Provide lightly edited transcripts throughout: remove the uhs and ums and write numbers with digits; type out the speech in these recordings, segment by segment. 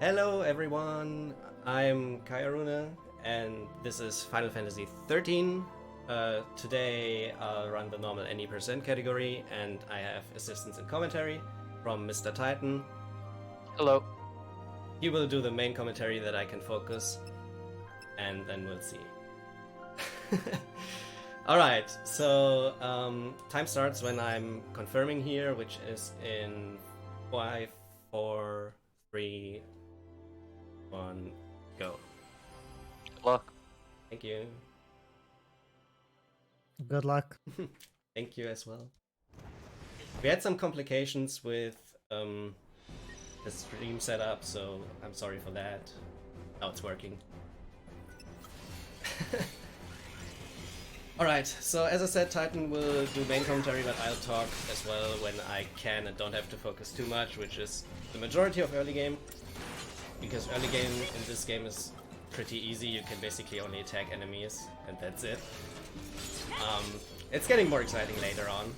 Hello everyone, I'm Kayarune and this is Final Fantasy XIII. Today I'll run the normal any percent category and I have assistance and commentary from Mr. Titan. Hello. He will do the main commentary that I can focus and then we'll see. Alright, so time starts when I'm confirming here, which is in 5, 4, 3, 1, go. Good luck. Thank you. Good luck. Thank you as well. We had some complications with the stream setup, so I'm sorry for that. Now it's working. Alright, so as I said, Titan will do main commentary, but I'll talk as well when I can and don't have to focus too much, which is the majority of early game. Because early game in this game is pretty easy, you can basically only attack enemies, and that's it. It's getting more exciting later on.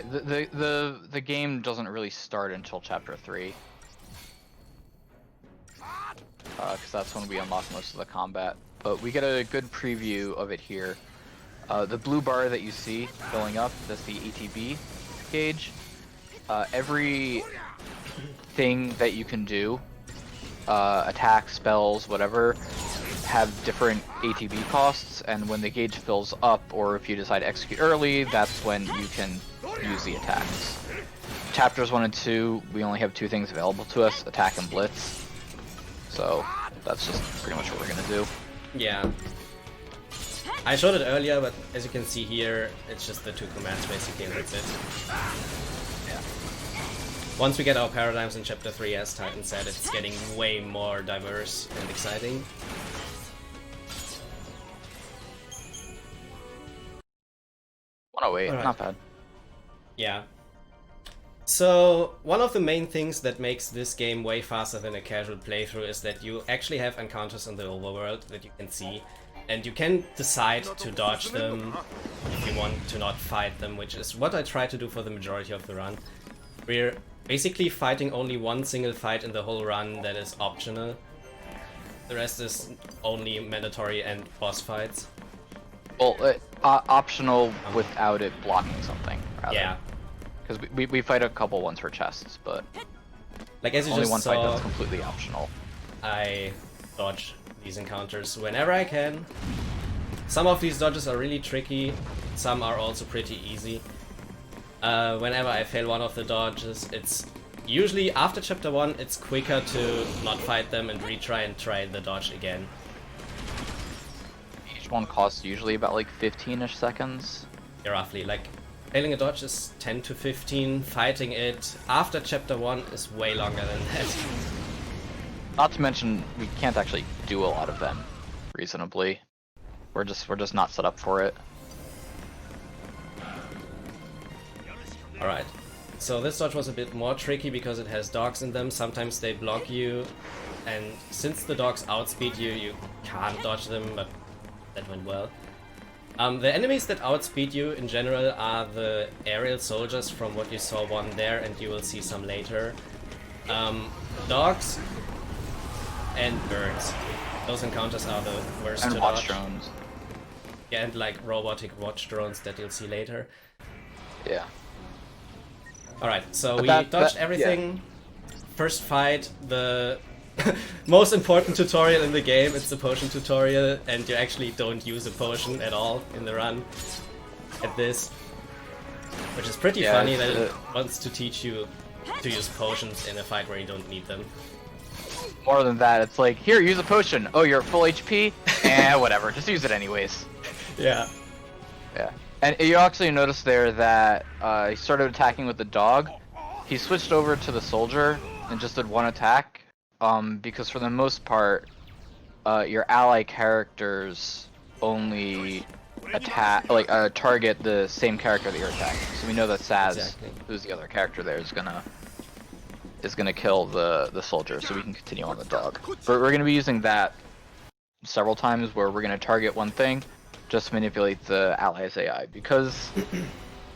The game doesn't really start until Chapter 3. Because that's when we unlock most of the combat. But we get a good preview of it here. The blue bar that you see filling up, that's the ATB gauge. Every thing that you can do, attack, spells, whatever, have different ATB costs, and when the gauge fills up, or if you decide to execute early, that's when you can use the attacks. Chapters 1 and 2, we only have two things available to us, attack and blitz. So that's just pretty much what we're gonna do. Yeah. I showed it earlier, but as you can see here, it's just the two commands basically, and that's it. Yeah. Once we get our paradigms in Chapter 3, as Titan said, it's getting way more diverse and exciting. Oh wait, Alright. not bad. Yeah. So, one of the main things that makes this game way faster than a casual playthrough is that you actually have encounters in the overworld that you can see, and you can decide to dodge them if you want to not fight them, which is what I try to do for the majority of the run. We're basically fighting only one single fight in the whole run that is optional. The rest is only mandatory and boss fights. Well, optional without it blocking something, rather. Yeah. Because we fight a couple ones for chests, but Like as you only just one fight saw, that's completely optional. I dodge these encounters whenever I can. Some of these dodges are really tricky, some are also pretty easy. Whenever I fail one of the dodges, it's usually after Chapter 1, it's quicker to not fight them and retry and try the dodge again. Each one costs usually about like 15-ish seconds. Yeah, roughly, like failing a dodge is 10 to 15, fighting it after Chapter 1 is way longer than that. Not to mention, we can't actually do a lot of them reasonably. We're just not set up for it. Alright, so this dodge was a bit more tricky because it has dogs in them. Sometimes they block you, and since the dogs outspeed you, you can't dodge them, but that went well. The enemies that outspeed you in general are the aerial soldiers from what you saw one there, and you will see some later. Dogs and birds. Those encounters are the worst And to watch dodge. drones. Yeah, and like robotic watch drones that you'll see later. Yeah. Alright, so But we that- dodged yeah. everything. First fight, the most important tutorial in the game, it's the potion tutorial, and you actually don't use a potion at all in the run at this. Which is pretty Yeah, funny that it it's, wants to teach you to use potions in a fight where you don't need them. More than that, it's like, here, use a potion. Oh, you're at full HP? Eh, whatever, just use it anyways. Yeah. Yeah. And you actually notice there that he started attacking with the dog. He switched over to the soldier and just did one attack. Because for the most part, your ally characters only attack, target the same character that you're attacking. So we know that Saz, Exactly. who's the other character there, is gonna kill the soldier, so we can continue on the dog. But we're gonna be using that several times, where we're gonna target one thing, just manipulate the allies' AI. Because,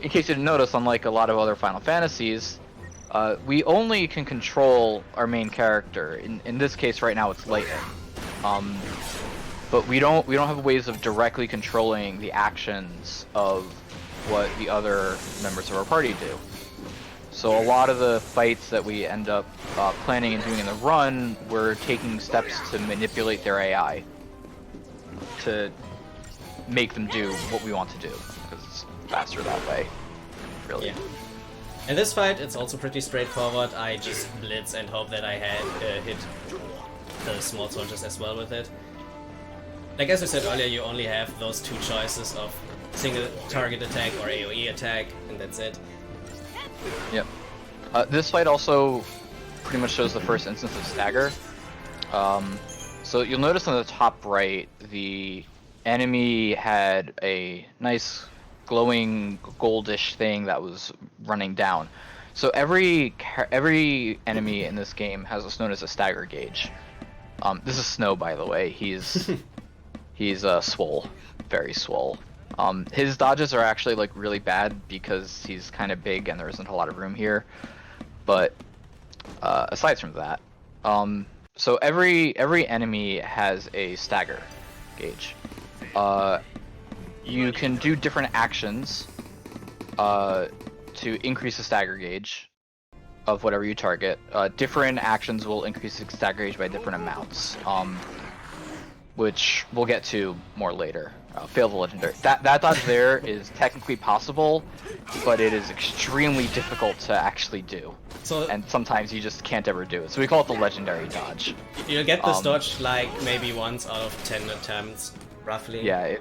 in case you didn't notice, unlike a lot of other Final Fantasies, we only can control our main character. In this case, right now, it's Lightning. But we don't have ways of directly controlling the actions of what the other members of our party do. So a lot of the fights that we end up planning and doing in the run, we're taking steps to manipulate their AI to make them do what we want to do, because it's faster that way, really. Yeah. In this fight, it's also pretty straightforward. I just blitz and hope that I hit the small soldiers as well with it. Like as I said earlier, you only have those two choices of single target attack or AoE attack, and that's it. Yep. This fight also pretty much shows the first instance of stagger. So you'll notice on the top right, the enemy had a nice glowing goldish thing that was running down. So every enemy in this game has what's known as a stagger gauge. This is Snow, by the way. He's swole, very swole. His dodges are actually like really bad because he's kind of big and there isn't a lot of room here. But aside from that, so every enemy has a stagger gauge. You can do different actions to increase the stagger gauge of whatever you target. Different actions will increase the stagger gauge by different amounts, which we'll get to more later. Fail the legendary. That dodge there is technically possible, but it is extremely difficult to actually do. And sometimes you just can't ever do it. So we call it the legendary dodge. You'll get this dodge like maybe once out of 10 attempts, roughly. Yeah,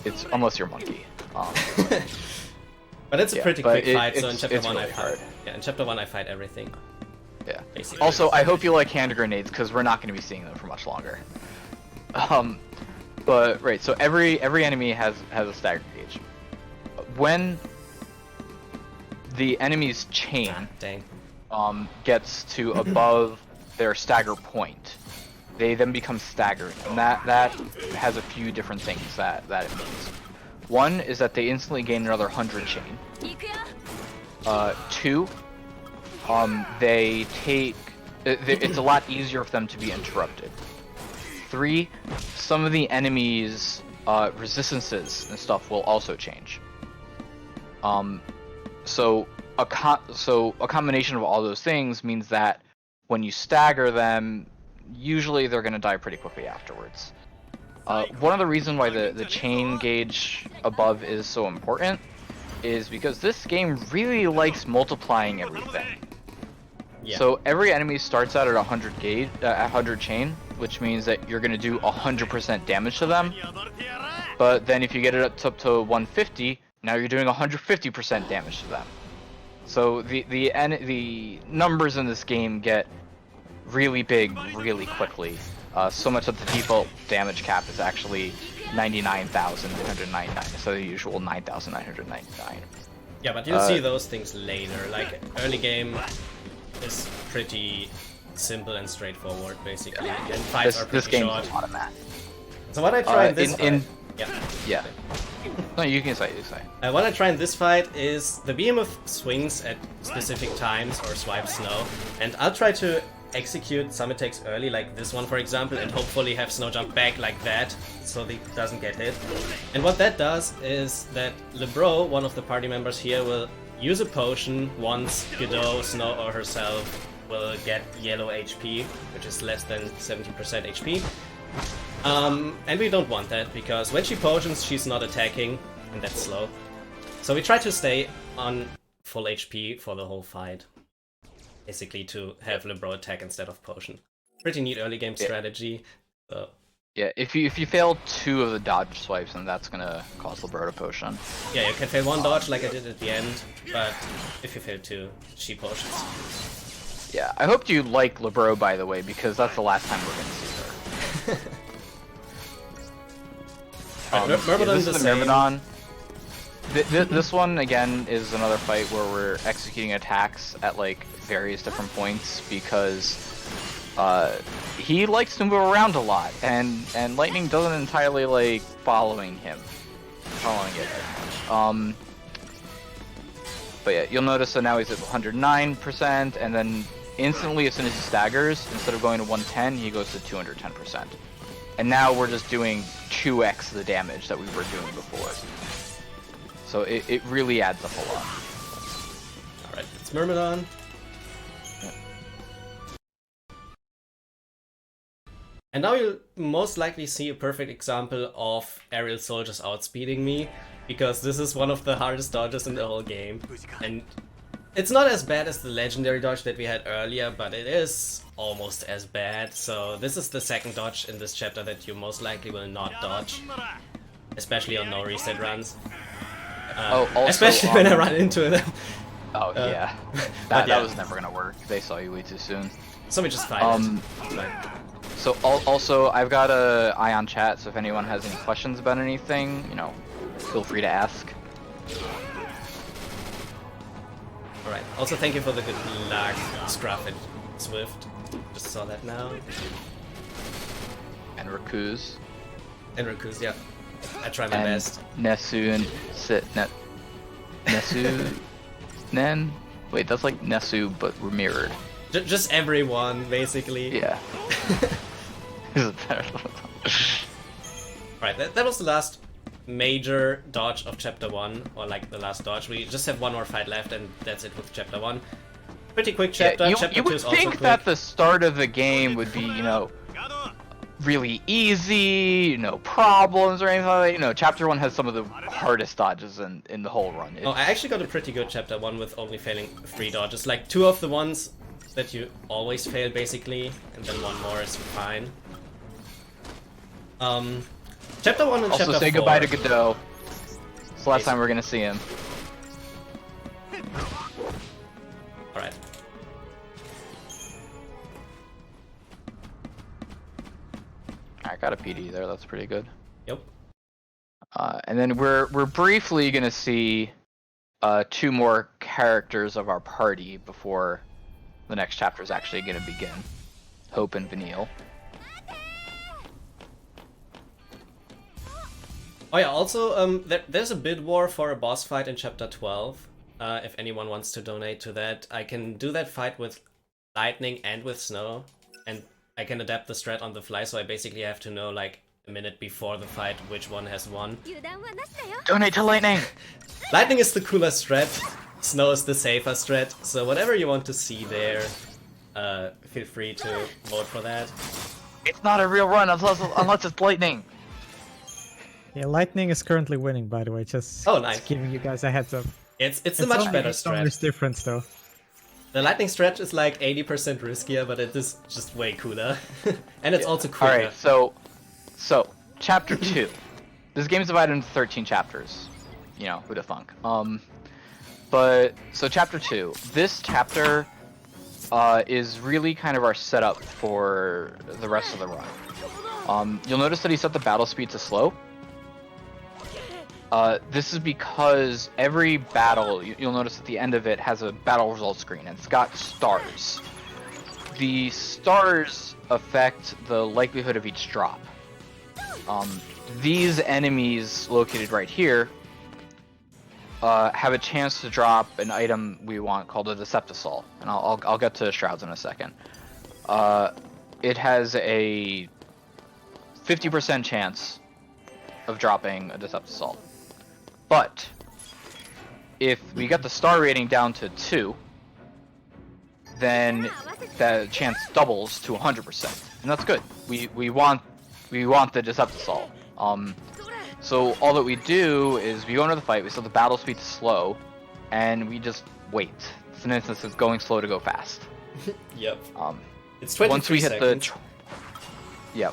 it's unless you're monkey. But it's a pretty quick fight, so in chapter 1 really I fight. Yeah, in chapter 1 I fight everything. Yeah. Basically. Also, I hope you like hand grenades, because we're not going to be seeing them for much longer. But right, so every enemy has a stagger gauge. When the enemy's chain gets to above their stagger point, they then become staggered, and that has a few different things that it means. One is that they instantly gain another 100 chain. 2, they take it's a lot easier for them to be interrupted. 3, some of the enemies' resistances and stuff will also change. So a combination of all those things means that when you stagger them, usually they're going to die pretty quickly afterwards. One of the reasons why the chain gauge above is so important is because this game really likes multiplying everything. Yeah. So every enemy starts out at 100 chain, which means that you're going to do 100% damage to them. But then if you get it up to 150, now you're doing 150% damage to them. So the numbers in this game get really big really quickly. So much that the default damage cap is actually 99,999 instead of the usual 9,999. Yeah, but you'll see those things later. Like, early game is pretty simple and straightforward, basically. And fights are pretty short. This game is automatic. So what I try in this fight... Yeah. No, you can say. What I try in this fight is the behemoth swings at specific times or swipes Snow, and I'll try to execute some attacks early, like this one for example, and hopefully have Snow jump back like that, so he doesn't get hit. And what that does is that Lebro, one of the party members here, will use a potion once Godot, Snow, or herself will get yellow HP, which is less than 70% HP. And we don't want that, because when she potions, she's not attacking, and that's slow. So we try to stay on full HP for the whole fight. Basically to have Lebro attack instead of potion. Pretty neat early game strategy. So. Yeah, if you fail 2 of the dodge swipes, then that's gonna cause Lebro to potion. Yeah, you can fail 1 dodge like I did at the end, but if you fail 2, she potions. Yeah, I hope you like Lebro, by the way, because that's the last time we're gonna see her. This is the Myrmidon. This one, again, is another fight where we're executing attacks at, like, various different points, because he likes to move around a lot, and Lightning doesn't entirely like following it very much. But yeah, you'll notice that now he's at 109%, and then instantly as soon as he staggers, instead of going to 110, he goes to 210%. And now we're just doing 2x the damage that we were doing before. So it really adds up a lot. Alright, it's Myrmidon. And now you'll most likely see a perfect example of aerial soldiers outspeeding me, because this is one of the hardest dodges in the whole game. And it's not as bad as the legendary dodge that we had earlier, but it is almost as bad. So this is the second dodge in this chapter that you most likely will not dodge, especially on no reset runs. Also, especially when I run into them. Oh yeah, that was never gonna work. They saw you way too soon. So we just find it. So also, I've got a eye on chat, so if anyone has any questions about anything, you know, feel free to ask. Alright, also thank you for the good luck, Scruff and Swift. Just saw that now. And Rakuz. And Rakuz, yeah. I try my best. Nesu and Nesu... Nen? Wait, that's like Nesu, but we're mirrored. Just everyone, basically. Yeah. Right, that was the last major dodge of chapter 1, or like the last dodge. We just have one more fight left, and that's it with chapter 1. Pretty quick chapter. Yeah, Chapter you 2 would is also think quick. that the start of the game would be, you know, really easy, no problems or anything like that. You know, chapter 1 has some of the hardest dodges in the whole run. Oh, I actually got a pretty good chapter 1 with only failing 3 dodges. Like 2 of the ones that you always fail, basically, and then 1 more is fine. Chapter 1 and also, chapter 4. say goodbye to Godot. It's the last time we're gonna see him. Alright. I got a PD there, that's pretty good. Yep. And then we're briefly gonna see 2 more characters of our party before the next chapter is actually gonna begin. Hope and Vanille. Oh yeah, also, there's a bid war for a boss fight in chapter 12. If anyone wants to donate to that, I can do that fight with lightning and with snow, and I can adapt the strat on the fly, so I basically have to know like a minute before the fight which one has won. Donate to lightning! Lightning is the cooler strat, snow is the safer strat, so whatever you want to see there, feel free to vote for that. It's not a real run unless it's lightning! Yeah, Lightning is currently winning, by the way. Just giving you guys a heads up. It's a much better strat. There's difference though. The lightning stretch is like 80% riskier, but it is just way cooler. And it's also quicker. Alright, so chapter 2. This game is divided into 13 chapters. You know, who'da thunk. So chapter 2. This chapter is really kind of our setup for the rest of the run. You'll notice that he set the battle speed to slow. This is because every battle, you'll notice at the end of it, has a battle result screen, and it's got stars. The stars affect the likelihood of each drop. These enemies located right here have a chance to drop an item we want called a Deceptisol, and I'll get to Shrouds in a second. It has a 50% chance of dropping a Deceptisol. But if we get the star rating down to 2, then the chance doubles to 100%, and that's good. We want the Deceptisol. So all that we do is we go into the fight, we set the battle speed to slow, and we just wait. It's an instance of going slow to go fast. Yep. It's 23 seconds.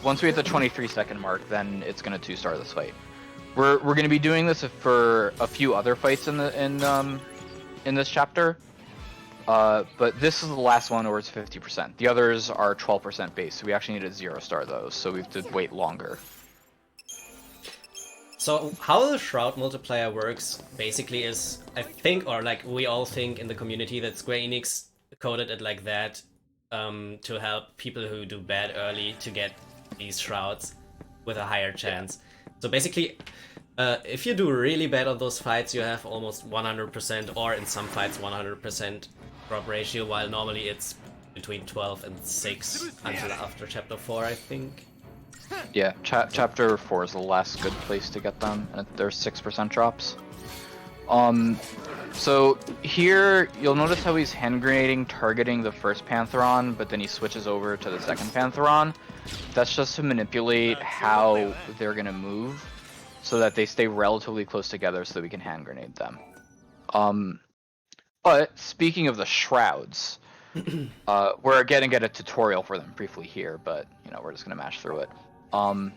Once we hit the 23-second mark, then it's gonna 2-star this fight. We're gonna be doing this for a few other fights in this chapter, but this is the last one where it's 50%. The others are 12% base, so we actually need to 0-star those, so we have to wait longer. So how the Shroud multiplier works basically is, I think, or like we all think in the community, that Square Enix coded it like that to help people who do bad early to get these Shrouds with a higher chance. So basically, If you do really bad on those fights, you have almost 100%, or in some fights 100% drop ratio, while normally it's between 12 and 6 until after chapter 4, I think. Yeah, chapter 4 is the last good place to get them, and there's 6% drops. So here, you'll notice how he's hand grenading, targeting the first Pantheron, but then he switches over to the second Pantheron. That's just to manipulate how they're gonna move, so that they stay relatively close together so that we can hand grenade them. But speaking of the shrouds, we're gonna get a tutorial for them briefly here, but you know, we're just gonna mash through it. Well,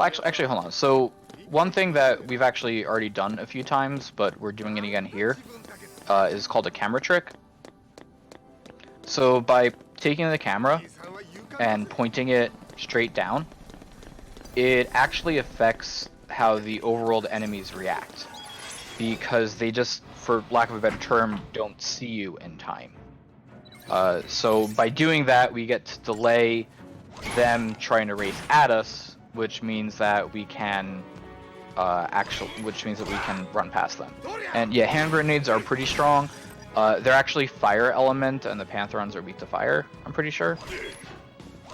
actually, hold on. So one thing that we've actually already done a few times, but we're doing it again here, is called a camera trick. So by taking the camera and pointing it straight down, it actually affects how the overworld enemies react, because they just, for lack of a better term, don't see you in time. So by doing that, we get to delay them trying to race at us, which means that we can run past them. And yeah, hand grenades are pretty strong. They're actually fire element, and the Pantherons are weak to fire, I'm pretty sure.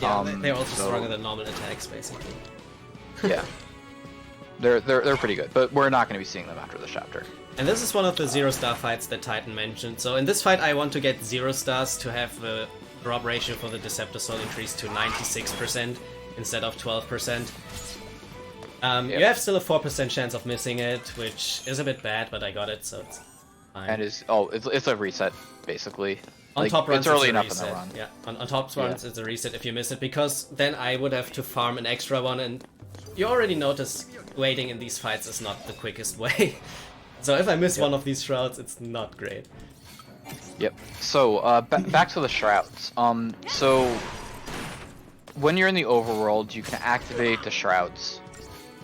Yeah, they're also stronger than normal attacks, basically. Yeah, they're pretty good, but we're not going to be seeing them after the chapter. And this is one of the 0-star fights that Titan mentioned. So in this fight, I want to get 0 stars to have the drop ratio for the Deceptor Soul increased to 96% instead of 12%. Yep. You have still a 4% chance of missing it, which is a bit bad, but I got it, so it's fine. And it's a reset, basically. On top runs, it's early it's a enough reset. in the run. Yeah, on top runs, it's a reset if you miss it, because then I would have to farm an extra one, and you already notice waiting in these fights is not the quickest way. So if I miss one of these shrouds, it's not great. Yep. So back to the shrouds. So when you're in the overworld, you can activate the shrouds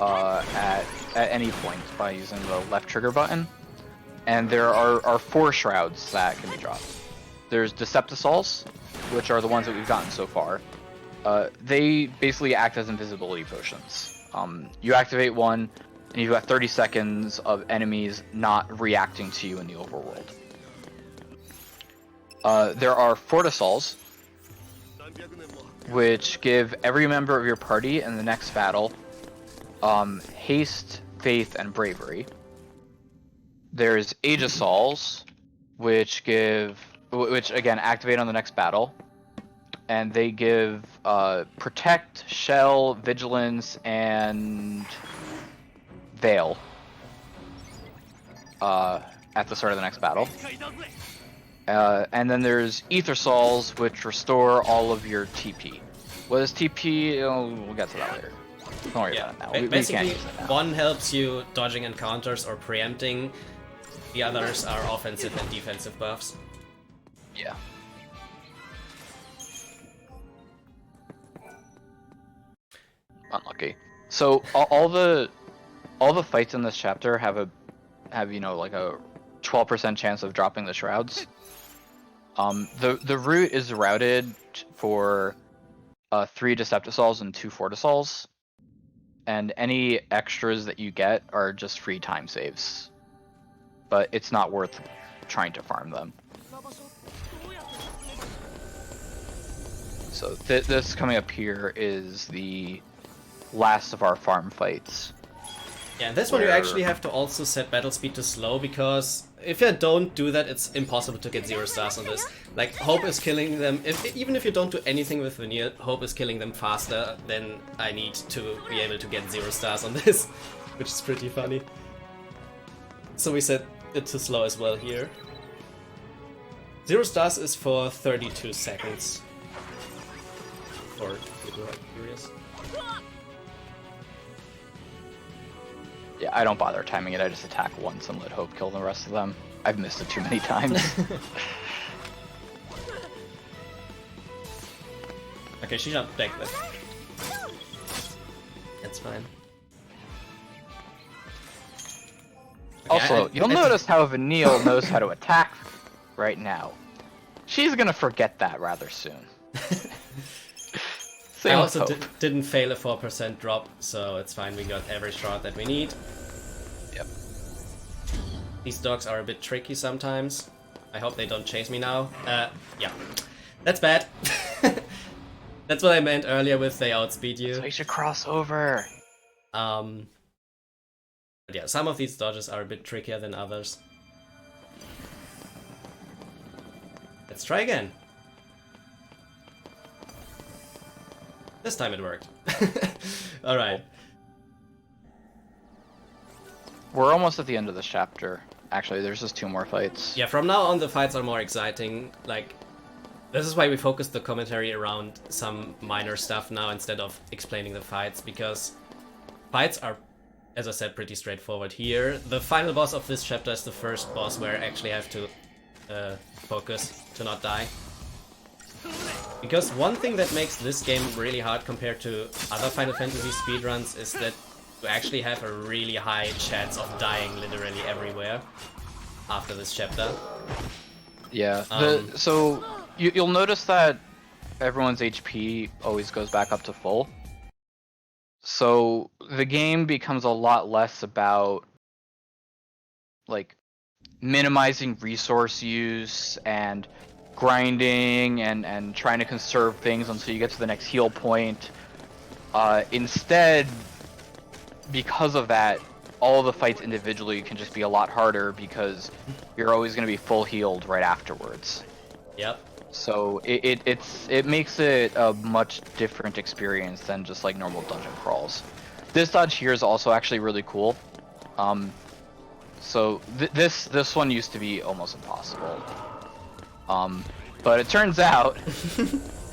at any point by using the left trigger button, and there are 4 shrouds that can be dropped. There's Deceptisals, which are the ones that we've gotten so far. They basically act as invisibility potions. You activate one, and you've got 30 seconds of enemies not reacting to you in the overworld. There are Fortisals, which give every member of your party in the next battle haste, faith, and bravery. There's Aegisals, which again activate on the next battle, and they give protect, shell, vigilance, and veil at the start of the next battle. And then there's Aethersals, which restore all of your TP. What is TP? We'll get to that later. Don't worry about it now. Basically, we can't use it now. One helps you dodging encounters or preempting. The others are offensive and defensive buffs. Yeah. Unlucky. So all the fights in this chapter have like a 12% chance of dropping the shrouds. The route is routed for 3 Deceptisals and 2 Fortisals, and any extras that you get are just free time saves. But it's not worth trying to farm them. So this coming up here is the last of our farm fights. Yeah, and this one you actually have to also set battle speed to slow, because if you don't do that, it's impossible to get 0 stars on this. Like, Hope is killing them, even if you don't do anything with Veneer, Hope is killing them faster than I need to be able to get 0 stars on this, which is pretty funny. So we set it to slow as well here. 0 stars is for 32 seconds. Or people are curious. Yeah, I don't bother timing it, I just attack once and let Hope kill the rest of them. I've missed it too many times. Okay, she jumped back then. That's fine. Okay, Also, you'll notice how Vanille knows how to attack right now. She's gonna forget that rather soon. I also didn't fail a 4% drop, so it's fine. We got every shard that we need. Yep. These dogs are a bit tricky sometimes. I hope they don't chase me now. Yeah. That's bad. That's what I meant earlier with they outspeed you. So you should cross over. But yeah, some of these dodges are a bit trickier than others. Let's try again. This time it worked. Alright. We're almost at the end of this chapter. Actually, there's just 2 more fights. Yeah, from now on the fights are more exciting. Like, this is why we focused the commentary around some minor stuff now instead of explaining the fights, because fights are, as I said, pretty straightforward here. The final boss of this chapter is the first boss where I actually have to focus to not die. Because one thing that makes this game really hard compared to other Final Fantasy speedruns is that you actually have a really high chance of dying literally everywhere after this chapter. Yeah, so you'll notice that everyone's HP always goes back up to full. So the game becomes a lot less about like minimizing resource use and grinding and trying to conserve things until you get to the next heal point. Instead, because of that, all the fights individually can just be a lot harder because you're always going to be full healed right afterwards. Yep. So it makes it a much different experience than just like normal dungeon crawls. This dodge here is also actually really cool. So this one used to be almost impossible. But it turns out,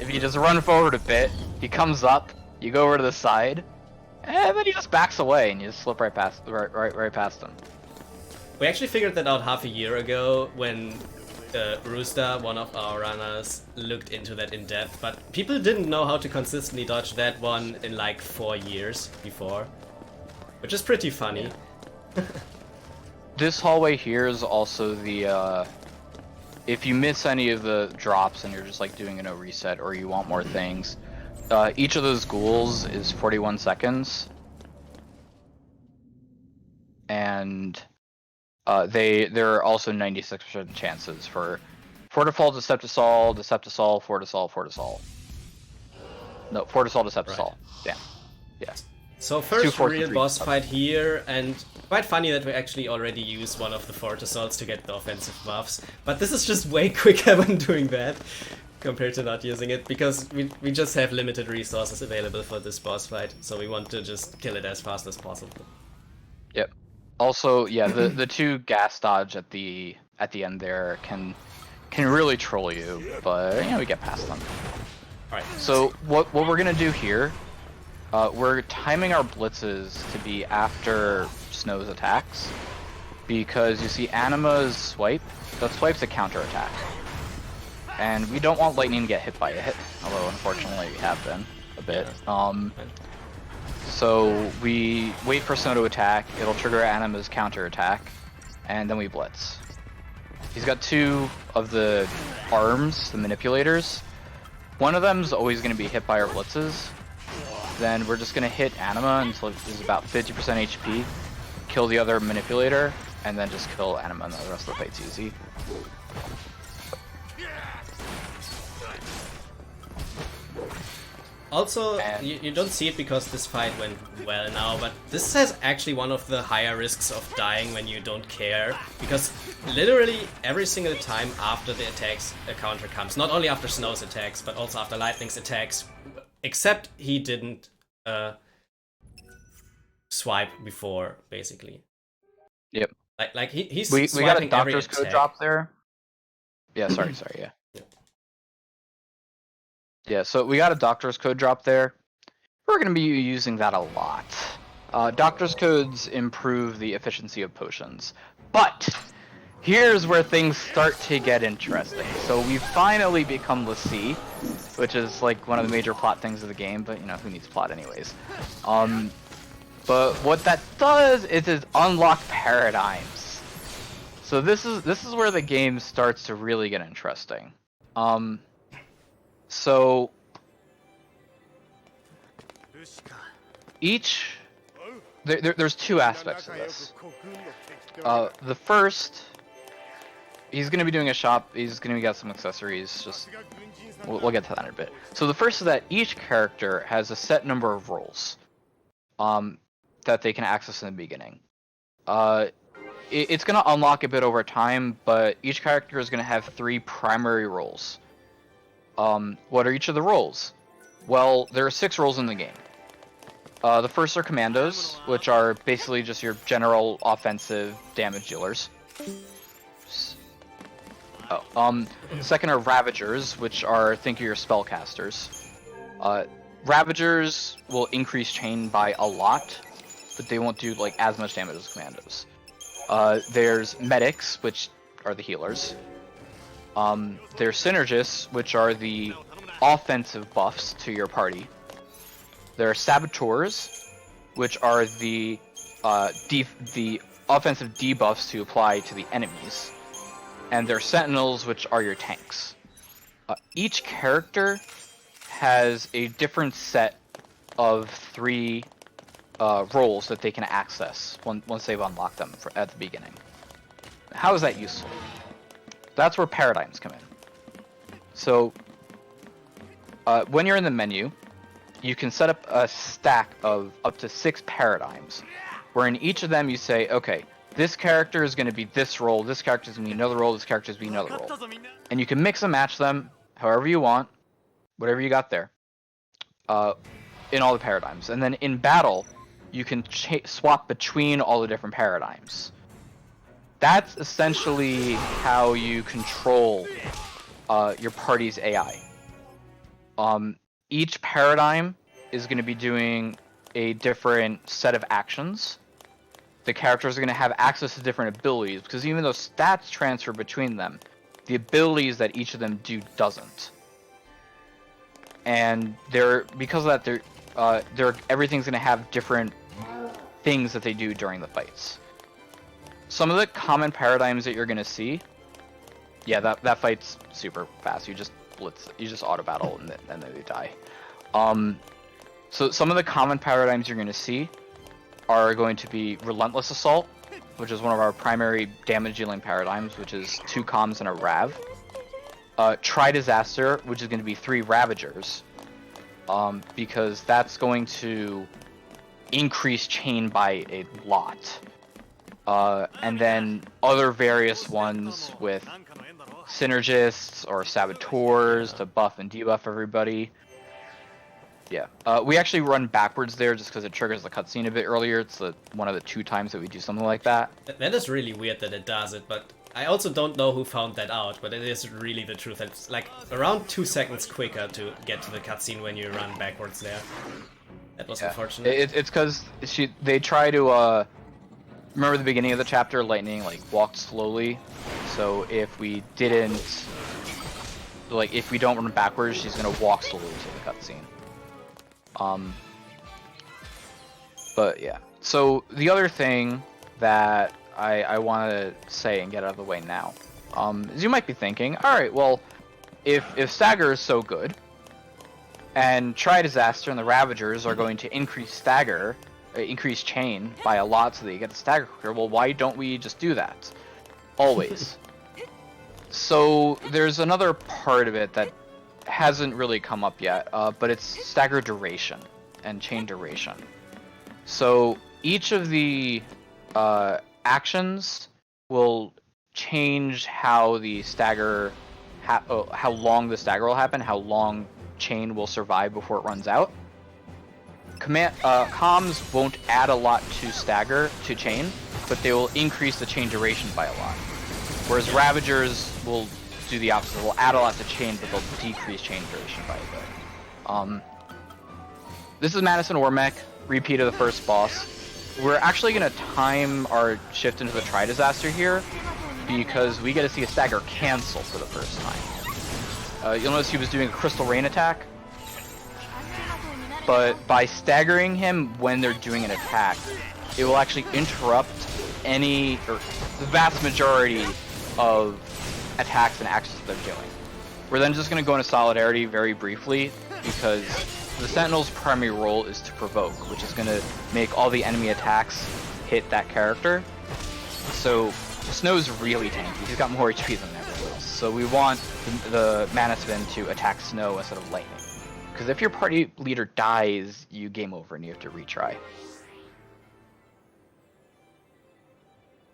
if you just run forward a bit, he comes up, you go over to the side, and then he just backs away, and you just slip right past him. We actually figured that out half a year ago when Rooster, one of our runners, looked into that in depth, but people didn't know how to consistently dodge that one in like 4 years before, which is pretty funny. Yeah. This hallway here is also the if you miss any of the drops and you're just like doing a no reset or you want more things, each of those ghouls is 41 seconds. And there are also 96% chances for Fortifall, Deceptisol, Deceptisol, Fortisol, Fortisol. No, Fortisol, Deceptisol. Right. Damn. Yeah. So first real boss fight here, and quite funny that we actually already used one of the Fortisols to get the offensive buffs, but this is just way quicker when doing that compared to not using it, because we just have limited resources available for this boss fight, so we want to just kill it as fast as possible. Yep. Also, yeah, the 2 gas dodge at the end there can really troll you, but you know, we get past them. Alright. So what we're gonna do here, we're timing our blitzes to be after Snow's attacks, because you see Anima's swipe, that swipe's a counterattack. And we don't want Lightning to get hit by it, although unfortunately we have been a bit. So we wait for Snow to attack, it'll trigger Anima's counterattack, and then we blitz. He's got 2 of the arms, the manipulators. One of them's always going to be hit by our blitzes. Then we're just going to hit Anima until it's about 50% HP, kill the other manipulator, and then just kill Anima, and the rest of the fight's easy. Also, you don't see it because this fight went well now, but this has actually one of the higher risks of dying when you don't care, because literally every single time after the attacks a counter comes, not only after Snow's attacks, but also after Lightning's attacks, except he didn't swipe before, basically. Yep. Like he's we got a doctor's code drop there. Yeah, sorry, yeah. Yeah, so we got a doctor's code drop there. We're going to be using that a lot. Doctor's codes improve the efficiency of potions. But here's where things start to get interesting. So we've finally become Lassie, which is like one of the major plot things of the game, but you know, who needs plot anyways. But what that does is it unlock paradigms. So this is where the game starts to really get interesting. So There's two aspects of this. The first, he's going to be doing a shop, he's going to get some accessories, just, we'll get to that in a bit. So the first is that each character has a set number of roles that they can access in the beginning. It's going to unlock a bit over time, but each character is going to have 3 primary roles. What are each of the roles? Well, there are 6 roles in the game. The first are commandos, which are basically just your general offensive damage dealers. Second are ravagers, which are, think of your spellcasters. Ravagers will increase chain by a lot, but they won't do like as much damage as commandos. There's medics, which are the healers. There's synergists, which are the offensive buffs to your party. There are saboteurs, which are the offensive debuffs to apply to the enemies. And there are sentinels, which are your tanks. Each character has a different set of 3 roles that they can access once they've unlocked them at the beginning. How is that useful? That's where paradigms come in. So, when you're in the menu, you can set up a stack of up to 6 paradigms, where in each of them you say, okay, this character is going to be this role, this character is going to be another role, this character is going to be another role. And you can mix and match them however you want, whatever you got there, in all the paradigms. And then in battle, you can swap between all the different paradigms. That's essentially how you control your party's AI. Each paradigm is going to be doing a different set of actions. The characters are going to have access to different abilities, because even though stats transfer between them, the abilities that each of them do doesn't. And because of that, everything's going to have different things that they do during the fights. Some of the common paradigms that you're going to see, yeah, that fight's super fast. You just blitz, you just auto battle, and then they die. So some of the common paradigms you're going to see are going to be Relentless Assault, which is one of our primary damage dealing paradigms, which is 2 comms and a rav. Tri-Disaster, which is going to be 3 Ravagers, because that's going to increase chain by a lot. And then other various ones with Synergists or Saboteurs to buff and debuff everybody. Yeah, we actually run backwards there just because it triggers the cutscene a bit earlier. It's one of the 2 times that we do something like that. That is really weird that it does it, but I also don't know who found that out, but it is really the truth. It's like around 2 seconds quicker to get to the cutscene when you run backwards there. That was unfortunate. It's because they try to, remember the beginning of the chapter, Lightning like walked slowly, so if we didn't, like if we don't run backwards, she's gonna walk slowly to the cutscene. But yeah, so the other thing that I want to say and get out of the way now, is you might be thinking, alright, well, if Stagger is so good, and Tri-Disaster and the Ravagers are going to increase chain by a lot so that you get the Stagger quicker, well, why don't we just do that? Always. So there's another part of it that hasn't really come up yet, but it's stagger duration and chain duration. So each of the actions will change how the stagger, how long the stagger will happen, how long chain will survive before it runs out. Comms won't add a lot to chain, but they will increase the chain duration by a lot. Whereas Ravagers will do the opposite. They'll add a lot to chain, but they'll decrease chain duration by a bit. This is Madison Ormec, repeat of the first boss. We're actually going to time our shift into the Tri-Disaster here, because we get to see a stagger cancel for the first time. You'll notice he was doing a Crystal Rain attack, but by staggering him when they're doing an attack, it will actually interrupt the vast majority of attacks and actions that they're doing. We're then just going to go into Solidarity very briefly, because the Sentinel's primary role is to provoke, which is going to make all the enemy attacks hit that character. So Snow's really tanky. He's got more HP than everyone else. So we want the Mana Spin to attack Snow instead of Lightning. Because if your party leader dies, you game over and you have to retry.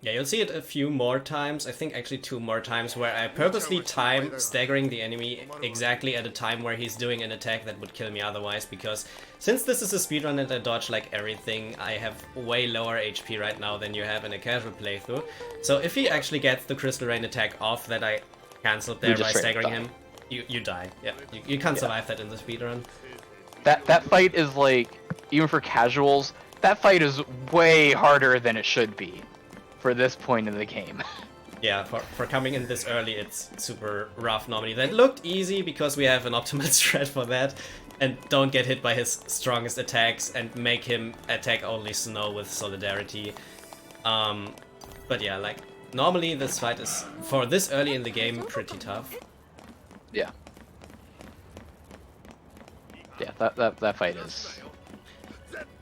Yeah, you'll see it a few more times, I think actually 2 more times, where I purposely time staggering the enemy exactly at a time where he's doing an attack that would kill me otherwise, because since this is a speedrun and I dodge like everything, I have way lower HP right now than you have in a casual playthrough. So if he actually gets the Crystal Rain attack off that I cancelled there by staggering him, you die. Yeah, you can't survive that in the speedrun. That fight is like, even for casuals, that fight is way harder than it should be for this point in the game. Yeah, for coming in this early, it's super rough normally. That looked easy because we have an optimal strat for that, and don't get hit by his strongest attacks and make him attack only Snow with Solidarity. But yeah, like, normally this fight is, for this early in the game, pretty tough. Yeah. Yeah, that fight is...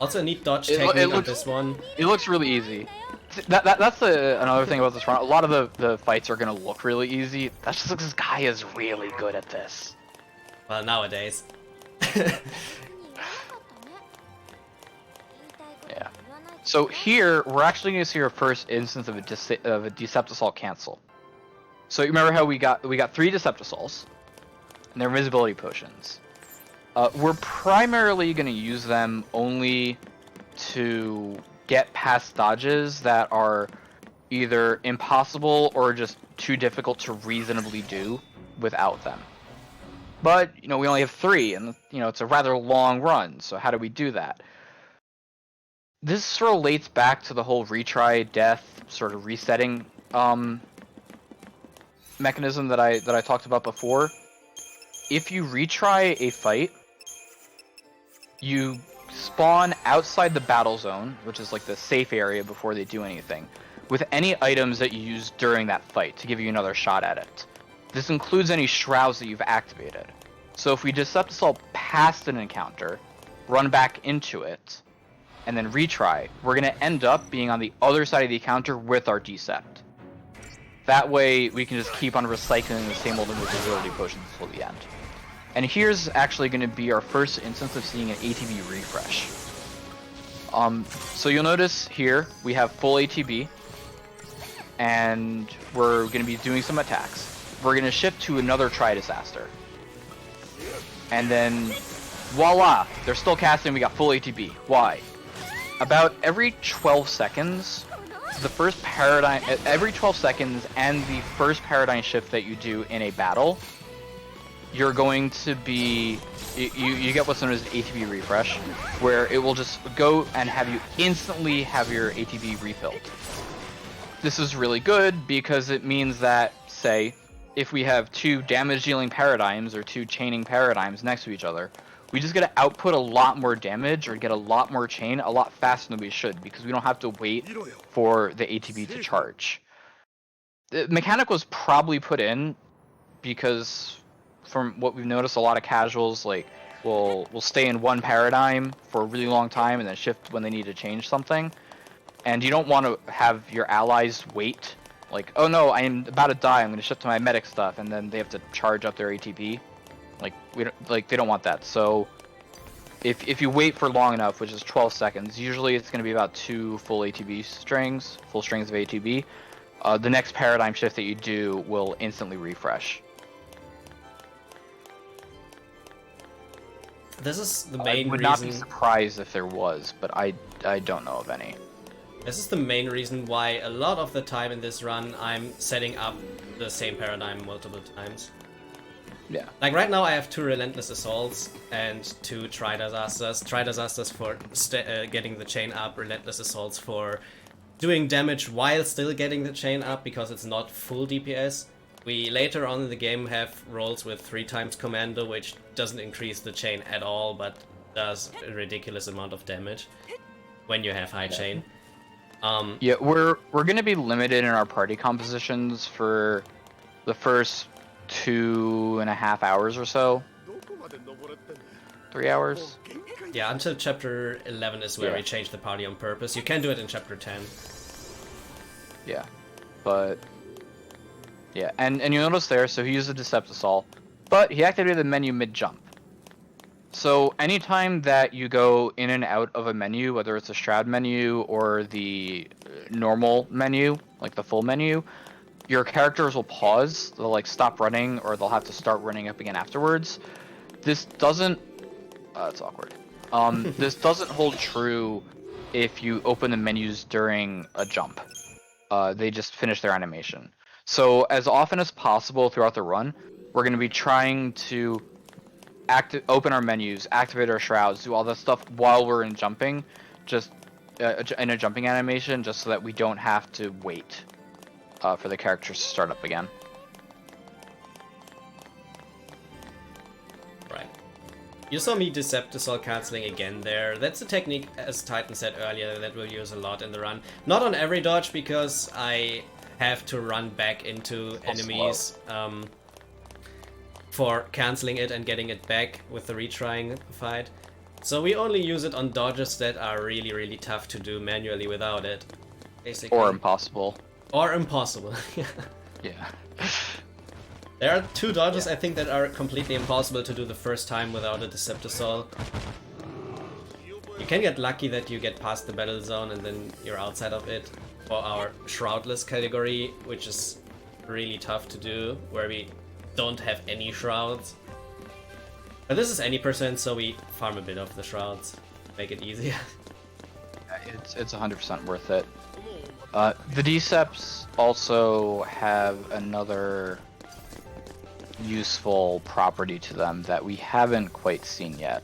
Also a neat dodge technique on this one. It looks really easy. That's another thing about this run. A lot of the fights are going to look really easy. That's just because this guy is really good at this. Well, nowadays. Yeah. So here, we're actually going to see our first instance of a Deceptisol cancel. So you remember how we got 3 Deceptisols, and they're invisibility potions. We're primarily going to use them only to get past dodges that are either impossible or just too difficult to reasonably do without them. But, you know, we only have 3, and, you know, it's a rather long run, so how do we do that? This relates back to the whole retry, death, sort of resetting mechanism that I talked about before. If you retry a fight, you spawn outside the battle zone, which is like the safe area before they do anything, with any items that you use during that fight to give you another shot at it. This includes any shrouds that you've activated. So if we Deceptisol past an encounter, run back into it, and then retry, we're going to end up being on the other side of the encounter with our Decept. That way we can just keep on recycling the same old invisibility potions until the end. And here's actually going to be our first instance of seeing an ATB refresh. So you'll notice here we have full ATB, and we're going to be doing some attacks. We're going to shift to another Tri-Disaster. And then, voila! They're still casting, we got full ATB. Why? About every 12 seconds, every 12 seconds and the first paradigm shift that you do in a battle, you're going to be, you get what's known as an ATB refresh, where it will just go and have you instantly have your ATB refilled. This is really good because it means that, say, if we have 2 damage dealing paradigms or 2 chaining paradigms next to each other, we just get to output a lot more damage or get a lot more chain a lot faster than we should, because we don't have to wait for the ATB to charge. The mechanic was probably put in because, from what we've noticed, a lot of casuals will stay in one paradigm for a really long time and then shift when they need to change something. And you don't want to have your allies wait. Like, oh no, I'm about to die, I'm going to shift to my medic stuff, and then they have to charge up their ATB. They don't want that. So if you wait for long enough, which is 12 seconds, usually it's going to be about 2 full ATB strings, full strings of ATB. The next paradigm shift that you do will instantly refresh. This is the main reason. I would not be surprised if there was, but I don't know of any. This is the main reason why a lot of the time in this run I'm setting up the same paradigm multiple times. Yeah. Like right now I have 2 Relentless Assaults and 2 Tri-Disasters. Tri-Disasters for getting the chain up, Relentless Assaults for doing damage while still getting the chain up because it's not full DPS. We later on in the game have rolls with 3 times Commando, which doesn't increase the chain at all, but does a ridiculous amount of damage when you have high chain. Yeah, we're gonna be limited in our party compositions for the first 2.5 hours or so. 3 hours. Yeah, until chapter 11 is where Yeah. we change the party on purpose. You can do it in chapter 10. Yeah, but yeah, and you notice there, so he used a Deceptisol, but he activated the menu mid-jump. So anytime that you go in and out of a menu, whether it's a Shroud menu or the normal menu, like the full menu, your characters will pause, they'll like stop running, or they'll have to start running up again afterwards. This doesn't, it's awkward. This doesn't hold true if you open the menus during a jump. They just finish their animation. So as often as possible throughout the run, we're going to be trying to open our menus, activate our shrouds, do all that stuff while we're in jumping, just in a jumping animation, just so that we don't have to wait for the characters to start up again. Right. You saw me Deceptisol cancelling again there. That's a technique, as Titan said earlier, that we'll use a lot in the run. Not on every dodge, because I have to run back into enemies for cancelling it and getting it back with the retrying fight. So we only use it on dodges that are really, really tough to do manually without it, basically. Or impossible. Or impossible. Yeah. There are 2 dodges I think that are completely impossible to do the first time without a Deceptisol. You can get lucky that you get past the battle zone and then you're outside of it. For our Shroudless category, which is really tough to do, where we don't have any shrouds. But this is any percent, so we farm a bit of the shrouds. Make it easier. It's 100% worth it. The Deceps also have another useful property to them that we haven't quite seen yet.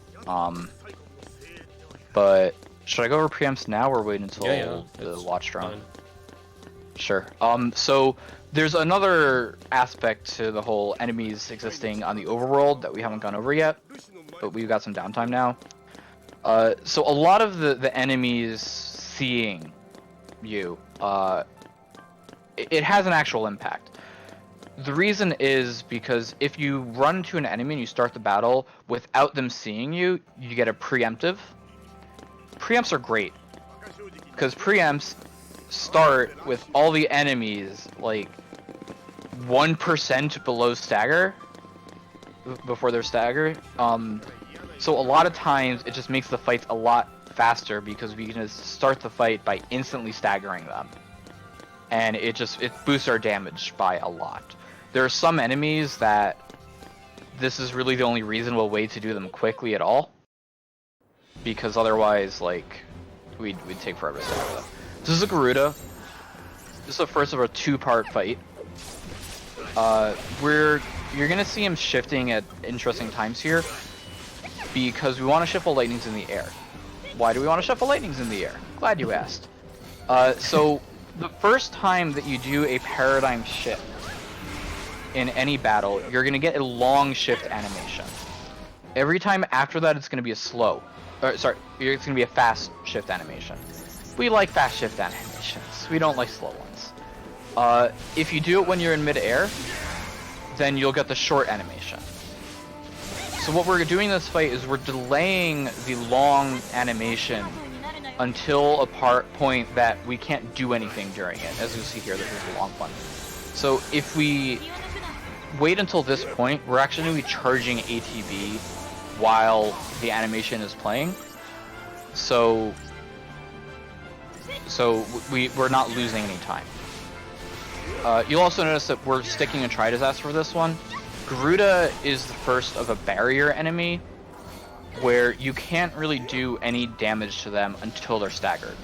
But should I go over preamps now or wait until the watch drone? Sure. So there's another aspect to the whole enemies existing on the overworld that we haven't gone over yet, but we've got some downtime now. So a lot of the enemies seeing you, it has an actual impact. The reason is because if you run to an enemy and you start the battle without them seeing you, you get a preemptive. Preempts are great, because preempts start with all the enemies like 1% below stagger, before they're staggered. So a lot of times it just makes the fights a lot faster because we can just start the fight by instantly staggering them, and it boosts our damage by a lot. There are some enemies that this is really the only reasonable way to do them quickly at all, because otherwise, like, we'd take forever to stagger them. This is a Garuda. This is the first of a 2-part fight. You're gonna see him shifting at interesting times here, because we want to shuffle lightnings in the air. Why do we want to shuffle lightnings in the air? Glad you asked. So the first time that you do a paradigm shift in any battle, you're gonna get a long shift animation. Every time after that, it's gonna be a slow. It's gonna be a fast shift animation. We like fast shift animations. We don't like slow ones. If you do it when you're in mid-air, then you'll get the short animation. So what we're doing in this fight is we're delaying the long animation until a point that we can't do anything during it. As you see here, this is the long one. So if we wait until this point, we're actually going to be charging ATB while the animation is playing. So we're not losing any time. You'll also notice that we're sticking a Tri-Disaster for this one. Garuda is the first of a barrier enemy where you can't really do any damage to them until they're staggered.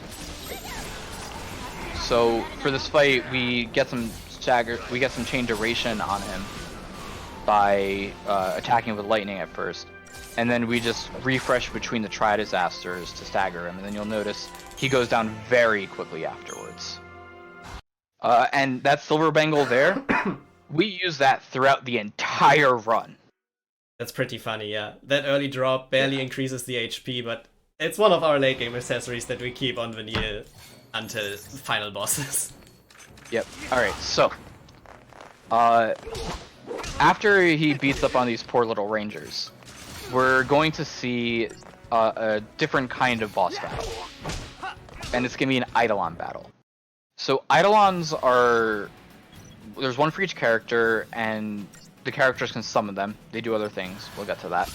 So for this fight, we get some chain duration on him by attacking with lightning at first, and then we just refresh between the Tri-Disasters to stagger him, and then you'll notice he goes down very quickly afterwards. And that Silver Bangle there, we use that throughout the entire run. That's pretty funny, yeah. That early drop barely increases the HP, but it's one of our late game accessories that we keep on vanilla until final bosses. Yep. Alright, so after he beats up on these poor little rangers, we're going to see a different kind of boss battle. And it's going to be an Eidolon battle. So Eidolons are... There's one for each character, and the characters can summon them. They do other things. We'll get to that.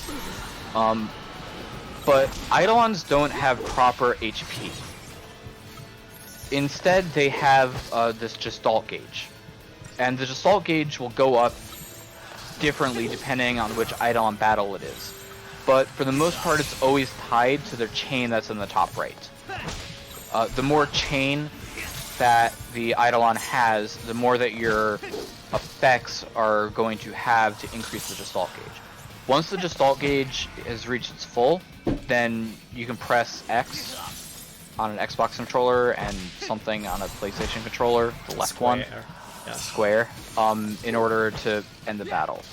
But Eidolons don't have proper HP. Instead, they have this Gestalt gauge. And the Gestalt gauge will go up differently depending on which Eidolon battle it is. But for the most part, it's always tied to their chain that's in the top right. The more chain that the Eidolon has, the more that your effects are going to have to increase the Gestalt gauge. Once the Gestalt gauge has reached its full, then you can press X on an Xbox controller and something on a PlayStation controller, the left Square. one, Yeah. square, in order to end the battle.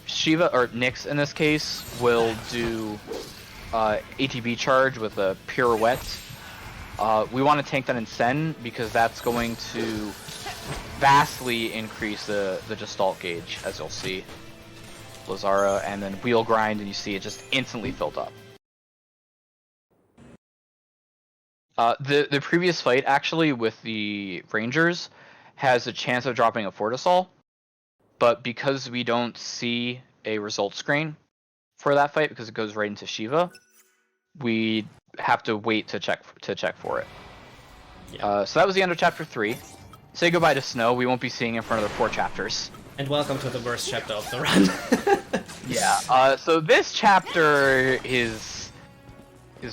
Shiva, or Nyx in this case, will do ATB charge with a pirouette. We want to tank that in Sen because that's going to vastly increase the Gestalt gauge, as you'll see. Lazara, and then wheel grind, and you see it just instantly filled up. The previous fight, actually, with the Rangers, has a chance of dropping a Fortisol, but because we don't see a result screen for that fight, because it goes right into Shiva, we have to wait to check for it. Yeah. So that was the end of Chapter 3. Say goodbye to Snow. We won't be seeing him for another 4 chapters. And welcome to the worst chapter of the run. Yeah. So this chapter is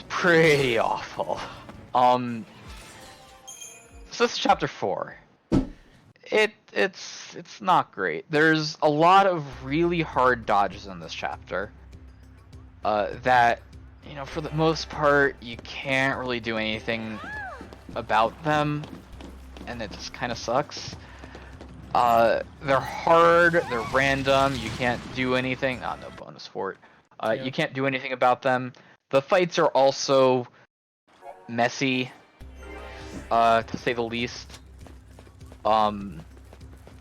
pretty awful. So this is Chapter 4. It's not great. There's a lot of really hard dodges in this chapter. That, you know, for the most part, you can't really do anything about them, and it just kind of sucks. They're hard, they're random, you can't do anything. Oh, no bonus for it. Yeah. You can't do anything about them. The fights are also messy, to say the least.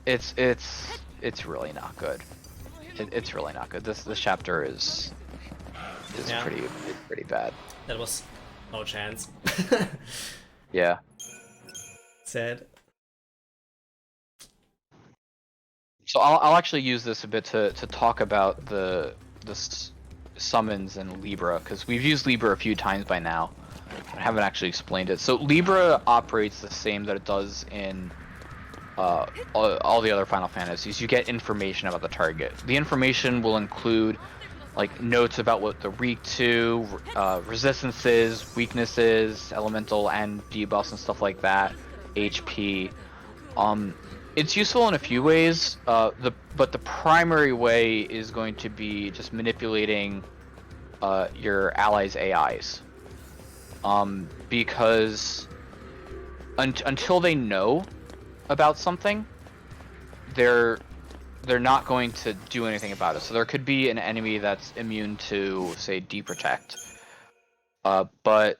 It's really not good. It's really not good. This chapter is Yeah. pretty bad. That was no chance. Yeah. Sad. So I'll actually use this a bit to talk about the summons in Libra, because we've used Libra a few times by now. I haven't actually explained it. So Libra operates the same that it does in all the other Final Fantasies. You get information about the target. The information will include like notes about what they're weak to, resistances, weaknesses, elemental and debuffs and stuff like that, HP. It's useful in a few ways, but the primary way is going to be just manipulating your allies' AIs. Because until they know about something, they're not going to do anything about it. So there could be an enemy that's immune to, say, Deprotect, but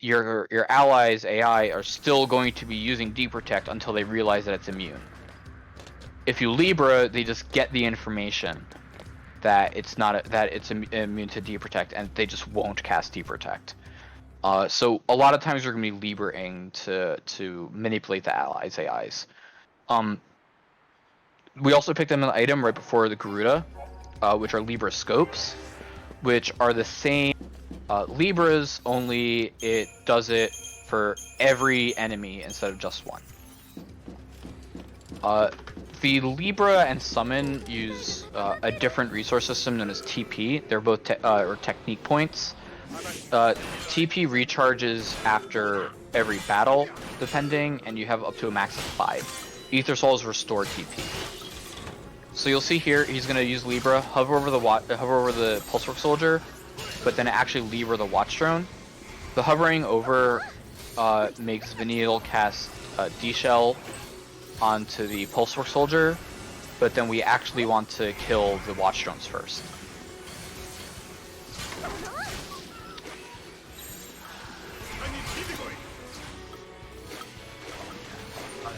your allies' AI are still going to be using Deprotect until they realize that it's immune. If you Libra, they just get the information that it's not that it's immune to Deprotect, and they just won't cast Deprotect. So a lot of times you're going to be Libraing to manipulate the allies' AIs. We also picked them an item right before the Garuda, which are Libra scopes, which are the same Libras, only it does it for every enemy instead of just one. The Libra and Summon use a different resource system known as TP. They're both or technique points. TP recharges after every battle, depending, and you have up to a max of 5. Ether Souls restore TP. So you'll see here, he's going to use Libra, hover over the Pulsework Soldier, but then actually Libra the Watch Drone. The hovering over makes Vanille cast D-Shell onto the Pulsework Soldier, but then we actually want to kill the Watch Drones first.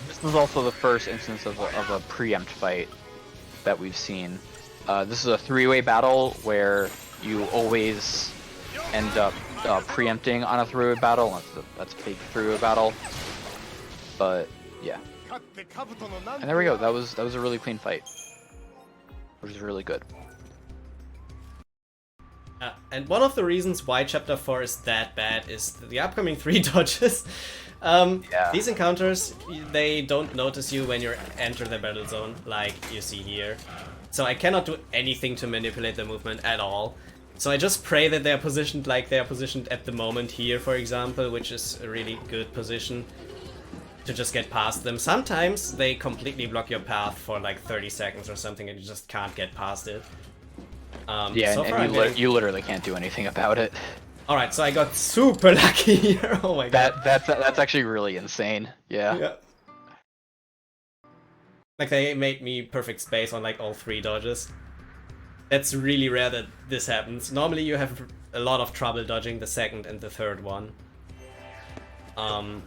This is also the first instance of a preempt fight that we've seen. This is a three-way battle where you always end up preempting on a three-way battle. That's a big three-way battle. But yeah. And there we go. That was a really clean fight, which is really good. And one of the reasons why Chapter 4 is that bad is the upcoming 3 dodges. These encounters, they don't notice you when you enter the battle zone, like you see here. So I cannot do anything to manipulate the movement at all. So I just pray that they're positioned like they're positioned at the moment here, for example, which is a really good position to just get past them. Sometimes they completely block your path for like 30 seconds or something and you just can't get past it. Yeah, so and you literally can't do anything about it. Alright, so I got super lucky here. Oh my god. That's actually really insane. Yeah. Like they made me perfect space on like all 3 dodges. That's really rare that this happens. Normally you have a lot of trouble dodging the second and the third one. Yeah,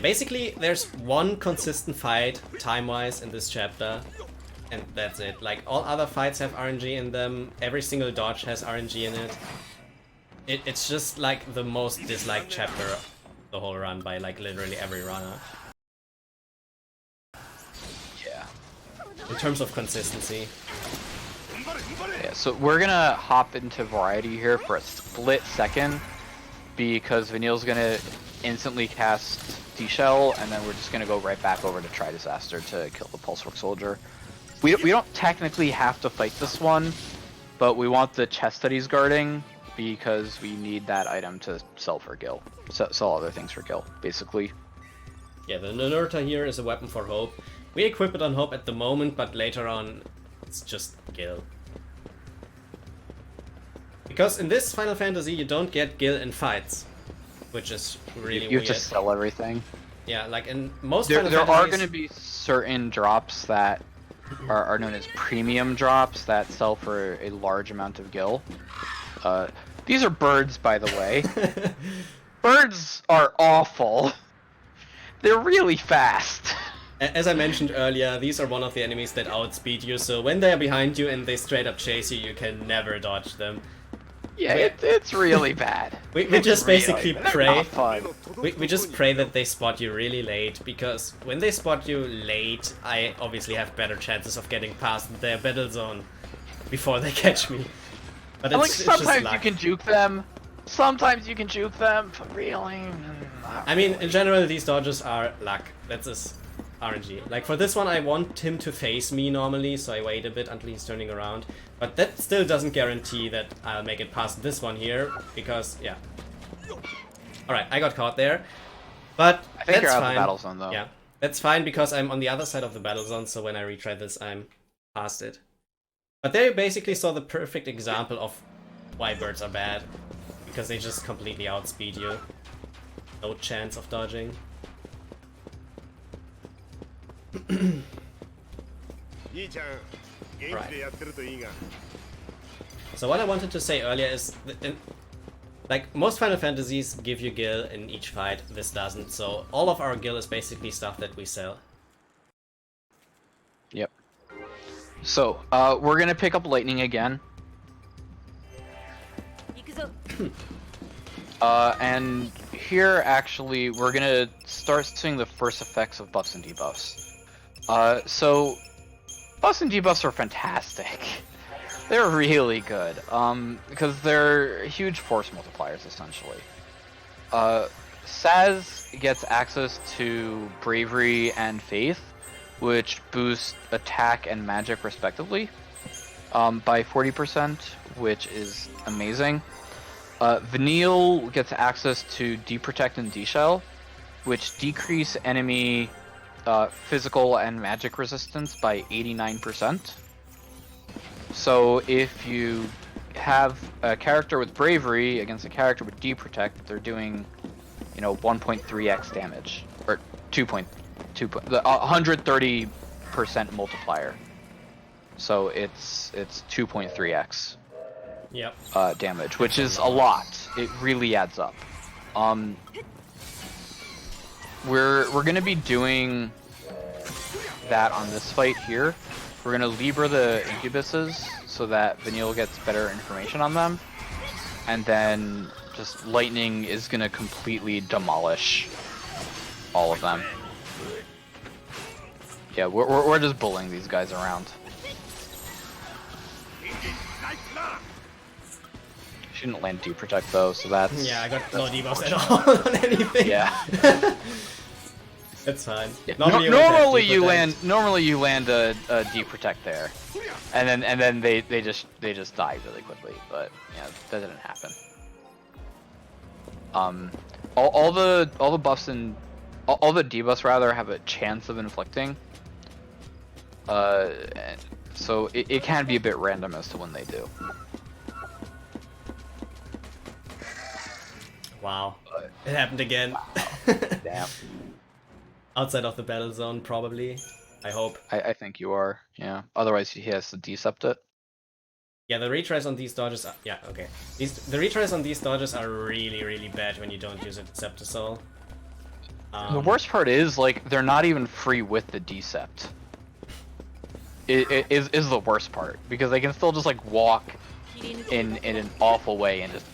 basically there's one consistent fight time-wise in this chapter. And that's it. Like all other fights have RNG in them. Every single dodge has RNG in it. It's just like the most disliked chapter of the whole run by like literally every runner. Yeah. In terms of consistency. Yeah, so we're gonna hop into variety here for a split second because Vanille's gonna instantly cast D-Shell and then we're just gonna go right back over to Try Disaster to kill the Pulsework Soldier. We don't technically have to fight this one, but we want the chest that he's guarding because we need that item to sell for Gil. Sell other things for Gil, basically. Yeah, the Ninurta here is a weapon for Hope. We equip it on Hope at the moment, but later on it's just Gil. Because in this Final Fantasy you don't get Gil in fights, which is really You weird. have to sell everything. Yeah, like in most there Final are Fantasies... going to be certain drops that are known as premium drops that sell for a large amount of Gil. These are birds, by the way. Birds are awful. They're really fast. As I mentioned earlier, these are one of the enemies that outspeed you, so when they're behind you and they straight up chase you, you can never dodge them. Yeah, it's really bad. We just basically pray. We just pray that they spot you really late, because when they spot you late, I obviously have better chances of getting past their battle zone before they catch me. But it's sometimes you can juke them. Sometimes you can juke them, but really. I mean, in general, these dodges are luck. That's just RNG. Like for this one, I want him to face me normally, so I wait a bit until he's turning around. But that still doesn't guarantee that I'll make it past this one here, because, yeah. Alright, I got caught there. But I think that's you're out fine. of the battle zone, though. Yeah, that's fine because I'm on the other side of the battle zone, so when I retry this, I'm past it. But there you basically saw the perfect example of why birds are bad. Because they just completely outspeed you. No chance of dodging. Right. So what I wanted to say earlier is that like most Final Fantasies give you Gil in each fight, this doesn't. So all of our Gil is basically stuff that we sell. Yep. So we're gonna pick up Lightning again. And here actually we're gonna start seeing the first effects of buffs and debuffs. So buffs and debuffs are fantastic. They're really good, because they're huge force multipliers essentially. Saz gets access to Bravery and Faith, which boost attack and magic respectively, by 40%, which is amazing. Vanille gets access to D-Protect and D-Shell, which decrease enemy physical and magic resistance by 89%. So if you have a character with Bravery against a character with D-Protect, they're doing, 1.3x damage, or 130% multiplier. So it's 2.3x. Yep. Damage, which is a lot. It really adds up. We're gonna be doing that on this fight here. we're gonna Libra the incubuses so that Vanille gets better information on them, and then just lightning is gonna completely demolish all of them. Yeah, we're just bullying these guys around. She didn't land deep protect though, so that's... Yeah, I got no debuffs at all on anything. Yeah. It's fine. Yeah. Normally you land a deep protect there, and then they just die really quickly. But yeah, that didn't happen. All the buffs and all the debuffs rather have a chance of inflicting. So it can be a bit random as to when they do. Wow, it happened again. Damn. Outside of the battle zone, probably. I hope. I think you are. Yeah. Otherwise, he has to decept it. Yeah, the retries on these dodges are... Yeah, okay. The retries on these dodges are really, really bad when you don't use a Deceptor Soul. The worst part is, like, they're not even free with the decept. It is the worst part, because they can still just, like, walk in an awful way and just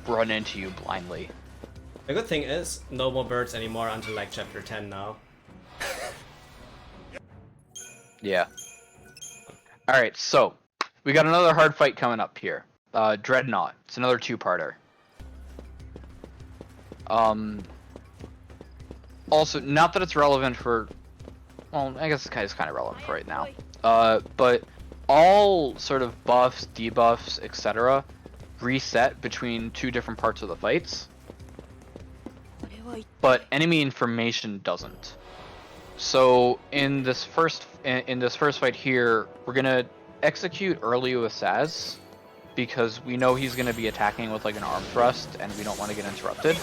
run into you blindly. The good thing is, no more birds anymore until, like, chapter 10 now. Yeah. Alright, so, we got another hard fight coming up here. Dreadnought. It's another two-parter. Also, not that it's relevant for... Well, I guess it's kind of relevant for right now. But all sort of buffs, debuffs, etc. reset between two different parts of the fights. But enemy information doesn't. So in this first fight here, we're gonna execute early with Saz because we know he's gonna be attacking with like an arm thrust, and we don't want to get interrupted.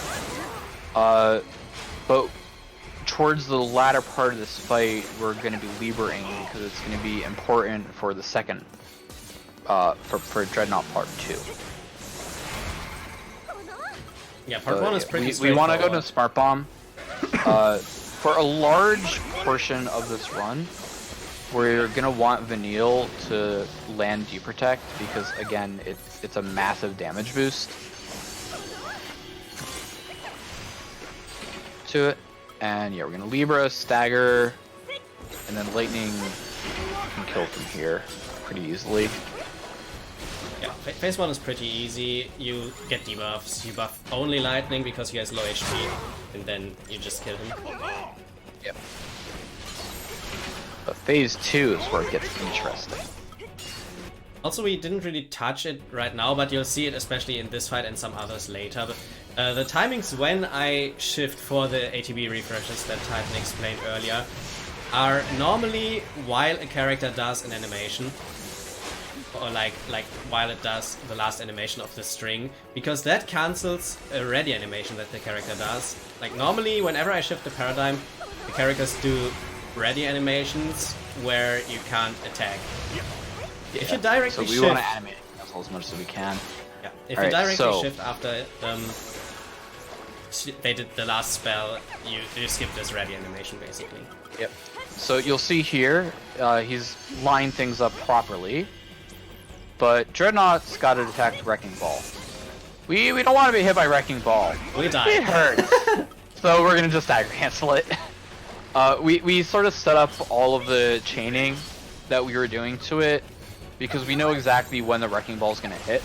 But towards the latter part of this fight, we're gonna be Liberating because it's gonna be important for the second, for Dreadnought Part 2. Yeah, part 1 is pretty We want to go to Smart Bomb. For a large portion of this run, we're gonna want Vanille to land Deep Protect because again, it's a massive damage boost to it. And yeah, we're gonna Libra, Stagger, and then Lightning can kill from here pretty easily. Yeah, phase 1 is pretty easy. You get debuffs. You buff only Lightning because he has low HP, and then you just kill him. Yep. But phase 2 is where it gets interesting. Also, we didn't really touch it right now, but you'll see it especially in this fight and some others later. But the timings when I shift for the ATB refreshes that Titan explained earlier are normally while a character does an animation, or like while it does the last animation of the string, because that cancels a ready animation that the character does. Like normally, whenever I shift the paradigm, the characters do ready animations where you can't attack. If you directly so we want to animate as much as we can. Yeah. If you directly shift after they did the last spell, you skip this ready animation basically. Yep. So you'll see here, he's lined things up properly, but Dreadnought's got to attack Wrecking Ball. We don't want to be hit by Wrecking Ball. We die. It hurts. So we're gonna just stagger cancel it. We sort of set up all of the chaining that we were doing to it because we know exactly when the Wrecking Ball is gonna hit.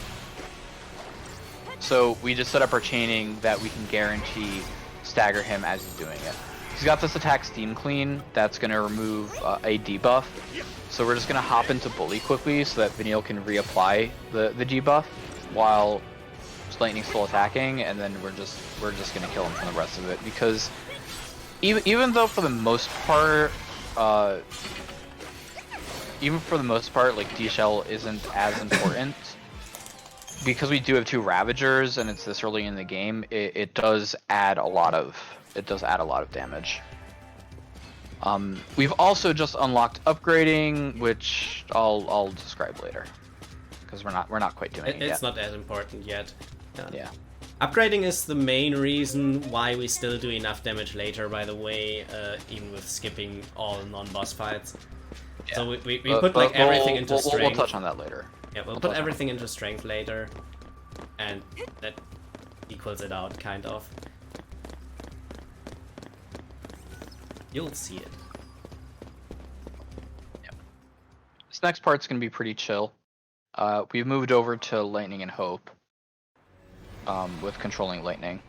So we just set up our chaining that we can guarantee stagger him as he's doing it. He's got this attack Steam Clean that's going to remove a debuff. So we're just going to hop into Bully quickly so that Vanille can reapply the debuff while Lightning's still attacking, and then we're just going to kill him from the rest of it. Because even though for the most part, like D-Shell isn't as important, because we do have 2 Ravagers and it's this early in the game, it does add a lot of damage. We've also just unlocked upgrading, which I'll describe later, because we're not quite doing it yet. It's not as important yet. Yeah. Upgrading is the main reason why we still do enough damage later, by the way, even with skipping all non-boss fights. Yeah. So we put like everything into strength. We'll touch on that later. Yeah, we'll put everything into strength later, and that equals it out, kind of. You'll see it. Yeah. This next part's gonna be pretty chill. We've moved over to Lightning and Hope, with controlling Lightning.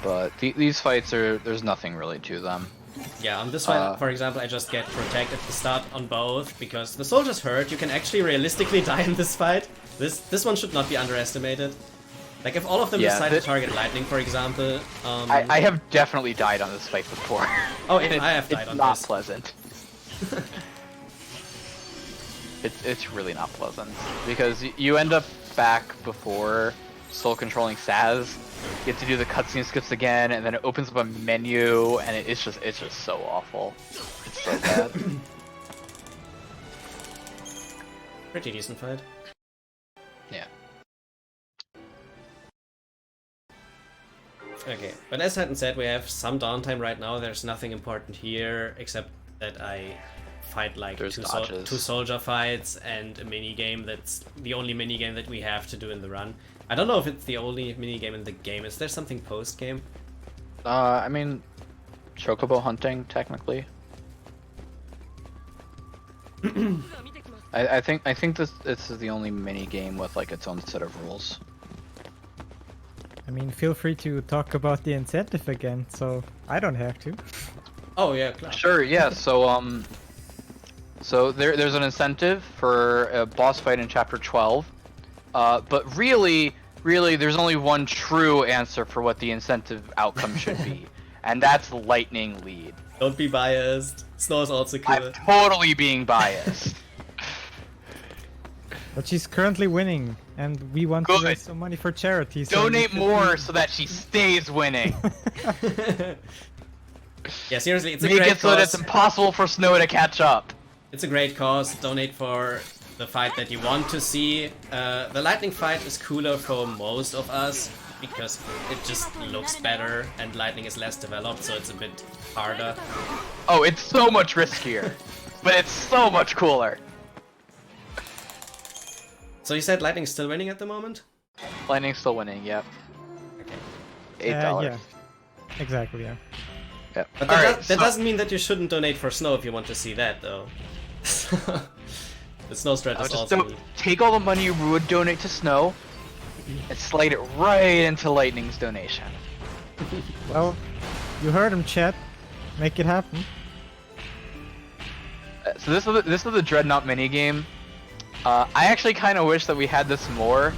But these fights there's nothing really to them. Yeah, on this one, for example, I just get Protect at the start on both, because the soldier's hurt. You can actually realistically die in this fight. This one should not be underestimated. Like, if all of them decide to target Lightning, for example... I have definitely died on this fight before. Oh, I have died on this. It's not pleasant. It's really not pleasant. Because you end up back before Soul controlling Saz. You have to do the cutscene skips again, and then it opens up a menu, and it's just so awful. It's so bad. Pretty decent fight. Yeah. Okay, but as Hatton said, we have some downtime right now. There's nothing important here, except that I fight like two soldier fights and a mini game. That's the only mini game that we have to do in the run. I don't know if it's the only mini game in the game. Is there something post game? I mean, chocobo hunting technically. I think this is the only mini game with like its own set of rules. I mean, feel free to talk about the incentive again, so I don't have to. Oh yeah, klar. Sure. Yeah. So there's an incentive for a boss fight in Chapter 12, but really there's only one true answer for what the incentive outcome should be, and that's Lightning lead. Don't be biased. Snow is also cool. I'm totally being biased. But she's currently winning, and we want to raise some money for charity. So donate more so that she stays winning. Yeah, seriously, it's a Make great it so that it's impossible for Snow to catch up. It's a great cause. Donate for the fight that you want to see. The Lightning fight is cooler for most of us because it just looks better and Lightning is less developed, so it's a bit harder. Oh, it's so much riskier, but it's so much cooler. So you said Lightning's still winning at the moment? Lightning's still winning, yep. Okay. $8. Yeah, exactly, yeah. Yep. But that doesn't mean that you shouldn't donate for Snow if you want to see that, though. The Snow strat is also neat. Take all the money you would donate to Snow and slide it right into Lightning's donation. Well, you heard him, chat. Make it happen. So this is the Dreadnought minigame. I actually kind of wish that we had this more,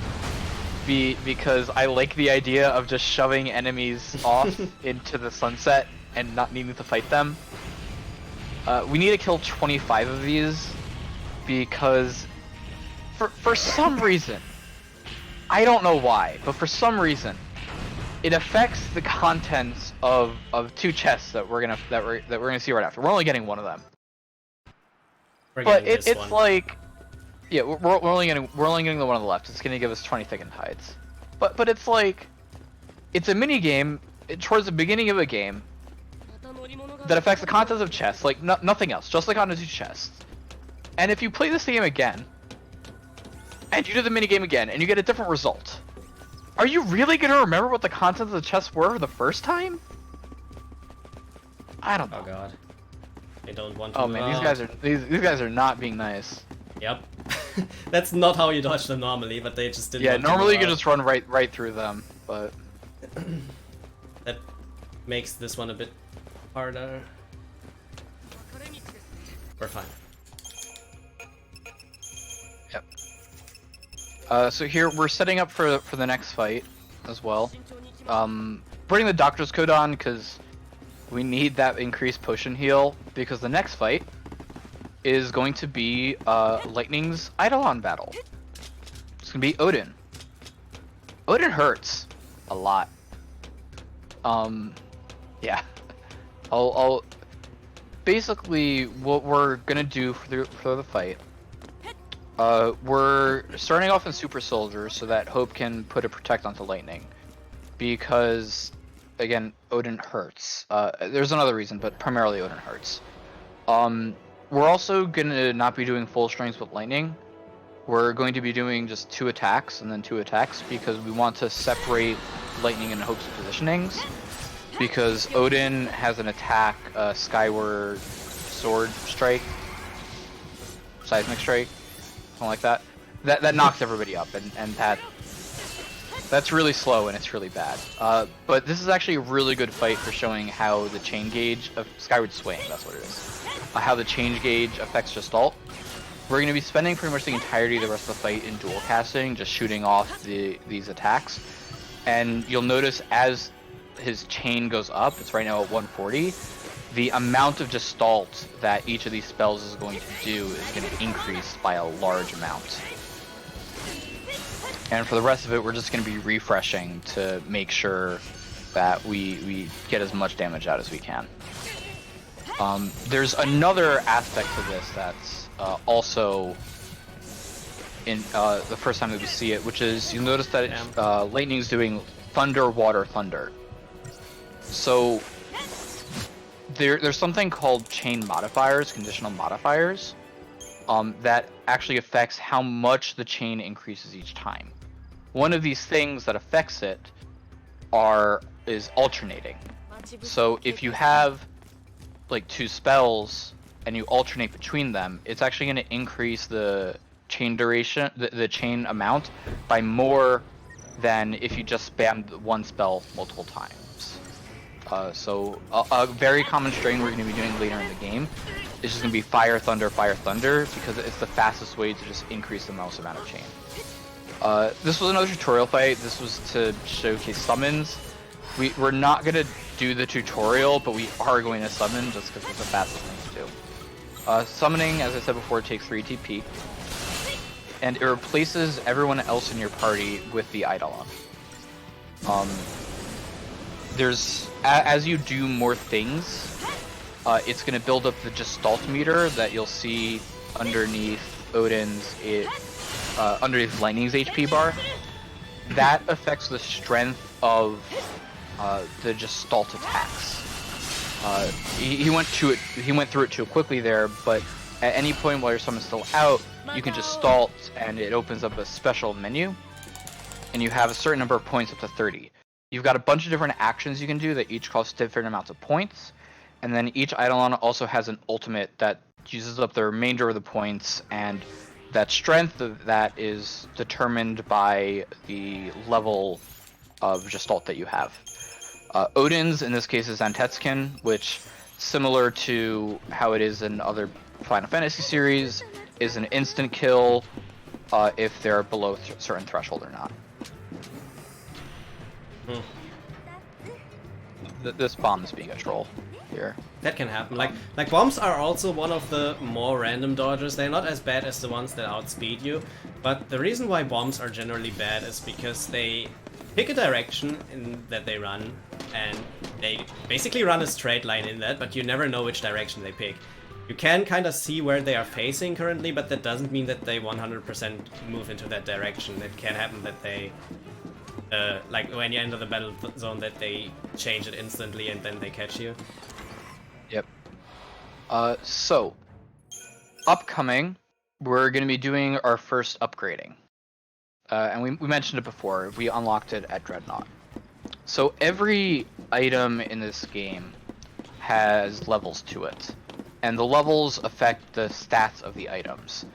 because I like the idea of just shoving enemies off into the sunset and not needing to fight them. We need to kill 25 of these, because for some reason, I don't know why, but for some reason, it affects the contents of two chests that we're gonna see right after. We're only getting one of them, but it's like. Yeah, we're only getting the one on the left. It's gonna give us 20 thickened hides, but it's like, it's a mini game towards the beginning of a game that affects the contents of chests, like nothing else, just the contents of chests. And if you play this game again, and you do the mini game again, and you get a different result, are you really gonna remember what the contents of the chests were the first time? I don't know. Oh god, they don't want to. Oh man, these guys are not being nice. Yep. That's not how you dodge them normally, but they just didn't. Yeah, normally you can just run right through them, but that makes this one a bit harder. We're fine. Yep. So here we're setting up for the next fight as well. Putting the Doctor's Code on because we need that increased potion heal, because the next fight is going to be Lightning's Eidolon battle. It's gonna be Odin. Odin hurts a lot. Yeah. I'll basically what we're gonna do for the fight. We're starting off in Super Soldier so that Hope can put a Protect onto Lightning, because again, Odin hurts. There's another reason, but primarily Odin hurts. We're also gonna not be doing full strengths with lightning. We're going to be doing just 2 attacks and then 2 attacks because we want to separate lightning and hopes positionings. Because Odin has an attack, Skyward Sword Strike, Seismic Strike, something like that. That knocks everybody up, and that's really slow and it's really bad. But this is actually a really good fight for showing how the chain gauge of Skyward Swing, that's what it is. How the chain gauge affects Gestalt. We're going to be spending pretty much the entirety of the rest of the fight in dual casting, just shooting off these attacks. And you'll notice as his chain goes up, it's right now at 140, the amount of Gestalt that each of these spells is going to do is going to increase by a large amount. And for the rest of it, we're just going to be refreshing to make sure that we get as much damage out as we can. There's another aspect to this that's also in the first time that we see it, which is you'll notice that Lightning's doing Thunder, Water, Thunder. So there's something called chain modifiers, conditional modifiers, that actually affects how much the chain increases each time. One of these things that affects it is alternating. So if you have like 2 spells and you alternate between them, it's actually going to increase the chain duration, the chain amount, by more than if you just spammed one spell multiple times. So a very common string we're going to be doing later in the game is just going to be Fire, Thunder, because it's the fastest way to just increase the most amount of chain. This was another tutorial fight. This was to showcase summons. We're not going to do the tutorial, but we are going to summon just because it's the fastest thing to do. Summoning, as I said before, takes 3 TP, and it replaces everyone else in your party with the Eidolon. As you do more things, it's going to build up the Gestalt meter that you'll see underneath underneath Lightning's HP bar. That affects the strength of the Gestalt attacks. He went through it too quickly there, but at any point while your summon's still out, you can Gestalt and it opens up a special menu, and you have a certain number of points up to 30. You've got a bunch of different actions you can do that each cost different amounts of points, and then each Eidolon also has an ultimate that uses up the remainder of the points, and that strength of that is determined by the level of Gestalt that you have. Odin's, in this case, is Antetskin, which, similar to how it is in other Final Fantasy series, is an instant kill if they're below a certain threshold or not. This bomb is being a troll here. That can happen. Like bombs are also one of the more random dodges. They're not as bad as the ones that outspeed you, but the reason why bombs are generally bad is because they pick a direction that they run, and they basically run a straight line in that, but you never know which direction they pick. You can kind of see where they are facing currently, but that doesn't mean that they 100% move into that direction. It can happen that they, like when you enter the battle zone, that they change it instantly and then they catch you. Yep. So, upcoming, we're going to be doing our first upgrading. And we mentioned it before, we unlocked it at Dreadnought. So every item in this game has levels to it, and the levels affect the stats of the items.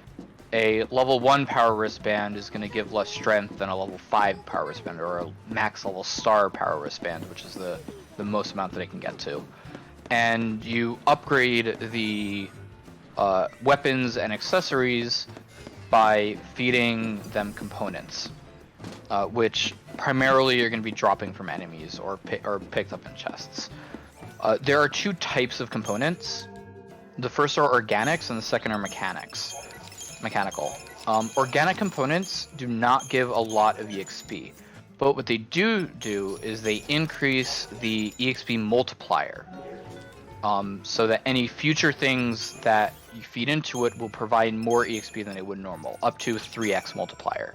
A level 1 power wristband is going to give less strength than a level 5 power wristband, or a max level star power wristband, which is the most amount that it can get to. And you upgrade the weapons and accessories by feeding them components, which primarily are going to be dropping from enemies or picked up in chests. There are 2 types of components. The first are organics and the second are mechanical. Organic components do not give a lot of EXP, but what they do is they increase the EXP multiplier, so that any future things that you feed into it will provide more EXP than it would normal, up to 3x multiplier.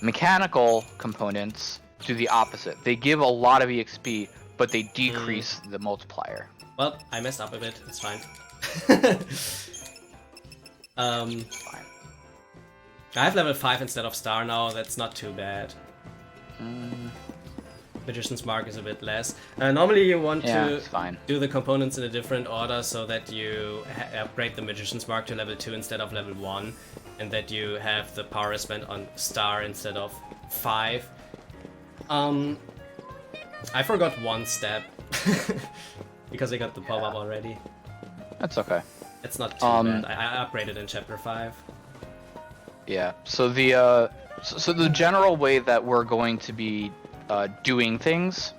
Mechanical components do the opposite. They give a lot of EXP, but they decrease the multiplier. Well, I messed up a bit, it's fine. I have level 5 instead of star now, that's not too bad. Magician's Mark is a bit less. Normally you want to do the components in a different order so that you upgrade the Magician's Mark to level 2 instead of level 1, and that you have the power spent on star instead of 5. I forgot one step because I got the pop-up already. That's okay. It's not too bad. I upgraded in chapter 5. Yeah. So the general way that we're going to be doing things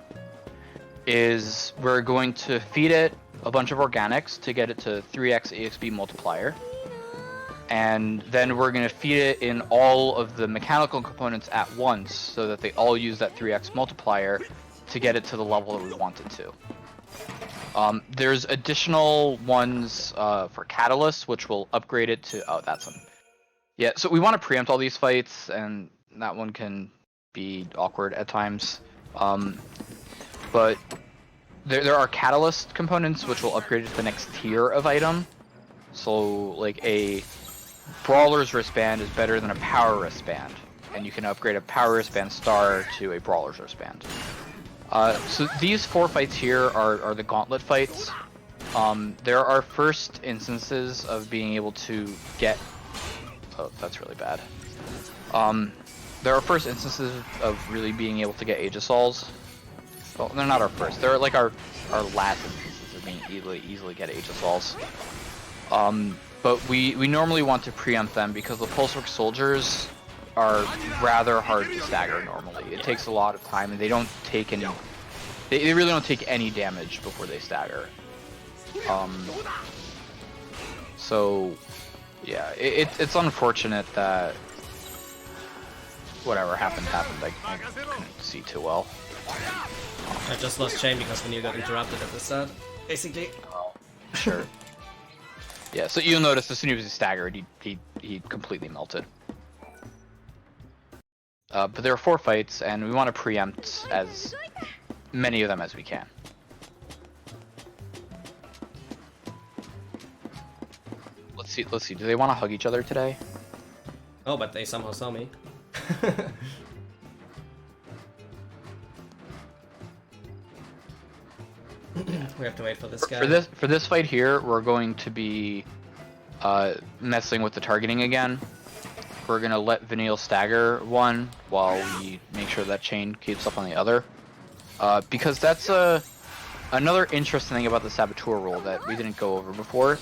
is we're going to feed it a bunch of organics to get it to 3x EXP multiplier, and then we're going to feed it in all of the mechanical components at once so that they all use that 3x multiplier to get it to the level that we want it to. There's additional ones for catalysts, which will upgrade it to... Oh, that's one. Yeah, so we want to preempt all these fights, and that one can be awkward at times. But there are catalyst components which will upgrade it to the next tier of item. So, like, a Brawler's wristband is better than a Power wristband, and you can upgrade a Power wristband star to a Brawler's wristband. So these 4 fights here are the gauntlet fights. There are first instances of being able to get... Oh, that's really bad. There are first instances of really being able to get Aegisols. Well, they're not our first. They're like our last instances of being easily get Aegisols. But we normally want to preempt them because the Pulsework soldiers are rather hard to stagger normally. It takes a lot of time, and they don't take any... They really don't take any damage before they stagger. So, yeah, it's unfortunate that whatever happened. I couldn't see too well. I just lost Shane because when you got interrupted at the start, basically. Oh, sure. Yeah, so you'll notice as soon as he staggered, he completely melted. But there are 4 fights, and we want to preempt as many of them as we can. Let's see. Do they want to hug each other today? Oh, but they somehow saw me. We have to wait for this guy. For this fight here, we're going to be messing with the targeting again. We're gonna let Vanille stagger one while we make sure that chain keeps up on the other. Because that's another interesting thing about the Saboteur rule that we didn't go over before.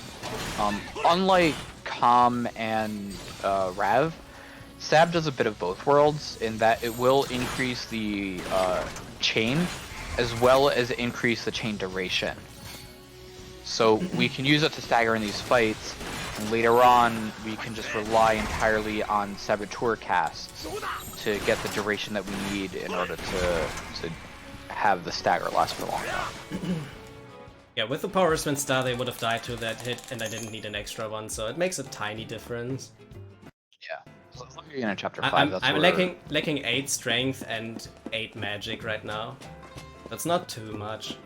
Unlike Com and Rav, Sab does a bit of both worlds in that it will increase the chain as well as increase the chain duration. So we can use it to stagger in these fights, and later on we can just rely entirely on Saboteur casts to get the duration that we need in order to have the stagger last for long enough. Yeah, with the Power Wristband star they would have died to that hit, and I didn't need an extra one, so it makes a tiny difference. Yeah. So looking in chapter 5, I'm lacking 8 strength and 8 magic right now. That's not too much.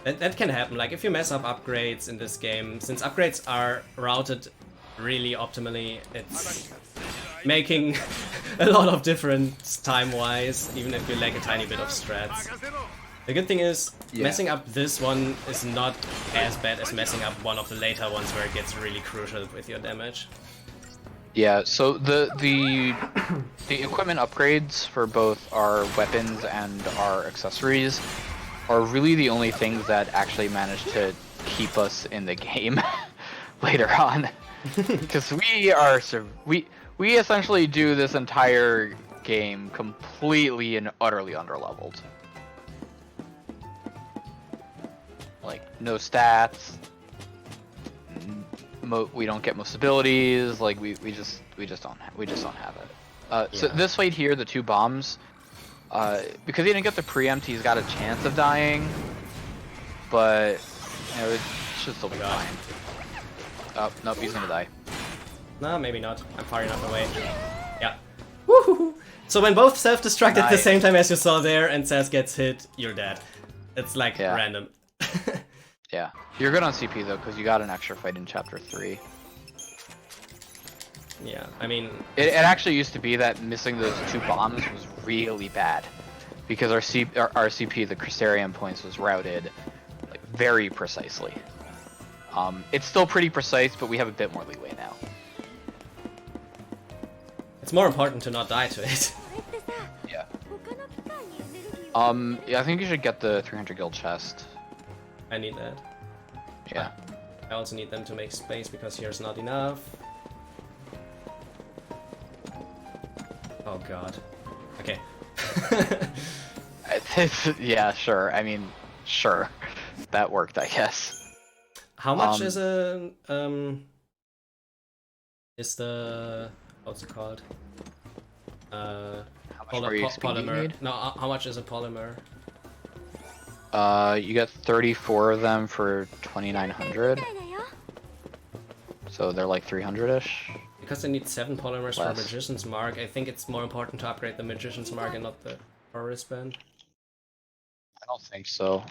That can happen, like if you mess up upgrades in this game, since upgrades are routed really optimally, it's making a lot of difference time-wise, even if you lack a tiny bit of strats. The good thing is, messing up this one is not as bad as messing up one of the later ones where it gets really crucial with your damage. Yeah, so the equipment upgrades for both our weapons and our accessories are really the only things that actually manage to keep us in the game later on. Because we essentially do this entire game completely and utterly underleveled. Like, no stats, we don't get most abilities, like we just don't have it. So this fight here, the 2 bombs, because he didn't get the preempt, he's got a chance of dying, but you know, it should still be fine. Oh, nope, he's gonna die. No, maybe not. I'm far enough away. Yeah. Woohoo! So when both self-destruct at the same time as you saw there and Saz gets hit, you're dead. It's like random. Yeah. You're good on CP though, because you got an extra fight in Chapter 3. Yeah, I mean... It actually used to be that missing those 2 bombs was really bad. Because our CP, the Crystarium points, was routed like very precisely. It's still pretty precise, but we have a bit more leeway now. It's more important to not die to it. Yeah. Yeah, I think you should get the 300 gil chest. I need that. Yeah. I also need them to make space because here's not enough. Oh god. Okay. Yeah, sure. I mean, sure. That worked, I guess. How much is a is the what's it called? How much more XP do you need? No, how much is a polymer? You get 34 of them for 2,900. So they're like 300-ish. Because I need 7 polymers for Magician's Mark, I think it's more important to upgrade the Magician's Mark and not the wristband. I don't think so.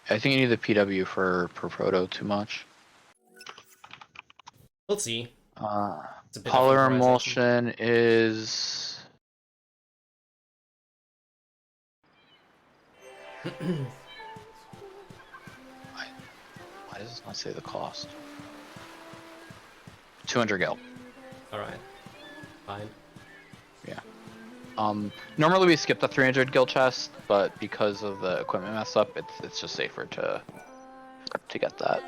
I think you need the PW for Proto too much. We'll see. Polymer emulsion is... Why does this not say the cost? 200 gil. Alright. Fine. Yeah. Normally we skip the 300 gil chest, but because of the equipment mess up, it's just safer to get that.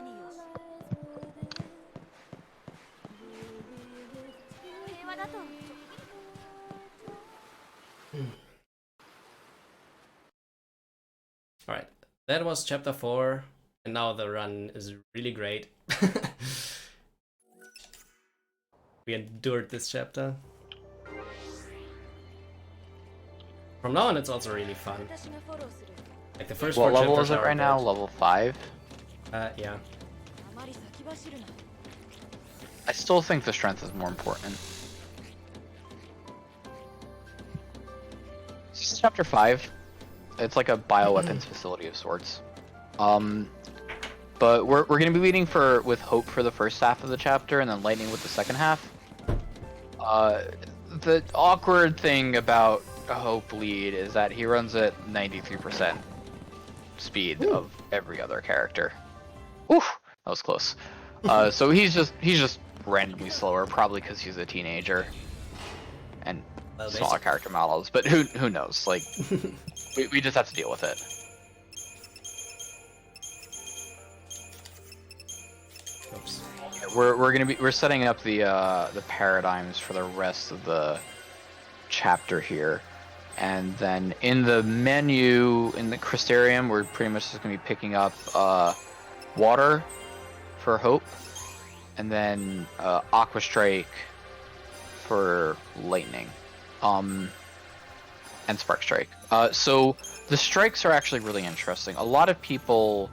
Alright, that was chapter 4, and now the run is really great. We endured this chapter. From now on, it's also really fun. Like the first 4 chapters. What level is it right now? Level 5? Yeah. I still think the strength is more important. This is chapter 5. It's like a bioweapons facility of sorts. But we're gonna be leading with Hope for the first half of the chapter, and then Lightning with the second half. The awkward thing about Hope lead is that he runs at 93% speed of every other character. Oof, that was close. So he's just randomly slower, probably because he's a teenager and smaller character models. But who knows? Like, we just have to deal with it. Oops. We're setting up the paradigms for the rest of the chapter here, and then in the menu in the Crystarium we're pretty much just gonna be picking up water for Hope, and then Aqua Strike for Lightning, and Spark Strike. So the strikes are actually really interesting. A lot of people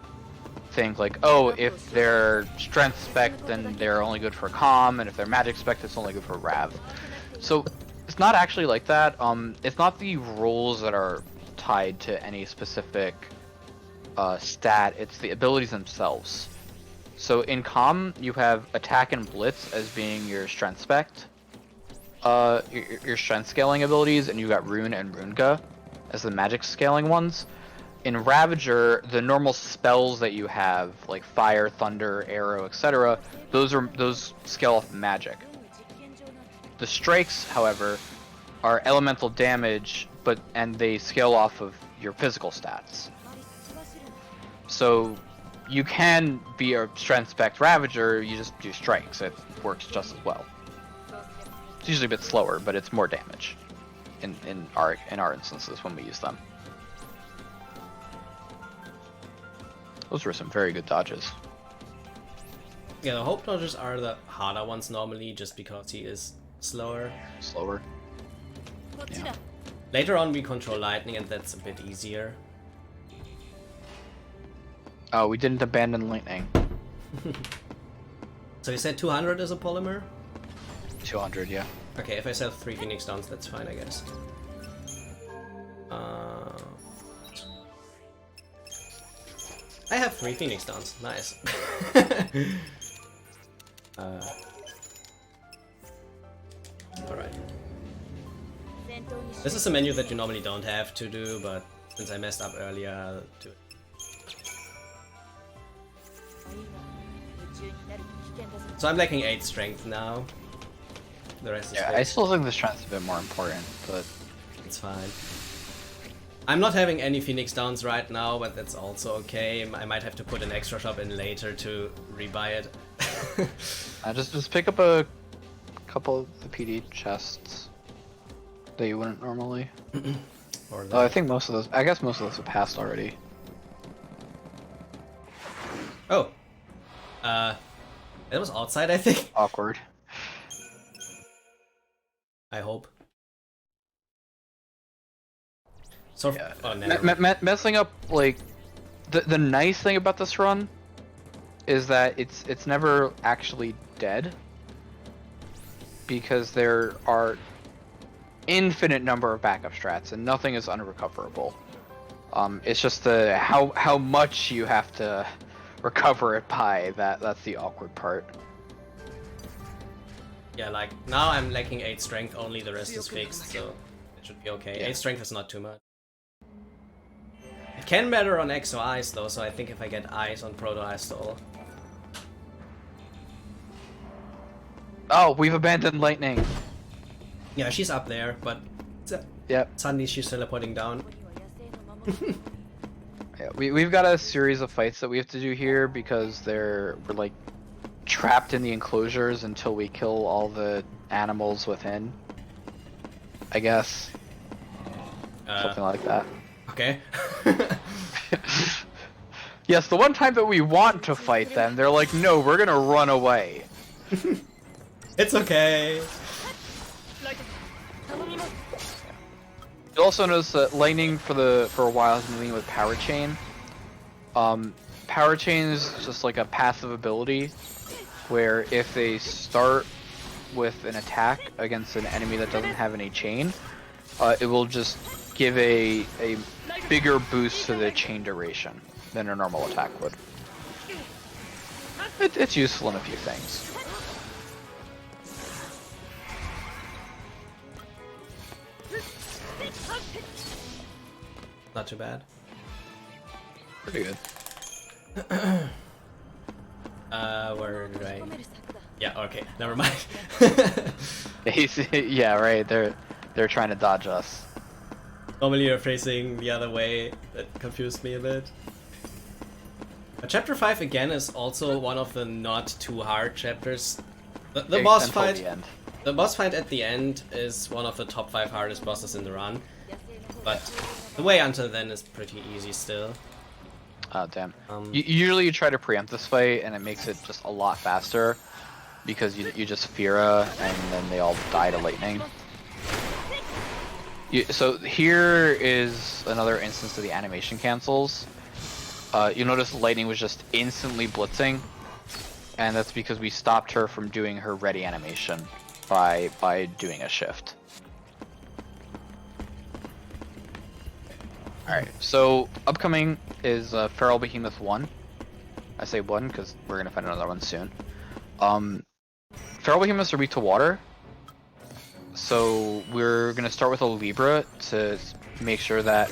think like, oh, if they're strength spec, then they're only good for comm, and if they're magic spec, it's only good for Rav. So it's not actually like that. It's not the rules that are tied to any specific stat, it's the abilities themselves. So in comm, you have attack and blitz as being your strength spec, your strength scaling abilities, and you got rune and runega as the magic scaling ones. In Ravager, the normal spells that you have, like fire, thunder, arrow, etc., those scale off magic. The strikes, however, are elemental damage, and they scale off of your physical stats. So you can be a strength spec Ravager, you just do strikes. It works just as well. It's usually a bit slower, but it's more damage in our instances when we use them. Those were some very good dodges. Yeah, the Hope dodges are the harder ones normally, just because he is slower. Yeah. Later on we control Lightning, and that's a bit easier. Oh, we didn't abandon Lightning. So you said 200 is a polymer? 200, yeah. Okay, if I sell 3 Phoenix Downs, that's fine, I guess. I have 3 Phoenix Downs. Nice. Alright. This is a menu that you normally don't have to do, but since I messed up earlier, I'll do it. So I'm lacking 8 strength now. The rest is yeah, I still think the strength's a bit more important, but it's fine. I'm not having any Phoenix Downs right now, but that's also okay. I might have to put an extra shop in later to rebuy it. just pick up a couple of the PD chests that you wouldn't normally. Or I think most of those. I guess most of those have passed already. Oh, it was outside, I think. Awkward. I hope. So yeah. Oh, never. Messing up like the nice thing about this run is that it's never actually dead because there are infinite number of backup strats and nothing is unrecoverable. It's just the how much you have to recover it by that's the awkward part. Yeah, like now I'm lacking 8 strength, only the rest is fixed, so it should be okay. Yeah. 8 strength is not too much. It can matter on XIII though, so I think if I get eyes on Proto Istol. Oh, we've abandoned Lightning. Yeah, she's up there, but Yep. suddenly she's teleporting down. Yeah, we've got a series of fights that we have to do here because we're like trapped in the enclosures until we kill all the animals within. I guess. Something like that. Okay. Yes, the one time that we want to fight them, they're like, no, we're gonna run away. It's okay. You'll also notice that Lightning for a while has been dealing with Power Chain. Power Chain is just like a passive ability where if they start with an attack against an enemy that doesn't have any chain, it will just give a bigger boost to the chain duration than a normal attack would. It's useful in a few things. Not too bad. Pretty good. Where did I... Yeah, okay, never mind. Yeah, right. They're trying to dodge us. Normally you're facing the other way. That confused me a bit. Chapter 5 again is also one of the not too hard chapters. The boss fight. The boss fight at the end is one of the top 5 hardest bosses in the run. But the way until then is pretty easy still. Oh damn. Usually you try to preempt this fight and it makes it just a lot faster because you just Fira and then they all die to lightning. So here is another instance of the animation cancels. You'll notice lightning was just instantly blitzing, and that's because we stopped her from doing her ready animation by doing a shift. Alright, so upcoming is Feral Behemoth 1. I say 1 because we're going to find another one soon. Feral Behemoths are weak to water, so we're going to start with a Libra to make sure that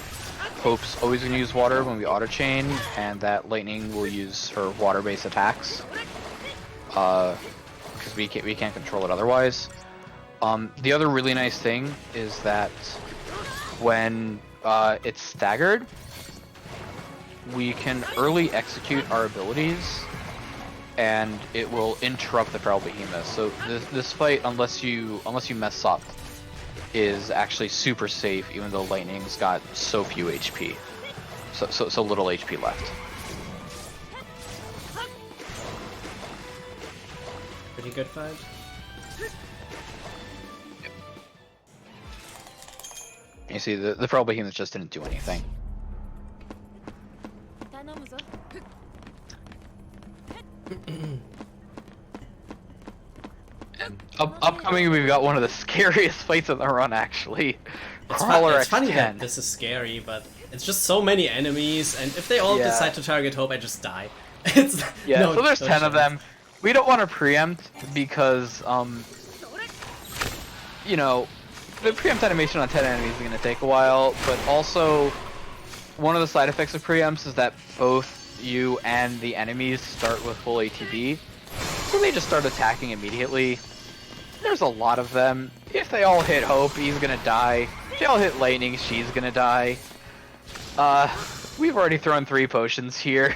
Hope's always going to use water when we auto-chain, and that Lightning will use her water-based attacks, because we can't control it otherwise. The other really nice thing is that when it's staggered, we can early execute our abilities, and it will interrupt the Feral Behemoth. So this fight, unless you mess up, is actually super safe, even though Lightning's got so few HP, so little HP left. Pretty good fight. You see, the Feral Behemoth just didn't do anything. And upcoming, we've got one of the scariest fights in the run, actually. It's funny that this is scary, but It's just so many enemies, and if they all decide to target Hope, I just die. It's so there's 10 of them. We don't want to preempt because, you know, the preempt animation on 10 enemies is going to take a while, but also one of the side effects of preempts is that both you and the enemies start with full ATB, so they just start attacking immediately. There's a lot of them. If they all hit Hope, he's gonna die. If they all hit Lightning, she's gonna die. We've already thrown 3 potions here.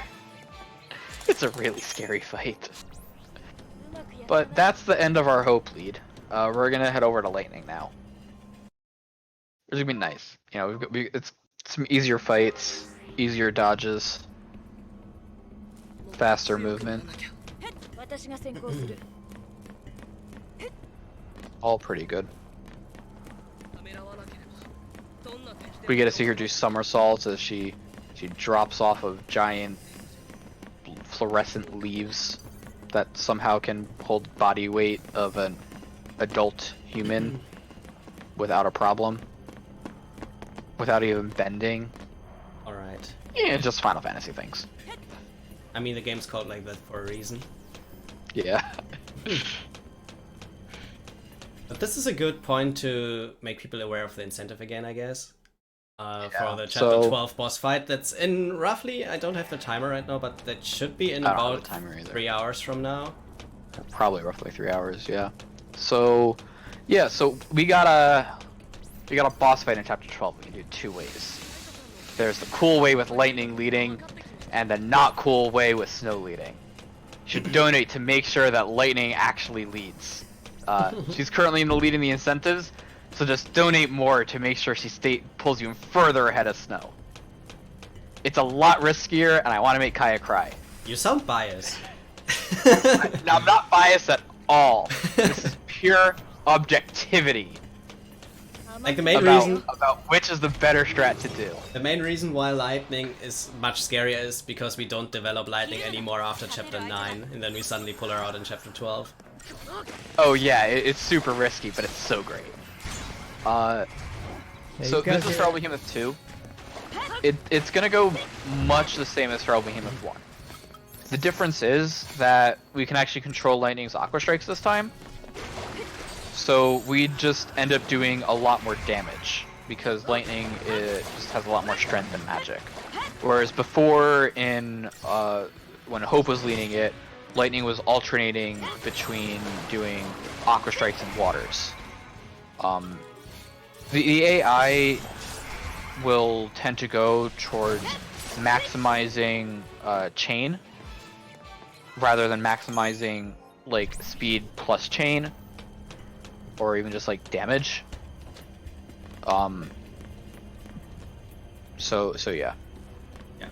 It's a really scary fight. But that's the end of our Hope lead. We're gonna head over to Lightning now. It's gonna be nice. You know, it's some easier fights, easier dodges, faster movement. All pretty good. We get to see her do somersaults as she drops off of giant fluorescent leaves that somehow can hold body weight of an adult human without a problem. Without even bending. Alright. Yeah, just Final Fantasy things. I mean, the game's called like that for a reason. Yeah. But this is a good point to make people aware of the incentive again, I guess. For the Chapter 12 boss fight that's in roughly, I don't have the timer right now, but that should be in about 3 hours from now. Probably roughly 3 hours, yeah. So, yeah, so we got a boss fight in Chapter 12. We can do 2 ways. There's the cool way with Lightning leading, and the not cool way with Snow leading. You should donate to make sure that Lightning actually leads. She's currently leading the incentives, so just donate more to make sure she pulls you further ahead of Snow. It's a lot riskier, and I want to make Kaya cry. You sound biased. I'm not biased at all. This is pure objectivity. Like the main reason about which is the better strat to do. The main reason why Lightning is much scarier is because we don't develop Lightning anymore after Chapter 9, and then we suddenly pull her out in Chapter 12. Oh yeah, it's super risky, but it's so great. So this is Feral Behemoth 2. It's gonna go much the same as Feral Behemoth 1. The difference is that we can actually control Lightning's Aqua Strikes this time. So we just end up doing a lot more damage, because Lightning just has a lot more strength than magic. Whereas before, when Hope was leading it, Lightning was alternating between doing Aqua Strikes and Waters. The AI will tend to go towards maximizing chain, rather than maximizing like speed plus chain, or even just like damage. So yeah.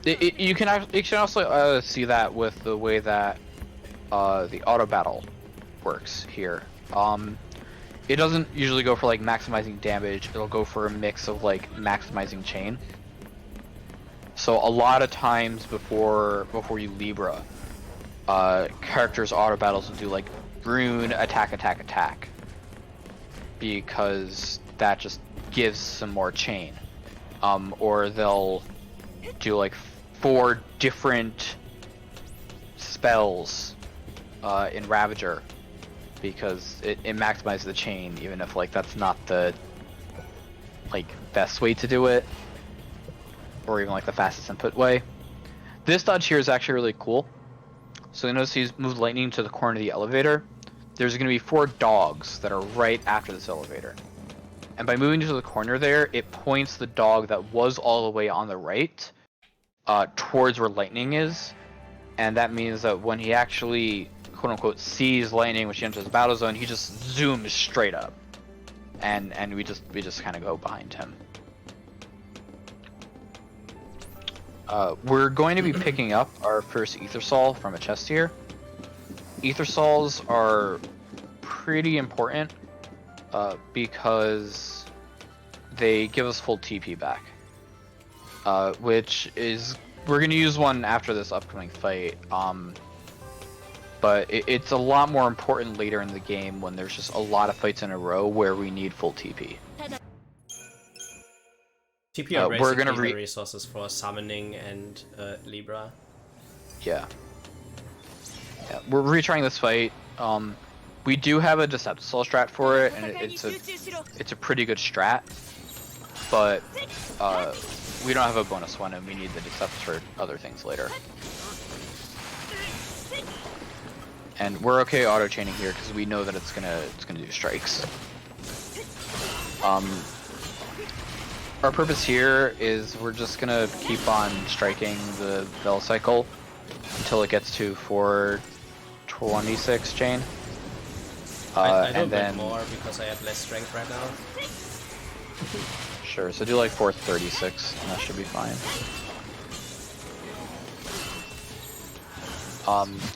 You can also see that with the way that the auto battle works here. It doesn't usually go for like maximizing damage. It'll go for a mix of like maximizing chain. So a lot of times before you Libra, characters' auto battles will do like rune attack, because that just gives some more chain. Or they'll do like 4 different spells in Ravager, because it maximizes the chain, even if like that's not the like best way to do it, or even like the fastest input way. This dodge here is actually really cool. So you notice he's moved Lightning to the corner of the elevator. There's going to be 4 dogs that are right after this elevator. And by moving to the corner there, it points the dog that was all the way on the right towards where Lightning is. And that means that when he actually, quote-unquote, sees Lightning when she enters the battle zone, he just zooms straight up. And we just kind of go behind him. We're going to be picking up our first Ether Soul from a chest here. Ether Souls are pretty important because they give us full TP back, which is, we're going to use one after this upcoming fight, but it's a lot more important later in the game when there's just a lot of fights in a row where we need full TP. TP are we're gonna basically the resources for summoning and Libra. Yeah. We're retrying this fight. We do have a Decepticel strat for it, and it's a pretty good strat, but we don't have a bonus one, and we need the Decept for other things later. And we're okay auto chaining here because we know that it's gonna do strikes. Our purpose here is we're just gonna keep on striking the Vel cycle until it gets to 426 chain. I do a bit more because I have less strength right now. Sure, so do like 436 and that should be fine.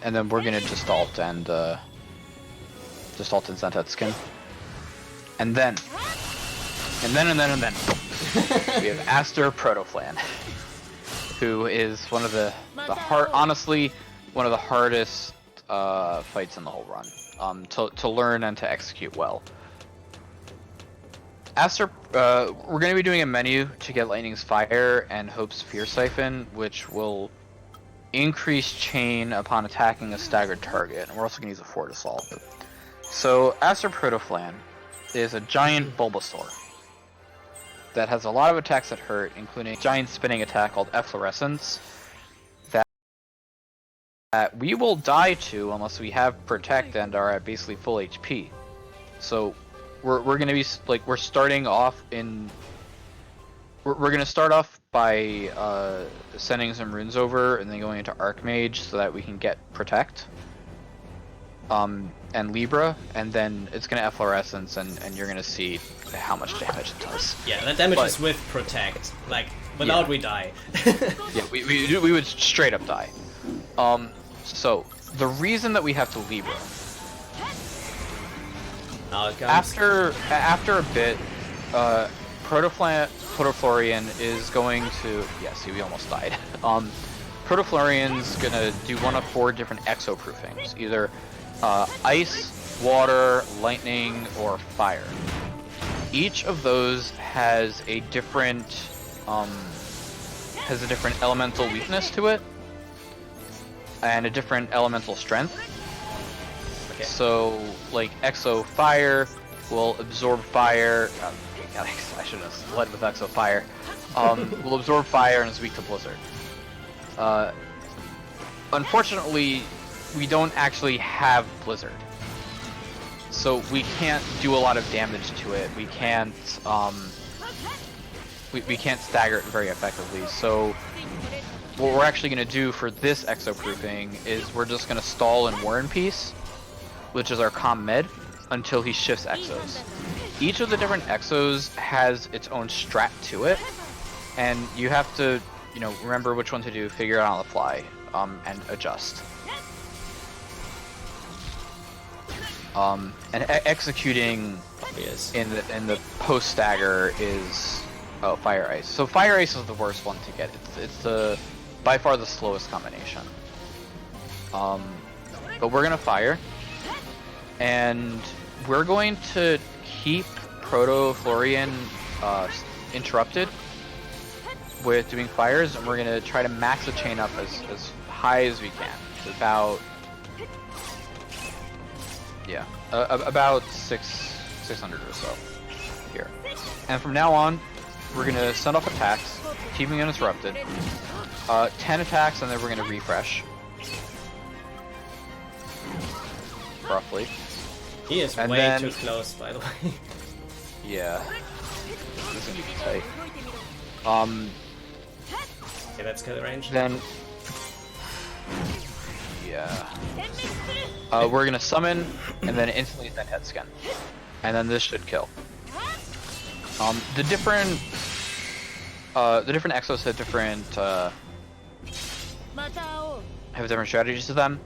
And then we're gonna just ult and Zentet and then we have Aster Protoflan, who is one of the honestly one of the hardest fights in the whole run, to learn and to execute well. Aster, we're going to be doing a menu to get Lightning's Fire and Hope's Fear Siphon, which will increase chain upon attacking a staggered target, and we're also going to use a 4 to solve it. So Aster Protoflan is a giant Bulbasaur that has a lot of attacks that hurt, including a giant spinning attack called Efflorescence that we will die to unless we have Protect and are at basically full HP. So we're going to be like, we're starting off in... We're going to start off by sending some runes over and then going into Archmage so that we can get Protect. And Libra, and then it's going to Efflorescence, and you're going to see how much damage it does. Yeah, that damage is with Protect. Like, without we die. Yeah, we would straight up die. So, the reason that we have to Libra... After a bit, Protoflorian is going to... Yeah, see, we almost died. Protoflorian's going to do one of 4 different exo-proofings. Either ice, water, lightning, or fire. Each of those has a different elemental weakness to it, and a different elemental strength. Okay. So, like Exo Fire will absorb fire. I should have led with Exo Fire. Will absorb fire and is weak to blizzard. Unfortunately, we don't actually have blizzard, so we can't do a lot of damage to it. We can't we can't stagger it very effectively. So what we're actually going to do for this exo-proofing is we're just going to stall in War and Peace, which is our comm med, until he shifts exos. Each of the different exos has its own strat to it, and you have to, you know, remember which one to do, figure it out on the fly, and adjust. And executing in the post stagger is Fire Ice. So Fire Ice is the worst one to get. It's the by far the slowest combination. But we're gonna fire, and we're going to keep Protoflorian interrupted with doing fires, and we're gonna try to max the chain up as high as we can. It's about about 600 or so here. And from now on, we're gonna send off attacks, keeping it interrupted. 10 attacks, and then we're gonna refresh. Roughly. He is way too close, by the way. Yeah. This is gonna be tight. Okay, that's good range. Then... Yeah. We're gonna summon, and then instantly send head scan. And then this should kill. The different exos have different strategies to them.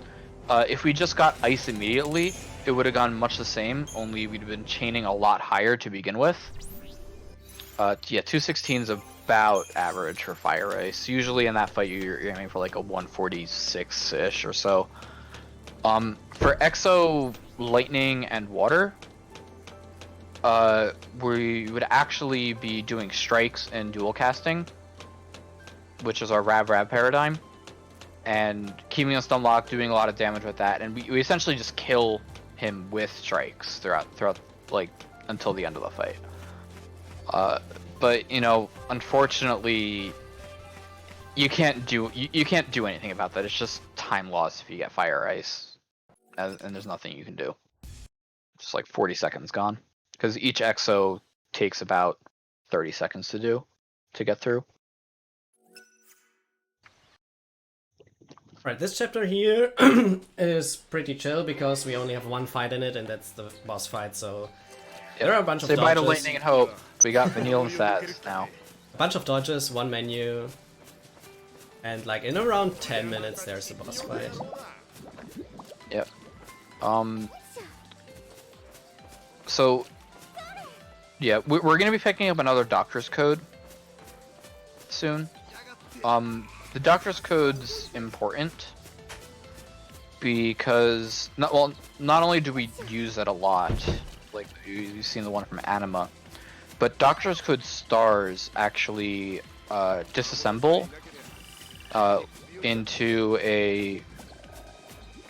If we just got ice immediately, it would have gone much the same, only we'd have been chaining a lot higher to begin with. Yeah, 216 is about average for fire ice. Usually in that fight you're aiming for like a 146-ish or so. For Exo, Lightning, and Water, we would actually be doing strikes and dual casting, which is our Rab paradigm, and keeping us stun locked, doing a lot of damage with that, and we essentially just kill him with strikes throughout like until the end of the fight. But you know, unfortunately, you can't do anything about that. It's just time loss if you get fire ice, and there's nothing you can do. Just like 40 seconds gone, because each exo takes about 30 seconds to get through. Right, this chapter here is pretty chill because we only have one fight in it, and that's the boss fight. So there are a bunch of dodges. Say bye to Lightning and Hope. We got Vanille and Saz now. A bunch of dodges, one menu, and like in around 10 minutes there's the boss fight. Yep. So yeah, we're gonna be picking up another Doctor's Code soon. The Doctor's Code's important because not only do we use it a lot, like you've seen the one from Anima, but Doctor's Code stars actually disassemble into a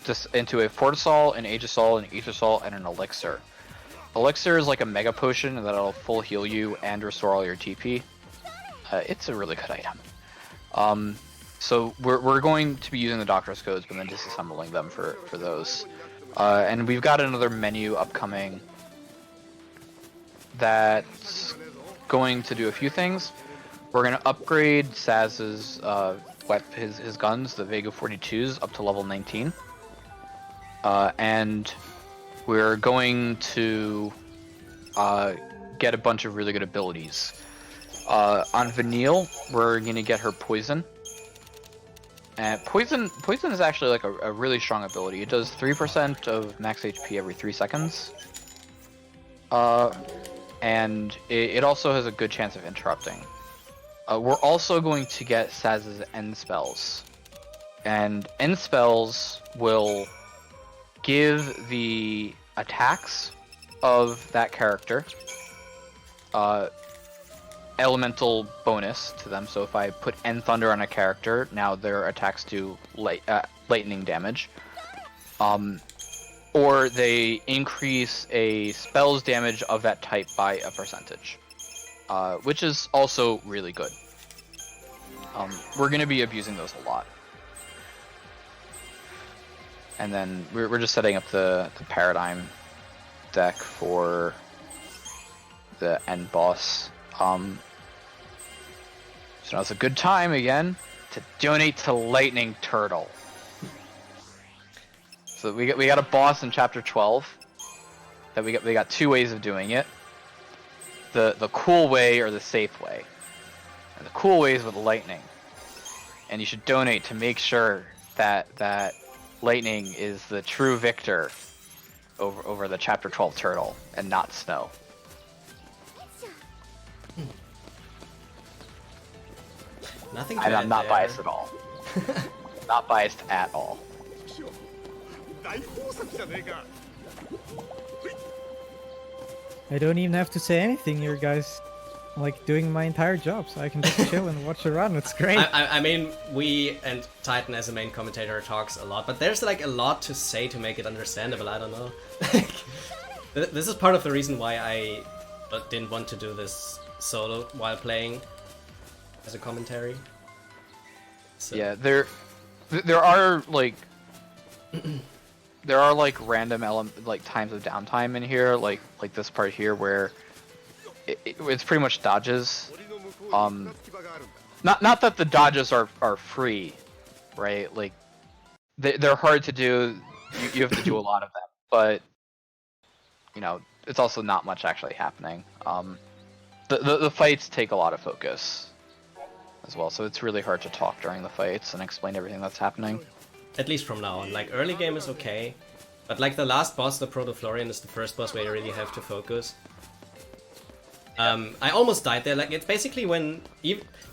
Fortisol, an Aegisol, an Aethersol, and an Elixir. Elixir is like a mega potion that'll full heal you and restore all your TP. It's a really good item. So we're going to be using the Doctor's Codes, but then disassembling them for those. And we've got another menu upcoming that's going to do a few things. We're going to upgrade Saz's his guns, the Vega 42s, up to level 19. And we're going to get a bunch of really good abilities. On Vanille, we're going to get her Poison. And Poison is actually like a really strong ability. It does 3% of max HP every 3 seconds. And it also has a good chance of interrupting. We're also going to get Saz's end spells. And end spells will give the attacks of that character elemental bonus to them. So if I put End Thunder on a character, now their attacks do lightning damage. Or they increase a spell's damage of that type by a percentage, which is also really good. We're going to be abusing those a lot. And then we're just setting up the paradigm deck for the end boss. So now's a good time again to donate to Lightning Turtle. So we got a boss in chapter 12 that we got two ways of doing it. The cool way or the safe way. And the cool way is with Lightning. And you should donate to make sure that Lightning is the true victor over the chapter 12 turtle and not Snow. Nothing. And I'm not biased at all. Not biased at all. I don't even have to say anything here, guys. I'm like doing my entire job, so I can just chill and watch it run. It's great. I mean, we and Titan as a main commentator talks a lot, but there's like a lot to say to make it understandable. I don't know. This is part of the reason why I didn't want to do this solo while playing as a commentary. So. Yeah, there are like there are like random times of downtime in here, like this part here where it's pretty much dodges. Not that the dodges are free, right? Like they're hard to do. You have to do a lot of them, but you know it's also not much actually happening. The fights take a lot of focus as well, so it's really hard to talk during the fights and explain everything that's happening. At least from now on. Like, early game is okay, but like the last boss, the Proto-Florian, is the first boss where you really have to focus. I almost died there. Like, it's basically when,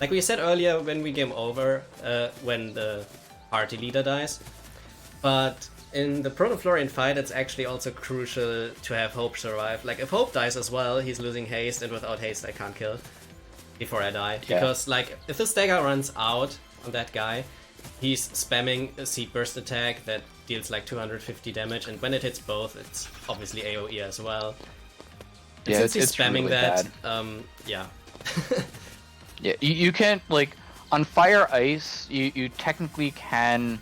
like we said earlier, when we game over, when the party leader dies. But in the Protoflorian fight, it's actually also crucial to have Hope survive. Like, if Hope dies as well, he's losing haste, and without haste I can't kill before I die. Yeah. Because, like, if the stagger runs out on that guy, he's spamming a Seed Burst attack that deals like 250 damage, and when it hits both, it's obviously AoE as well. And Yeah, since he's it's spamming really that, bad. yeah. Yeah, you can't, like, on Fire Ice, you technically can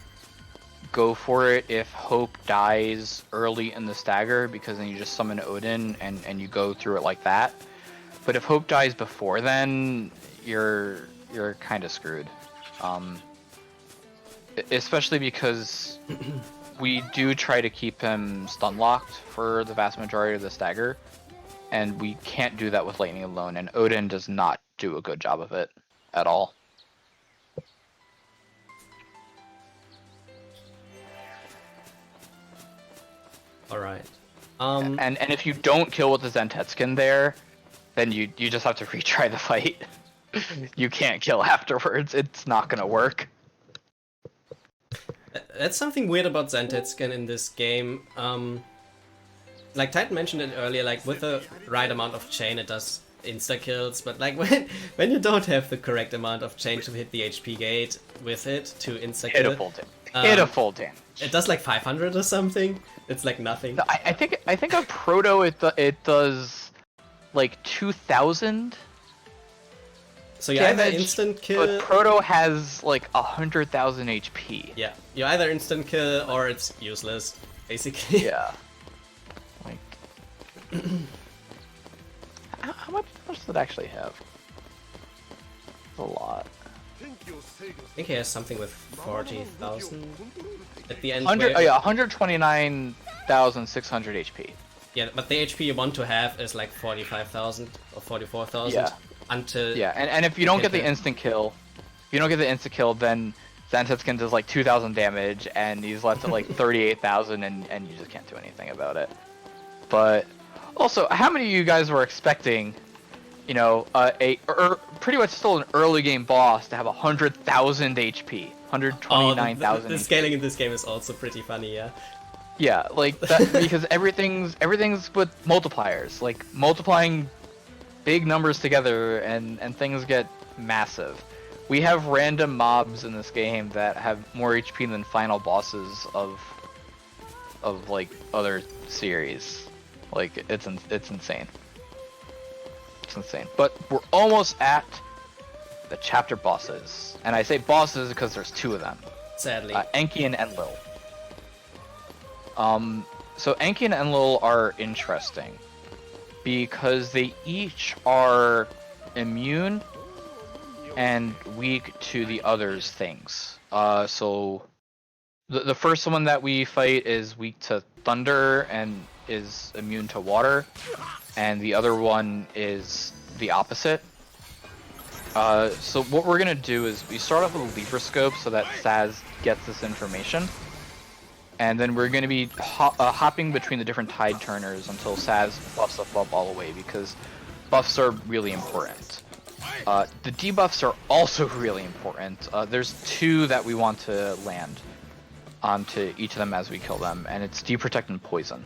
go for it if Hope dies early in the stagger, because then you just summon Odin and you go through it like that. But if Hope dies before then, you're kind of screwed. Especially because we do try to keep him stun locked for the vast majority of the stagger, and we can't do that with Lightning alone, and Odin does not do a good job of it at all. Alright. And if you don't kill with the Zentetskin there, then you just have to retry the fight. You can't kill afterwards. It's not gonna work. That's something weird about Zentetskin in this game. Like Titan mentioned it earlier, like with the right amount of chain it does insta-kills, but like when you don't have the correct amount of chain to hit the HP gate with it to insta-kill, Pitiful damage. it does like 500 or something. It's like nothing. No, I think on Proto it does like 2,000. So you either damage, instant kill. But Proto has like 100,000 HP. Yeah, you either instant kill or it's useless, basically. Yeah. Like, how much does it actually have? It's a lot. I think he has something with 40,000 at the end. 129,600 HP. Yeah, but the HP you want to have is like 45,000 or 44,000. Yeah. Until and if you don't get the instant kill, then Zentetskin does like 2,000 damage, and he's left at like 38,000, and you just can't do anything about it. But also, how many of you guys were expecting, you know, pretty much still an early game boss to have 100,000 HP, 129,000? The scaling in this game is also pretty funny, yeah. Yeah, like that, because everything's with multipliers, like multiplying big numbers together, and things get massive. We have random mobs in this game that have more HP than final bosses of like other series. Like it's insane. It's insane. But we're almost at the chapter bosses, and I say bosses because there's two of them. Sadly. Enki and Enlil. So Enki and Enlil are interesting because they each are immune and weak to the other's things. So the first one that we fight is weak to thunder and is immune to water, and the other one is the opposite. So what we're gonna do is we start off with a leverscope so that Saz gets this information, and then we're gonna be hopping between the different tide turners until Saz buffs up all the way, because buffs are really important. The debuffs are also really important. There's two that we want to land onto each of them as we kill them, and it's Deprotect and Poison.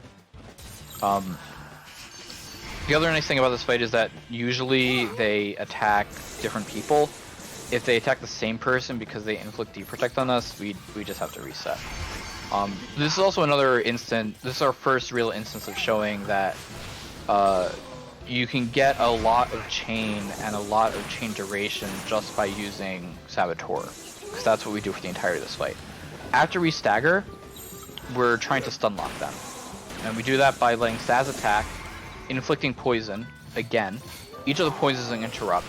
The other nice thing about this fight is that usually they attack different people. If they attack the same person because they inflict Deprotect on us, we just have to reset. This is also another instance. This is our first real instance of showing that you can get a lot of chain and a lot of chain duration just by using Saboteur, because that's what we do for the entirety of this fight. After we stagger, we're trying to stun lock them, and we do that by letting Saz attack, inflicting poison again. Each of the poisons is going to interrupt.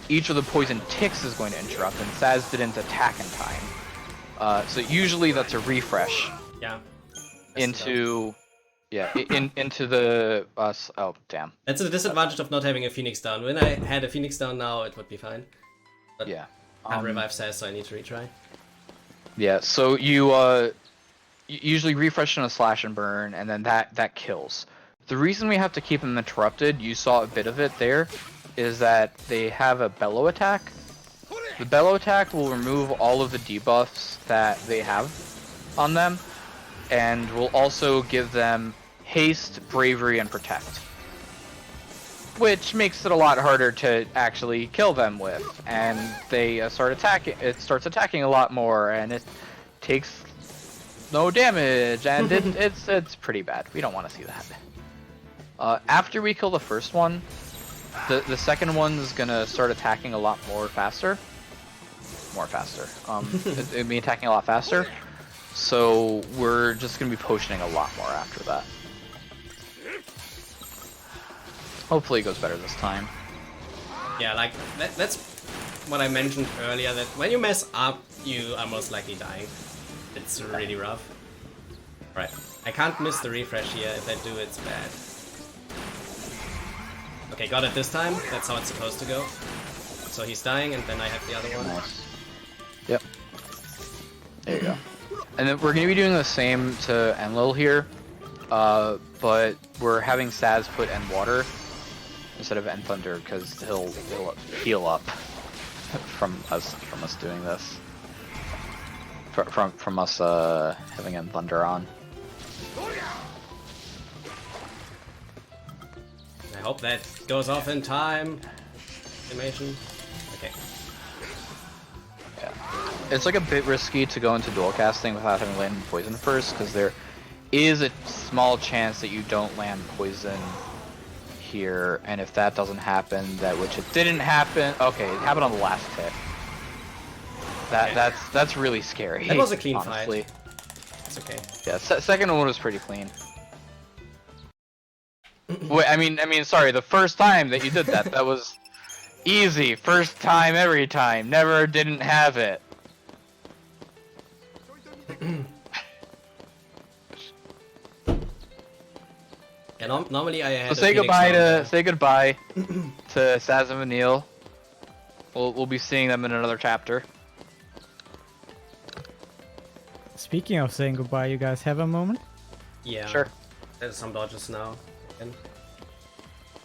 Each of the poison ticks is going to interrupt, and Saz didn't attack in time. So usually that's a refresh. Yeah. Into the oh damn. That's the disadvantage of not having a Phoenix down. When I had a Phoenix down now, it would be fine. But Yeah. can't revive Saz, so I need to retry. Yeah. So you usually refresh in a slash and burn, and then that kills. The reason we have to keep them interrupted, you saw a bit of it there, is that they have a bellow attack. The bellow attack will remove all of the debuffs that they have on them, and we'll also give them haste, bravery, and protect, which makes it a lot harder to actually kill them with. And they start attacking. It starts attacking a lot more, and it takes no damage, and it's pretty bad. We don't want to see that. After we kill the first one, the second one's gonna start attacking a lot faster. It'll be attacking a lot faster. So we're just gonna be potioning a lot more after that. Hopefully it goes better this time. Yeah, like that's what I mentioned earlier. That when you mess up, you are most likely dying. It's really rough. Right, I can't miss the refresh here. If I do, it's bad. Okay, got it this time. That's how it's supposed to go. So he's dying, and then I have the other one. Nice. Yep. There you go. And then we're going to be doing the same to Enlil here, but we're having Saz put End Water instead of End Thunder because he'll heal up from us doing this. From us having End Thunder on. I hope that goes off in time. Animation. Okay. Yeah. It's like a bit risky to go into dual casting without having landed poison first, because there is a small chance that you don't land poison here, and if that doesn't happen, which it didn't happen. Okay, it happened on the last hit. That's really scary. That was a clean honestly. fight. It's okay. Yeah, second one was pretty clean. Wait, I mean, sorry. The first time that you did that was easy. First time, every time. Never didn't have it. Yeah, normally I had. So say goodbye to Saz and Vanille. We'll be seeing them in another chapter. Speaking of saying goodbye, you guys have a moment? Yeah. Sure. There's some dodges now. Again.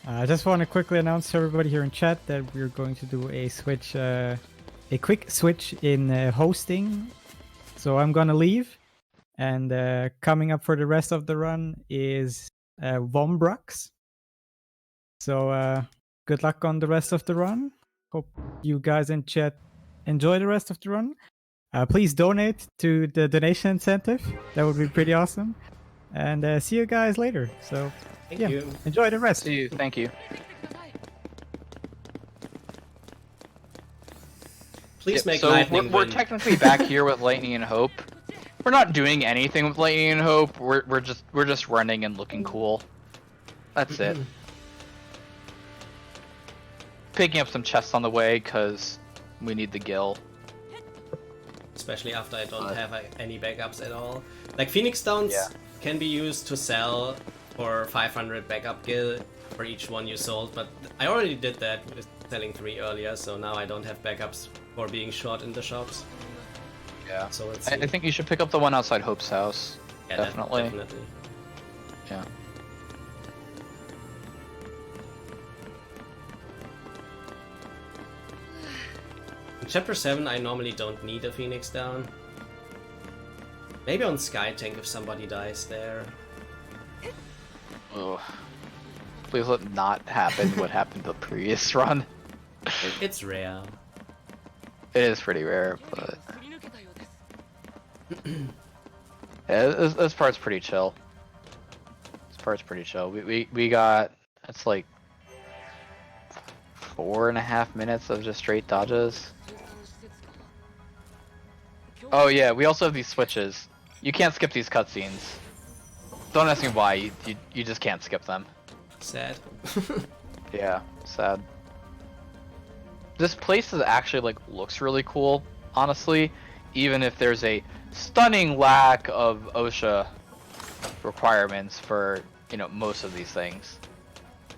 I just want to quickly announce to everybody here in chat that we're going to do a switch, a quick switch in hosting. So I'm gonna leave, and coming up for the rest of the run is Vombrax. So good luck on the rest of the run. Hope you guys in chat enjoy the rest of the run. Please donate to the donation incentive. That would be pretty awesome. And see you guys later. So Thank yeah, you. enjoy the rest. See you. Thank you. Please make so lightning we're win. technically back here with Lightning and Hope. We're not doing anything with Lightning and Hope. We're just running and looking cool. That's it. Picking up some chests on the way because we need the gil. Especially after I don't have any backups at all. Like Phoenix Stones can be used to sell for 500 backup gil for each one you sold, but I already did that with selling 3 earlier, so now I don't have backups for being short in the shops. Yeah. So let's I think you should pick up the one outside Hope's house. yeah, definitely. Definitely. Yeah. In Chapter 7 I normally don't need a Phoenix down. Maybe on Sky Tank if somebody dies there. Ugh. Please let not happen what happened the previous run. It's rare. It is pretty rare, but yeah, this part's pretty chill. This part's pretty chill. We got, it's like 4.5 minutes of just straight dodges. Oh yeah, we also have these switches. You can't skip these cutscenes. Don't ask me why. You just can't skip them. Sad. Yeah, sad. This place is actually like looks really cool, honestly, even if there's a stunning lack of OSHA requirements for, you know, most of these things.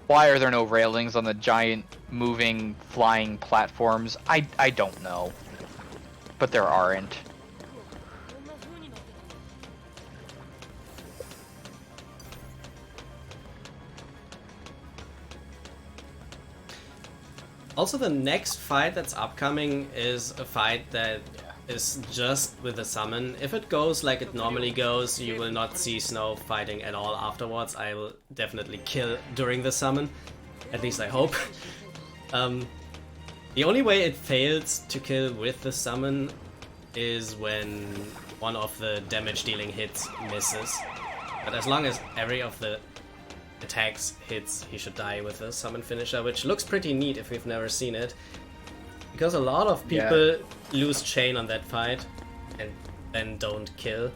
Why are there no railings on the giant moving flying platforms? I don't know. But there aren't. Also, the next fight that's upcoming is a fight that is just with the summon. If it goes like it normally goes, you will not see Snow fighting at all afterwards. I will definitely kill during the summon. At least I hope. The only way it fails to kill with the summon is when one of the damage dealing hits misses. But as long as every of the attacks hits, he should die with the summon finisher, which looks pretty neat if we've never seen it. Because a lot of people lose chain on that fight and then don't kill.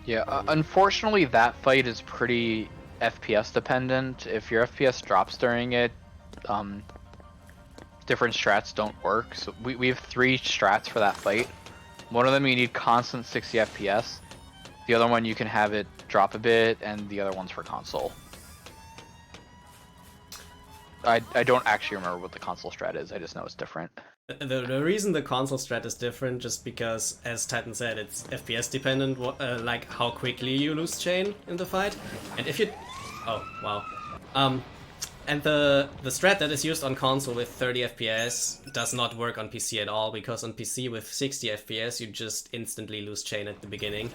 Yeah, unfortunately that fight is pretty FPS dependent. If your FPS drops during it, different strats don't work. So we have 3 strats for that fight. One of them you need constant 60 FPS. The other one you can have it drop a bit, and the other one's for console. I don't actually remember what the console strat is, I just know it's different. The reason the console strat is different just because, as Titan said, it's FPS dependent, like how quickly you lose chain in the fight. And if you... Oh, wow. And the strat that is used on console with 30 FPS does not work on PC at all, because on PC with 60 FPS you just instantly lose chain at the beginning.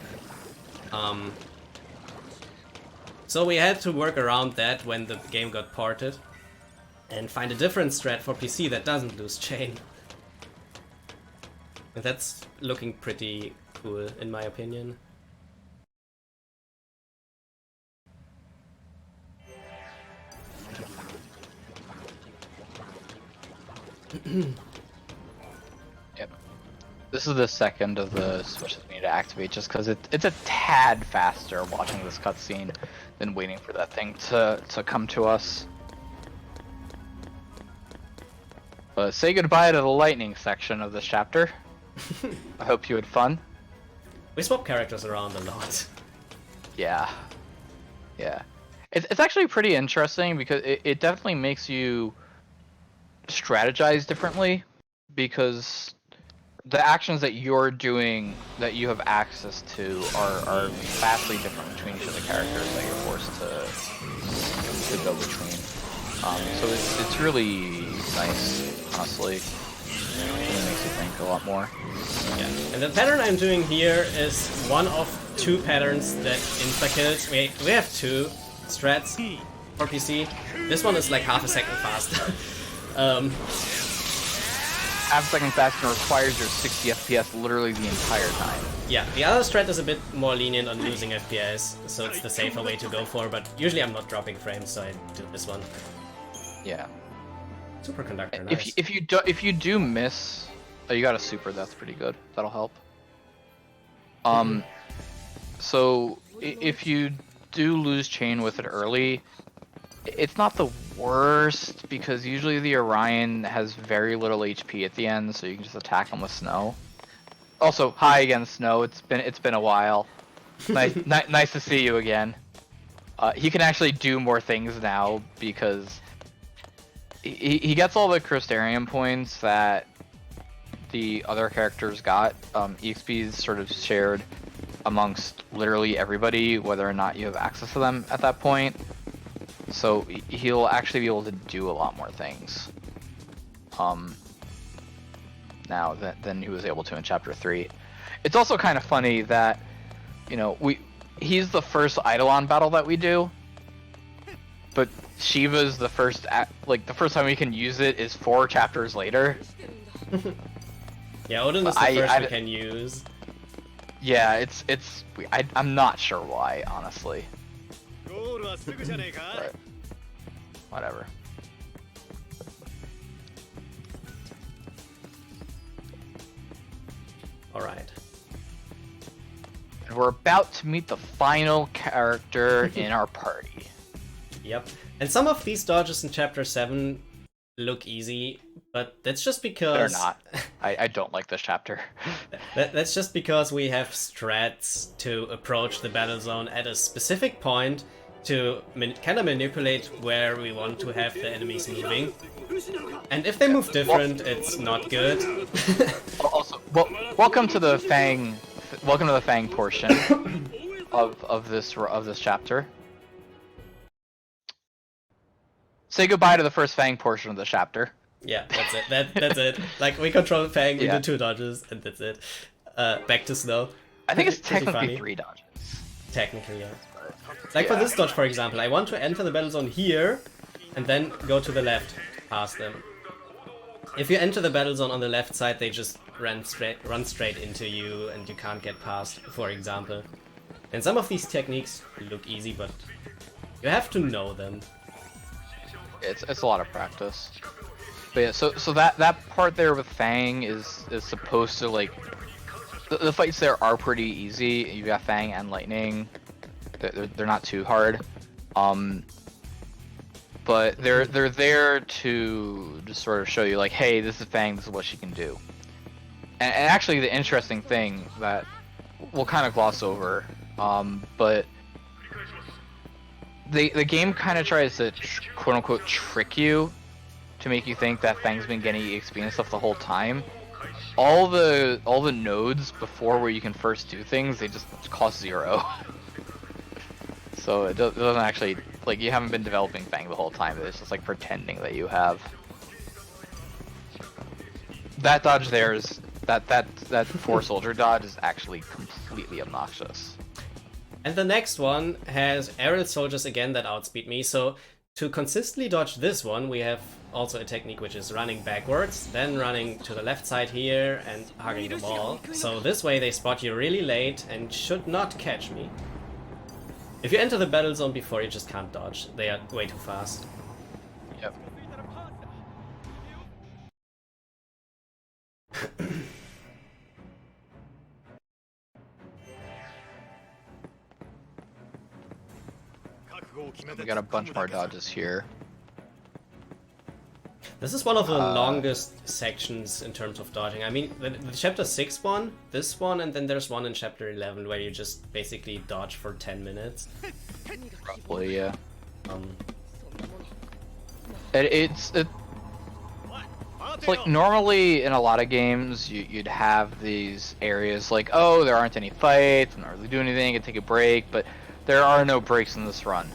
So we had to work around that when the game got ported and find a different strat for PC that doesn't lose chain. And that's looking pretty cool in my opinion. Yep. This is the second of the switches we need to activate, just because it's a tad faster watching this cutscene than waiting for that thing to come to us. But say goodbye to the lightning section of this chapter. I hope you had fun. We swap characters around a lot. Yeah. Yeah. It's actually pretty interesting because it definitely makes you strategize differently, because the actions that you're doing that you have access to are vastly different between each of the characters that you're forced to go between. So it's really nice, honestly. It makes you think a lot more. Yeah, and the pattern I'm doing here is one of 2 patterns that insta-kills. We have 2 strats for PC. This one is like half a second faster. Half a second faster requires your 60 FPS literally the entire time. Yeah, the other strat is a bit more lenient on losing FPS, so it's the safer way to go for, but usually I'm not dropping frames, so I do this one. Yeah. Superconductor, nice. If you do miss, oh, you got a super, that's pretty good. That'll help. So if you do lose chain with it early, it's not the worst, because usually the Orion has very little HP at the end, so you can just attack him with Snow. Also, hi again, Snow. It's been a while. Nice to see you again. He can actually do more things now because he gets all the Crystarium points that the other characters got. EXP is sort of shared amongst literally everybody, whether or not you have access to them at that point. So he'll actually be able to do a lot more things now than he was able to in Chapter 3. It's also kind of funny that, you know, he's the first Eidolon battle that we do, but Shiva's the first the first time we can use it is 4 chapters later. Yeah, Odin is the first we can use. Yeah, I'm not sure why, honestly. But whatever. Alright. And we're about to meet the final character in our party. Yep. And some of these dodges in Chapter 7 look easy, but that's just because... They're not. I don't like this chapter. That's just because we have strats to approach the battle zone at a specific point to kind of manipulate where we want to have the enemies moving. And if they move different, it's not good. Also, welcome to the Fang. Welcome to the Fang portion of this chapter. Say goodbye to the first Fang portion of the chapter. Yeah, that's it. That's it. Like, we control Fang Yeah. into 2 dodges, and that's it. Back to Snow. I think it's Pretty technically funny. 3 dodges. Technically, yeah. Like for Yeah. this dodge, for example, I want to enter the battle zone here, and then go to the left, past them. If you enter the battle zone on the left side, they just run straight into you, and you can't get past, for example. And some of these techniques look easy, but you have to know them. It's a lot of practice. But yeah, so that part there with Fang is supposed to, like, the fights there are pretty easy. You've got Fang and Lightning. They're not too hard. But they're there to just sort of show you, like, hey, this is Fang, this is what she can do. And actually, the interesting thing that we'll kind of gloss over, but the game kind of tries to quote unquote trick you to make you think that Fang's been getting EXP and stuff the whole time. All the nodes before where you can first do things, they just cost 0. So it doesn't actually, like, you haven't been developing Fang the whole time. It's just like pretending that you have. That dodge there is that 4 soldier dodge is actually completely obnoxious. And the next one has aerial soldiers again that outspeed me, so to consistently dodge this one, we have also a technique which is running backwards, then running to the left side here and hugging the wall. So this way they spot you really late and should not catch me. If you enter the battle zone before, you just can't dodge. They are way too fast. Yep. We got a bunch more dodges here. This is one of the longest sections in terms of dodging. I mean, the chapter 6 one, this one, and then there's one in chapter 11 where you just basically dodge for 10 minutes. Roughly, yeah. It's like, normally in a lot of games you'd have these areas like, oh, there aren't any fights, I'm not really doing anything, I can take a break, but there are no breaks in this run.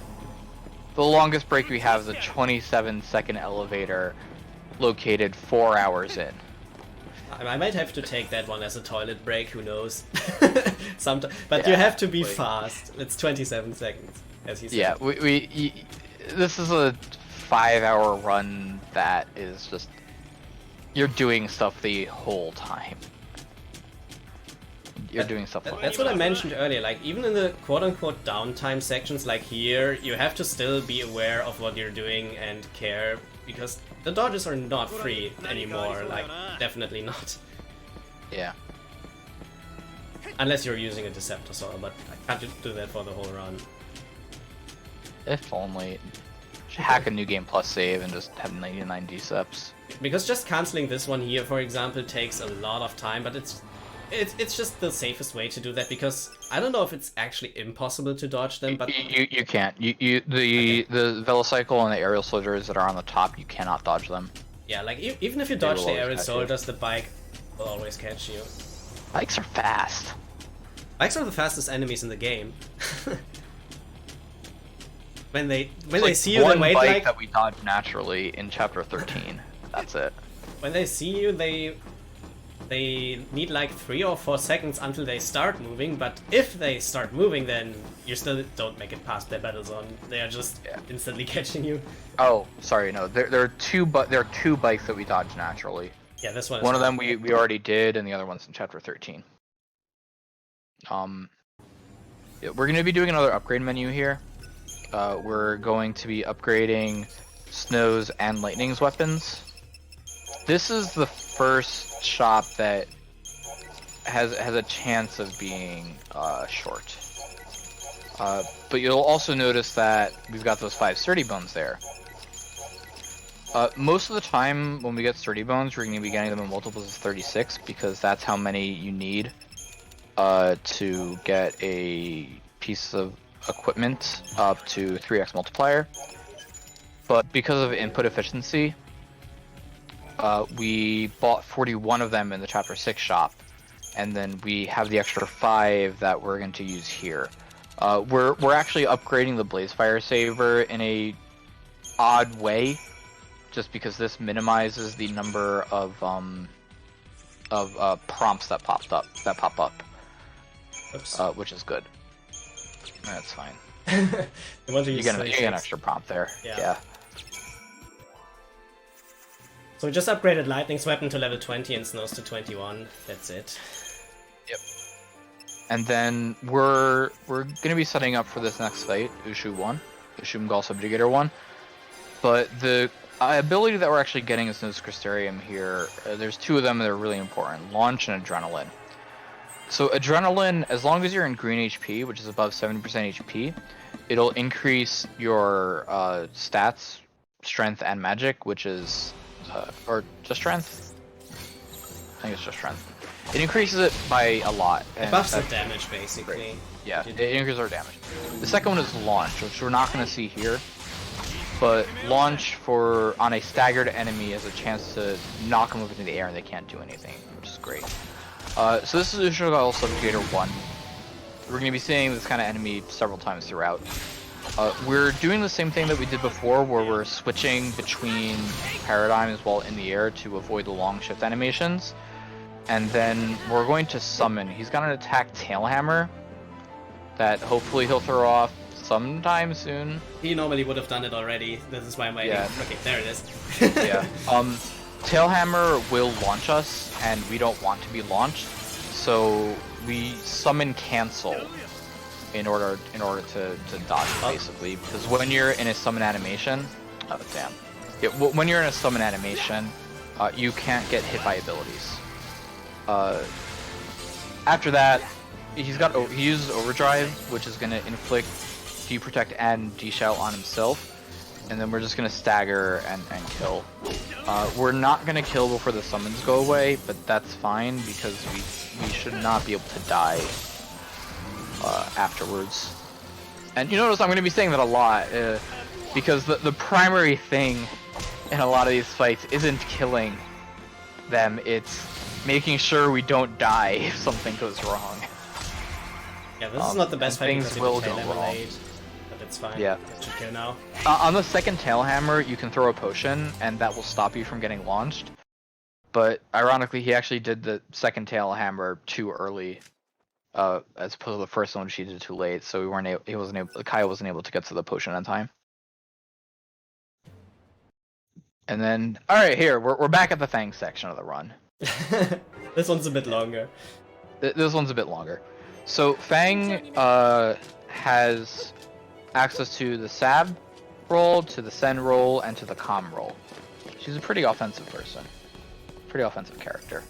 The longest break we have is a 27-second elevator located 4 hours in. I might have to take that one as a toilet break, who knows. But Yeah, you have to be like, fast. It's 27 seconds, as you said. Yeah, this is a 5-hour run that is just, you're doing stuff the whole time. You're doing stuff. That's what I mentioned earlier. Like, even in the quote-unquote downtime sections, like here, you have to still be aware of what you're doing and care, because the dodges are not free anymore. Like, definitely not. Yeah. Unless you're using a Deceptosaur, but I can't do that for the whole run. If only. Hack a new game plus save and just have 99 Deceps. Because just canceling this one here, for example, takes a lot of time, but it's just the safest way to do that, because I don't know if it's actually impossible to dodge them, but You can't. The Velocycle and the aerial soldiers that are on the top, you cannot dodge them. yeah, like even if you dodge will the always aerial catch you. soldiers, the bike will always catch you. Bikes are fast. Bikes are the fastest enemies in the game. when they Like, see you, one they wait bike like that we dodge naturally in chapter 13. That's it. when they see you, they need like 3 or 4 seconds until they start moving, but if they start moving, then you still don't make it past their battle zone. They are just instantly catching you. Oh, sorry, no. There are two bikes that we dodge naturally. Yeah, this one is One of them we already did, and the other one's in chapter 13. Yeah, we're going to be doing another upgrade menu here. We're going to be upgrading Snow's and Lightning's weapons. This is the first shop that has a chance of being short. But you'll also notice that we've got those 5 sturdy bones there. Most of the time when we get sturdy bones, we're going to be getting them in multiples of 36, because that's how many you need to get a piece of equipment up to 3x multiplier. But because of input efficiency, we bought 41 of them in the chapter 6 shop, and then we have the extra 5 that we're going to use here. We're actually upgrading the Blazefire Saber in a odd way just because this minimizes the number of prompts that pop up, Oops. which is good. That's fine. You get an extra prompt there. Yeah. So we just upgraded Lightning's weapon to level 20 and Snow's to 21. That's it. Yep. And then we're gonna be setting up for this next fight, Ushu 1, Ushu Mongol Subjugator 1. But the ability that we're actually getting is Snow's Crystarium here. There's two of them that are really important: Launch and Adrenaline. So Adrenaline, as long as you're in green HP, which is above 70% HP, it'll increase your stats, strength and magic, which is or just strength? I think it's just strength. It increases it by a lot. It buffs the damage, basically. Great. Yeah, it increases our damage. The second one is Launch, which we're not going to see here. But Launch on a staggered enemy has a chance to knock them up into the air and they can't do anything, which is great. So this is Ushu Mongol Subjugator 1. We're going to be seeing this kind of enemy several times throughout. We're doing the same thing that we did before, where we're switching between paradigms while in the air to avoid the long shift animations. And then we're going to summon. He's got an attack Tailhammer that hopefully he'll throw off sometime soon. He normally would have done it already. This is why I'm waiting. Yeah. Okay, there it is. Yeah. Tailhammer will launch us, and we don't want to be launched, so we summon Cancel in order to dodge, basically. Because when you're in a summon animation, oh damn, yeah, when you're in a summon animation, you can't get hit by abilities. After that, he uses Overdrive, which is gonna inflict Protect and D-Shout on himself. And then we're just gonna stagger and kill. We're not gonna kill before the summons go away, but that's fine because we should not be able to die afterwards. And you notice I'm gonna be saying that a lot because the primary thing in a lot of these fights isn't killing them; it's making sure we don't die if something goes wrong. Yeah, this is not the best fight. Things will go wrong. It's fine. Yeah. Okay, now. On the second Tailhammer, you can throw a potion, and that will stop you from getting launched. But ironically, he actually did the second Tailhammer too early, as opposed to the first one, which he did too late. So Kai wasn't able to get to the potion in time. And then, all right, here we're back at the Fang section of the run. This one's a bit longer. This one's a bit longer. So Fang has access to the Sab roll, to the Sen roll, and to the Com roll. She's a pretty offensive person. Pretty offensive character.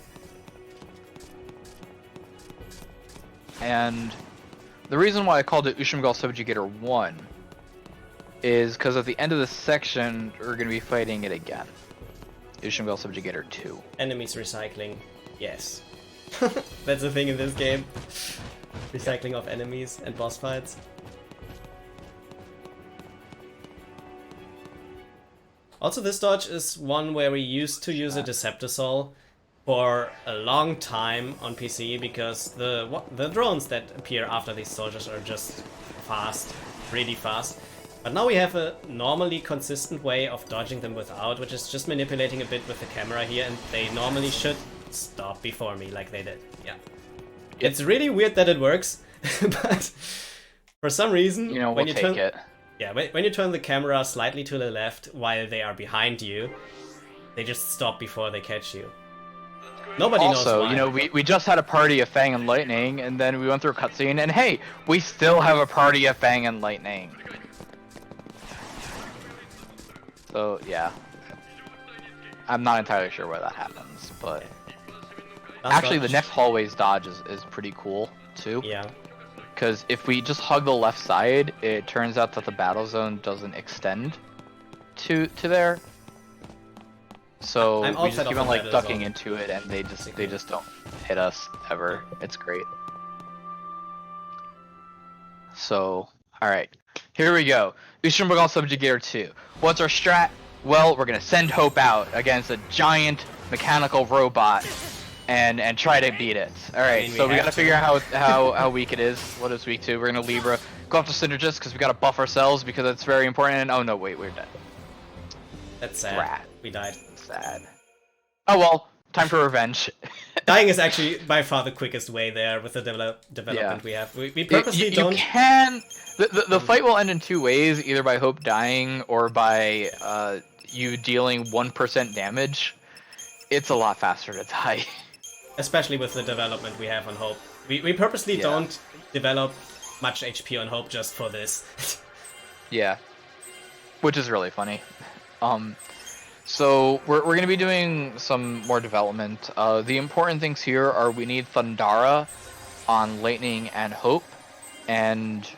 And the reason why I called it Ushu Mongol Subjugator 1 is because at the end of this section, we're going to be fighting it again. Ushu Mongol Subjugator 2. Enemies recycling. Yes. That's the thing in this game. Recycling of enemies and boss fights. Also, this dodge is one where we used to use a Deceptisol for a long time on PC because the drones that appear after these soldiers are just fast, really fast. But now we have a normally consistent way of dodging them without, which is just manipulating a bit with the camera here, and they normally should stop before me like they did. Yeah. It's really weird that it works, but for some reason, when you turn it. Yeah, when you turn the camera slightly to the left while they are behind you, they just stop before they catch you. Nobody knows why. Also, we just had a party of Fang and Lightning, and then we went through a cutscene, and hey, we still have a party of Fang and Lightning. So, yeah. I'm not entirely sure where that happens, but... Actually, the next hallway's dodge is pretty cool, too. Yeah. Because if we just hug the left side, it turns out that the battle zone doesn't extend to there. So we just keep on like ducking into it, and they just don't hit us ever. It's great. So, all right, here we go. Ushu Mongol Subjugator 2. What's our strat? Well, we're gonna send Hope out against a giant mechanical robot. And try to beat it. Alright, so we gotta figure out how weak it is. What is weak to? We're gonna Libra. Go after Synergist because we gotta buff ourselves because it's very important. And oh no, wait, we're dead. That's sad. Rat. We died. Sad. Oh well, time for revenge. Dying is actually by far the quickest way there with the development we have. We purposely don't... You can... The fight will end in two ways, either by Hope dying or by you dealing 1% damage. It's a lot faster to die. Especially with the development we have on Hope. We purposely don't develop much HP on Hope just for this. Yeah. Which is really funny. So we're going to be doing some more development. The important things here are we need Thundara on Lightning and Hope, and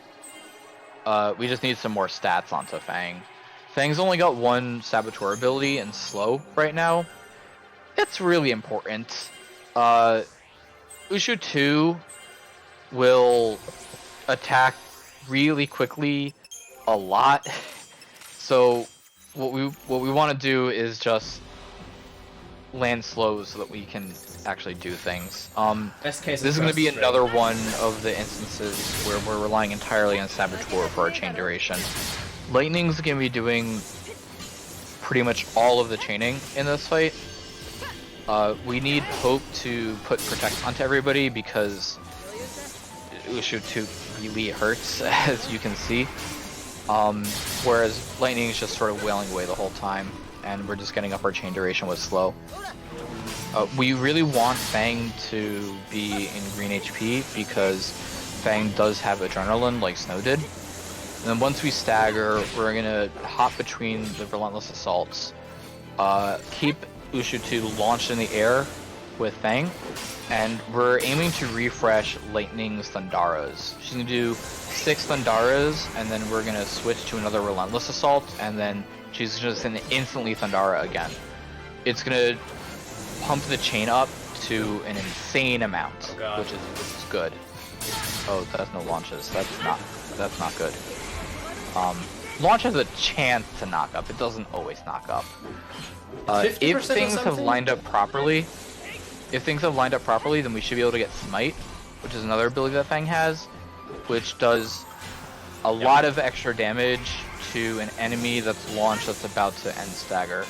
we just need some more stats onto Fang. Fang's only got one Saboteur ability and Slow right now. It's really important. Ushu 2 will attack really quickly a lot. So what we want to do is just land slow so that we can actually do things. Best case this is going to be another one of the instances where we're relying entirely on Saboteur for our chain duration. Lightning's going to be doing pretty much all of the chaining in this fight. We need Hope to put Protect onto everybody because Ushu 2 really hurts, as you can see. Whereas Lightning is just sort of wailing away the whole time, and we're just getting up our chain duration with Slow. We really want Fang to be in green HP because Fang does have Adrenaline like Snow did. And then once we stagger, we're gonna hop between the Relentless Assaults, keep Ushu 2 launched in the air with Fang, and we're aiming to refresh Lightning's Thundaras. She's gonna do 6 Thundaras, and then we're gonna switch to another Relentless Assault, and then she's just gonna instantly Thundara again. It's gonna pump the chain up to an insane amount, which is good. Oh, that's no launches. That's not good. Launch has a chance to knock up. It doesn't always knock up. If things have lined up properly, then we should be able to get Smite, which is another ability that Fang has, which does a lot of extra damage to an enemy that's launched that's about to end stagger.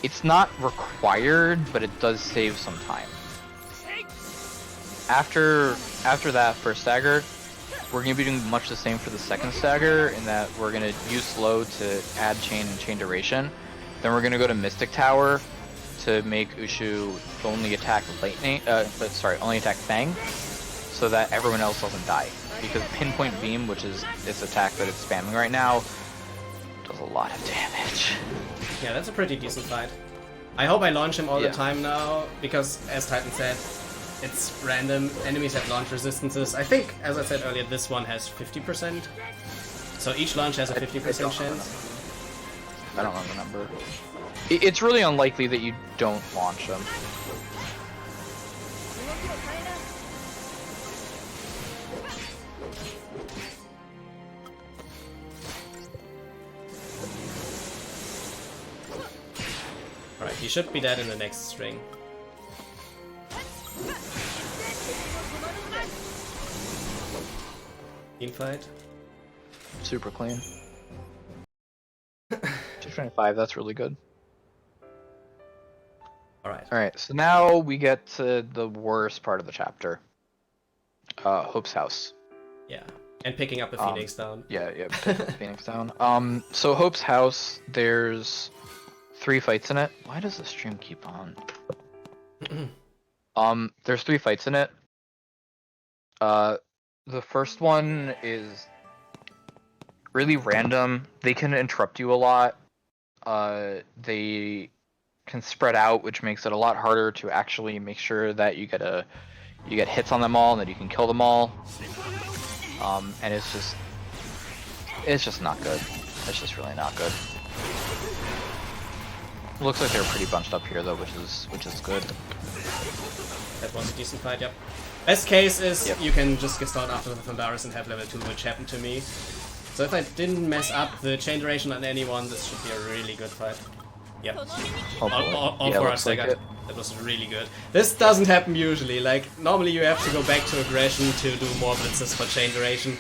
It's not required, but it does save some time. After that first stagger, we're going to be doing much the same for the second stagger, in that we're going to use Slow to add chain and chain duration. Then we're going to go to Mystic Tower to make Ushu only attack only attack Fang, so that everyone else doesn't die. Because Pinpoint Beam, which is its attack that it's spamming right now, does a lot of damage. Yeah, that's a pretty decent fight. I hope I launch him all the time now, because as Titan said, it's random. Enemies have launch resistances. I think, as I said earlier, this one has 50%. So each launch has a 50% chance. I don't remember. It's really unlikely that you don't launch them. Alright, he should be dead in the next string. Team fight. Super clean. 225, that's really good. Alright, so now we get to the worst part of the chapter. Hope's house. Yeah, and picking up the Phoenix down. Yeah, picking up the Phoenix down. So Hope's house, there's 3 fights in it. Why does the stream keep on? There's 3 fights in it. The first one is really random. They can interrupt you a lot. They can spread out, which makes it a lot harder to actually make sure that you get hits on them all and that you can kill them all. And it's just not good. It's just really not good. Looks like they're pretty bunched up here though, which is good. That was a decent fight, yep. Best case is you can just get started after the Thundaris and have level 2, which happened to me. So if I didn't mess up the chain duration on anyone, this should be a really good fight. Yep. All for our second. That was really good. This doesn't happen usually. Like, normally you have to go back to aggression to do more blitzes for chain duration.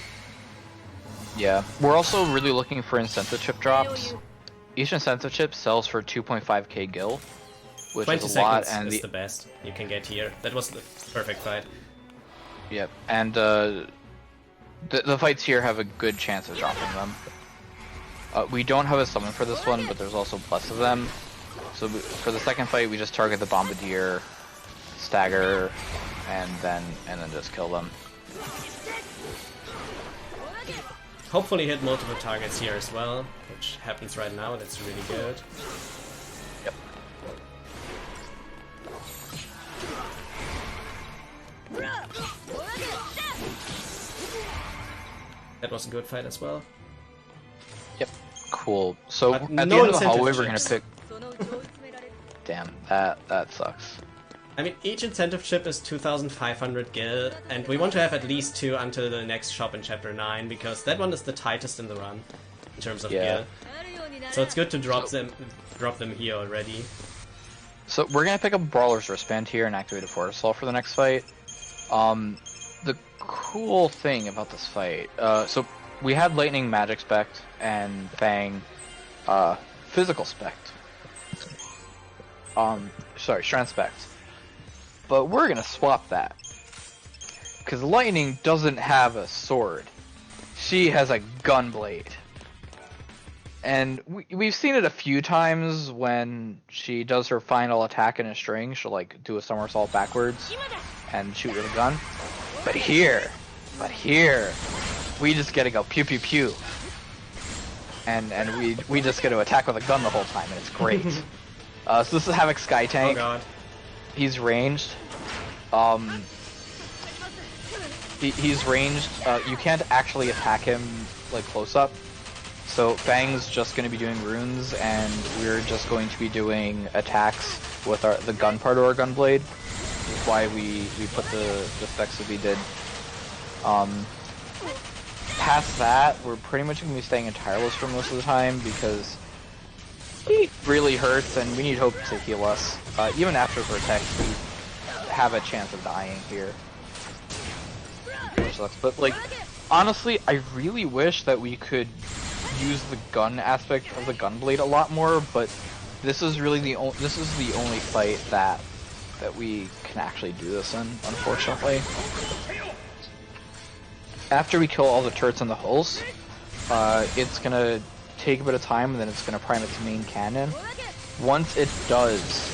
Yeah. We're also really looking for incentive chip drops. each incentive chip sells for 2.5k gil, which 20 is a lot, seconds and is the best you can get here. That was the perfect fight. yep, and the fights here have a good chance of dropping them. We don't have a summon for this one, but there's also plus of them. So for the second fight, we just target the Bombardier, stagger, and then just kill them. Hopefully hit multiple targets here as well, which happens right now. That's really good. Yep. That was a good fight as well. Yep. Cool. So But at no the end of the incentive hallway, we're gonna chips. pick. Damn, that sucks. I mean, each incentive chip is 2,500 gil, and we want to have at least 2 until the next shop in Chapter 9, because that one is the tightest in the run, in terms of Yeah. gil. So it's good to drop them here already. So we're gonna pick up Brawler's Wristband here and activate a Force Assault for the next fight. The cool thing about this fight, so we had Lightning Magic Spect and Fang, Physical Spect. Sorry, Strength Spect. But we're gonna swap that. Because Lightning doesn't have a sword. She has a gunblade. And we've seen it a few times when she does her final attack in a string. She'll like do a somersault backwards and shoot with a gun. But here, we just get to go pew pew pew. And we just get to attack with a gun the whole time, and it's great. So this is Havoc Sky Tank. Oh god. He's ranged. He's ranged. You can't actually attack him like close up. So Fang's just going to be doing runes, and we're just going to be doing attacks with the gun part of our gunblade. That's why we put the specs that we did. Past that, we're pretty much going to be staying in tireless for most of the time because he really hurts, and we need Hope to heal us. Even after Vertex, we have a chance of dying here. Which sucks. But like, honestly, I really wish that we could use the gun aspect of the gunblade a lot more, but this is really the only fight that we can actually do this in, unfortunately. After we kill all the turrets and the hulls, it's gonna take a bit of time, and then it's gonna prime its main cannon. Once it does,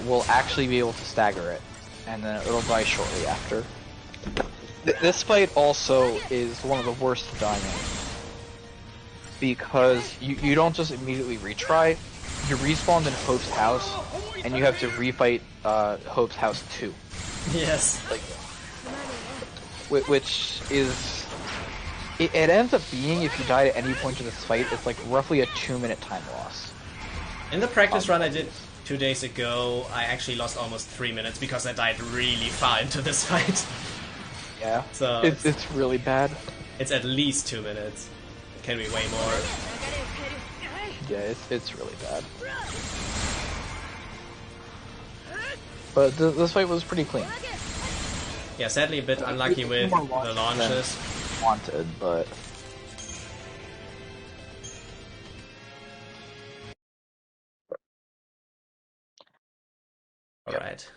we'll actually be able to stagger it, and then it'll die shortly after. This fight also is one of the worst to die in, because you don't just immediately retry. You respawn in Hope's house, and you have to refight Hope's house 2. Yes. Like, which is it ends up being, if you die at any point in this fight, it's like roughly a 2-minute time loss. In the practice run I did 2 days ago, I actually lost almost 3 minutes because I died really far into this fight. Yeah. So it's really bad. It's at least 2 minutes. It can be way more. Yeah, it's really bad. But this fight was pretty clean. Yeah, sadly a bit unlucky with the launches. Wanted, but Alright.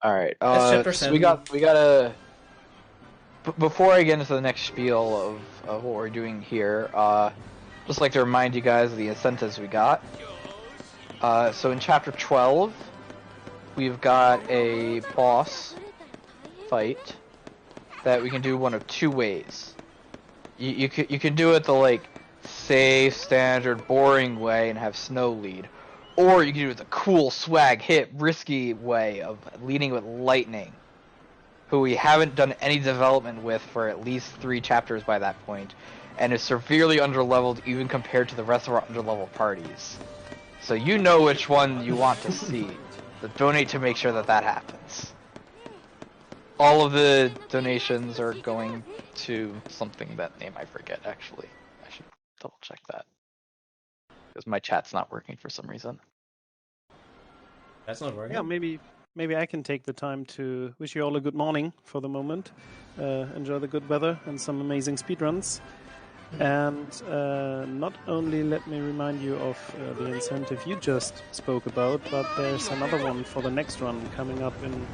all right. That's chapter So we 7. gotta. Before I get into the next spiel of what we're doing here, just like to remind you guys of the incentives we got. So in chapter 12, we've got a boss fight that we can do one of 2 ways. You can do it the like safe, standard, boring way and have Snow lead, or you can do it the cool, swag, hit, risky way of leading with Lightning, who we haven't done any development with for at least 3 chapters by that point, and is severely underleveled even compared to the rest of our underleveled parties. So you know which one you want to see. So donate to make sure that happens. All of the donations are going to something, that name I forget actually. I should double check that. Because my chat's not working for some reason. That's not working. Yeah, maybe maybe I can take the time to wish you all a good morning for the moment. Enjoy the good weather and some amazing speedruns. And not only let me remind you of the incentive you just spoke about, but there's another one for the next run coming up in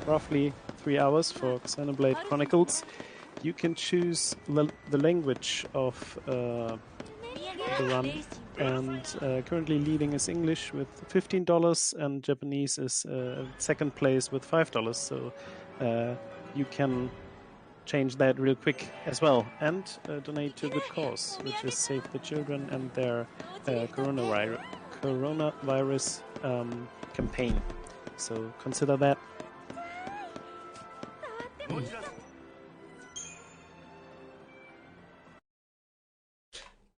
roughly 3 hours for Xenoblade Chronicles. You can choose the language of the run, and currently leading is English with $15, and Japanese is second place with $5. So you can change that real quick as well, and donate to a good cause, which is Save the Children and their coronavirus campaign. So consider that.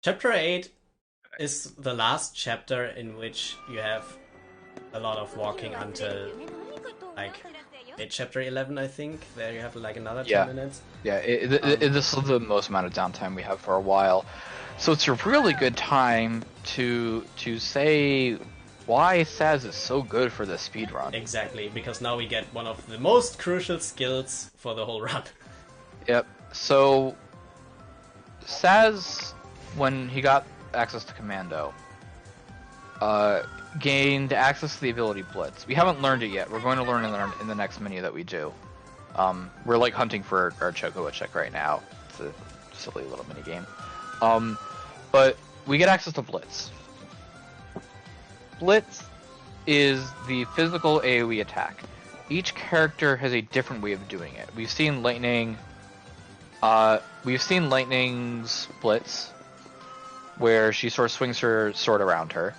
Chapter 8 is the last chapter in which you have a lot of walking until like chapter 11, I think. There you have like another 10 minutes. Yeah, this is the most amount of downtime we have for a while. So it's a really good time to say why Saz is so good for the speedrun. Exactly, because now we get one of the most crucial skills for the whole run. Yep, so Saz, when he got access to Commando, gained access to the ability Blitz. We haven't learned it yet. We're going to learn it in the next mini that we do. We're like hunting for our Chocowoodchuck right now. It's a silly little mini game. But we get access to Blitz. Blitz is the physical AoE attack. Each character has a different way of doing it. We've seen Lightning's Blitz, where she sort of swings her sword around her.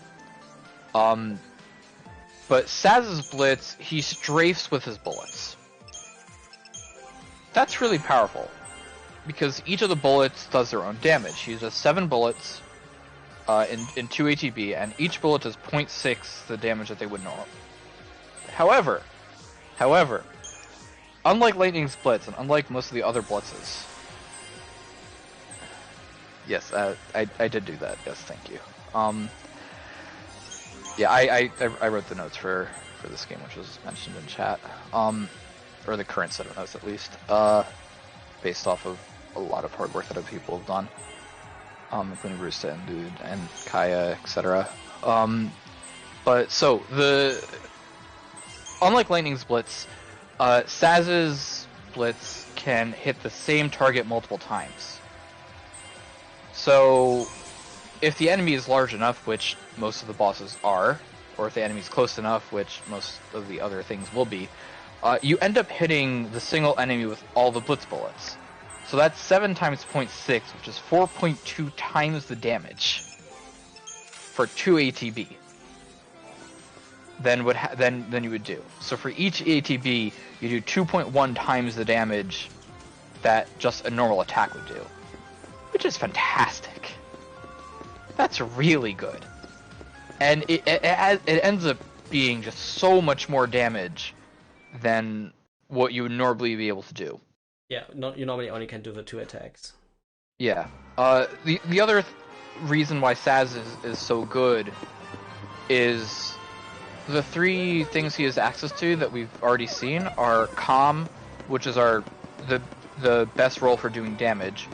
But Saz's Blitz, he strafes with his bullets. That's really powerful, because each of the bullets does their own damage. He uses 7 bullets in 2 ATB, and each bullet does 0.6 the damage that they would normally. However, unlike Lightning's Blitz, and unlike most of the other Blitzes... Yes, I did do that. Yes, thank you. Yeah, I wrote the notes for this game, which was mentioned in chat. Or the current set of notes, at least. Based off of a lot of hard work that other people have done. Including Rusta and Dude and Kaya, etc. But, so, unlike Lightning's Blitz, Saz's Blitz can hit the same target multiple times. So, if the enemy is large enough, which most of the bosses are, or if the enemy is close enough, which most of the other things will be, you end up hitting the single enemy with all the Blitz bullets. So that's 7 times 0.6, which is 4.2 times the damage for 2 ATB than you would do. So for each ATB, you do 2.1 times the damage that just a normal attack would do, which is fantastic. That's really good. And it ends up being just so much more damage than what you would normally be able to do. Yeah, you normally only can do the 2 attacks. Yeah. The other reason why Saz is so good is the 3 things he has access to that we've already seen are Calm, which is the best roll for doing damage,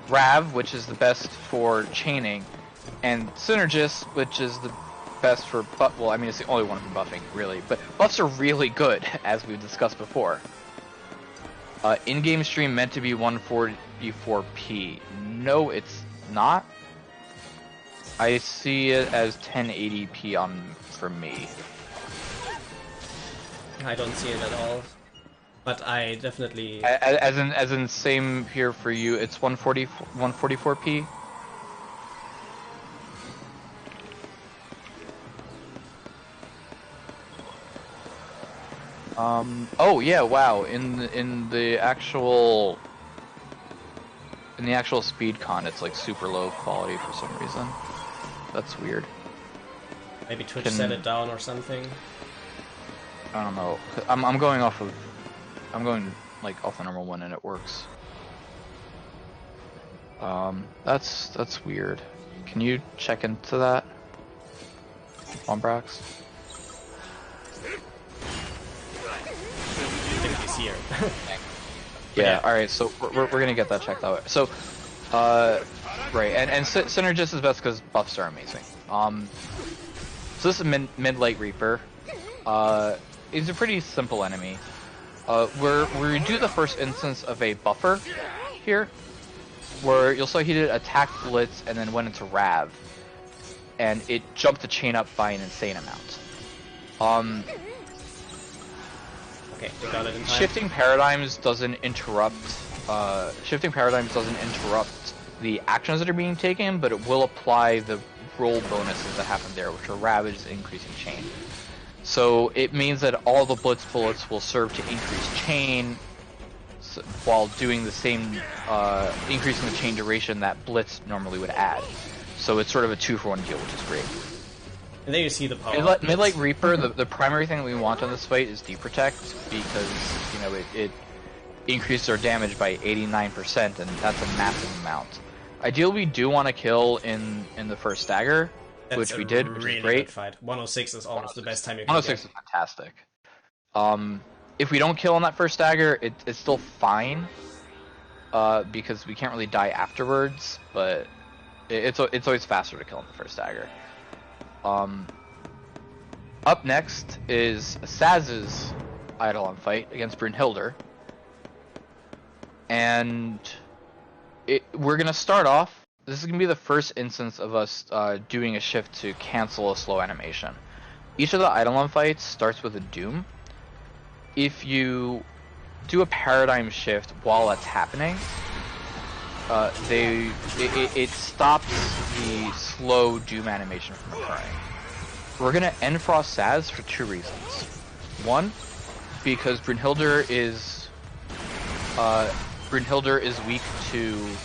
Rav, which is the best for chaining, and Synergist, which is the best for buff. Well, I mean, it's the only one for buffing, really. But buffs are really good, as we've discussed before. In-game stream meant to be 144p. No, it's not. I see it as 1080p for me. I don't see it at all. But I definitely... As in same here for you, it's 144p? Oh yeah, wow. In the actual SpeedCon, it's like super low quality for some reason. That's weird. Maybe Twitch set it down or something. I don't know. I'm going off the normal one and it works. That's weird. Can you check into that, Wombrax? is here. Yeah. All right. So we're gonna get that checked out. So, right, and Synergist is best because buffs are amazing. So this is mid-late Reaper. He's a pretty simple enemy. We do the first instance of a buffer here, where you'll see he did attack blitz and then went into Rav, and it jumped the chain up by an insane amount. Okay, we got it in time. Shifting paradigms doesn't interrupt. Shifting paradigms doesn't interrupt the actions that are being taken, but it will apply the roll bonuses that happen there, which are Ravage, increasing chain. So it means that all the blitz bullets will serve to increase chain, while doing the same, increasing the chain duration that blitz normally would add. So it's sort of a 2-for-1 deal, which is great. And then you see the power. Mid-Light Reaper, the primary thing that we want on this fight is Deprotect, because, you know, it increases our damage by 89%, and that's a massive amount. Ideally, we do want to kill in the first stagger, which we did, which really is great. good fight. 106 is almost the best time you can 106 get. is fantastic. If we don't kill on that first stagger, it's still fine, because we can't really die afterwards, but it's always faster to kill on the first stagger. Up next is Saz's Eidolon fight against Brynhildr. And we're going to start off, this is going to be the first instance of us doing a shift to cancel a slow animation. Each of the Eidolon fights starts with a Doom. If you do a paradigm shift while that's happening, it stops the slow Doom animation from occurring. We're gonna end Frost Saz for 2 reasons. One, because Brynhildr is weak to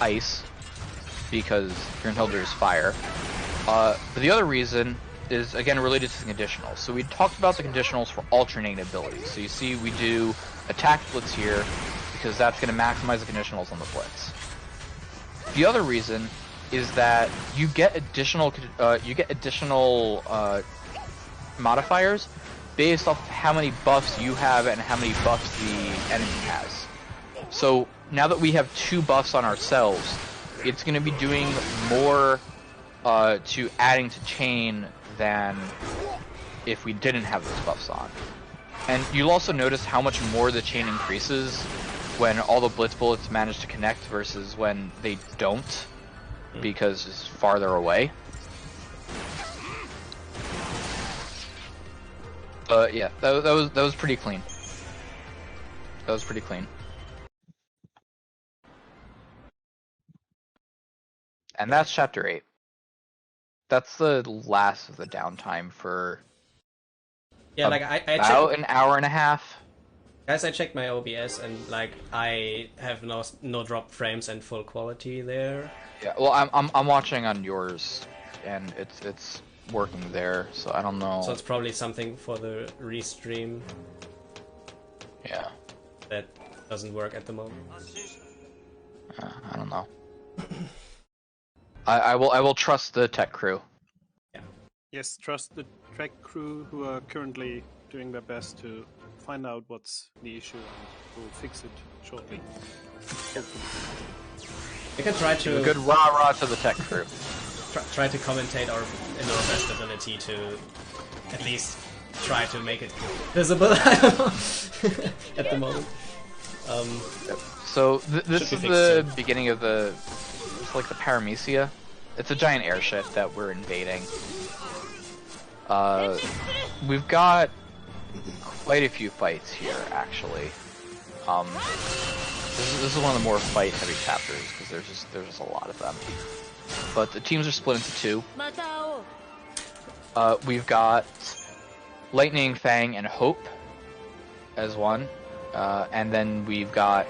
ice, because Brynhildr is fire. But the other reason is, again, related to the conditionals. So we talked about the conditionals for alternating abilities. So you see we do attack blitz here, because that's going to maximize the conditionals on the blitz. The other reason is that you get additional modifiers based off of how many buffs you have and how many buffs the enemy has. So now that we have 2 buffs on ourselves, it's going to be doing more to adding to chain than if we didn't have those buffs on. And you'll also notice how much more the chain increases when all the blitz bullets manage to connect versus when they don't, because it's farther away. Yeah, that was pretty clean. That was pretty clean. And that's chapter 8. That's the last of the downtime for Yeah, like I about checked, an hour and a half. guys, I checked my OBS and like I have no drop frames and full quality there. Yeah, well, I'm watching on yours, and it's working there, so I don't know. So it's probably something for the restream Yeah, that doesn't work at the moment. I don't know. I will trust the tech crew. Yes, trust the track crew who are currently doing their best to find out what's the issue and will fix it shortly. You can try to A good rah-rah to the tech crew. try to commentate in our best ability to at least try to make it visible. I don't know. At the moment. So this Should is be the fixed beginning of it's like the Paramecia. It's a giant airship that we're invading. We've got quite a few fights here, actually. This is one of the more fight-heavy chapters because there's just a lot of them. But the teams are split into 2. We've got Lightning, Fang, and Hope as one, and then we've got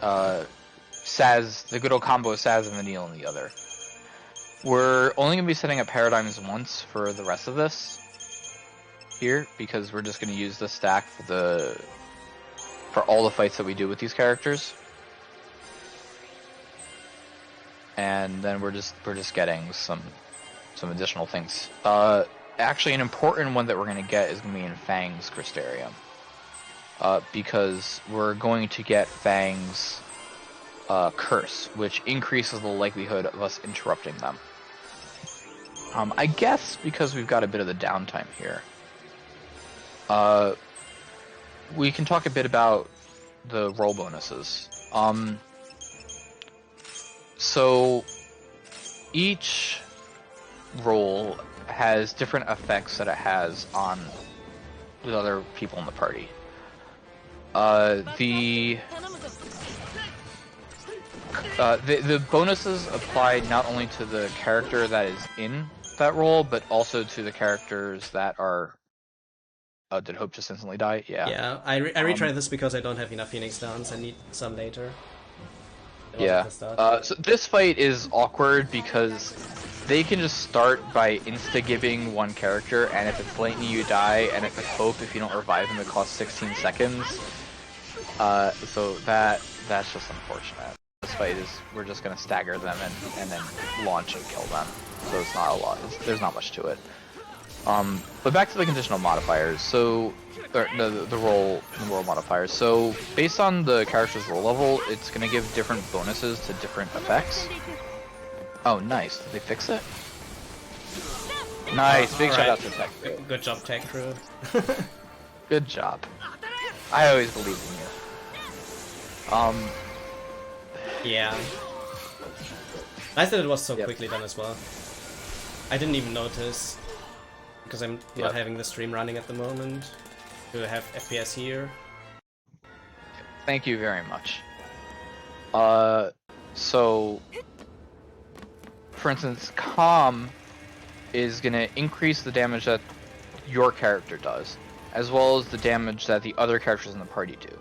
Saz, the good old combo of Saz and Vanille in the other. We're only going to be setting up paradigms once for the rest of this here, because we're just going to use the stack for all the fights that we do with these characters. And then we're just getting some additional things. Actually, an important one that we're going to get is going to be in Fang's Crystarium. because we're going to get Fang's curse, which increases the likelihood of us interrupting them. I guess because we've got a bit of the downtime here, we can talk a bit about the roll bonuses. So each roll has different effects that it has on the other people in the party. The bonuses apply not only to the character that is in that role, but also to the characters that are. Did Hope just instantly die? Yeah. Yeah, I retried this because I don't have enough Phoenix Downs. I need some later. Yeah. So this fight is awkward because they can just start by insta-gibbing one character, and if it's Lightning, you die, and if it's Hope, if you don't revive them, it costs 16 seconds. So that's just unfortunate. This fight is, we're just gonna stagger them and then launch and kill them. So it's not a lot. There's not much to it. But back to the conditional modifiers. So, the roll modifiers. So, based on the character's roll level, it's gonna give different bonuses to different effects. Oh, nice. Did they fix it? Nice. Big shout out to Tech Crew. Good job, Tech Crew. Good job. I always believed in you. Yeah. Nice that it was so quickly done as well. I didn't even notice, because I'm not having the stream running at the moment, to have FPS here. Thank you very much. So, for instance, Calm is gonna increase the damage that your character does, as well as the damage that the other characters in the party do.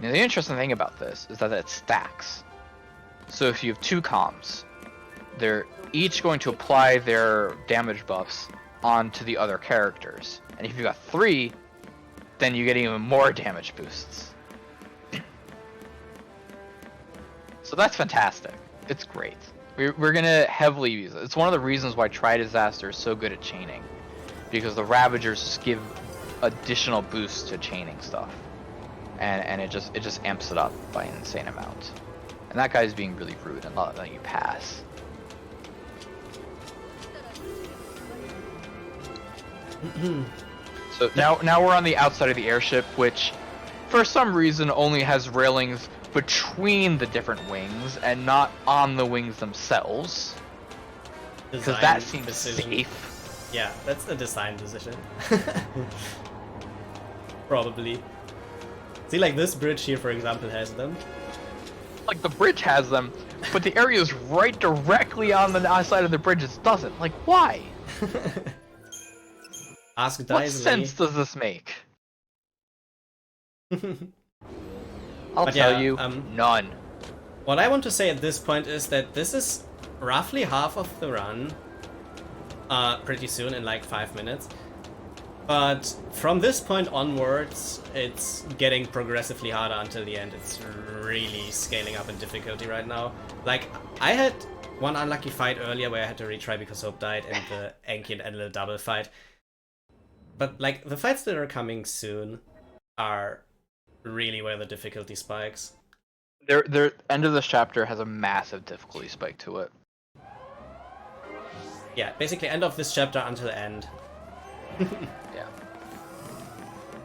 Now, the interesting thing about this is that it stacks. So if you have two Calms, they're each going to apply their damage buffs onto the other characters. And if you've got three, then you get even more damage boosts. So that's fantastic. It's great. We're gonna heavily use it. It's one of the reasons why Tri-Disaster is so good at chaining, because the Ravagers just give additional boosts to chaining stuff, and it just amps it up by an insane amount. And that guy's being really rude and not letting you pass. So now we're on the outside of the airship, which for some reason only has railings between the different wings and not on the wings themselves. Because that seems safe. Yeah, that's a design decision. Probably. See, like this bridge here, for example, has them. Like the bridge has them, but the area is right directly on the outside of the bridge. It doesn't. Like, why? Ask Daisley. What sense does this make? I'll tell you, none. What I want to say at this point is that this is roughly half of the run. Pretty soon, in like 5 minutes. But from this point onwards, it's getting progressively harder until the end. It's really scaling up in difficulty right now. Like, I had one unlucky fight earlier where I had to retry because Hope died, and the Enki and Enlil double fight. But like, the fights that are coming soon are really where the difficulty spikes. Their end of this chapter has a massive difficulty spike to it. Yeah, basically end of this chapter until end. Yeah.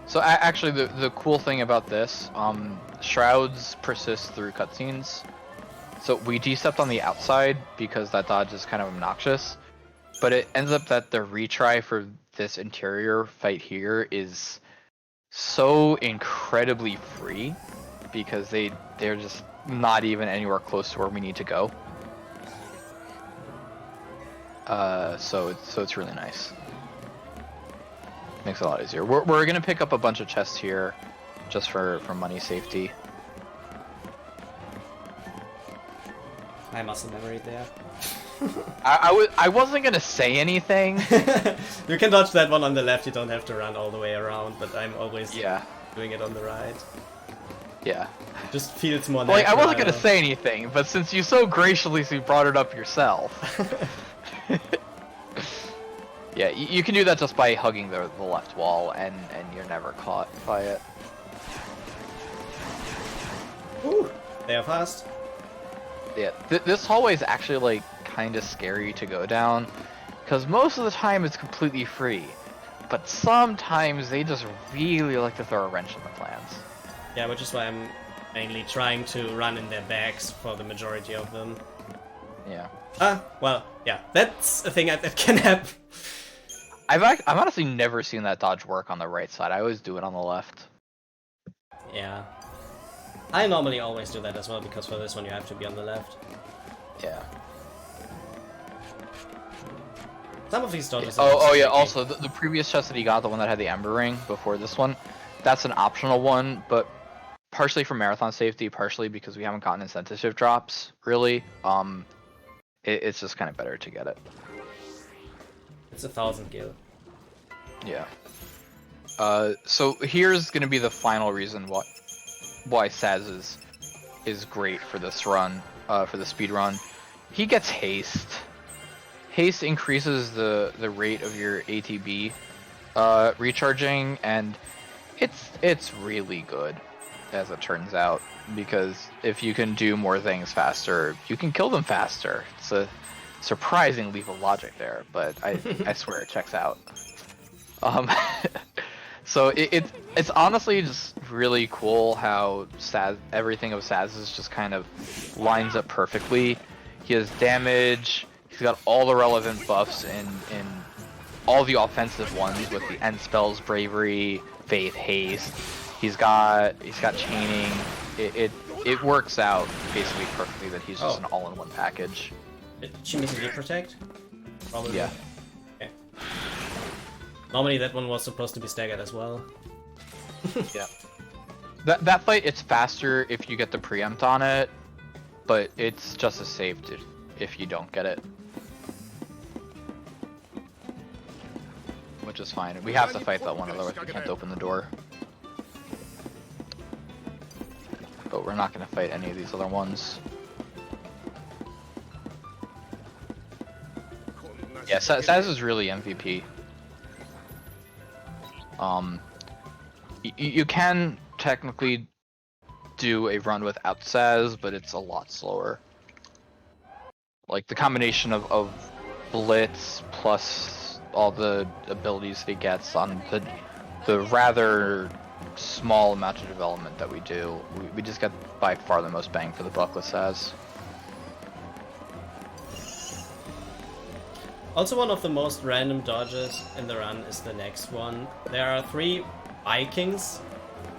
So actually, the cool thing about this, shrouds persist through cutscenes. So we destepped on the outside because that dodge is kind of obnoxious, but it ends up that the retry for this interior fight here is so incredibly free because they're just not even anywhere close to where we need to go. So it's really nice. Makes it a lot easier. We're gonna pick up a bunch of chests here, just for money safety. I muscle memory there. I wasn't gonna say anything. You can dodge that one on the left. You don't have to run all the way around. But I'm always doing it on the right. Yeah. Just feels more natural. Like, I wasn't gonna say anything, but since you so graciously brought it up yourself. Yeah, you can do that just by hugging the left wall, and you're never caught by it. Ooh, they are fast. Yeah, this hallway is actually like kind of scary to go down, because most of the time it's completely free, but sometimes they just really like to throw a wrench in the plans. Yeah, which is why I'm mainly trying to run in their backs for the majority of them. Yeah. Well, yeah, that's a thing that can happen. I've honestly never seen that dodge work on the right side. I always do it on the left. Yeah. I normally always do that as well, because for this one you have to be on the left. Yeah. Some of these dodges Oh yeah, tricky. also, the previous chest that he got, the one that had the Ember Ring before this one, that's an optional one, but partially for marathon safety, partially because we haven't gotten incentive shift drops, really. It's just kind of better to get it. It's 1,000 gil. Yeah. So here's gonna be the final reason why Saz is great for this run, for the speed run. He gets haste. Haste increases the rate of your ATB recharging, and it's really good, as it turns out, because if you can do more things faster, you can kill them faster. It's a surprising leap of logic there, but I swear it checks out. So it's honestly just really cool how everything of Saz's just kind of lines up perfectly. He has damage. He's got all the relevant buffs in all the offensive ones with the end spells, bravery, faith, haste. He's got chaining. It works out basically perfectly that he's just an all-in-one package. Did she immediately protect? Probably. Yeah. Okay. Normally that one was supposed to be staggered as well. Yeah. That fight, it's faster if you get the preempt on it, but it's just as safe if you don't get it. Which is fine. We have to fight that one, otherwise we can't open the door. But we're not going to fight any of these other ones. Yeah, Saz is really MVP. You can technically do a run without Saz, but it's a lot slower. Like, the combination of Blitz plus all the abilities that he gets on the rather small amount of development that we do, we just get by far the most bang for the buck with Saz. Also, one of the most random dodges in the run is the next one. There are 3 Vikings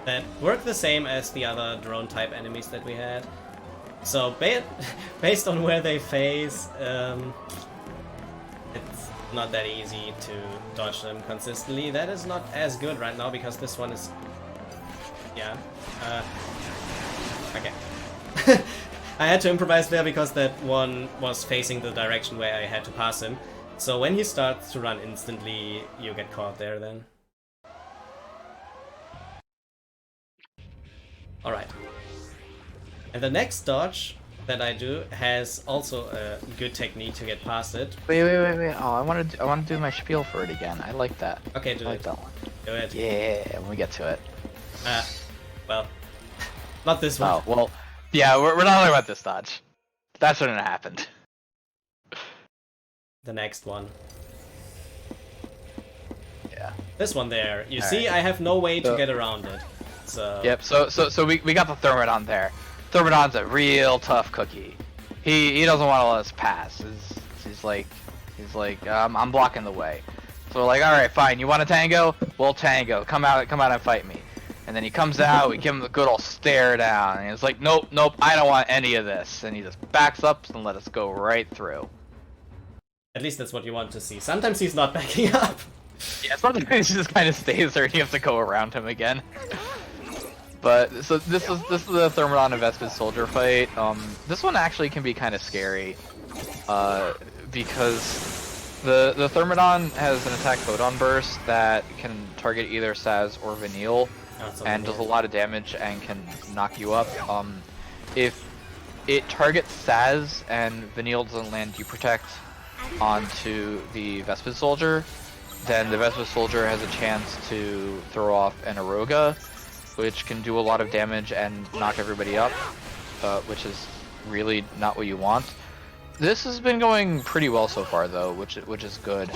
that work the same as the other drone type enemies that we had. So based on where they face, it's not that easy to dodge them consistently. That is not as good right now because this one is... Yeah. Okay. I had to improvise there because that one was facing the direction where I had to pass him. So when he starts to run instantly, you get caught there then. Alright. And the next dodge that I do has also a good technique to get past it. Wait. Oh, I want to do my spiel for it again. I like that. Okay, do I like it. that one. Do it. Yeah, when we get to it. Well, not this one. Oh, well, yeah, we're not talking about this dodge. That shouldn't have happened. The next one. Yeah. This one there. You All see, right. I have no way to So- get around it. So... Yep. So we got the Thermodon there. Thermodon's a real tough cookie. He doesn't want to let us pass. He's like I'm blocking the way. So we're like, all right, fine. You want to tango? We'll tango. Come out and fight me. And then he comes out. We give him the good old stare down, and he's like, nope, I don't want any of this. And he just backs up and let us go right through. At least that's what you want to see. Sometimes he's not backing up. Yeah, sometimes he just kind of stays there, and you have to go around him again. But so this is the Thermodon invested soldier fight. This one actually can be kind of scary, because the Thermodon has an attack photon burst that can target either Saz or Vanille, and does a lot of damage and can knock you up. If it targets Saz and Vanille doesn't land, you protect onto the Vespid soldier. then the Vespa Soldier has a chance to throw off an Aroga, which can do a lot of damage and knock everybody up, which is really not what you want. This has been going pretty well so far, though, which is good.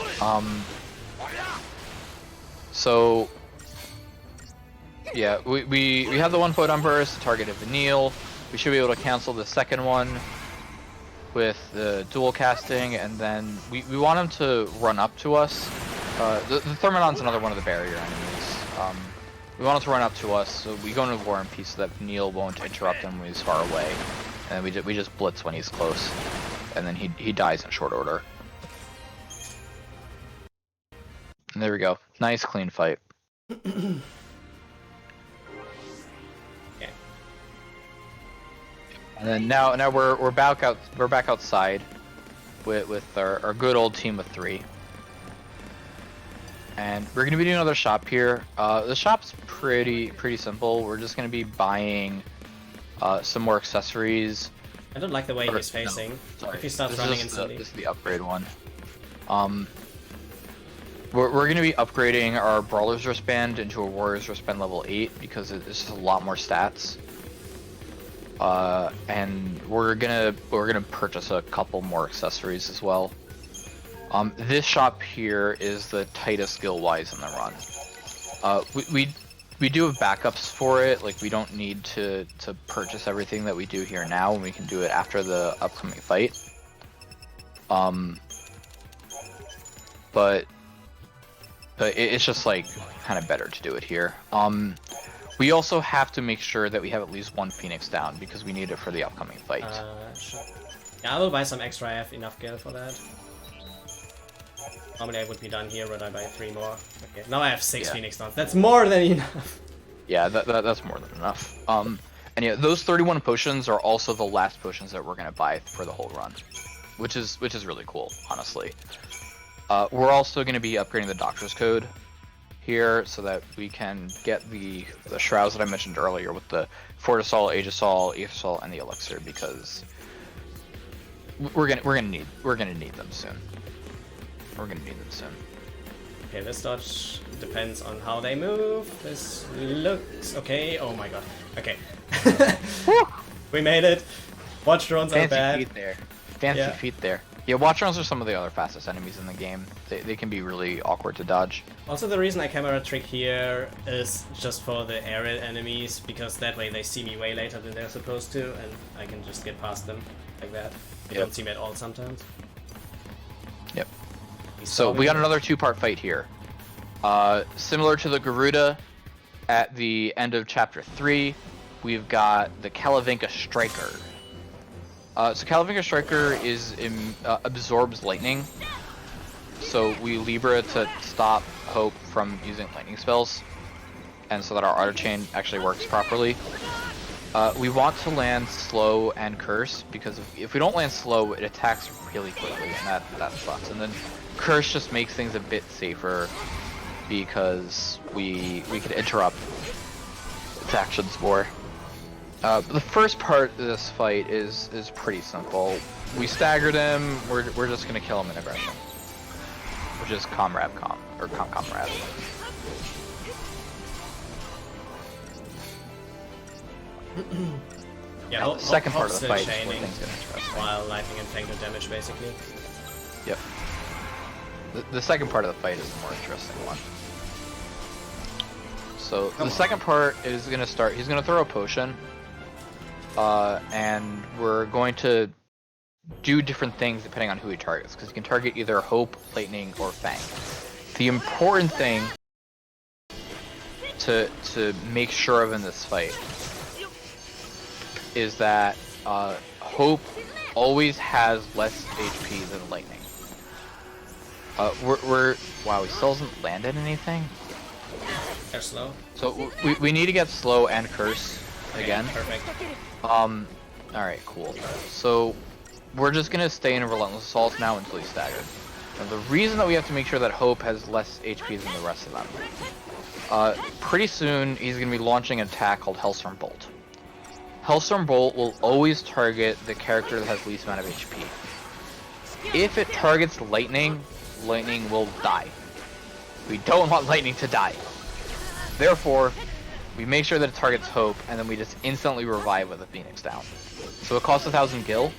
So yeah, we have the 1 photon burst, target of Vanille. We should be able to cancel the second one with the dual casting, and then we want him to run up to us. The Thermodon's another one of the barrier enemies. We want him to run up to us, so we go into War and Peace so that Vanille won't interrupt him when he's far away. And we just blitz when he's close, and then he dies in short order. And there we go. Nice clean fight. Okay. And then now we're back outside with our good old team of 3. And we're gonna be doing another shop here. The shop's pretty simple. We're just gonna be buying some more accessories. I don't like the way he's facing. No, if he starts running instantly. This is the upgrade one. We're gonna be upgrading our Brawler's Wristband into a Warrior's Wristband level 8 because it's just a lot more stats. And we're gonna purchase a couple more accessories as well. This shop here is the tightest skill-wise in the run. We do have backups for it. Like, we don't need to purchase everything that we do here now, and we can do it after the upcoming fight. But it's just like kind of better to do it here. We also have to make sure that we have at least 1 Phoenix down because we need it for the upcoming fight. Sure. Yeah, I will buy some extra. I have enough gil for that. Normally I would be done here, but I buy 3 more. Okay, now I have 6 Phoenix Downs. That's more than enough. Yeah, that's more than enough. And yeah, those 31 potions are also the last potions that we're gonna buy for the whole run, which is really cool, honestly. We're also gonna be upgrading the Doctor's Code here so that we can get the shrouds that I mentioned earlier with the Fortisol, Aegisol, Aetherol, and the Elixir, because we're gonna need them soon. We're gonna need them soon. Okay, this dodge depends on how they move. This looks okay. Oh my god. Okay. We made it. Watch drones are bad. Feet there. Fancy feet there. Yeah, watch drones are some of the other fastest enemies in the game. They can be really awkward to dodge. Also, the reason I camera trick here is just for the aerial enemies, because that way they see me way later than they're supposed to, and I can just get past them like that. They don't see me at all sometimes. Yep. So we got another 2-part fight here. Similar to the Garuda at the end of Chapter 3, we've got the Kalavinka Striker. So Kalavinka Striker absorbs lightning. So we Libra to stop Hope from using lightning spells, and so that our auto chain actually works properly. We want to land slow and curse, because if we don't land slow, it attacks really quickly, and that sucks. And then curse just makes things a bit safer because we could interrupt its actions more. The first part of this fight is pretty simple. We staggered him. We're just gonna kill him in aggression, which is comrade. Yeah, the second part of the fight is where chaining things get interesting. while lightning and tank the damage, basically. Yep. The second part of the fight is the more interesting one. So the second part is gonna start. He's gonna throw a potion, and we're going to do different things depending on who he targets, because he can target either Hope, Lightning, or Fang. The important thing to make sure of in this fight is that Hope always has less HP than Lightning. Wow, he still hasn't landed anything? They're slow. So we need to get slow and curse again. Perfect. Alright, cool. So we're just gonna stay in a Relentless Assault now until he's staggered. Now the reason that we have to make sure that Hope has less HP than the rest of them, pretty soon he's gonna be launching an attack called Hellstorm Bolt. Hellstorm Bolt will always target the character that has least amount of HP. If it targets Lightning, Lightning will die. We don't want lightning to die. Therefore, we make sure that it targets Hope, and then we just instantly revive with a Phoenix down. So it costs 1,000 gil,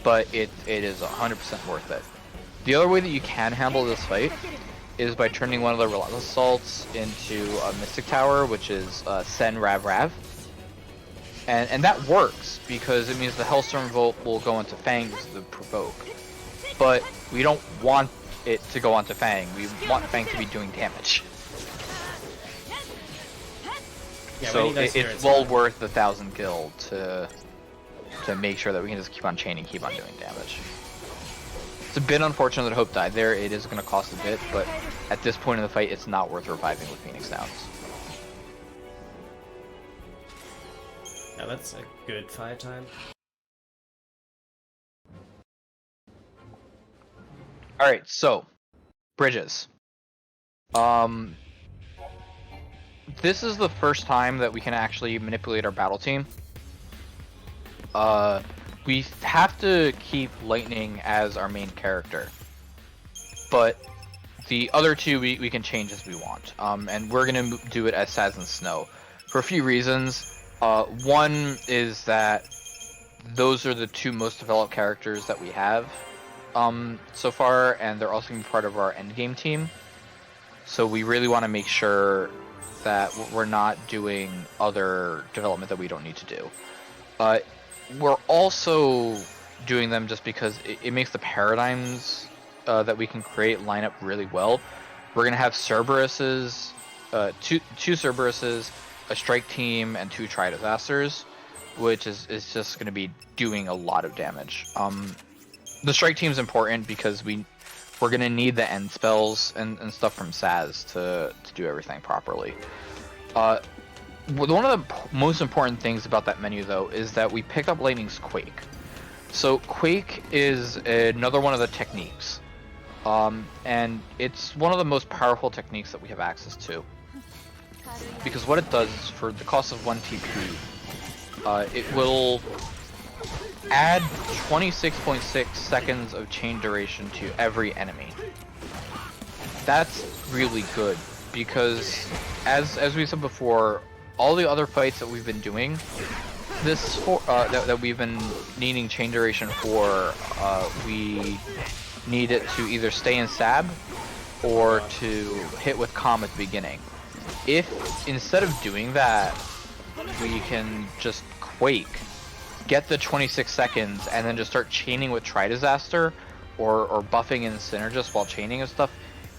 but it is 100% worth it. The other way that you can handle this fight is by turning one of the Relentless Assaults into a Mystic Tower, which is Sen Rav Rav. And that works, because it means the Hellstorm Volt will go into Fang because of the Provoke. But we don't want it to go onto Fang, we want Fang to be doing damage. Yeah, So it's well worth the 1,000 gil to make sure that we can just keep on chaining, keep on doing damage. It's a bit unfortunate that Hope died there. It is going to cost a bit, but at this point in the fight, it's not worth reviving with Phoenix Downs. Yeah, that's a good fight time. Alright, so bridges. This is the first time that we can actually manipulate our battle team. We have to keep Lightning as our main character, but the other two we can change as we want. And we're gonna do it as Saz and Snow for a few reasons. One is that those are the two most developed characters that we have so far, and they're also gonna be part of our endgame team. So we really want to make sure that we're not doing other development that we don't need to do. We're also doing them just because it makes the paradigms that we can create line up really well. We're gonna have Cerberuses, two Cerberuses, a strike team, and 2 Tri-Disasters, which is just gonna be doing a lot of damage. The strike team's important because we're gonna need the end spells and stuff from Saz to do everything properly. One of the most important things about that menu, though, is that we picked up Lightning's Quake. So Quake is another one of the techniques, and it's one of the most powerful techniques that we have access to. Because what it does is, for the cost of 1 TP, it will add 26.6 seconds of chain duration to every enemy. That's really good, because as we said before, all the other fights that we've been doing, that we've been needing chain duration for, we need it to either stay in Sab or to hit with Calm at the beginning. If instead of doing that, we can just Quake, get the 26 seconds, and then just start chaining with Tri-Disaster or buffing in Synergist while chaining and stuff,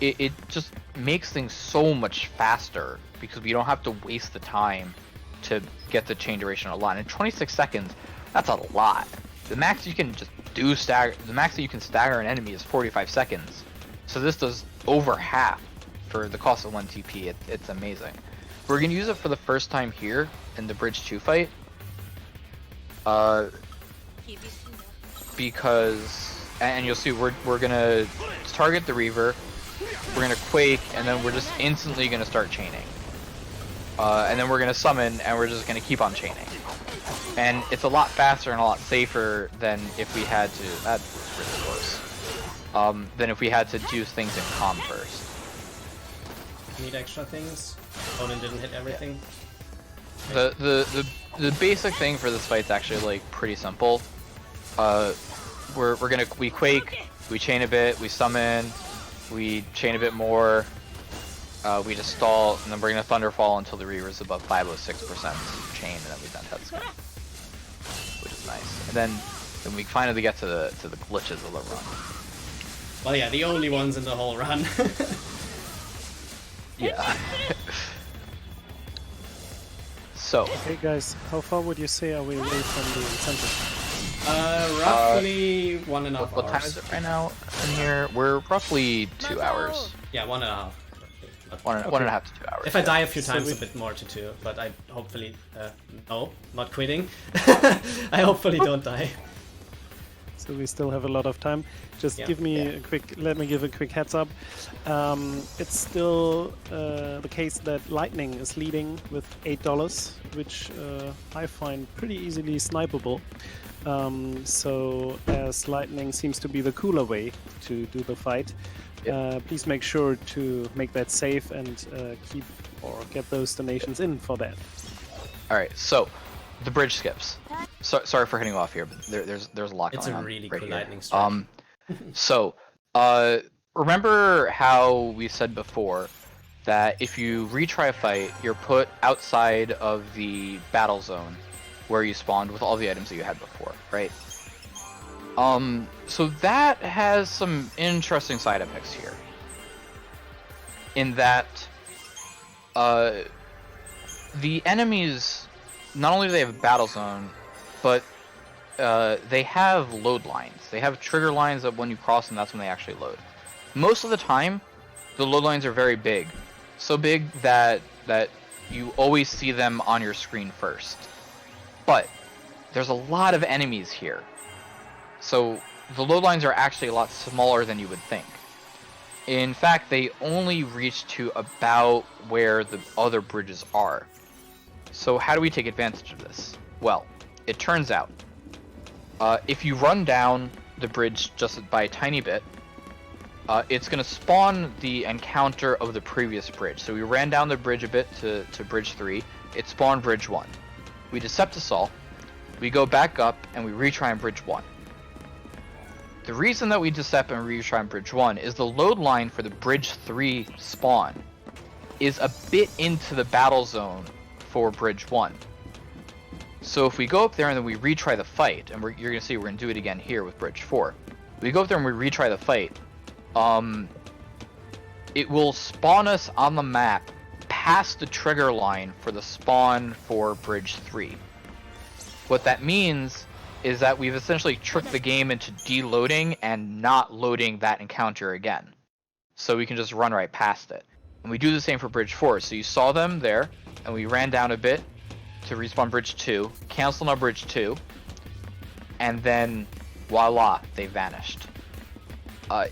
it just makes things so much faster, because we don't have to waste the time to get the chain duration a lot. And 26 seconds, that's a lot. The max you can just do the max that you can stagger an enemy is 45 seconds. So this does over half for the cost of 1 TP. It's amazing. We're gonna use it for the first time here in the Bridge 2 fight. Because, and you'll see, we're gonna target the Reaver, we're gonna Quake, and then we're just instantly gonna start chaining. And then we're gonna summon, and we're just gonna keep on chaining. And it's a lot faster and a lot safer than if we had to, that's really close, than if we had to do things in Calm first. Need extra things? Onan didn't hit everything? The basic thing for this fight's actually like pretty simple. We Quake, we chain a bit, we summon, we chain a bit more, we just stall, and then we're gonna Thunderfall until the Reaver's above 506% chain, and then we done touch skin, which is nice. And then we finally get to the glitches of the run. Well, yeah, the only ones in the whole run. Yeah. So. Okay, guys, how far would you say are we away from the incentive? Roughly 1.5 hours. What time is it right now in here? We're roughly 2 hours. Yeah, 1.5. One and a half to 2 hours. If I die a few times, a bit more to 2, but I hopefully, no, not quitting. I hopefully don't die. So we still have a lot of time. Just let me give a quick heads up. It's still the case that Lightning is leading with $8, which I find pretty easily snipeable. So as Lightning seems to be the cooler way to do the fight, please make sure to make that safe and keep or get those donations in for that. All right, so the bridge skips. Sorry for hitting off here, but there's a lot It's going a on really right cool here. lightning strike. So, remember how we said before that if you retry a fight, you're put outside of the battle zone where you spawned with all the items that you had before, right? So that has some interesting side effects here. In that, the enemies, not only do they have a battle zone, but they have load lines. They have trigger lines that when you cross them, that's when they actually load. Most of the time, the load lines are very big. So big that you always see them on your screen first. But there's a lot of enemies here. So the load lines are actually a lot smaller than you would think. In fact, they only reach to about where the other bridges are. So how do we take advantage of this? Well, it turns out, if you run down the bridge just by a tiny bit, it's going to spawn the encounter of the previous bridge. So we ran down the bridge a bit to bridge 3, it spawned bridge 1. We decept assault, we go back up, and we retry on bridge 1. The reason that we decept and retry on bridge 1 is the load line for the bridge 3 spawn is a bit into the battle zone for bridge 1. So if we go up there and then we retry the fight, and you're going to see we're going to do it again here with bridge 4. We go up there and we retry the fight, it will spawn us on the map past the trigger line for the spawn for bridge 3. What that means is that we've essentially tricked the game into deloading and not loading that encounter again. So we can just run right past it. And we do the same for bridge 4. So you saw them there, and we ran down a bit to respawn bridge 2, canceled on bridge 2, and then voila, they vanished.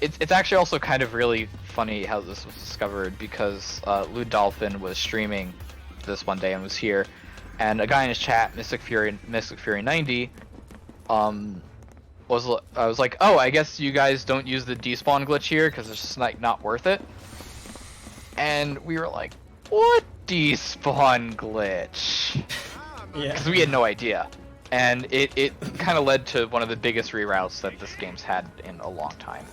It's actually also kind of really funny how this was discovered, because Lou Dolphin was streaming this one day and was here, and a guy in his chat, Mystic Fury 90, was like, oh, I guess you guys don't use the despawn glitch here because it's just not worth it. And we were like, what despawn glitch? Yeah. Because we had no idea. And it kind of led to one of the biggest reroutes that this game's had in a long time.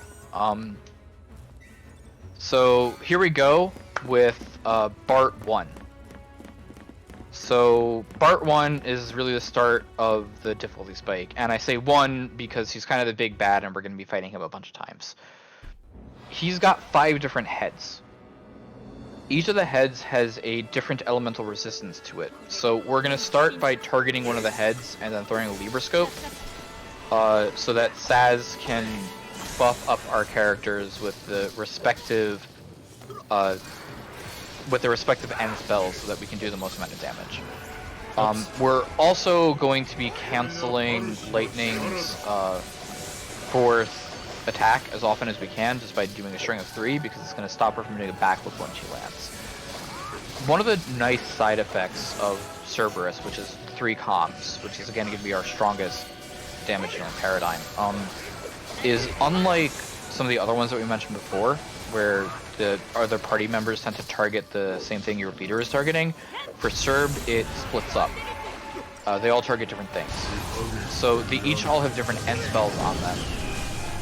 So here we go with Bart 1. So Bart 1 is really the start of the difficulty spike, and I say 1 because he's kind of the big bad and we're going to be fighting him a bunch of times. He's got 5 different heads. Each of the heads has a different elemental resistance to it. So we're going to start by targeting one of the heads and then throwing a Libra Scope, so that Saz can buff up our characters with the respective end spells so that we can do the most amount of damage. We're also going to be canceling Lightning's 4th attack as often as we can, just by doing a string of 3, because it's going to stop her from doing a backflip when she lands. One of the nice side effects of Cerberus, which is 3 comms, which is again going to be our strongest damage dealing paradigm, is unlike some of the other ones that we mentioned before, where the other party members tend to target the same thing your leader is targeting. For Cerb, it splits up. They all target different things. So they each all have different end spells on them,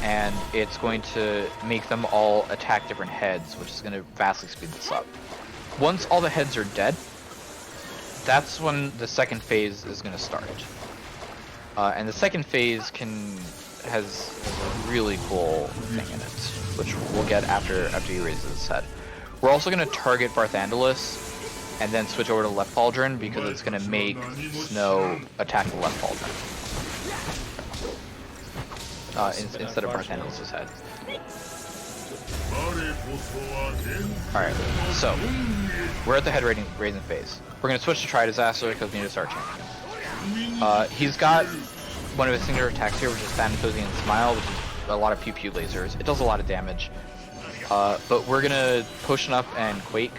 and it's going to make them all attack different heads, which is going to vastly speed this up. Once all the heads are dead, that's when the second phase is going to start. And the second phase has a really cool thing in it, which we'll get after he raises his head. We're also going to target Barthandelus and then switch over to Left Pauldron, because it's going to make Snow attack the Left Pauldron instead of Barthandelus' head. Alright, so we're at the head raising phase. We're going to switch to Tri-Disaster because we need to start changing. He's got one of his signature attacks here, which is Thanatos and Smile, which is a lot of pew-pew lasers. It does a lot of damage. But we're going to Potion Up and Quake,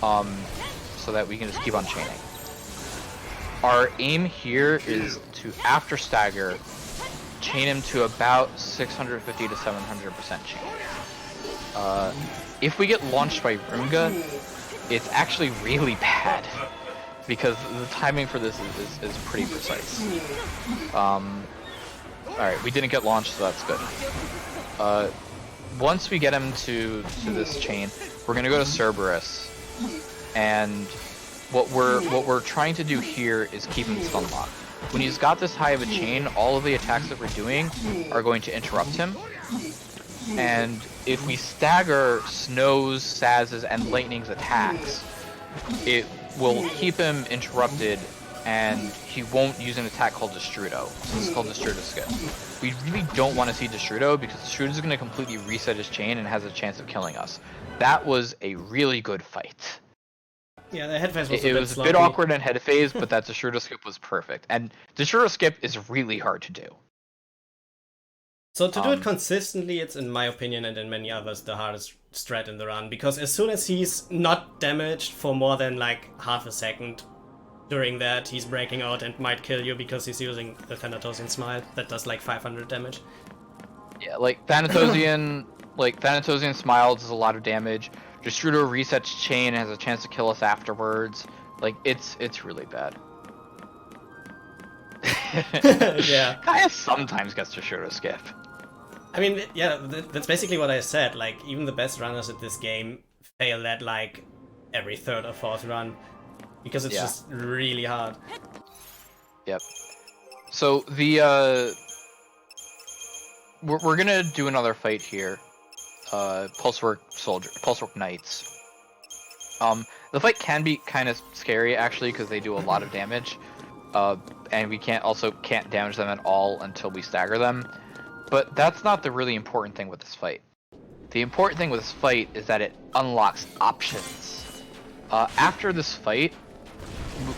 so that we can just keep on chaining. Our aim here is to, after Stagger, chain him to about 650 to 700% chain. If we get launched by Runga, it's actually really bad because the timing for this is pretty precise. Alright, we didn't get launched, so that's good. Once we get him to this chain, we're gonna go to Cerberus, and what we're trying to do here is keep him stun locked. When he's got this high of a chain, all of the attacks that we're doing are going to interrupt him. And if we stagger Snow's, Saz's, and Lightning's attacks, it will keep him interrupted, and he won't use an attack called Destrudo. So this is called Destrudo Skip. We really don't want to see Destrudo because Destrudo is going to completely reset his chain and has a chance of killing us. That was a really good fight. Yeah, the head phase was It was a bit awkward in head phase, but that Destrudo Skip was perfect. And Destrudo Skip is really hard to do. So to do it consistently, it's, in my opinion, and in many others, the hardest strat in the run, because as soon as he's not damaged for more than like half a second, during that he's breaking out and might kill you because he's using the Thanatosian Smile that does like 500 damage. Yeah, like Thanatosian Smile does a lot of damage. Destrudo resets chain and has a chance to kill us afterwards. Like it's really bad. Yeah. Kaya sometimes gets Destrudo Skip. I mean, yeah, that's basically what I said. Like, even the best runners at this game fail that, like, every third or fourth run. Because it's just really hard. Yep. So, we're gonna do another fight here. Pulsework Knights. The fight can be kind of scary, actually, because they do a lot of damage. And we can't damage them at all until we stagger them. But that's not the really important thing with this fight. The important thing with this fight is that it unlocks options. After this fight,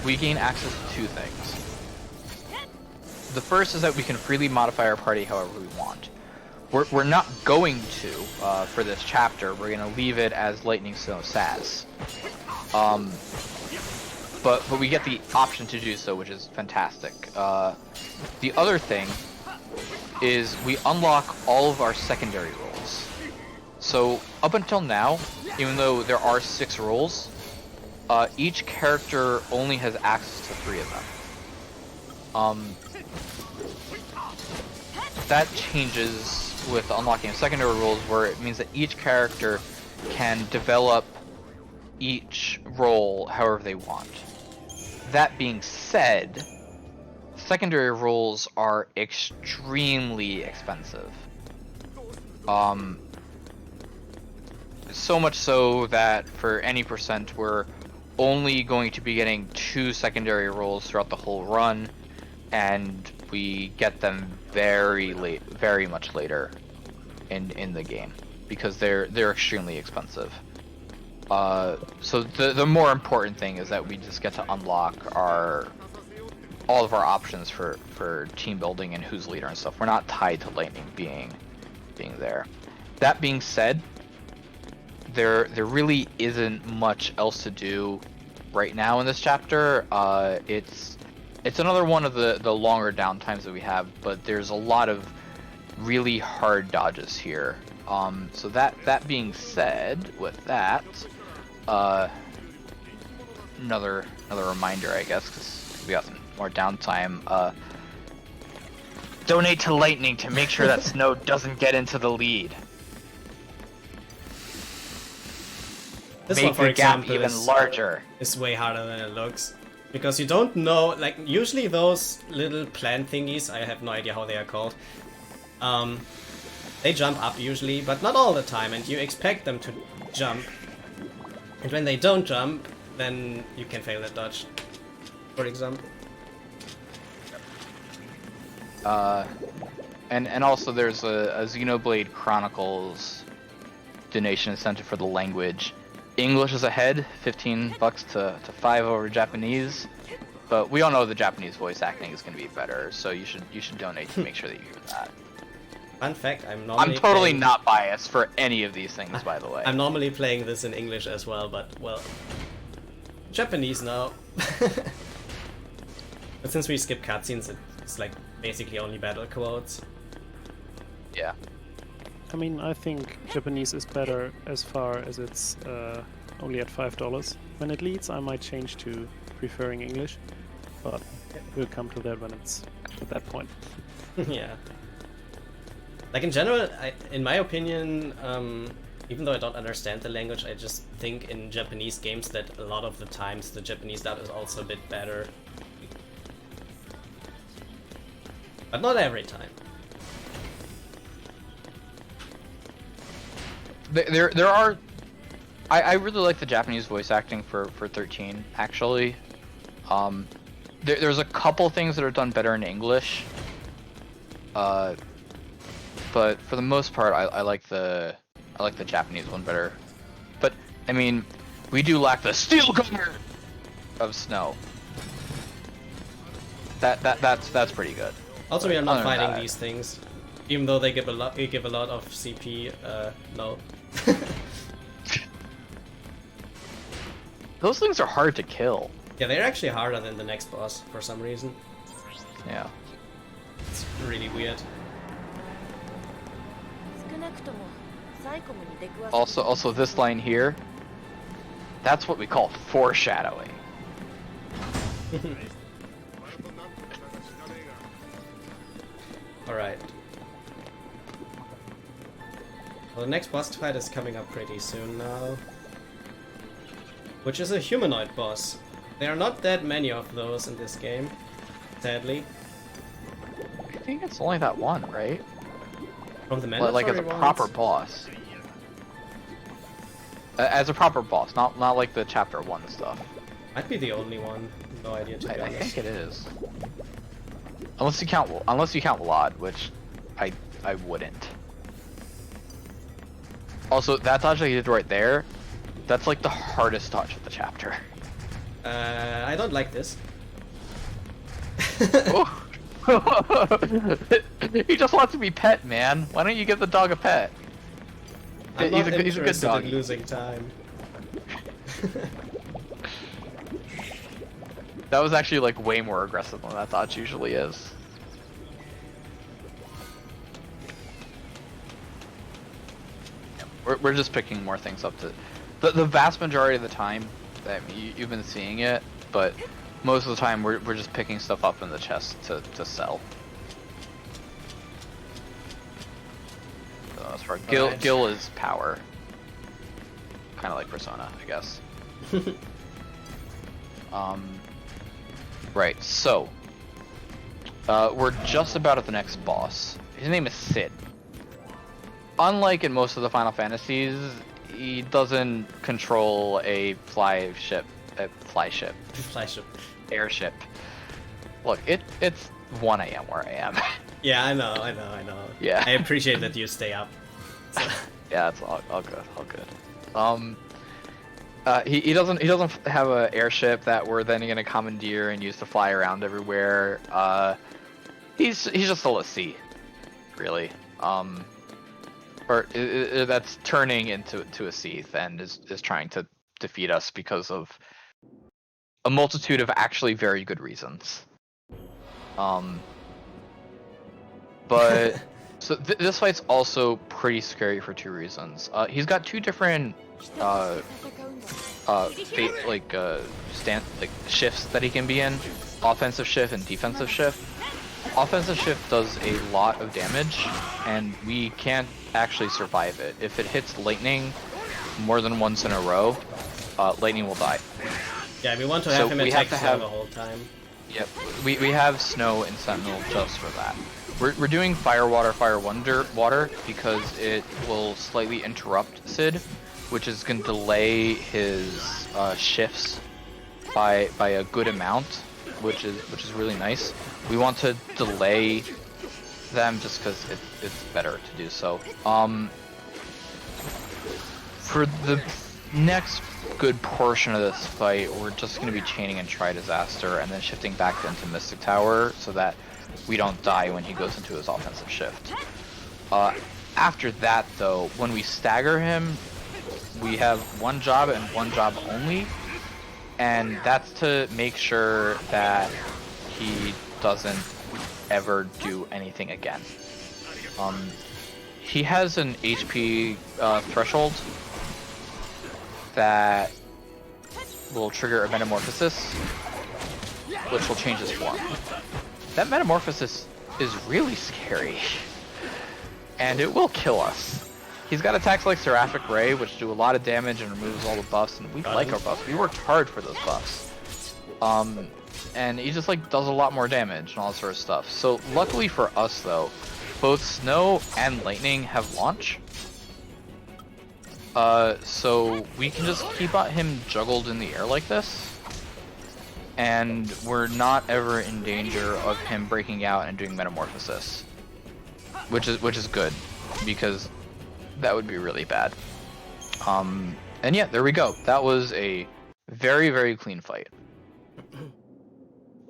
we gain access to two things. The first is that we can freely modify our party however we want. We're not going to, for this chapter, we're going to leave it as Lightning, Snow, Saz. But we get the option to do so, which is fantastic. The other thing is we unlock all of our secondary roles. So up until now, even though there are 6 roles, each character only has access to 3 of them. That changes with unlocking secondary roles, where it means that each character can develop each role however they want. That being said, secondary roles are extremely expensive. So much so that for any percent, we're only going to be getting 2 secondary roles throughout the whole run, and we get them very much later in the game because they're extremely expensive. So the more important thing is that we just get to unlock all of our options for team building and who's leader and stuff. We're not tied to Lightning being there. That being said, there really isn't much else to do right now in this chapter. It's another one of the longer downtimes that we have, but there's a lot of really hard dodges here. So that being said, with that, another reminder, I guess, because we got some more downtime. Donate to Lightning to make sure that Snow doesn't get into the lead. This Make one, for the gap example, even larger. is way harder than it looks. Because you don't know, like, usually those little plant thingies, I have no idea how they are called, they jump up usually, but not all the time, and you expect them to jump. And when they don't jump, then you can fail that dodge, for example. And also there's a Xenoblade Chronicles donation incentive for the language. English is ahead, $15 to 5 over Japanese, but we all know the Japanese voice acting is going to be better, so you should donate to make sure that you hear that. Fun fact, I'm totally not biased for any of these things, by the way. I'm normally playing this in English as well, but, well, Japanese now. But since we skip cutscenes, it's like basically only battle quotes. Yeah. I mean, I think Japanese is better as far as it's only at $5. When it leads, I might change to preferring English, but we'll come to that when it's at that point. Yeah. Like in general, in my opinion, even though I don't understand the language, I just think in Japanese games that a lot of the times the Japanese dub is also a bit better. But not every time. There are... I really like the Japanese voice acting for 13, actually. There's a couple things that are done better in English. But for the most part, I like the Japanese one better. But I mean, we do lack the steel guard of Snow. That's pretty good. Also, we are not Other than fighting that- these things, even though they give a lot of CP. No. Those things are hard to kill. Yeah, they're actually harder than the next boss for some reason. Yeah. It's really weird. Also this line here, that's what we call foreshadowing. Alright. Well, the next boss fight is coming up pretty soon now. Which is a humanoid boss. There are not that many of those in this game, sadly. I think it's only that one, right? From the mandatory Like as a proper ones? boss. As a proper boss, not like the chapter 1 stuff. Might be the only one. No idea, to be I honest. think it is. Unless you count Vlad, which I wouldn't. Also, that dodge that you did right there, that's like the hardest dodge of the chapter. I don't like this. Oh. He just wants to be pet, man. Why don't you give the dog a pet? I'm He's not a good interested dog. in losing time. That was actually like way more aggressive than that dodge usually is. We're just picking more things up to... The vast majority of the time, I mean, you've been seeing it, but most of the time we're just picking stuff up in the chest to sell. So as far Alright. Gil is power. Kind of like Persona, I guess. Right, so we're just about at the next boss. His name is Sid. Unlike in most of the Final Fantasies, he doesn't control a airship. Look, it's 1 AM where I am. Yeah, I know. Yeah. I appreciate that you stay up. So. Yeah, it's all good, he doesn't have an airship that we're then gonna commandeer and use to fly around everywhere. He's just still a sea, really. That's turning into a Seath and is trying to defeat us because of a multitude of actually very good reasons. But so this fight's also pretty scary for 2 reasons. He's got 2 different shifts that he can be in: offensive shift and defensive shift. Offensive shift does a lot of damage, and we can't actually survive it. If it hits lightning more than once in a row, lightning will die. Yeah, we want to have him we attack have to Snow have- the whole time. Yep, we have Snow and Sentinel just for that. We're doing Fire, Water because it will slightly interrupt Sid, which is going to delay his shifts by a good amount, which is really nice. We want to delay them just because it's better to do so. For the next good portion of this fight, we're just going to be chaining and Try Disaster and then shifting back into Mystic Tower so that we don't die when he goes into his offensive shift. After that, though, when we stagger him, we have one job and one job only, and that's to make sure that he doesn't ever do anything again. he has an HP threshold that will trigger a metamorphosis, which will change his form. That metamorphosis is really scary, and it will kill us. He's got attacks like Seraphic Ray, which do a lot of damage and removes all the buffs, and we like our buffs. We worked hard for those buffs. And he just like does a lot more damage and all that sort of stuff. So luckily for us though, both Snow and Lightning have launch. So we can just keep him juggled in the air like this. And we're not ever in danger of him breaking out and doing Metamorphosis. Which is good, because that would be really bad. And yeah, there we go. That was a very, very clean fight.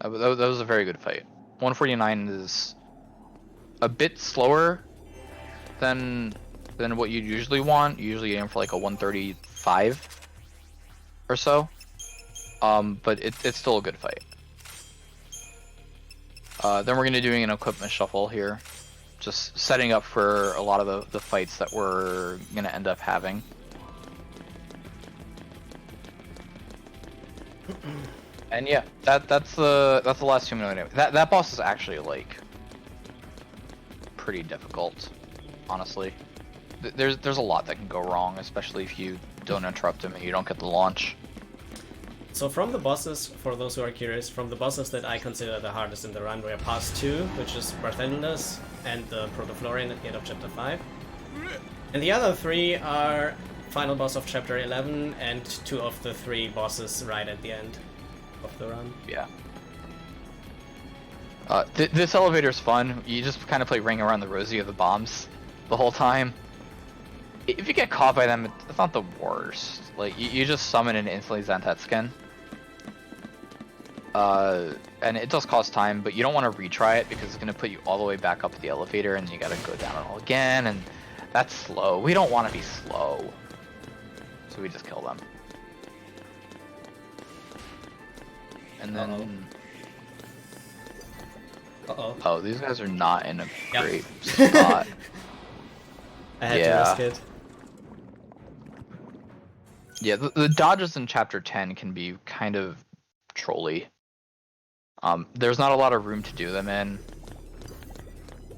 That was a very good fight. 149 is a bit slower than what you'd usually want. You usually aim for like a 135 or so. But it's still a good fight. Then we're gonna be doing an equipment shuffle here, just setting up for a lot of the fights that we're gonna end up having. And yeah, that's the last humanoid. That boss is actually like pretty difficult, honestly. There's a lot that can go wrong, especially if you don't interrupt him and you don't get the launch. So from the bosses, for those who are curious, from the bosses that I consider the hardest in the run were Pass 2, which is Barthendus, and the Protoflorian at the end of Chapter 5. And the other 3 are final boss of Chapter 11 and 2 of the 3 bosses right at the end of the run. Yeah. This elevator's fun. You just kind of play Ring Around the Rosie of the bombs the whole time. If you get caught by them, it's not the worst. Like, you just summon and instantly Zantet skin. And it does cost time, but you don't want to retry it because it's going to put you all the way back up the elevator and you got to go down it all again, and that's slow. We don't want to be slow. So we just kill them. And then... Uh-oh. Oh, these guys are not in a great spot. I had to risk it. Yeah, the dodges in Chapter 10 can be kind of trolly. There's not a lot of room to do them in.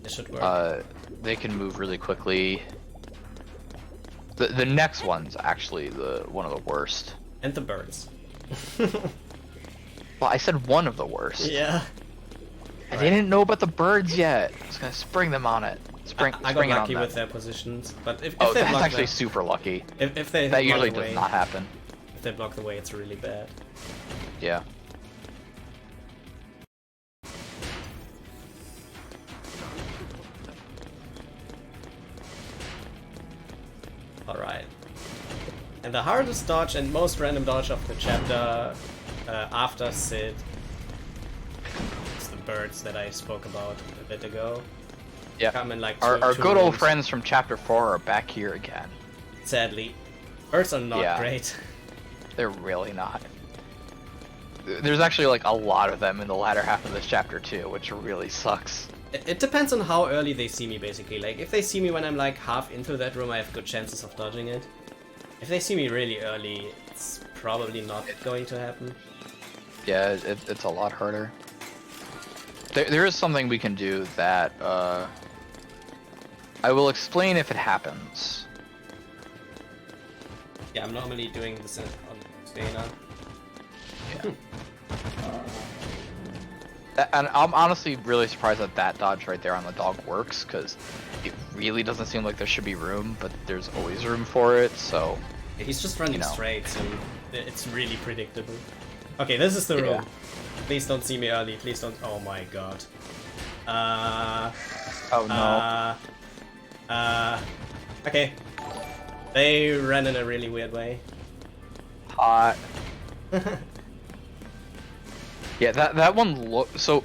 It should work. They can move really quickly. The next one's actually one of the worst. And the birds. Well, I said one of the worst. Yeah. I didn't know about the birds yet. I was gonna spring them on it. I got lucky with their positions, but if oh, they that's block actually them, super lucky. If they that usually the way, does not happen. If they block the way, it's really bad. Yeah. Alright. And the hardest dodge and most random dodge of the chapter after Sid is the birds that I spoke about a bit ago. Yeah. Come in like our two good old rooms. friends from Chapter 4 are back here again. Sadly. Birds are not great. They're really not. There's actually like a lot of them in the latter half of this chapter too, which really sucks. It depends on how early they see me, basically. Like, if they see me when I'm like half into that room, I have good chances of dodging it. If they see me really early, it's probably not going to happen. Yeah, it's a lot harder. There is something we can do that I will explain if it happens. Yeah, I'm normally doing this on Dana. Yeah. And I'm honestly really surprised that dodge right there on the dog works, because it really doesn't seem like there should be room, but there's always room for it, so... Yeah, he's just running straight, so it's really predictable. Okay, this is the room. Please don't see me early, please don't... Oh my god. Oh no. Okay. They ran in a really weird way. Hot. Yeah, that one so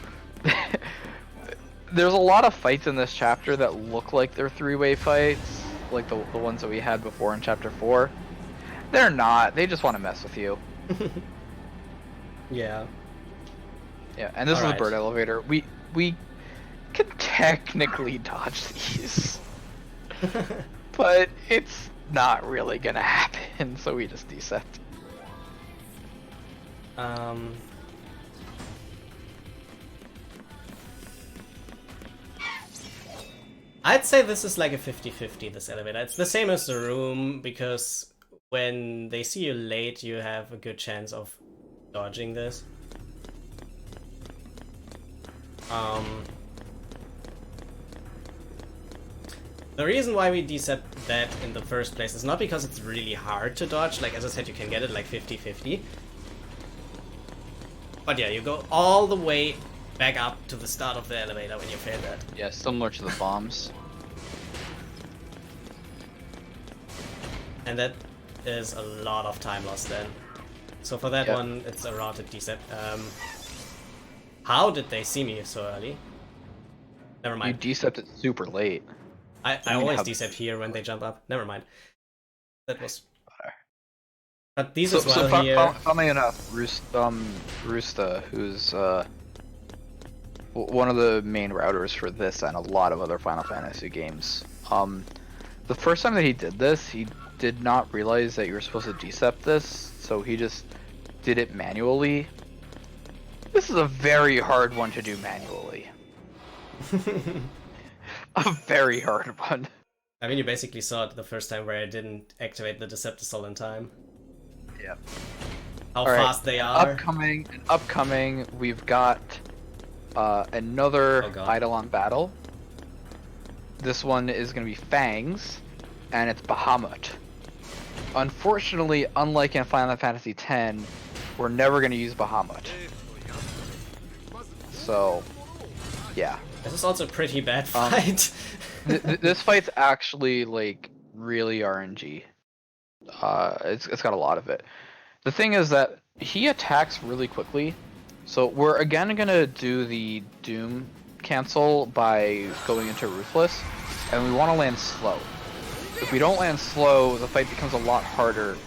there's a lot of fights in this chapter that look like they're three-way fights, like the ones that we had before in Chapter 4. They're not. They just want to mess with you. Yeah. Yeah, and this is the bird elevator. We can technically dodge these. but it's not really gonna happen, so we just decept. I'd say this is like a 50-50, this elevator. It's the same as the room, because when they see you late, you have a good chance of dodging this. The reason why we decept that in the first place is not because it's really hard to dodge. Like, as I said, you can get it like 50-50. But yeah, you go all the way back up to the start of the elevator when you fail that. Yeah, similar to the bombs. And that is a lot of time lost then. So for that one, it's a routed decept. How did they see me so early? Never mind. You decepted super late. I always decept here when they jump up. Never mind. That was... But these as well here... Funnily enough, Roosta, who's one of the main routers for this and a lot of other Final Fantasy games, the first time that he did this, he did not realize that you were supposed to decept this, so he just did it manually. This is a very hard one to do manually. A very hard one. I mean, you basically saw it the first time where I didn't activate the Deceptisol in time. Yeah. How fast they are. Upcoming, we've got another Eidolon battle. This one is going to be Fangs, and it's Bahamut. Unfortunately, unlike in Final Fantasy X, we're never going to use Bahamut. So, yeah. This is also a pretty bad fight. This fight's actually, like, really RNG. It's got a lot of it. The thing is that he attacks really quickly, so we're again gonna do the Doom cancel by going into Ruthless, and we want to land slow. If we don't land slow, the fight becomes a lot harder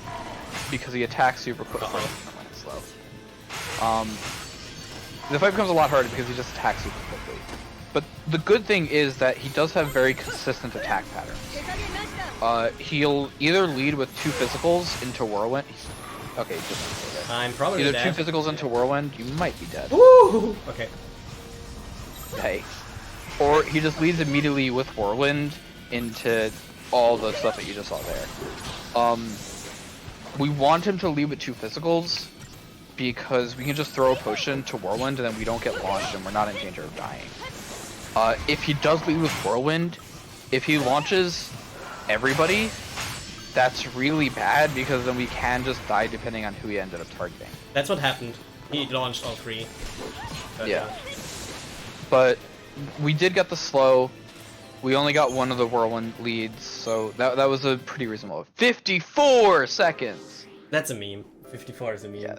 because he attacks super quickly. The fight becomes a lot harder because he just attacks super quickly. But the good thing is that he does have very consistent attack patterns. He'll either lead with 2 physicals into Whirlwind. Okay, just I'm probably either dead. 2 physicals into Whirlwind. You might be dead. Woo! Okay. Hey. Or he just leads immediately with Whirlwind into all the stuff that you just saw there. We want him to lead with 2 physicals because we can just throw a potion to Whirlwind and then we don't get launched and we're not in danger of dying. If he does lead with Whirlwind, if he launches everybody, that's really bad because then we can just die depending on who he ended up targeting. That's what happened. He launched all 3. But, yeah. But we did get the slow. We only got one of the Whirlwind leads, so that was a pretty reasonable. 54 seconds! That's a meme. 54 is a meme. Yeah.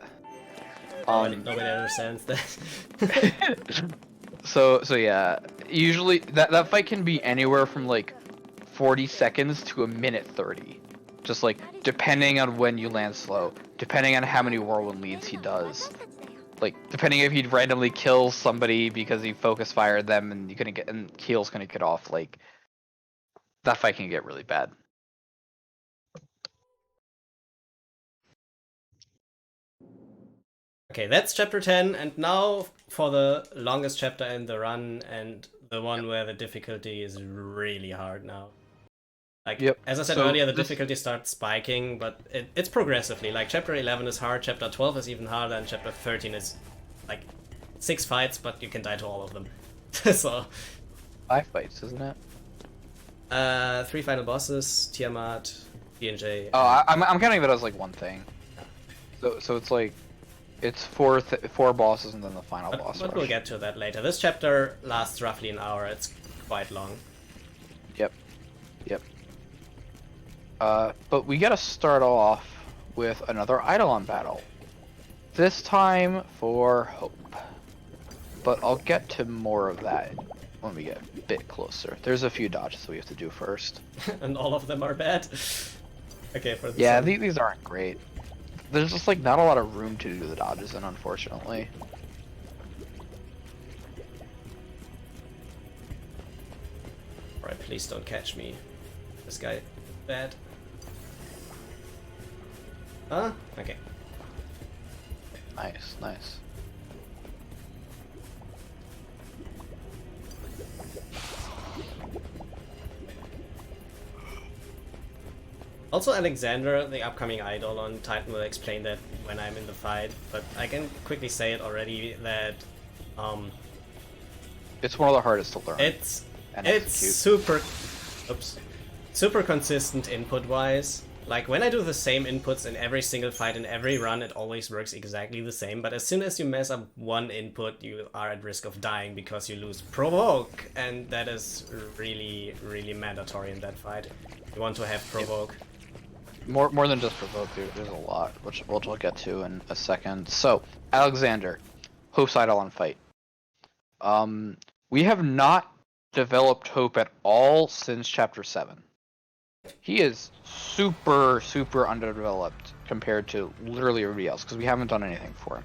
Nobody understands that. So yeah, usually that fight can be anywhere from like 40 seconds to a minute 30. Just like depending on when you land slow, depending on how many Whirlwind leads he does. Like depending if he randomly kills somebody because he focus fired them and heal's gonna get off, like that fight can get really bad. Okay, that's chapter 10, and now for the longest chapter in the run, and the one where the difficulty is really hard now. Like, as I said earlier, the difficulty starts spiking, but it's progressively. Like, chapter 11 is hard, chapter 12 is even harder, and chapter 13 is, like, 6 fights, but you can die to all of them. So... 5 fights, isn't it? 3 final bosses, Tiamat, B&J. Oh, I'm counting that as, like, one thing. So it's like... It's 4 bosses and then the final boss. But we'll get to that later. This chapter lasts roughly an hour. It's quite long. Yep. But we gotta start off with another Eidolon battle. This time for Hope. But I'll get to more of that when we get a bit closer. There's a few dodges that we have to do first. And all of them are bad? Okay, for this yeah, these aren't great. There's just like not a lot of room to do the dodges in, unfortunately. Alright, please don't catch me. this guy bad. Huh? Okay. Nice, nice. Also, Alexander, the upcoming idol on Titan, will explain that when I'm in the fight, but I can quickly say it already that It's one of the hardest to learn. it's and it's execute. super consistent input-wise. Like, when I do the same inputs in every single fight, in every run, it always works exactly the same, but as soon as you mess up one input, you are at risk of dying because you lose Provoke, and that is really, really mandatory in that fight. You want to have Provoke. More than just provoke, there's a lot, which we'll get to in a second. So, Alexander, Hope's Idol on fight. We have not developed Hope at all since Chapter 7. He is super underdeveloped compared to literally everybody else, because we haven't done anything for him.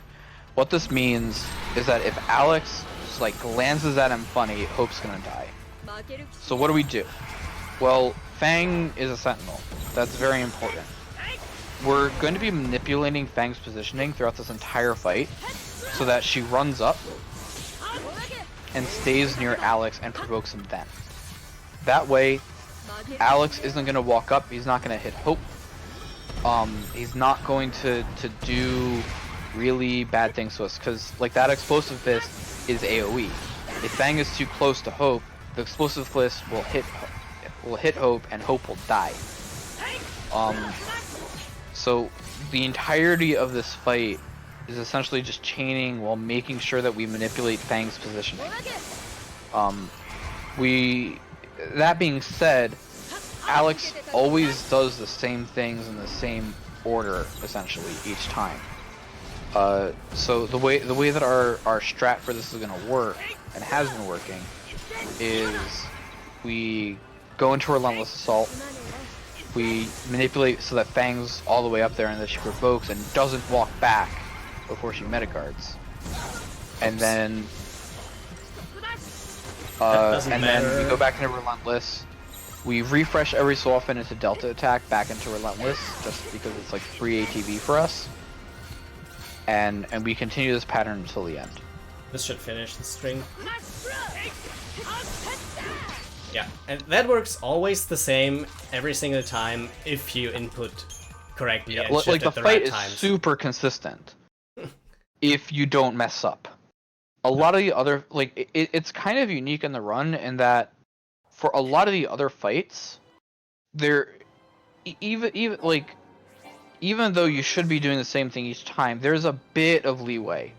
What this means is that if Alex just, like, glances at him funny, Hope's gonna die. So what do? Well, Fang is a sentinel. That's very important. We're going to be manipulating Fang's positioning throughout this entire fight so that she runs up and stays near Alex and provokes him then. That way, Alex isn't going to walk up, he's not going to hit Hope. He's not going to do really bad things to us, because like that explosive fist is AoE. If Fang is too close to Hope, the explosive fist will hit Hope and Hope will die. So the entirety of this fight is essentially just chaining while making sure that we manipulate Fang's positioning. That being said, Alex always does the same things in the same order, essentially, each time. So the way that our strat for this is gonna work, and has been working, is we go into Relentless Assault, we manipulate so that Fang's all the way up there and that she provokes and doesn't walk back before she metaguards. And then we go back into Relentless. We refresh every so often into Delta Attack back into Relentless, just because it's like free ATB for us. And we continue this pattern until the end. This should finish the string. Yeah, and that works always the same every single time if you input correctly and shift like the at the fight right is times. super consistent if you don't mess up. A lot of the other, like, it's kind of unique in the run in that for a lot of the other fights, there, even though you should be doing the same thing each time, there's a bit of leeway.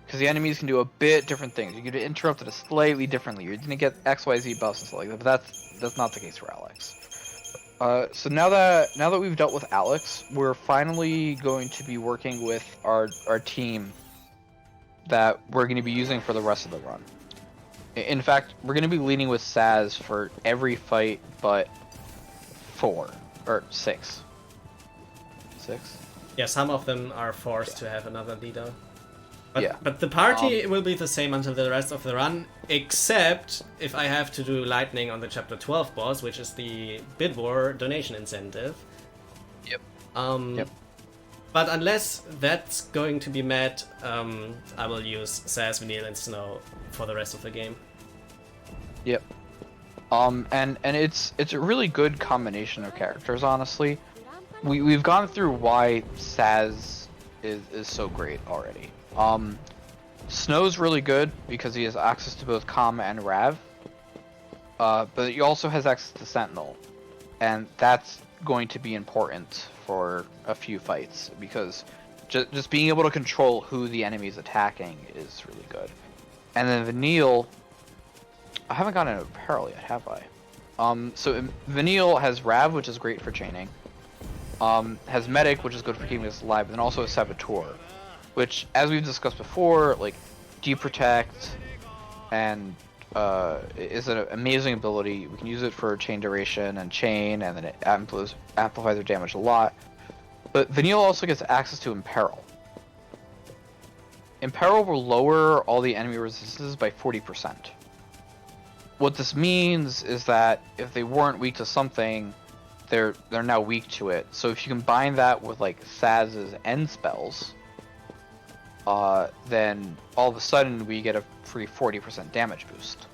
Because the enemies can do a bit different things. You get interrupted slightly differently. You're gonna get XYZ buffs and stuff like that, but that's not the case for Alex. So now that we've dealt with Alex, we're finally going to be working with our team that we're going to be using for the rest of the run. In fact, we're going to be leading with Saz for every fight but 4 or 6. 6? Yeah, some of them are forced to have another leader. But, but the party will be the same until the rest of the run, except if I have to do lightning on the chapter 12 boss, which is the Bid War donation incentive. Yep. Yep. But unless that's going to be met, I will use Saz, Vanille, and Snow for the rest of the game. Yep. And it's a really good combination of characters, honestly. We've gone through why Saz is so great already. Snow's really good because he has access to both Kama and Rav. But he also has access to Sentinel. And that's going to be important for a few fights because just being able to control who the enemy is attacking is really good. And then Vanille, I haven't gotten into Peril yet, have I? So Vanille has Rav, which is great for chaining. Has Medic, which is good for keeping us alive, and then also a Saboteur, which, as we've discussed before, like Deprotect and is an amazing ability. We can use it for chain duration and chain, and then it amplifies their damage a lot. But Vanille also gets access to Imperil. Imperil will lower all the enemy resistances by 40%. What this means is that if they weren't weak to something, they're now weak to it. So if you combine that with like Saz's end spells, then all of a sudden we get a free 40% damage boost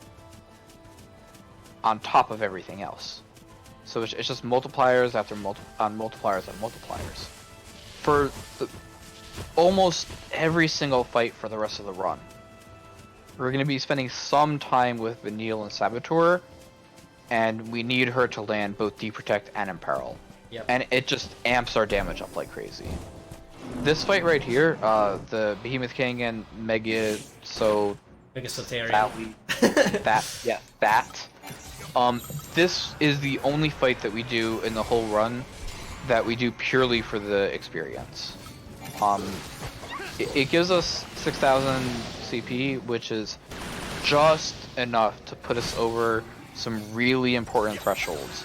on top of everything else. So it's just multipliers after multipliers and multipliers for almost every single fight for the rest of the run. We're going to be spending some time with Vanille and Saboteur, and we need her to land both Deprotect and Imperil. Yep. And it just amps our damage up like crazy. This fight right here, the Behemoth King and Megasotarian. That. This is the only fight that we do in the whole run that we do purely for the experience. It gives us 6,000 CP, which is just enough to put us over some really important thresholds.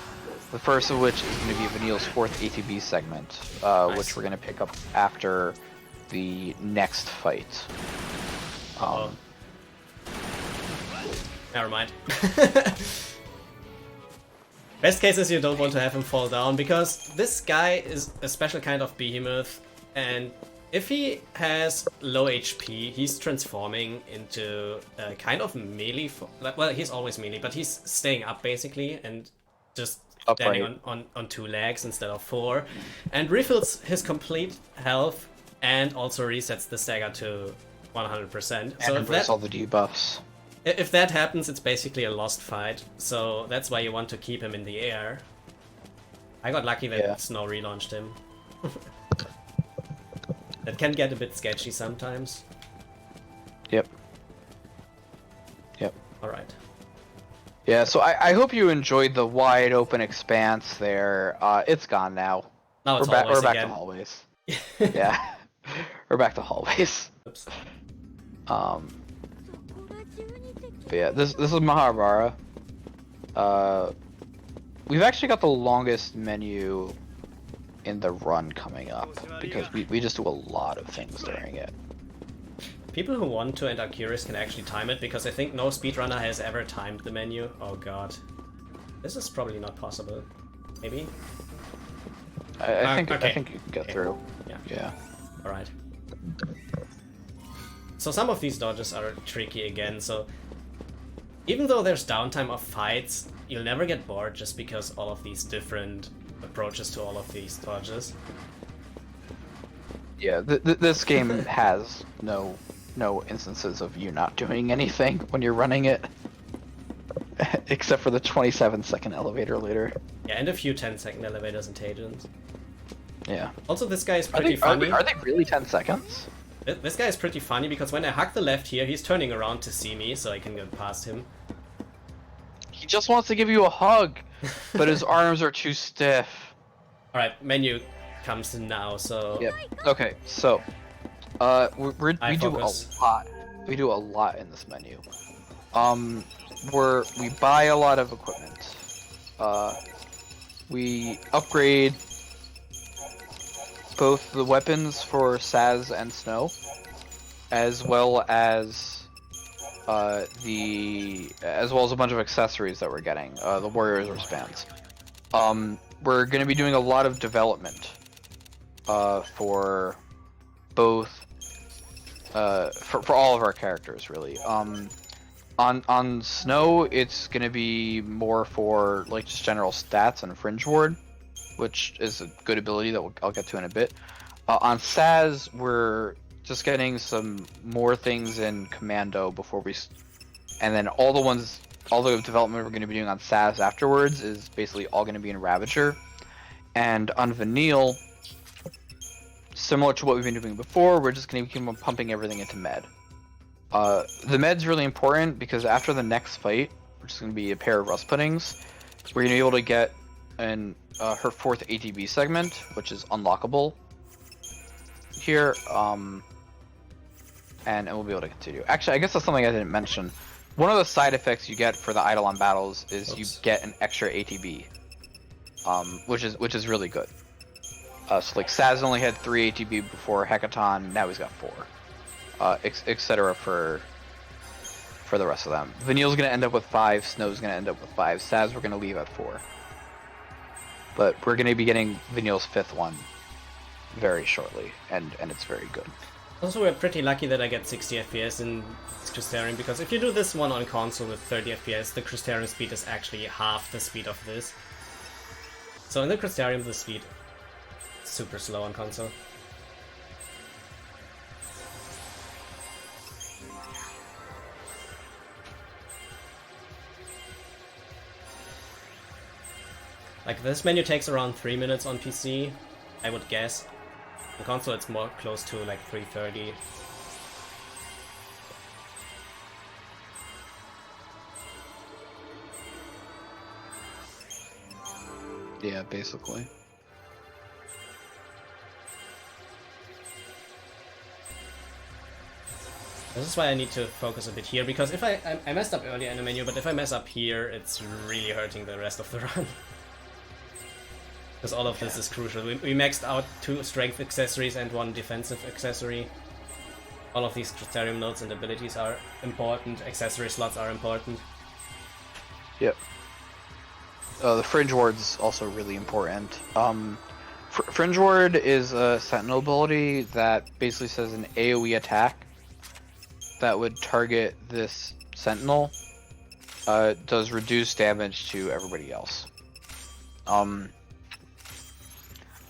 The first of which is going to be Vanille's 4th ATB segment, Nice. which we're going to pick up after the next fight. Never mind. Best case is you don't want to have him fall down, because this guy is a special kind of behemoth, and if he has low HP, he's transforming into a kind of melee. Well, he's always melee, but he's staying up basically and just standing on 2 legs instead of 4, and refills his complete health and also resets the stagger to 100%. So And removes all the debuffs. if that happens, it's basically a lost fight, so that's why you want to keep him in the air. I got lucky that Snow relaunched him. That can get a bit sketchy sometimes. Yep. Alright. Yeah, so I hope you enjoyed the wide open expanse there. It's gone now. Now it's we're back again. to hallways. Yeah. We're back to hallways. Oops. But yeah, this is Mahabara. We've actually got the longest menu in the run coming up because we just do a lot of things during it. People who want to and are curious can actually time it, because I think no speedrunner has ever timed the menu. Oh god. This is probably not possible. Maybe? I think okay. you can get through. Yeah. Alright. So some of these dodges are tricky again, so even though there's downtime of fights, you'll never get bored just because all of these different approaches to all of these dodges. Yeah, this game has no instances of you not doing anything when you're running it. Except for the 27-second elevator later. Yeah, and a few 10-second elevators and Tajans. Yeah. Also, this guy is pretty funny. Are they really 10 seconds? This guy is pretty funny because when I hug the left here, he's turning around to see me so I can get past him. He just wants to give you a hug, but his arms are too stiff. Alright, menu comes in now, so... Yep. Okay, so we do focus. a lot. We do a lot in this menu. We buy a lot of equipment. We upgrade both the weapons for Saz and Snow, as well as a bunch of accessories that we're getting. The Warriors wristbands. We're going to be doing a lot of development for both for all of our characters, really. On Snow, it's going to be more for like just general stats and Fringe Ward, which is a good ability that I'll get to in a bit. On Saz, we're just getting some more things in Commando before we, and then all the development we're going to be doing on Saz afterwards is basically all going to be in Ravager. And on Vanille, similar to what we've been doing before, we're just going to keep on pumping everything into Med. The Med's really important because after the next fight, which is going to be a pair of Rust Puddings, we're going to be able to get her 4th ATB segment, which is unlockable here, and we'll be able to continue. Actually, I guess that's something I didn't mention. One of the side effects you get for the Eidolon battles is you get an extra ATB, which is really good. So like Saz only had 3 ATB before Hecaton, now he's got 4, etc. for the rest of them. Vanille's gonna end up with 5, Snow's gonna end up with 5, Saz we're gonna leave at 4. but we're going to be getting Vanille's 5th one very shortly, and it's very good. Also, we're pretty lucky that I get 60 FPS in Crystarium, because if you do this one on console with 30 FPS, the Crystarium speed is actually half the speed of this. So in the Crystarium, the speed is super slow on console. Like, this menu takes around 3 minutes on PC, I would guess. On console it's more close to like 3:30. Yeah, basically. This is why I need to focus a bit here, because if I messed up earlier in the menu, but if I mess up here, it's really hurting the rest of the run. Because all of this is crucial. We maxed out 2 strength accessories and 1 defensive accessory. All of these Crystarium nodes and abilities are important, accessory slots are important. Yep. The Fringe Ward's also really important. Fringe Ward is a Sentinel ability that basically says an AoE attack that would target this Sentinel does reduce damage to everybody else.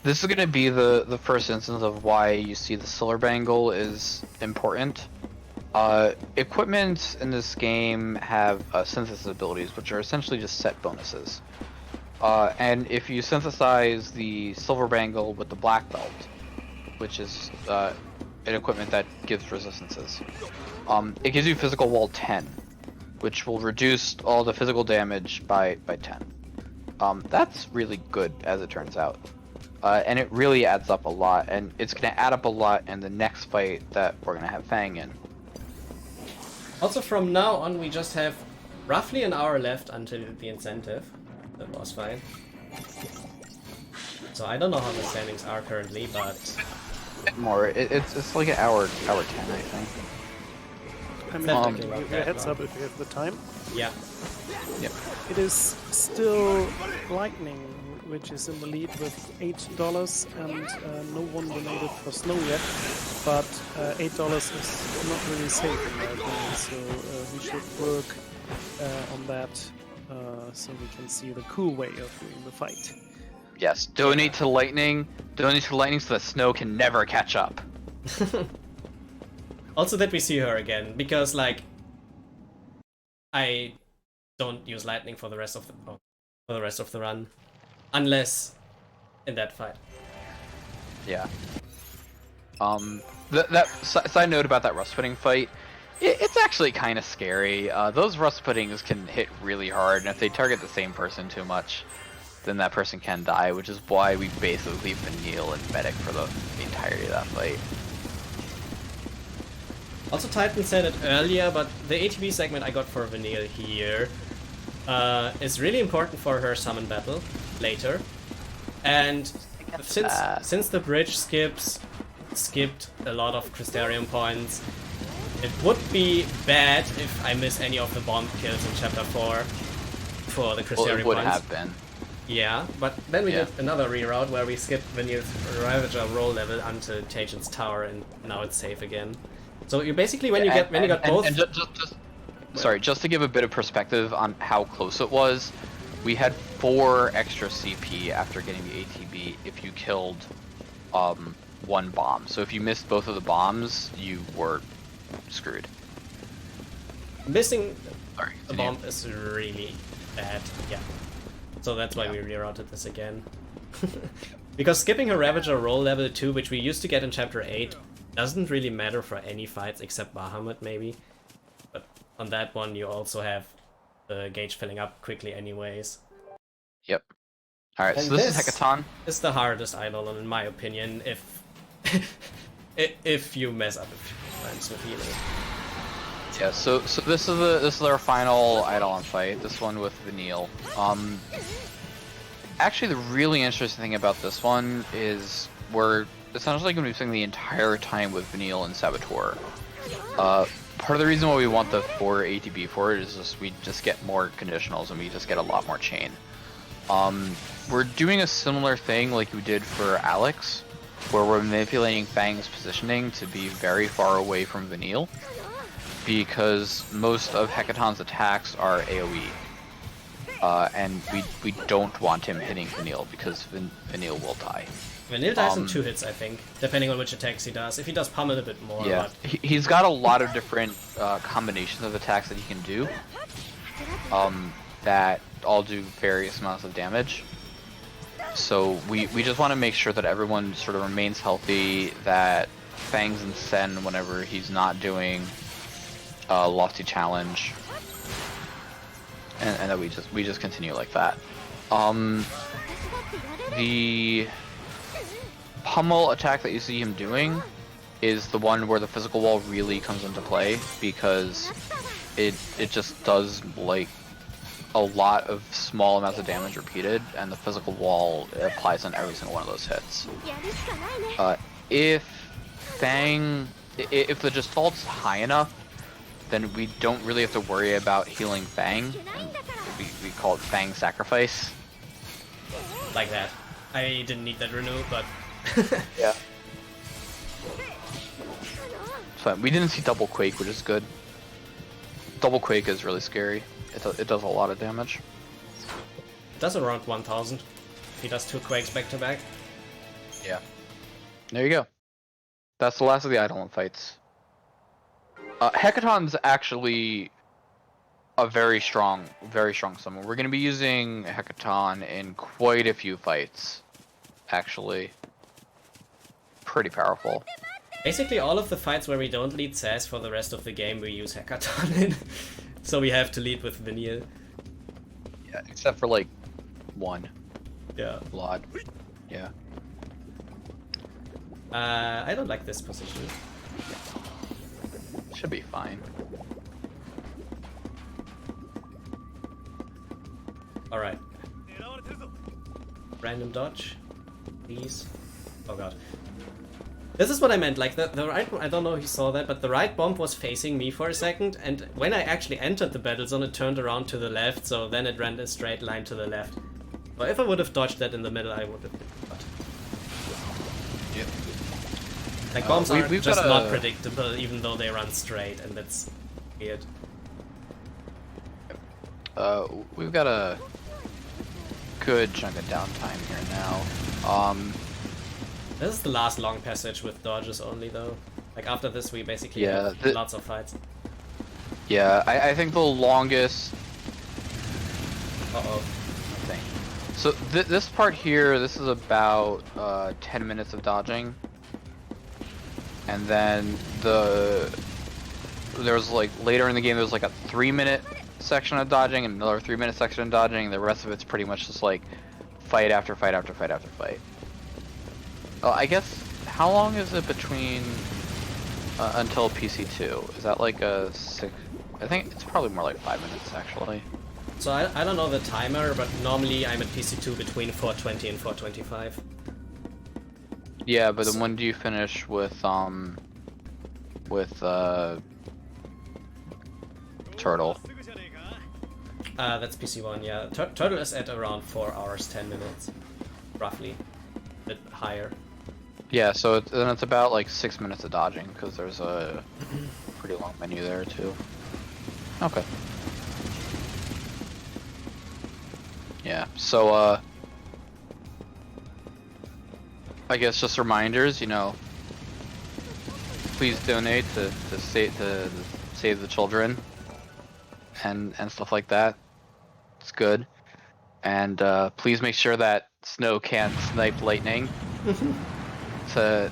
This is going to be the first instance of why you see the Silver Bangle is important. Equipment in this game have synthesis abilities, which are essentially just set bonuses. And if you synthesize the Silver Bangle with the Black Belt, which is an equipment that gives resistances, it gives you Physical Wall 10, which will reduce all the physical damage by 10. That's really good, as it turns out. And it really adds up a lot, and it's going to add up a lot in the next fight that we're going to have Fang in. Also, from now on, we just have roughly an hour left until the incentive. That was fine. So I don't know how the standings are currently, but... More. It's like an hour 10, I think. I mean, Definitely give not you a that heads long. up if you have the time. Yeah. Yep. It is still Lightning, which is in the lead with $8, and no one donated for Snow yet, but $8 is not really safe in my opinion, so we should work on that so we can see the cool way of doing the fight. Yes, donate to Lightning. Donate to Lightning so that Snow can never catch up. Also that we see her again, because like I don't use lightning for the rest of the run, unless in that fight. Yeah. That side note about that rust pudding fight, it's actually kind of scary. Those rust puddings can hit really hard, and if they target the same person too much, then that person can die, which is why we basically leave Vanille and Medic for the entirety of that fight. Also, Titan said it earlier, but the ATB segment I got for Vanille here is really important for her summon battle later. And since the bridge skipped a lot of Crystarium points, it would be bad if I miss any of the bomb kills in Chapter 4 for the Crystarium Well, it would points. have been. Yeah, but then we did another reroute where we skipped Vanille's Ravager roll level until Tajan's Tower, and now it's safe again. So you basically, when you got both... Just to give a bit of perspective on how close it was, we had 4 extra CP after getting the ATB if you killed 1 bomb. So if you missed both of the bombs, you were screwed. Missing the bomb is really bad, yeah. So that's why we rerouted this again. Because skipping her Ravager roll level 2, which we used to get in Chapter 8, doesn't really matter for any fights except Bahamut maybe. But on that one you also have the gauge filling up quickly anyways. Yep. Alright, so this is Hekaton. It's the hardest Eidolon in my opinion if you mess up a few times with healing. Yeah, so this is our final Eidolon fight, this one with Vanille. Actually the really interesting thing about this one is we're essentially going to be spending the entire time with Vanille and Saboteur. Part of the reason why we want the 4 ATB for it is just we just get more conditionals and we just get a lot more chain. We're doing a similar thing like we did for Alex, where we're manipulating Fang's positioning to be very far away from Vanille, because most of Hecaton's attacks are AoE. And we don't want him hitting Vanille because Vanille will die. Vanille dies in 2 hits, I think, depending on which attacks he does. If he does pummel a bit more, Yeah, but... he's got a lot of different combinations of attacks that he can do, that all do various amounts of damage. So we just want to make sure that everyone sort of remains healthy, that Fangs and Sen, whenever he's not doing Lofty Challenge, and that we just continue like that. The pummel attack that you see him doing is the one where the physical wall really comes into play, because it just does like a lot of small amounts of damage repeated, and the physical wall applies on every single one of those hits. If the Gestalt's high enough, then we don't really have to worry about healing Fang. We call it Fang Sacrifice. Like that. I didn't need that renew, but... Yeah. So we didn't see Double Quake, which is good. Double Quake is really scary. It does a lot of damage. It does around 1000. If he does 2 Quakes back to back. Yeah. There you go. That's the last of the Eidolon fights. Hecaton's actually a very strong summon. We're going to be using Hecaton in quite a few fights, actually. Pretty powerful. Basically all of the fights where we don't lead Sass for the rest of the game we use Hecaton in. So we have to lead with Vanille. Yeah, except for like one. Yeah. Blood. Yeah. I don't like this position. Should be fine. Alright. Random dodge. Please. Oh god. This is what I meant, like the right, I don't know if you saw that, but the right bomb was facing me for a second, and when I actually entered the battle zone it turned around to the left, so then it ran a straight line to the left. But if I would have dodged that in the middle, I would have been cut. Yep. Like bombs are we've just got not predictable, even though they run straight, and that's weird. We've got a good chunk of downtime here now. This is the last long passage with dodges only, though. Like after this, we basically have lots of fights. Yeah, I think the longest. Uh-oh. Thing. So this part here, this is about 10 minutes of dodging, and then there's like later in the game there's like a 3-minute section of dodging and another 3-minute section of dodging. The rest of it's pretty much just like fight after fight after fight after fight. I guess, how long is it between until PC2? Is that like a 6? I think it's probably more like 5 minutes actually. So I don't know the timer, but normally I'm at PC2 between 420 and 425. Yeah, but then when do you finish with Turtle? That's PC1, yeah. Turtle is at around 4 hours, 10 minutes, roughly. A bit higher. Yeah, so then it's about like 6 minutes of dodging, because there's a pretty long menu there too. Okay. Yeah, so I guess just reminders, you know, please donate to save the children and stuff like that. It's good. And please make sure that Snow can't snipe lightning. To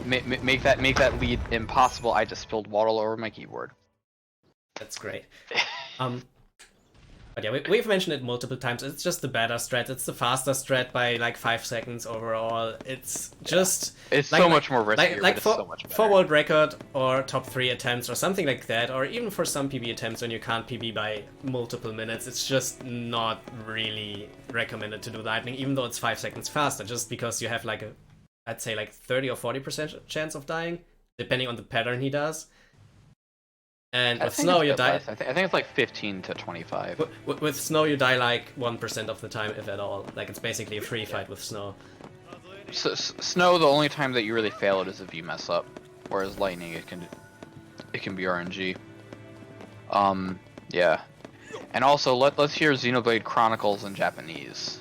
make that lead impossible. I just spilled water all over my keyboard. That's great. But yeah, we've mentioned it multiple times. It's just the better strat. It's the faster strat by like 5 seconds overall. It's just... It's like, so much more risky, like for, so much better. For world record or top 3 attempts or something like that, or even for some PB attempts when you can't PB by multiple minutes, it's just not really recommended to do lightning, even though it's 5 seconds faster, just because you have like a, I'd say like 30 or 40% chance of dying, depending on the pattern he does. And I with think snow, it's a you bit die. less. I think it's like 15 to 25. With snow, you die like 1% of the time, if at all. Like, it's basically a free fight with snow. So, snow, the only time that you really fail it is if you mess up. Whereas lightning, it can be RNG. Yeah. And also, let's hear Xenoblade Chronicles in Japanese.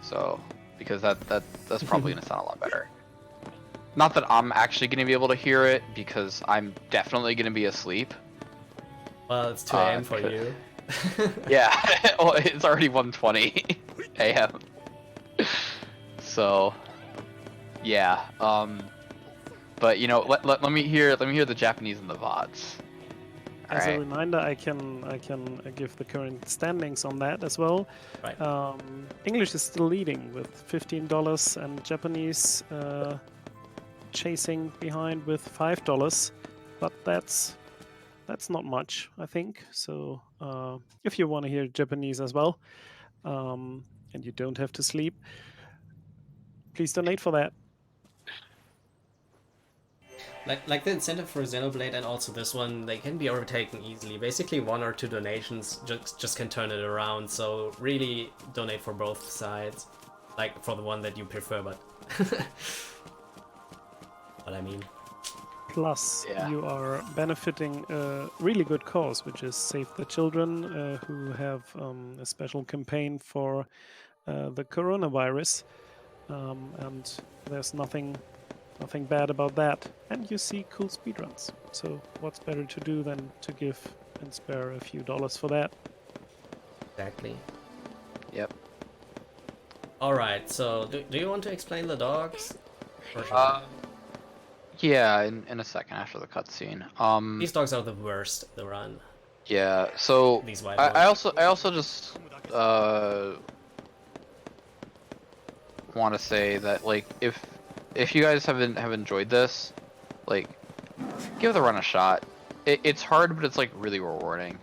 So, because that's probably gonna sound a lot better. Not that I'm actually gonna be able to hear it, because I'm definitely gonna be asleep. Well, it's 2 a.m. for you. Yeah, well, it's already 1:20 a.m. So, yeah. But you know, let me hear the Japanese and the VODs. As a Alright. reminder, I can give the current standings on that as well. Right. English is still leading with $15, and Japanese chasing behind with $5. But that's not much, I think. So if you want to hear Japanese as well, and you don't have to sleep, please donate for that. Like the incentive for Xenoblade and also this one, they can be overtaken easily. Basically, 1 or 2 donations just can turn it around. So really, donate for both sides. Like for the one that you prefer, but what I mean. Plus, Yeah. you are benefiting a really good cause, which is Save the Children, who have a special campaign for the coronavirus, and there's nothing bad about that. And you see cool speedruns. So what's better to do than to give and spare a few dollars for that? Exactly. Yep. Alright, so do you want to explain the dogs? Or should I? Yeah, in a second after the cutscene. These dogs are the worst, the run. Yeah. So These white I ones. also just want to say that, like, if you guys have enjoyed this, like, give the run a shot. It's hard, but it's like really rewarding.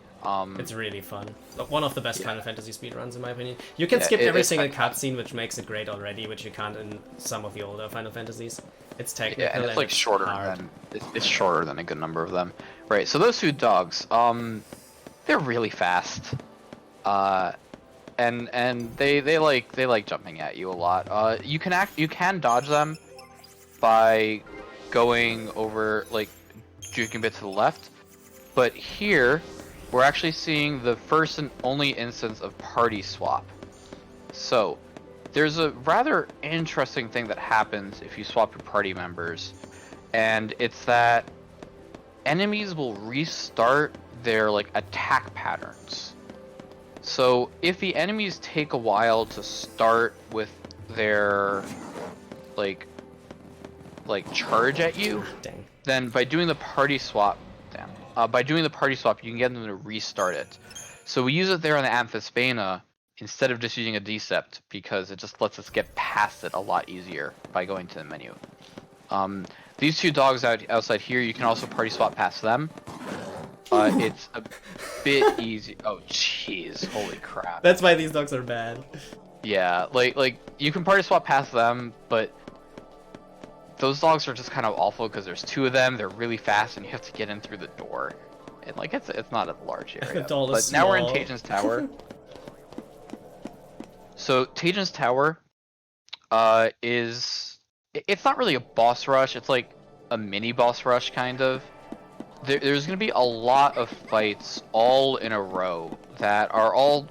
It's really fun. One of the best Final Fantasy speedruns, in my opinion. You can Yeah, skip every it's single quite fun. cutscene, which makes it great already, which you can't in some of the older Final Fantasies. It's technical Yeah, and it's like shorter hard. than it's shorter than a good number of them. Right. So those two dogs, they're really fast. And they like jumping at you a lot. You can dodge them by going over, like, juking a bit to the left. But here, we're actually seeing the first and only instance of party swap. So, there's a rather interesting thing that happens if you swap your party members, and it's that enemies will restart their, like, attack patterns. So if the enemies take a while to start with their like charge at you, Dang. then by doing the party swap, by doing the party swap, you can get them to restart it. So we use it there on the Amphisbaena instead of just using a Decept, because it just lets us get past it a lot easier by going to the menu. These two dogs outside here, you can also party swap past them. It's a bit easy. Oh, jeez, holy crap. That's why these dogs are bad. Yeah, like you can party swap past them, but those dogs are just kind of awful because there's two of them. They're really fast, and you have to get in through the door. And like it's not a large area. The doll is But now we're in small. Tajan's Tower. So Tajan's Tower it's not really a boss rush. It's like a mini boss rush kind of. There's going to be a lot of fights all in a row that are all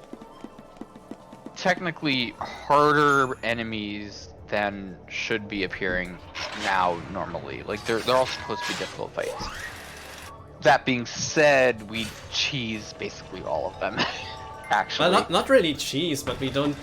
technically harder enemies than should be appearing now normally. Like they're all supposed to be difficult fights. That being said, we cheese basically all of them. Actually, Well, not really cheese, but we don't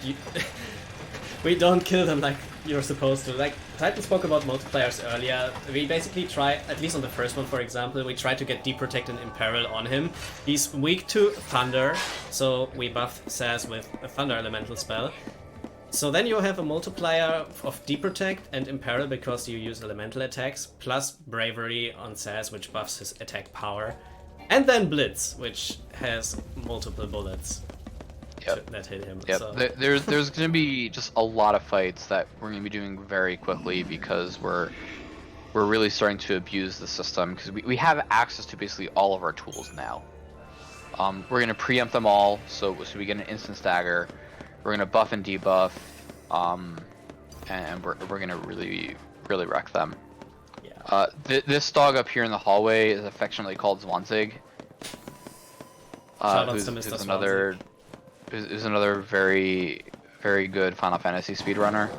we don't kill them like you're supposed to. Like Titan spoke about multipliers earlier. We basically try, at least on the first one, for example, we try to get Deep Protect and Imperil on him. He's weak to Thunder, so we buff Saz with a Thunder Elemental spell. So then you have a multiplier of Deep Protect and Imperil because you use elemental attacks, plus Bravery on Saz, which buffs his attack power. And then Blitz, which has multiple bullets that hit him. Yep. So. There's going to be just a lot of fights that we're going to be doing very quickly because we're we're really starting to abuse the system because we have access to basically all of our tools now. We're gonna preempt them all, so we get an instant stagger. We're gonna buff and debuff, and we're gonna really wreck them. Yeah. This dog up here in the hallway is affectionately called Zwanzig. Shoutouts to Mr. Who's another very good Final Fantasy speedrunner,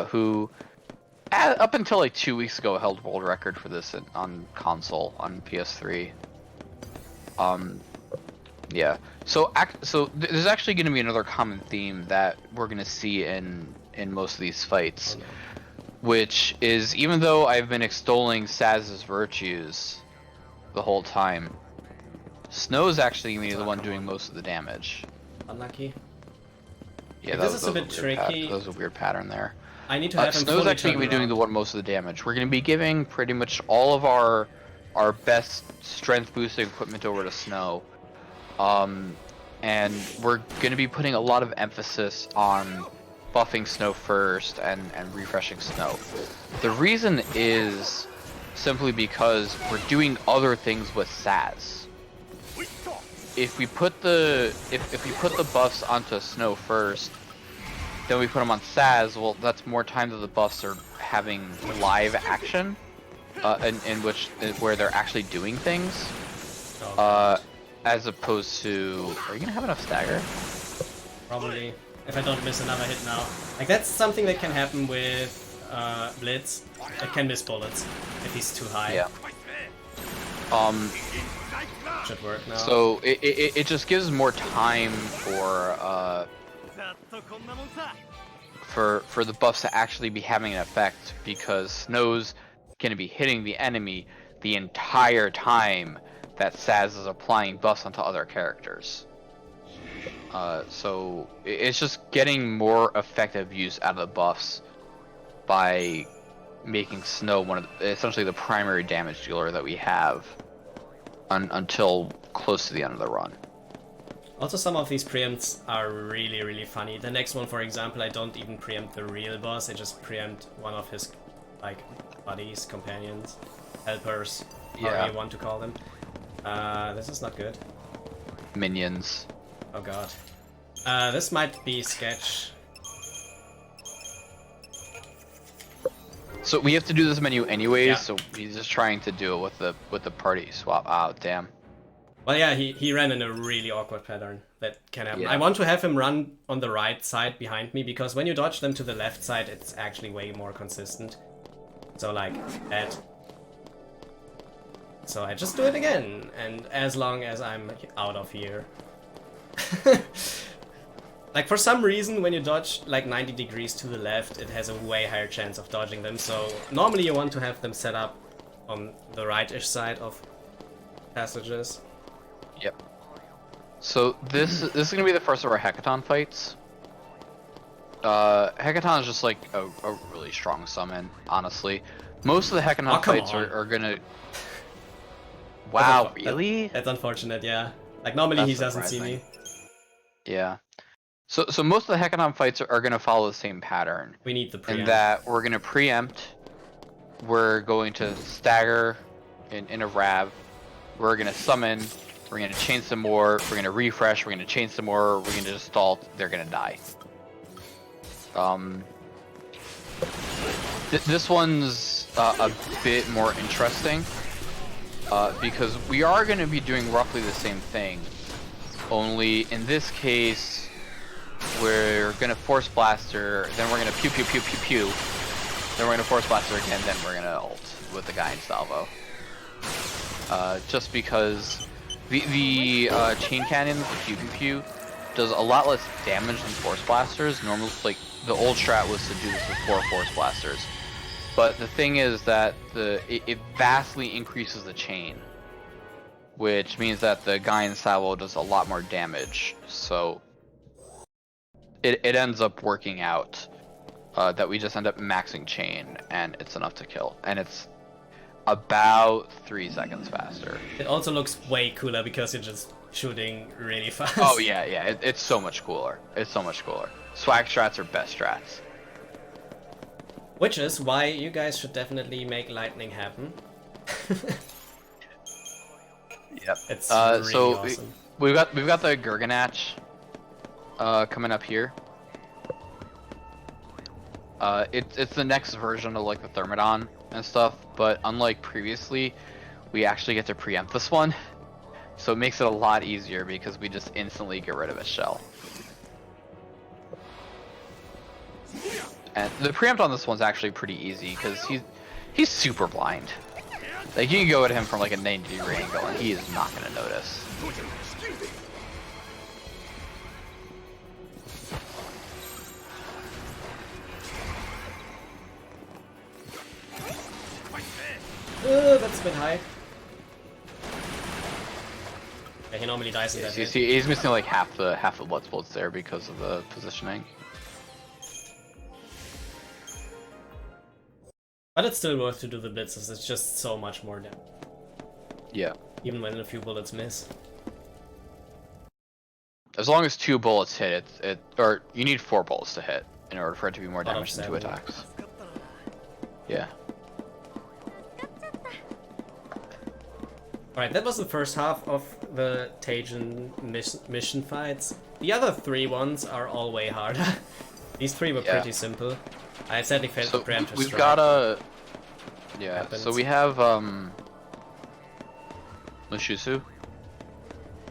who up until like 2 weeks ago held world record for this on console on PS3. Yeah. So there's actually going to be another common theme that we're going to see in most of these fights, which is, even though I've been extolling Saz's virtues the whole time, Snow's actually going to be the one doing most of the damage. Unlucky. Yeah, This is a bit tricky. That was a weird pattern there. I need to have him Snow's fully actually going to be turned doing around. most of the damage. We're going to be giving pretty much all of our best strength boosting equipment over to Snow. And we're going to be putting a lot of emphasis on buffing Snow first and refreshing Snow. The reason is simply because we're doing other things with Saz. If we put the buffs onto Snow first, then we put them on Saz, well, that's more time that the buffs are having live action, where they're actually doing things, as opposed to... Are you gonna have enough stagger? Probably. If I don't miss another hit now. Like, that's something that can happen with Blitz. It can miss bullets if he's too high. Yeah. Should work now. So it just gives more time for the buffs to actually be having an effect, because Snow's going to be hitting the enemy the entire time that Saz is applying buffs onto other characters. So it's just getting more effective use out of the buffs by making Snow essentially the primary damage dealer that we have until close to the end of the run. Also, some of these preempts are really, really funny. The next one, for example, I don't even preempt the real boss. I just preempt one of his, like, buddies, companions, helpers, however you want to call them. This is not good. Minions. Oh god. This might be sketch. So we have to do this menu anyways, Yeah. so he's just trying to do it with the party swap. Oh, damn. Well, yeah, he ran in a really awkward pattern that can happen. Yeah. I want to have him run on the right side behind me, because when you dodge them to the left side, it's actually way more consistent. So, like, that. So I just do it again, and as long as I'm out of here. Like, for some reason, when you dodge like 90 degrees to the left, it has a way higher chance of dodging them. So normally you want to have them set up on the right-ish side of passages. Yep. So this is gonna be the first of our Hecaton fights. Hecaton is just like a really strong summon, honestly. Most of the Hecaton fights are gonna... Wow, really? That's unfortunate, yeah. Like, normally That's he doesn't see me. Yeah. So most of the Hecaton fights are gonna follow the same pattern. We need the preempt. In that we're gonna preempt, we're going to stagger in a Rav, we're gonna summon, we're gonna chain some more, we're gonna refresh, we're gonna chain some more, we're gonna just stall, they're gonna die. This one's a bit more interesting, because we are gonna be doing roughly the same thing, only in this case we're gonna Force Blaster, then we're gonna pew pew pew pew pew, then we're gonna Force Blaster again, then we're gonna ult with the guy in salvo. Just because the chain cannon, the pew pew pew, does a lot less damage than Force Blasters. Normally, like, the old strat was to do this with 4 Force Blasters. But the thing is that it vastly increases the chain, which means that the guy in salvo does a lot more damage. So it ends up working out that we just end up maxing chain, and it's enough to kill. And it's about 3 seconds faster. It also looks way cooler because you're just shooting really fast. Oh yeah, it's so much cooler. It's so much cooler. Swag strats are best strats. Which is why you guys should definitely make lightning happen. Yep. It's really so awesome. we've got the Gurganach coming up here. It's the next version of like the Thermodon and stuff, but unlike previously, we actually get to preempt this one, so it makes it a lot easier because we just instantly get rid of its shell. And the preempt on this one's actually pretty easy because he's super blind. Like you can go at him from like a 90-degree angle and he is not gonna notice. That's a bit high. Yeah, he normally dies in that You hit. see, he's missing like half the blood bullets there because of the positioning. But it's still worth to do the blitzes, it's just so much more damage. Yeah. Even when a few bullets miss. As long as 2 bullets hit, or you need 4 bullets to hit in order for it to be more Out of damage than 2 7. attacks. Yeah. Alright, that was the first half of the Tajin mission fights. The other 3 ones are all way harder. These 3 were pretty simple. I sadly failed to preempt his we've strike. got a... Yeah, Happens. so we have, Mushusu.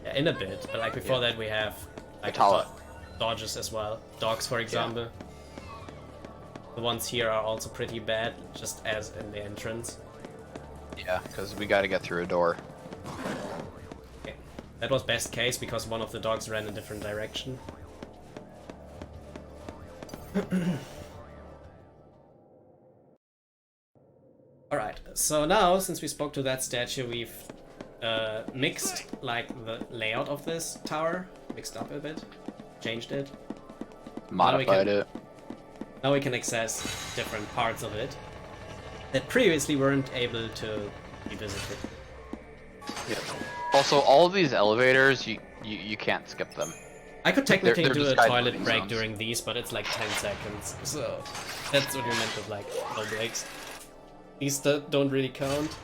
Yeah, in a bit, but like before that we have like Vitala. dodges as well. Dogs, for example. The ones here are also pretty bad, just as in the entrance. Yeah, because we gotta get through a door. Okay. That was best case because one of the dogs ran a different direction. Alright, so now, since we spoke to that statue, we've mixed like the layout of this tower, mixed up a bit, changed it. Modified it. Now we can access different parts of it that previously weren't able to be visited. Yeah. Also, all of these elevators, you can't skip them. I could technically they're do a just guide toilet loading break zones. during these, but it's like 10 seconds, so that's what you meant with like no breaks. These don't really count.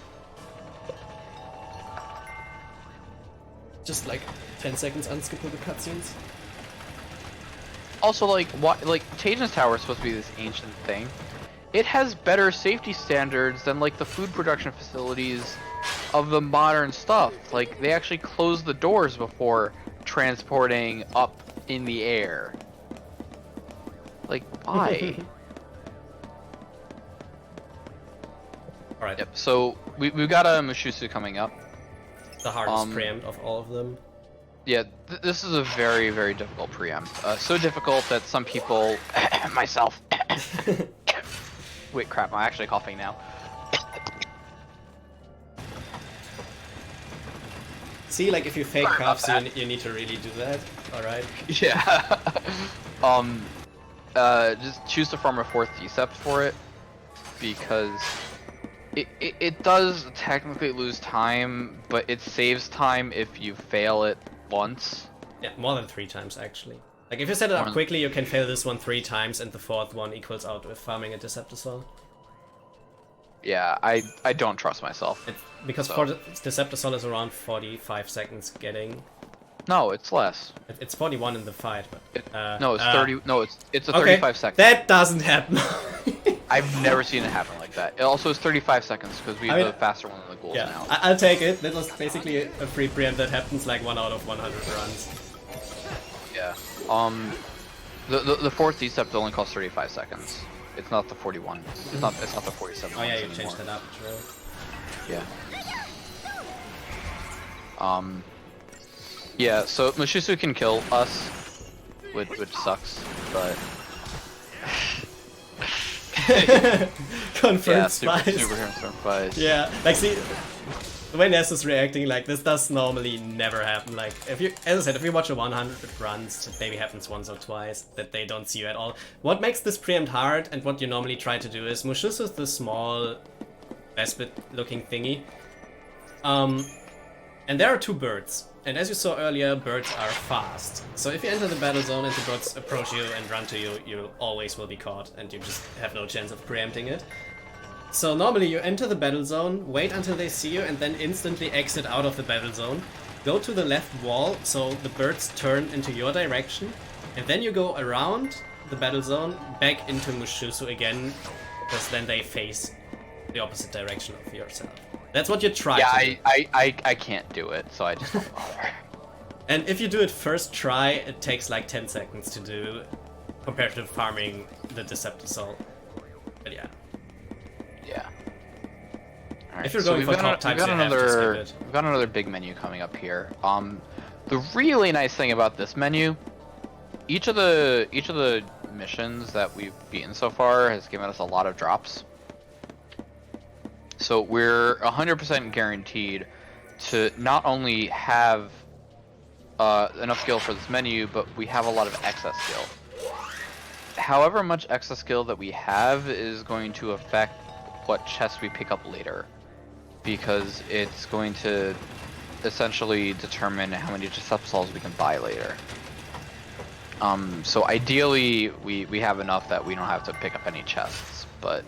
Just like 10 seconds unskippable cutscenes. Also, like, what? Like, Tajin's Tower is supposed to be this ancient thing. It has better safety standards than like the food production facilities of the modern stuff. Like, they actually close the doors before transporting up in the air. Like, why? Alright, Yep. So we've got a Mushusu coming up. the hardest preempt of all of them. Yeah, this is a very, very difficult preempt. So difficult that some people, myself, wait, crap, I'm actually coughing now. See, like if you fake Sorry about coughs, you need to really do that. Alright. Yeah. Just choose to farm a 4th Decept for it, because it does technically lose time, but it saves time if you fail it once. Yeah, more than 3 times actually. Like if you set it up quickly, you can fail this one 3 times, and the 4th one equals out with farming a Deceptisol. Yeah, I don't trust myself. Because So. for the Deceptisol is around 45 seconds getting. No, it's less. It's 41 in the fight, but No, it's 30. No, it's a okay, 35 seconds. that doesn't happen. I've never seen it happen like that. It also is 35 seconds because we have I mean, the faster one than the ghouls Yeah, now. I'll take it. That was basically a free preempt that happens like 1 out of 100 runs. Yeah. The 4th Decept only costs 35 seconds. It's not the 41. It's not the 47. Oh yeah, ones you anymore. changed that up, true. Yeah. Yeah, so Mushusu can kill us, which sucks, but Confirmed yeah, spies. super confirmed. Yeah, like see, the way Ness is reacting, like this does normally never happen. Like if you, as I said, if you watch a 100 runs, it maybe happens once or twice that they don't see you at all. What makes this preempt hard, and what you normally try to do is Mushusu is the small, bespit-looking thingy. And there are 2 birds. And as you saw earlier, birds are fast. So if you enter the battle zone and the birds approach you and run to you, you always will be caught and you just have no chance of preempting it. So normally you enter the battle zone, wait until they see you, and then instantly exit out of the battle zone. Go to the left wall so the birds turn into your direction, and then you go around the battle zone back into Mushusu again, because then they face the opposite direction of yourself. That's what you try to do. I can't do it, so I just don't bother. And if you do it first try, it takes like 10 seconds to do, compared to farming the Deceptisol. But yeah. Yeah. Alright, If you're going for top types, you have to skip it. We've got another big menu coming up here. The really nice thing about this menu, each of the missions that we've beaten so far has given us a lot of drops. So we're 100% guaranteed to not only have enough skill for this menu, but we have a lot of excess skill. However much excess skill that we have is going to affect what chests we pick up later, because it's going to essentially determine how many Deceptisols we can buy later. So ideally, we have enough that we don't have to pick up any chests, but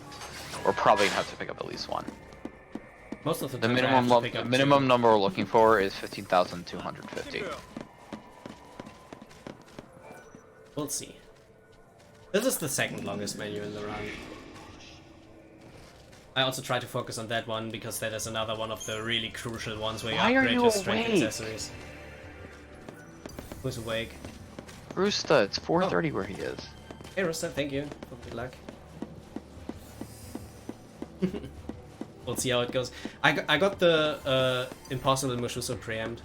we're probably gonna have to pick up at least one. Most of the The time minimum number we're looking for is 15,250. We'll see. This is the second longest menu in the run. I also try to focus on that one because that is another one of the really crucial ones where you Why are upgrade you your strength awake? accessories. Who's awake? Roosta, it's 4:30 where he is. Hey Rooster, thank you. Good luck. We'll see how it goes. I got the Impossible Mushuso preempt.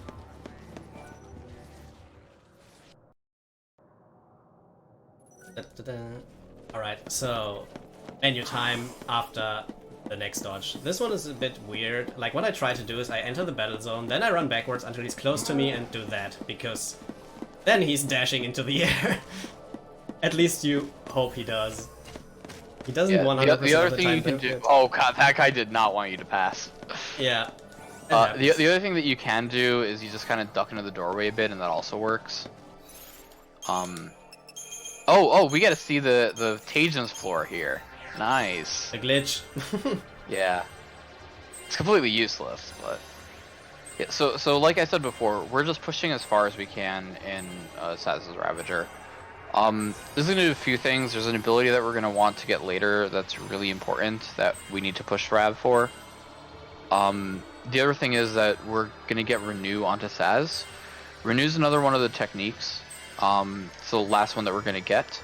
Alright, so menu time after the next dodge. This one is a bit weird. Like, what I try to do is I enter the battle zone, then I run backwards until he's close to me and do that, because then he's dashing into the air. At least you hope he does. He doesn't 100% the other of the thing time you can do do. it. Oh god, that guy did not want you to pass. Yeah. The other thing that you can do is you just kind of duck into the doorway a bit, and that also works. Oh, we got to see the Tajin's floor here. Nice. The glitch. Yeah. It's completely useless, but yeah. So like I said before, we're just pushing as far as we can in Saz's Ravager. This is gonna do a few things. There's an ability that we're gonna want to get later that's really important that we need to push Rav for. The other thing is that we're gonna get Renew onto Saz. Renew's another one of the techniques. So the last one that we're gonna get.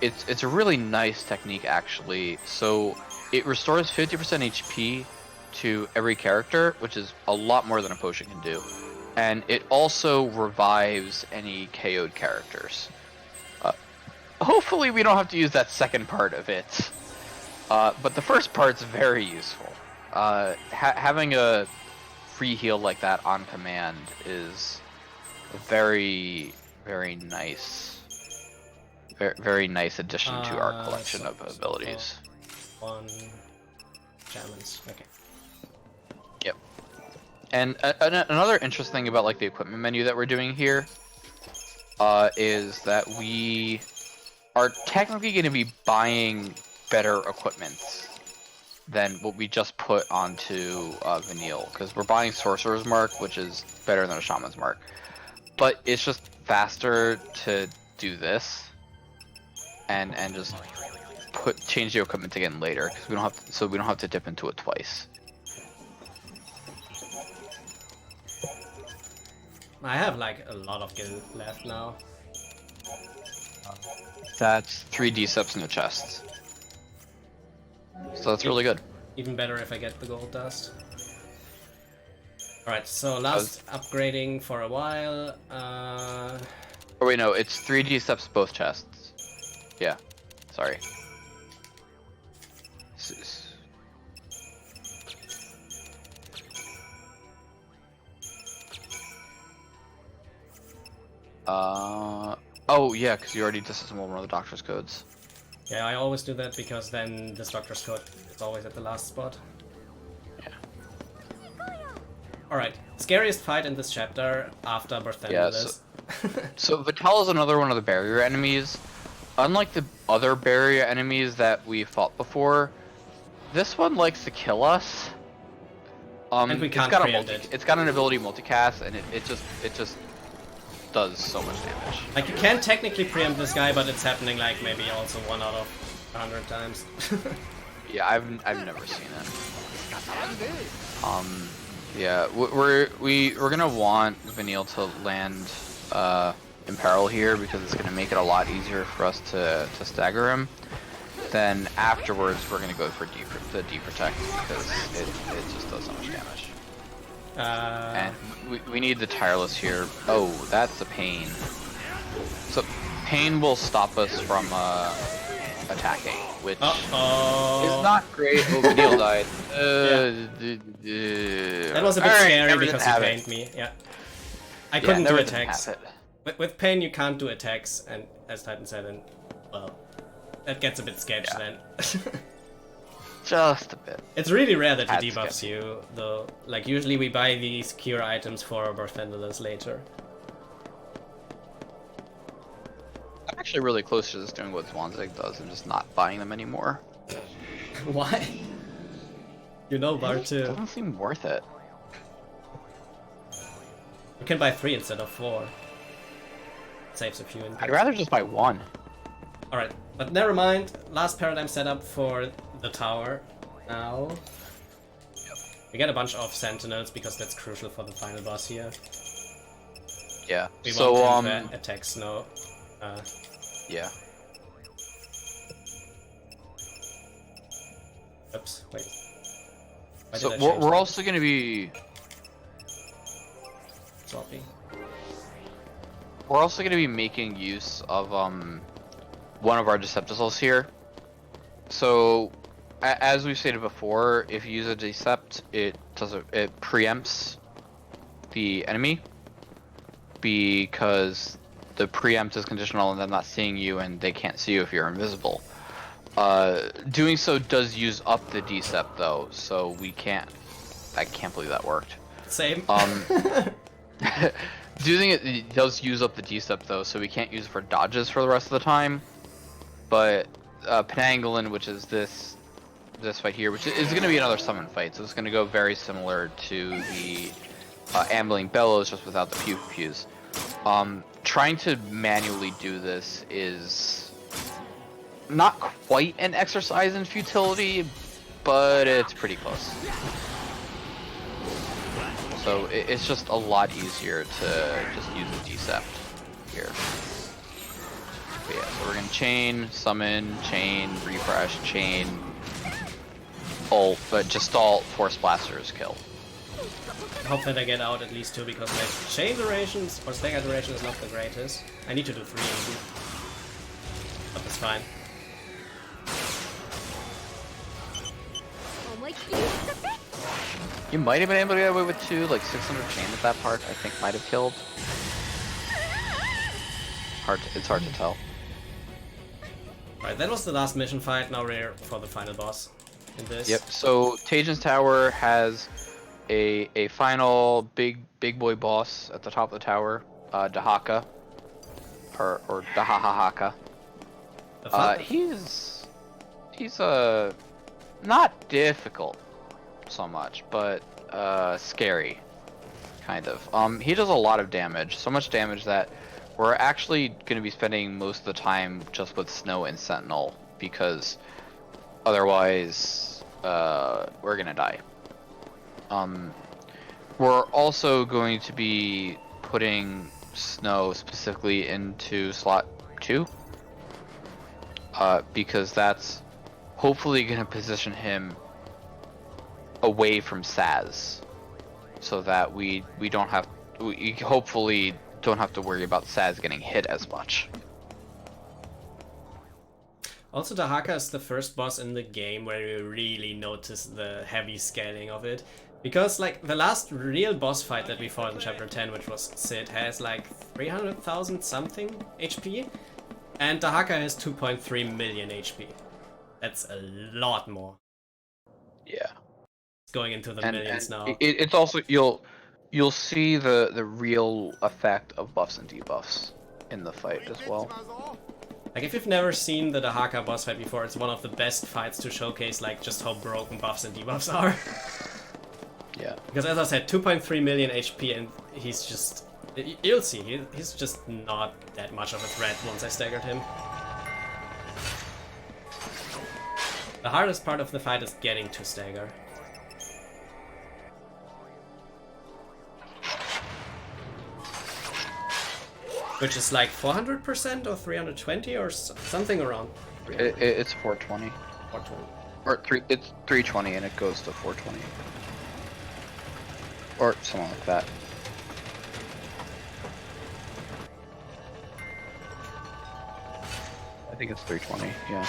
It's a really nice technique actually. So it restores 50% HP to every character, which is a lot more than a potion can do. And it also revives any KO'd characters. Hopefully we don't have to use that second part of it. But the first part's very useful. Having a free heal like that on command is a very, very nice, very nice addition to our collection of abilities. One Germans. Okay. Yep. And another interesting thing about like the equipment menu that we're doing here is that we are technically going to be buying better equipment than what we just put onto Vanille, because we're buying Sorcerer's Mark, which is better than a Shaman's Mark. But it's just faster to do this and just change the equipment again later, because we don't have to dip into it twice. I have like a lot of gil left now. That's 3 D-Subs, no chests. So that's really good. Even better if I get the gold dust. Alright, so last upgrading for a while. Oh wait, no, it's 3 D-Subs, both chests. Yeah, sorry. Oh yeah, because you already disassembled one of the doctor's codes. Yeah, I always do that because then this doctor's code is always at the last spot. Yeah. Alright, Scariest fight in this chapter after Barthendelus. So Vital is another one of the barrier enemies. Unlike the other barrier enemies that we fought before, this one likes to kill us. And we can't preempt it. It's got an ability multicast, and it just does so much damage. Like, you can technically preempt this guy, but it's happening like maybe also 1 out of 100 times. Yeah, I've never seen it. Yeah, we're gonna want Vanille to land in peril here because it's gonna make it a lot easier for us to stagger him. Then afterwards, we're gonna go for the deprotect because it just does so much damage. And we need the tireless here. Oh, that's a pain. So pain will stop us from attacking, which is not great. Oh, Vanille died. That was a bit scary because he pained me. Yeah, I couldn't do attacks. With pain, you can't do attacks, and as Titan said, and well, that gets a bit sketchy then. Just a bit. It's really rare that he debuffs you, though. Like, usually we buy these cure items for Barthendelus later. I'm actually really close to just doing what Zwanzig does and just not buying them anymore. Why? You know Bar too. It doesn't seem worth it. You can buy 3 instead of 4. Saves a few in. I'd rather just buy 1. Alright, but never mind. Last paradigm setup for the tower. Now we get a bunch of sentinels because that's crucial for the final boss here. Yeah. We so want him to attack Snow. Yeah. Oops. Wait. So we're also going to be sloppy. We're also going to be making use of one of our Decepticals here. So, as we've stated before, if you use a Decept, it preempts the enemy because the preempt is conditional on them not seeing you, and they can't see you if you're invisible. Doing so does use up the Decept though, so we can't. I can't believe that worked. Same. Doing it does use up the Decept though, so we can't use it for dodges for the rest of the time. But Penangolin, which is this fight here, which is going to be another summon fight, so it's going to go very similar to the Ambling Bellows, just without the pew pews. Trying to manually do this is not quite an exercise in futility, but it's pretty close. So it's just a lot easier to just use a Decept here. But yeah, so we're gonna chain, summon, chain, refresh, chain, ult, but just all Force Blasters kill. I hope that I get out at least 2 because my chain durations or stagger duration is not the greatest. I need to do 3 indeed. But it's fine. You might have been able to get away with 2, like 600 chain at that part, I think might have killed. It's hard to tell. Right, that was the last mission fight, now we're for the final boss in this. Yep, so Tajin's Tower has a final big boy boss at the top of the tower, Dahaka. Or Dahahahaka. He's not difficult so much, but scary, kind of. He does a lot of damage, so much damage that we're actually going to be spending most of the time just with Snow and Sentinel, because otherwise we're going to die. We're also going to be putting Snow specifically into slot 2, because that's hopefully going to position him away from Saz, so that we hopefully don't have to worry about Saz getting hit as much. Also, Dahaka is the first boss in the game where you really notice the heavy scaling of it. Because, like, the last real boss fight that we fought in Chapter 10, which was Sid, has like 300,000 something HP. And Dahaka has 2.3 million HP. That's a lot more. Yeah. It's going into the millions now. It's also, you'll you'll see the real effect of buffs and debuffs in the fight as well. Like, if you've never seen the Dahaka boss fight before, it's one of the best fights to showcase, like, just how broken buffs and debuffs are. Yeah. Because as I said, 2.3 million HP, and he's just... You'll see, he's just not that much of a threat once I staggered him. The hardest part of the fight is getting to stagger. Which is like 400% or 320 or something around. It's 420. 420. Or it's 320 and it goes to 420. Or something like that. I think it's 320, yeah.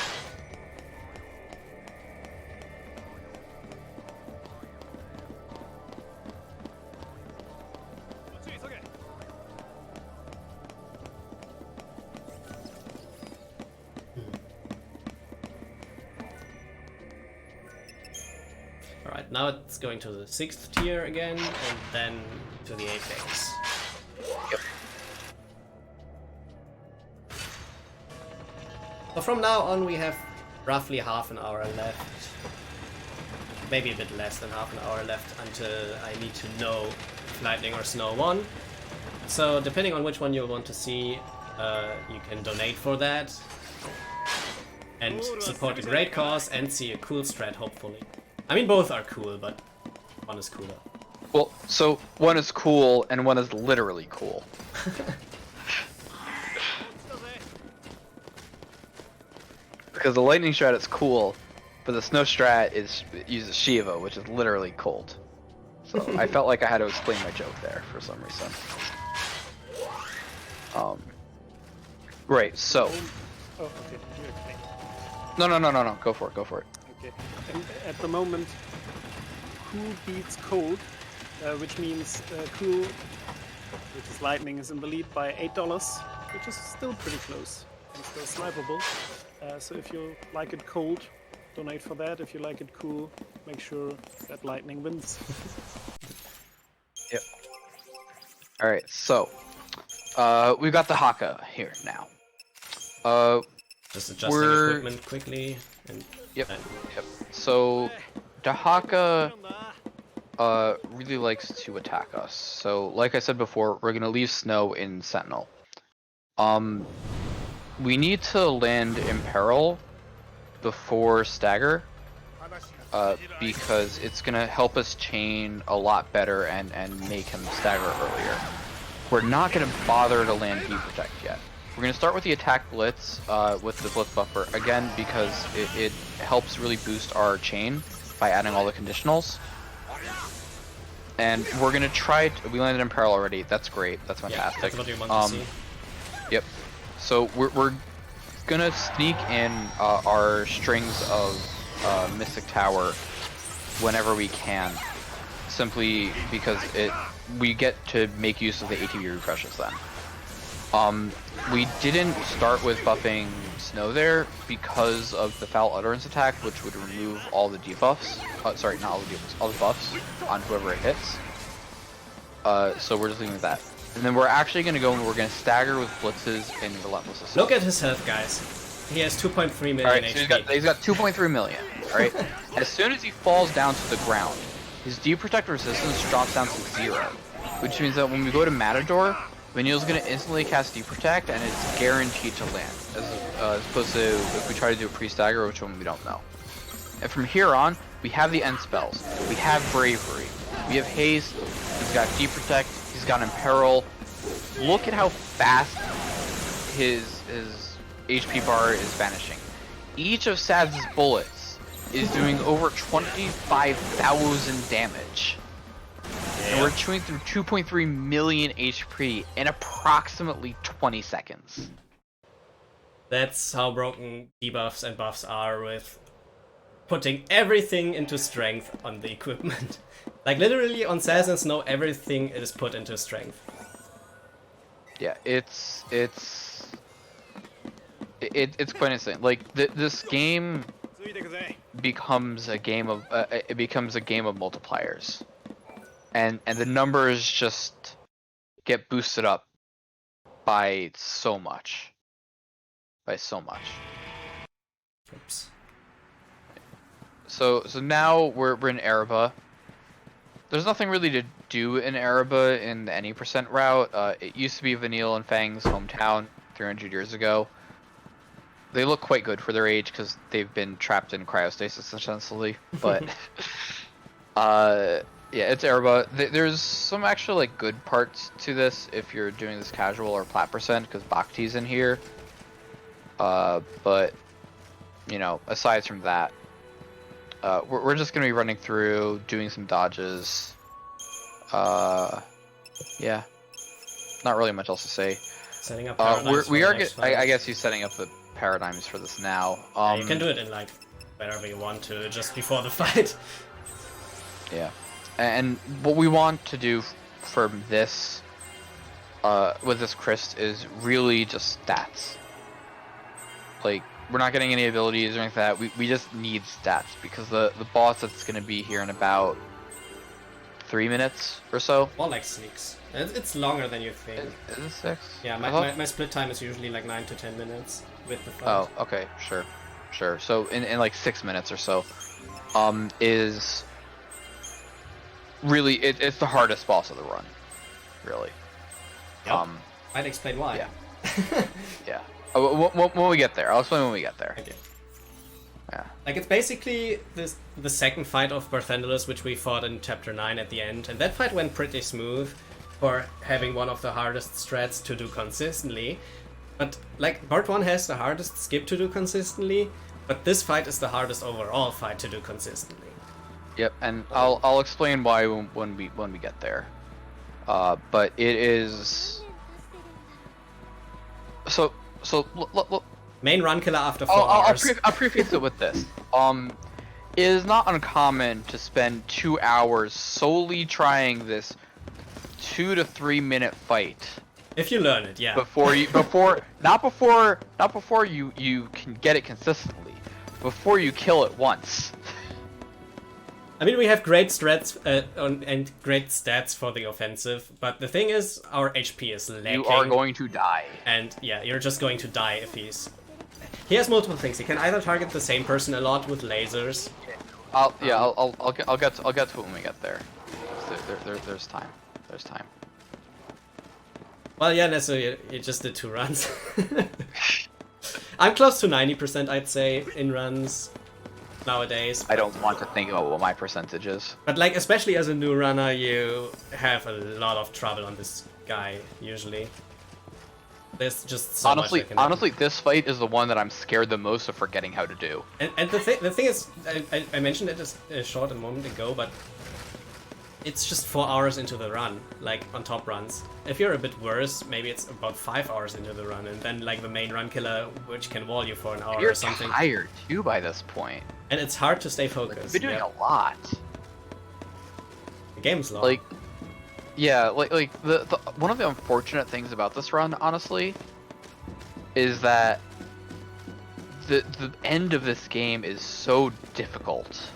Alright, now it's going to the 6th tier again, and then to the apex. Yep. So from now on we have roughly half an hour left. Maybe a bit less than half an hour left until I need to know if lightning or snow won. So depending on which one you want to see, you can donate for that. And support a great cause and see a cool strat, hopefully. I mean, both are cool, but one is cooler. Well, so one is cool and one is literally cool. Because the lightning strat is cool, but the snow strat uses Shiva, which is literally cold. So I felt like I had to explain my joke there for some reason. Right. So. Oh, okay. You explain. No. Go for it. Okay. And at the moment, cool beats cold, which means cool, which is lightning, is in the lead by $8, which is still pretty close and still snipeable. So if you like it cold, donate for that. If you like it cool, make sure that lightning wins. Yep. All right. So we've got the Haka here now. Just adjusting equipment quickly. And Yep. So Dahaka really likes to attack us. So like I said before, we're gonna leave snow in Sentinel. We need to land in peril before stagger, because it's gonna help us chain a lot better and make him stagger earlier. We're not gonna bother to land heat protect yet. We're going to start with the attack blitz with the blitz buffer, again, because it helps really boost our chain by adding all the conditionals. And we're going to try, we landed in peril already, that's great, that's fantastic. Yeah, that's what you want to see. Yep. So we're going to sneak in our strings of Mystic Tower whenever we can, simply because we get to make use of the ATB refreshes then. We didn't start with buffing Snow there because of the Foul Utterance attack, which would remove all the debuffs. Sorry, not all the debuffs, all the buffs on whoever it hits. So we're just leaving that. And then we're actually going to go and we're going to stagger with blitzes in Relentless Assault. Look at his health, guys. He has 2.3 million Alright, HP. so he's got 2.3 million, alright? As soon as he falls down to the ground, his Deep Protect resistance drops down to 0. Which means that when we go to Matador, Vanille's gonna instantly cast Deep Protect, and it's guaranteed to land, as opposed to if we try to do a pre-stagger, which one we don't know. And from here on, we have the end spells. We have Bravery. We have Haste. He's got Deep Protect. He's got Imperil. Look at how fast his HP bar is vanishing. Each of Sad's bullets is doing over 25,000 damage. And we're chewing through 2.3 million HP in approximately 20 seconds. That's how broken debuffs and buffs are with putting everything into strength on the equipment. Like literally on Sass and Snow, everything is put into strength. Yeah, it's quite insane. Like this game becomes a game of multipliers. and the numbers just get boosted up by so much. Oops. So now we're in Ereba. There's nothing really to do in Ereba in any percent route. It used to be Vanille and Fang's hometown 300 years ago. They look quite good for their age because they've been trapped in cryostasis essentially. But yeah, it's Ereba. There's some actually like good parts to this if you're doing this casual or plat percent because Bhakti's in here. But you know, aside from that, we're just gonna be running through, doing some dodges. Yeah, not really much else to say. Setting up paradigms We for are the next I fight. guess he's setting up the paradigms for this now. Yeah, you can do it in like whenever you want to, just before the fight. Yeah, and what we want to do for this, with this Christ is really just stats. Like, we're not getting any abilities or anything like that. We just need stats because the boss that's gonna be here in about 3 minutes or so. More like 6. It's longer than you think. Is it 6? Yeah, my split time is usually like 9 to 10 minutes with the fight. Oh, okay, sure. So in like 6 minutes or so, is really it's the hardest boss of the run, really. Yep. I'd explain why. Yeah. Yeah. When we get there, I'll explain when we get there. Okay. Yeah. Like, it's basically the second fight of Barthendalus, which we fought in Chapter 9 at the end, and that fight went pretty smooth for having one of the hardest strats to do consistently. But, like, Part 1 has the hardest skip to do consistently, but this fight is the hardest overall fight to do consistently. Yep, and I'll explain why when we get there. But it is so look. Main run killer after 4 hours. I'll preface it with this. It is not uncommon to spend 2 hours solely trying this 2 to 3 minute fight. If you learn it, yeah. Not before you can get it consistently. Before you kill it once. I mean, we have great strats and great stats for the offensive, but the thing is, our HP is lacking. You are going to die. And yeah, you're just going to die if he's... He has multiple things. He can either target the same person a lot with lasers. I'll get to it when we get there. There's time. There's time. Well, yeah, necessarily, you just did 2 runs. I'm close to 90%, I'd say, in runs nowadays. I don't want to think about what my percentage is. But, like, especially as a new runner, you have a lot of trouble on this guy, usually. There's just so much that can happen. Honestly, this fight is the one that I'm scared the most of forgetting how to do. And the thing is, I mentioned it just a short moment ago, but it's just 4 hours into the run, like, on top runs. If you're a bit worse, maybe it's about 5 hours into the run, and then, like, the main run killer, which can wall you for an hour You're or something. tired, too, by this point. And it's hard to stay focused. You've been doing a lot. The game's long. Like, yeah, like the one of the unfortunate things about this run, honestly, is that the end of this game is so difficult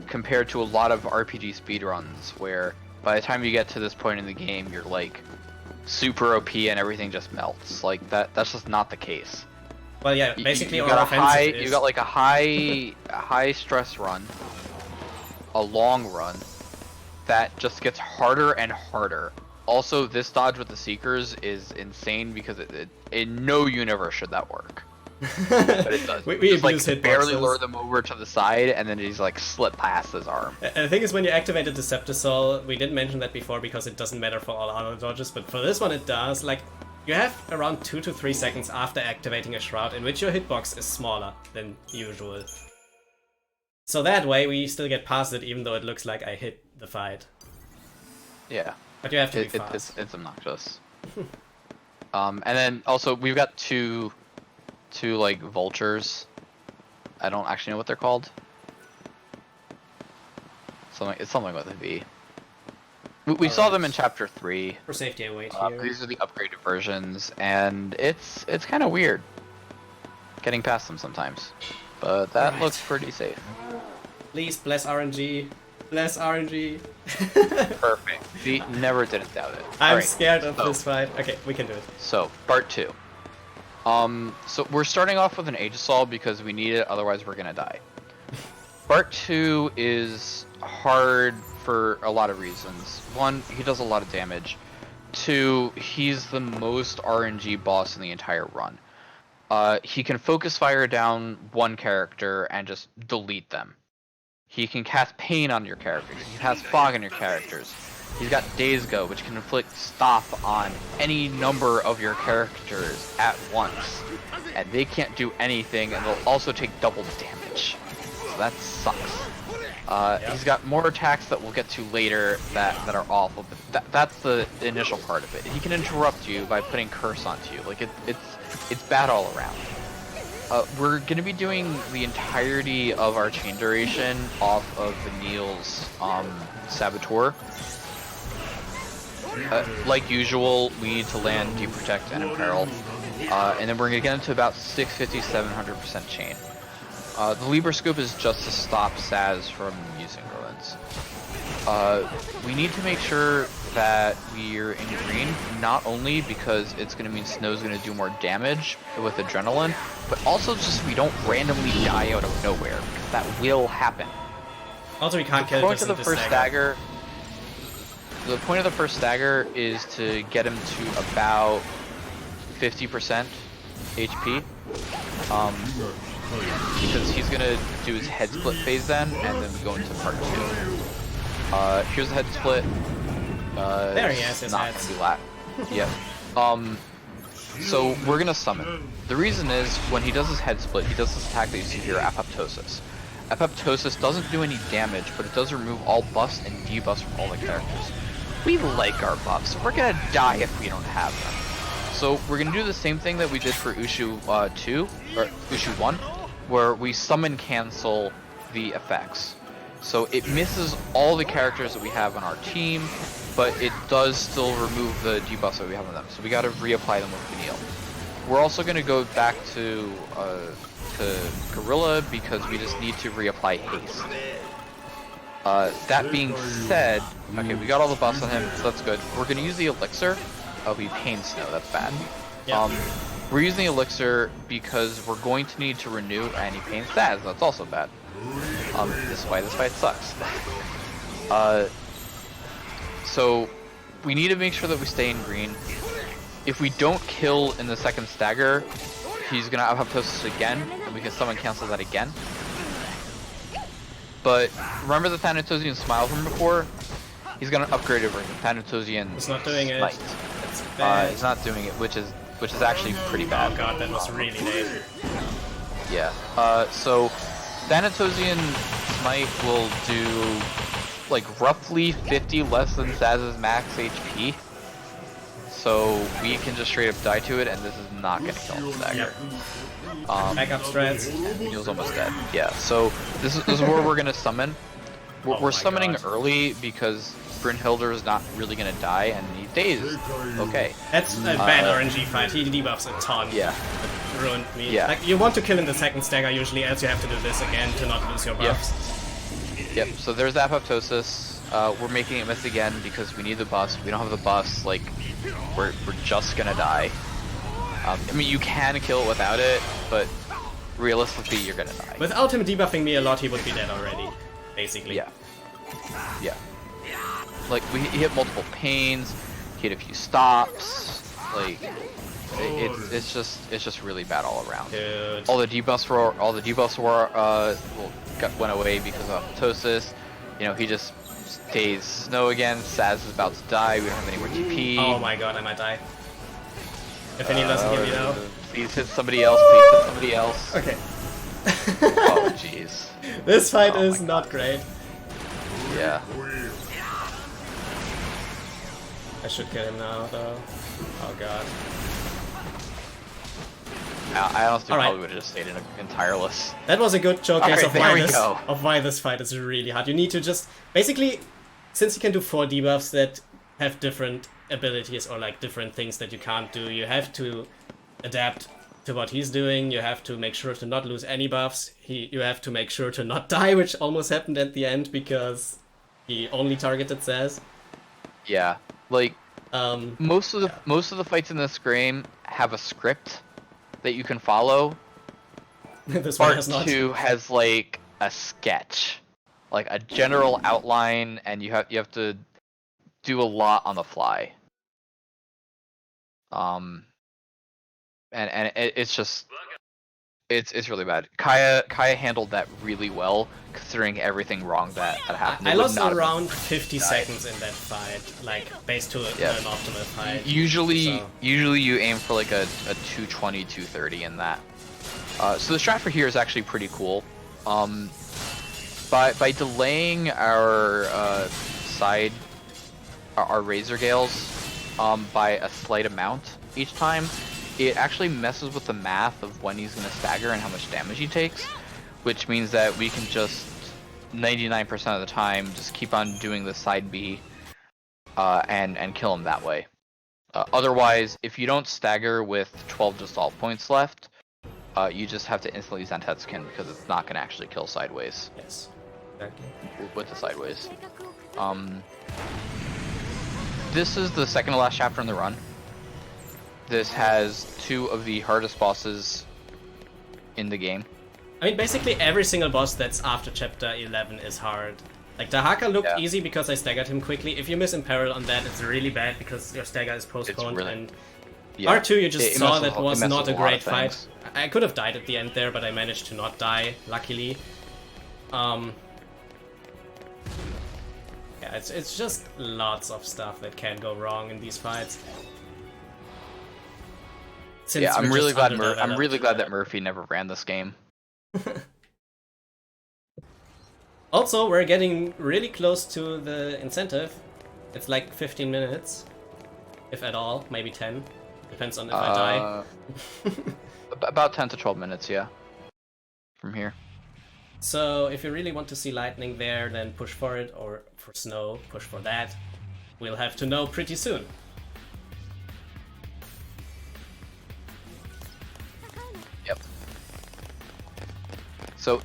compared to a lot of RPG speedruns where by the time you get to this point in the game, you're like super OP and everything just melts. Like that's just not the case. Well, yeah, basically you our got offensive is... You got like a high stress run, a long run, that just gets harder and harder. Also, this dodge with the Seekers is insane because in no universe should that work. But it does. we just like hitboxes. barely lure them over to the side and then he's like slip past his arm. And the thing is, when you activate the Deceptisol, we didn't mention that before because it doesn't matter for all other dodges, but for this one it does. Like, you have around 2 to 3 seconds after activating a Shroud in which your hitbox is smaller than usual. So that way we still get past it even though it looks like I hit the fight. Yeah. But you have to be fast. It's obnoxious. And then also we've got two like vultures. I don't actually know what they're called. It's something with a V. We saw them in Chapter 3. For safety, I wait here. These are the upgraded versions, and it's kind of weird getting past them sometimes. But that looks pretty safe. Please bless RNG. Less RNG. Perfect. See, never didn't doubt it. I'm Alright, scared of so- this fight. Okay, we can do it. So, part 2. So we're starting off with an Aegisol because we need it, otherwise we're gonna die. Part 2 is hard for a lot of reasons. 1, he does a lot of damage. 2, he's the most RNG boss in the entire run. He can focus fire down one character and just delete them. He can cast pain on your characters. He can cast fog on your characters. He's got Days Go, which can inflict stop on any number of your characters at once. And they can't do anything, and they'll also take double damage. So that sucks. He's got more attacks that we'll get to later that are awful, but that's the initial part of it. He can interrupt you by putting curse onto you. Like, it's bad all around. We're going to be doing the entirety of our chain duration off of Vanille's Saboteur. Like usual, we need to land, deprotect, and imperil. And then we're going to get into about 650-700% chain. The Libra Scope is just to stop Saz from using ruins. We need to make sure that we're in green, not only because it's going to mean Snow's going to do more damage with Adrenaline, but also just we don't randomly die out of nowhere, because that will happen. Also, we can't The kill point this of the into first stagger. The point of the first stagger is to get him to about 50% HP. Because he's gonna do his head split phase then, and then we go into part 2. Here's the head split. There he has his not heads. gonna be lat. Yeah. So we're gonna summon. The reason is when he does his head split, he does this attack that you see here, Apoptosis. Apoptosis doesn't do any damage, but it does remove all buffs and debuffs from all the characters. We like our buffs. We're gonna die if we don't have them. So we're gonna do the same thing that we did for Ushu 2 or Ushu 1, where we summon cancel the effects. So it misses all the characters that we have on our team, but it does still remove the debuffs that we have on them. So we gotta reapply them with Vanille. We're also gonna go back to Gorilla because we just need to reapply haste. That being said, okay, we got all the buffs on him, so that's good. We're gonna use the elixir. Oh, we pain Snow, that's bad. Yeah. We're using the elixir because we're going to need to renew any pain stats, that's also bad. This fight sucks. So we need to make sure that we stay in green. If we don't kill in the second stagger, he's gonna have Apoptosis again, and we can summon cancel that again. But remember the Thanatosian Smile from before? He's gonna upgrade over the Thanatosian It's not doing it. Smite. It's bad. He's not doing it, which is actually pretty bad. Oh god, that was really late. Yeah. So Thanatosian Smite will do like roughly 50 less than Saz's max HP. So we can just straight up die to it, and this is not gonna kill him stagger. Backup strats. He was almost dead. Yeah. So this is where we're gonna summon. We're, Oh we're my summoning God. early because Brynhilder is not really gonna die, and he dazed. Okay. That's a bad RNG fight. He debuffs a ton. Yeah. It ruined me. Yeah. Like, you want to kill in the second stagger usually, else you have to do this again to not lose your Yep. buffs. Yep. So there's Apoptosis. We're making it miss again because we need the buffs. We don't have the buffs. Like, we're just gonna die. I mean, you can kill it without it, but realistically, you're gonna die. Without him debuffing me a lot, he would be dead already. Basically. Yeah. Yeah. Like, he hit multiple pains, he hit a few stops, like, it's just really bad all around. Dude. All the debuffs went away because of Apoptosis. You know, he just stays Snow again, Saz is about to die, we don't have any more TP. Oh my god, I might die. If any doesn't give me now. Please hit somebody else, please hit somebody else. Okay. Oh jeez. This fight Oh is my not God. great. Yeah. I should kill him now, though. Oh god. I honestly Alright. probably would have just stayed in tireless. That was a good showcase Alright, there we go. of why this fight is really hard. You need to just... Basically, since you can do 4 debuffs that have different abilities or like different things that you can't do, you have to adapt to what he's doing. You have to make sure to not lose any buffs. You have to make sure to not die, which almost happened at the end because the only targeted says. Yeah, like Um, most of the fights in this game have a script that you can follow. this one Part has not. 2 has like a sketch, like a general outline, and you have to do a lot on the fly. And it's just it's really bad. Kaya handled that really well, considering everything wrong that happened. I It would lost not have around been 50 died. seconds in that fight, like based to Yeah. an optimal fight. Usually so. you aim for like a 220, 230 in that. So the strat for here is actually pretty cool. By delaying our our Razor Gales by a slight amount each time, it actually messes with the math of when he's going to stagger and how much damage he takes, which means that we can just 99% of the time just keep on doing the side B and kill him that way. Otherwise, if you don't stagger with 12 Gestalt points left, you just have to instantly Zentetsuken because it's not going to actually kill sideways. Yes, exactly. With the sideways. This is the second to last chapter in the run. This has 2 of the hardest bosses in the game. I mean, basically every single boss that's after chapter 11 is hard. Like, Dahaka looked Yeah. easy because I staggered him quickly. If you miss Imperil on that, it's really bad because your stagger is postponed. really- And Yeah. R2 you just It saw messes that with- was it messes not a with lot great of fight. things. I could have died at the end there, but I managed to not die, luckily. Yeah, it's just lots of stuff that can go wrong in these fights. Since Yeah, we're I'm really just glad. I'm underdeveloped. really glad that Murphy never ran this game. Also, we're getting really close to the incentive. It's like 15 minutes, if at all, maybe 10. Depends on if I die. About 10 to 12 minutes, yeah. From here. So if you really want to see lightning there, then push for it, or for snow, push for that. We'll have to know pretty soon. Yep. So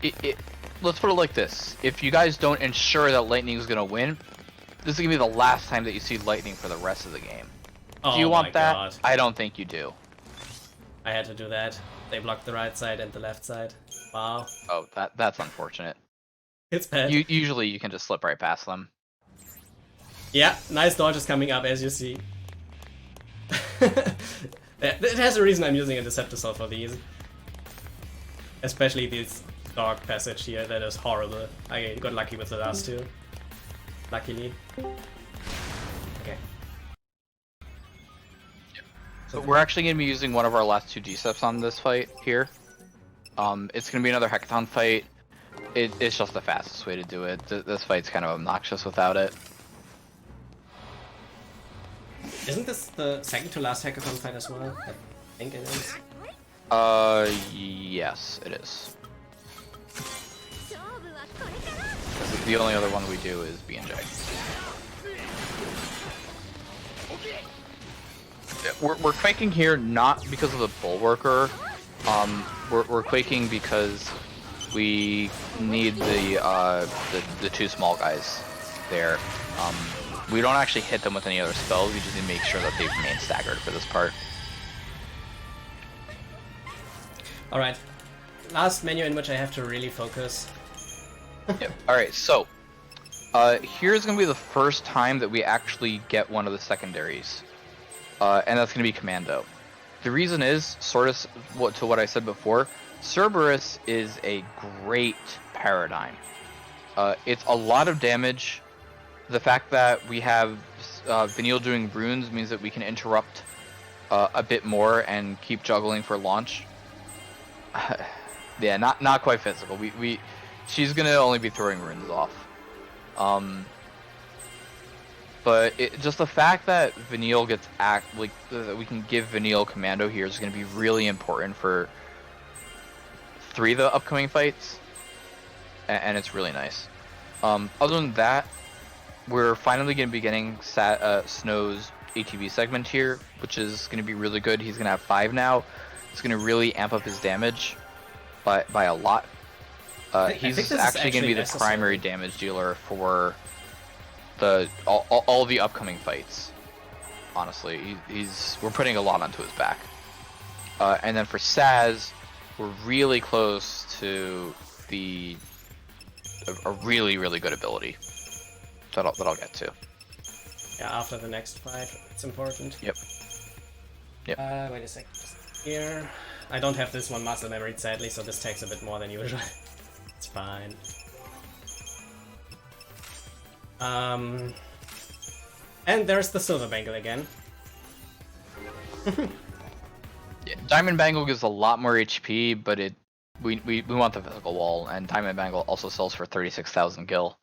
let's put it like this: if you guys don't ensure that lightning is gonna win, this is gonna be the last time that you see lightning for the rest of the game. Oh Do you want my that? God. I don't think you do. I had to do that. They blocked the right side and the left side. Wow. Oh, that's unfortunate. It's bad. Usually you can just slip right past them. Yeah, nice dodges coming up, as you see. It has a reason I'm using a Decepticol for these. Especially this dog passage here, that is horrible. I got lucky with the last 2. Luckily. Okay. So we're actually going to be using one of our last 2 Deceps on this fight here. It's going to be another Hackathon fight. It's just the fastest way to do it. This fight's kind of obnoxious without it. Isn't this the second to last Hackathon fight as well? I think it is. Yes, it is. The only other one we do is B&J. We're quaking here not because of the Bulwarker. We're quaking because we need the 2 small guys there. We don't actually hit them with any other spells. We just need to make sure that they remain staggered for this part. Alright. Last menu in which I have to really focus. Yep. Alright, so here's gonna be the first time that we actually get one of the secondaries. And that's gonna be Commando. The reason is, sort of to what I said before, Cerberus is a great paradigm. It's a lot of damage. The fact that we have Vanille doing runes means that we can interrupt a bit more and keep juggling for launch. Yeah, not quite physical. She's gonna only be throwing runes off. But just the fact that Vanille gets that we can give Vanille Commando here is gonna be really important for 3 of the upcoming fights, and it's really nice. Other than that, we're finally gonna be getting Snow's ATB segment here, which is gonna be really good. He's gonna have 5 now. It's gonna really amp up his damage by a lot. I think He's this is actually gonna be the necessary. primary damage dealer for all the upcoming fights. Honestly, we're putting a lot onto his back. And then for Saz, we're really close to a really good ability that I'll get to. Yeah, after the next fight, it's important. Yep. Wait a second. Here, I don't have this one muscle memory sadly, so this takes a bit more than usual. It's fine. And there's the silver bangle again. Yeah, Diamond Bangle gives a lot more HP, but we want the physical wall, and Diamond Bangle also sells for 36,000 gil.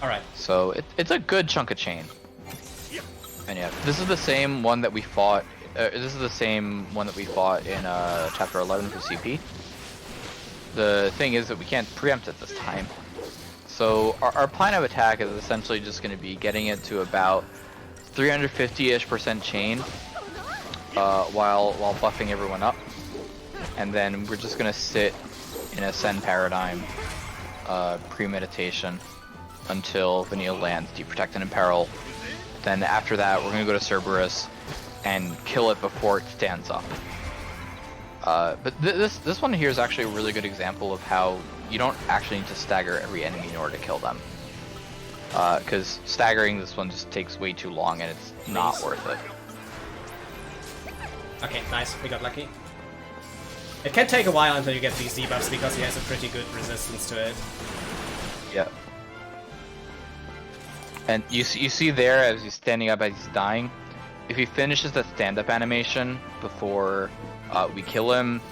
Alright. So it's a good chunk of chain. And yeah, this is the same one that we fought. This is the same one that we fought in chapter 11 for CP. The thing is that we can't preempt it this time. So our plan of attack is essentially just going to be getting it to about 350-ish% chain, while buffing everyone up, and then we're just going to sit in a Sen paradigm, premeditation, until Vanille lands Deep Protect and Imperil. Then after that, we're going to go to Cerberus and kill it before it stands up. But this one here is actually a really good example of how you don't actually need to stagger every enemy in order to kill them. Because staggering this one just takes way too long and it's not worth it. Okay, nice. We got lucky. It can take a while until you get these debuffs because he has a pretty good resistance to it. Yeah. And you see there as he's standing up as he's dying, if he finishes the stand-up animation before we kill him,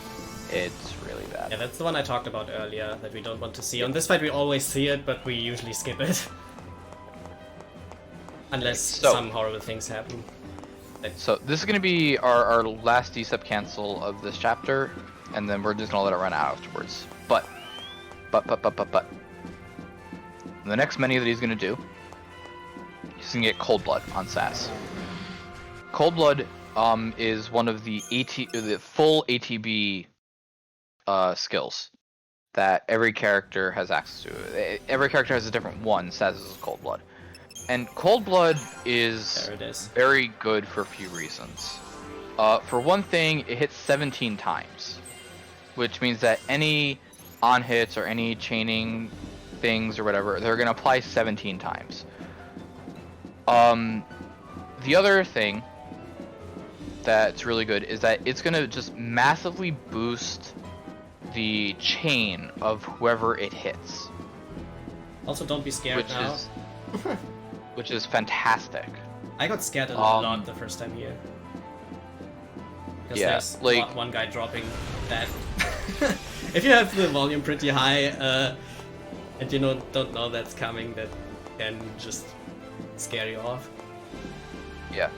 it's really bad. Yeah, that's the one I talked about earlier that we don't want to see. On this fight we always see it, but we usually skip it. Unless some horrible things happen. So this is going to be our last decep cancel of this chapter, and then we're just going to let it run out afterwards. But. The next menu that he's going to do, he's going to get Cold Blood on Sass. Cold Blood is one of the full ATB skills that every character has access to. Every character has a different one. Sass is Cold Blood. And Cold Blood is very good for a few reasons. For one thing, it hits 17 times, which means that any on-hits or any chaining things or whatever, they're going to apply 17 times. The other thing that's really good is that it's going to just massively boost the chain of whoever it hits. Also, don't be scared now. Which is fantastic. I got scared a lot the first time here. Because there's like one guy dropping that. If you have the volume pretty high, and you don't know that's coming, that can just scare you off. Yeah.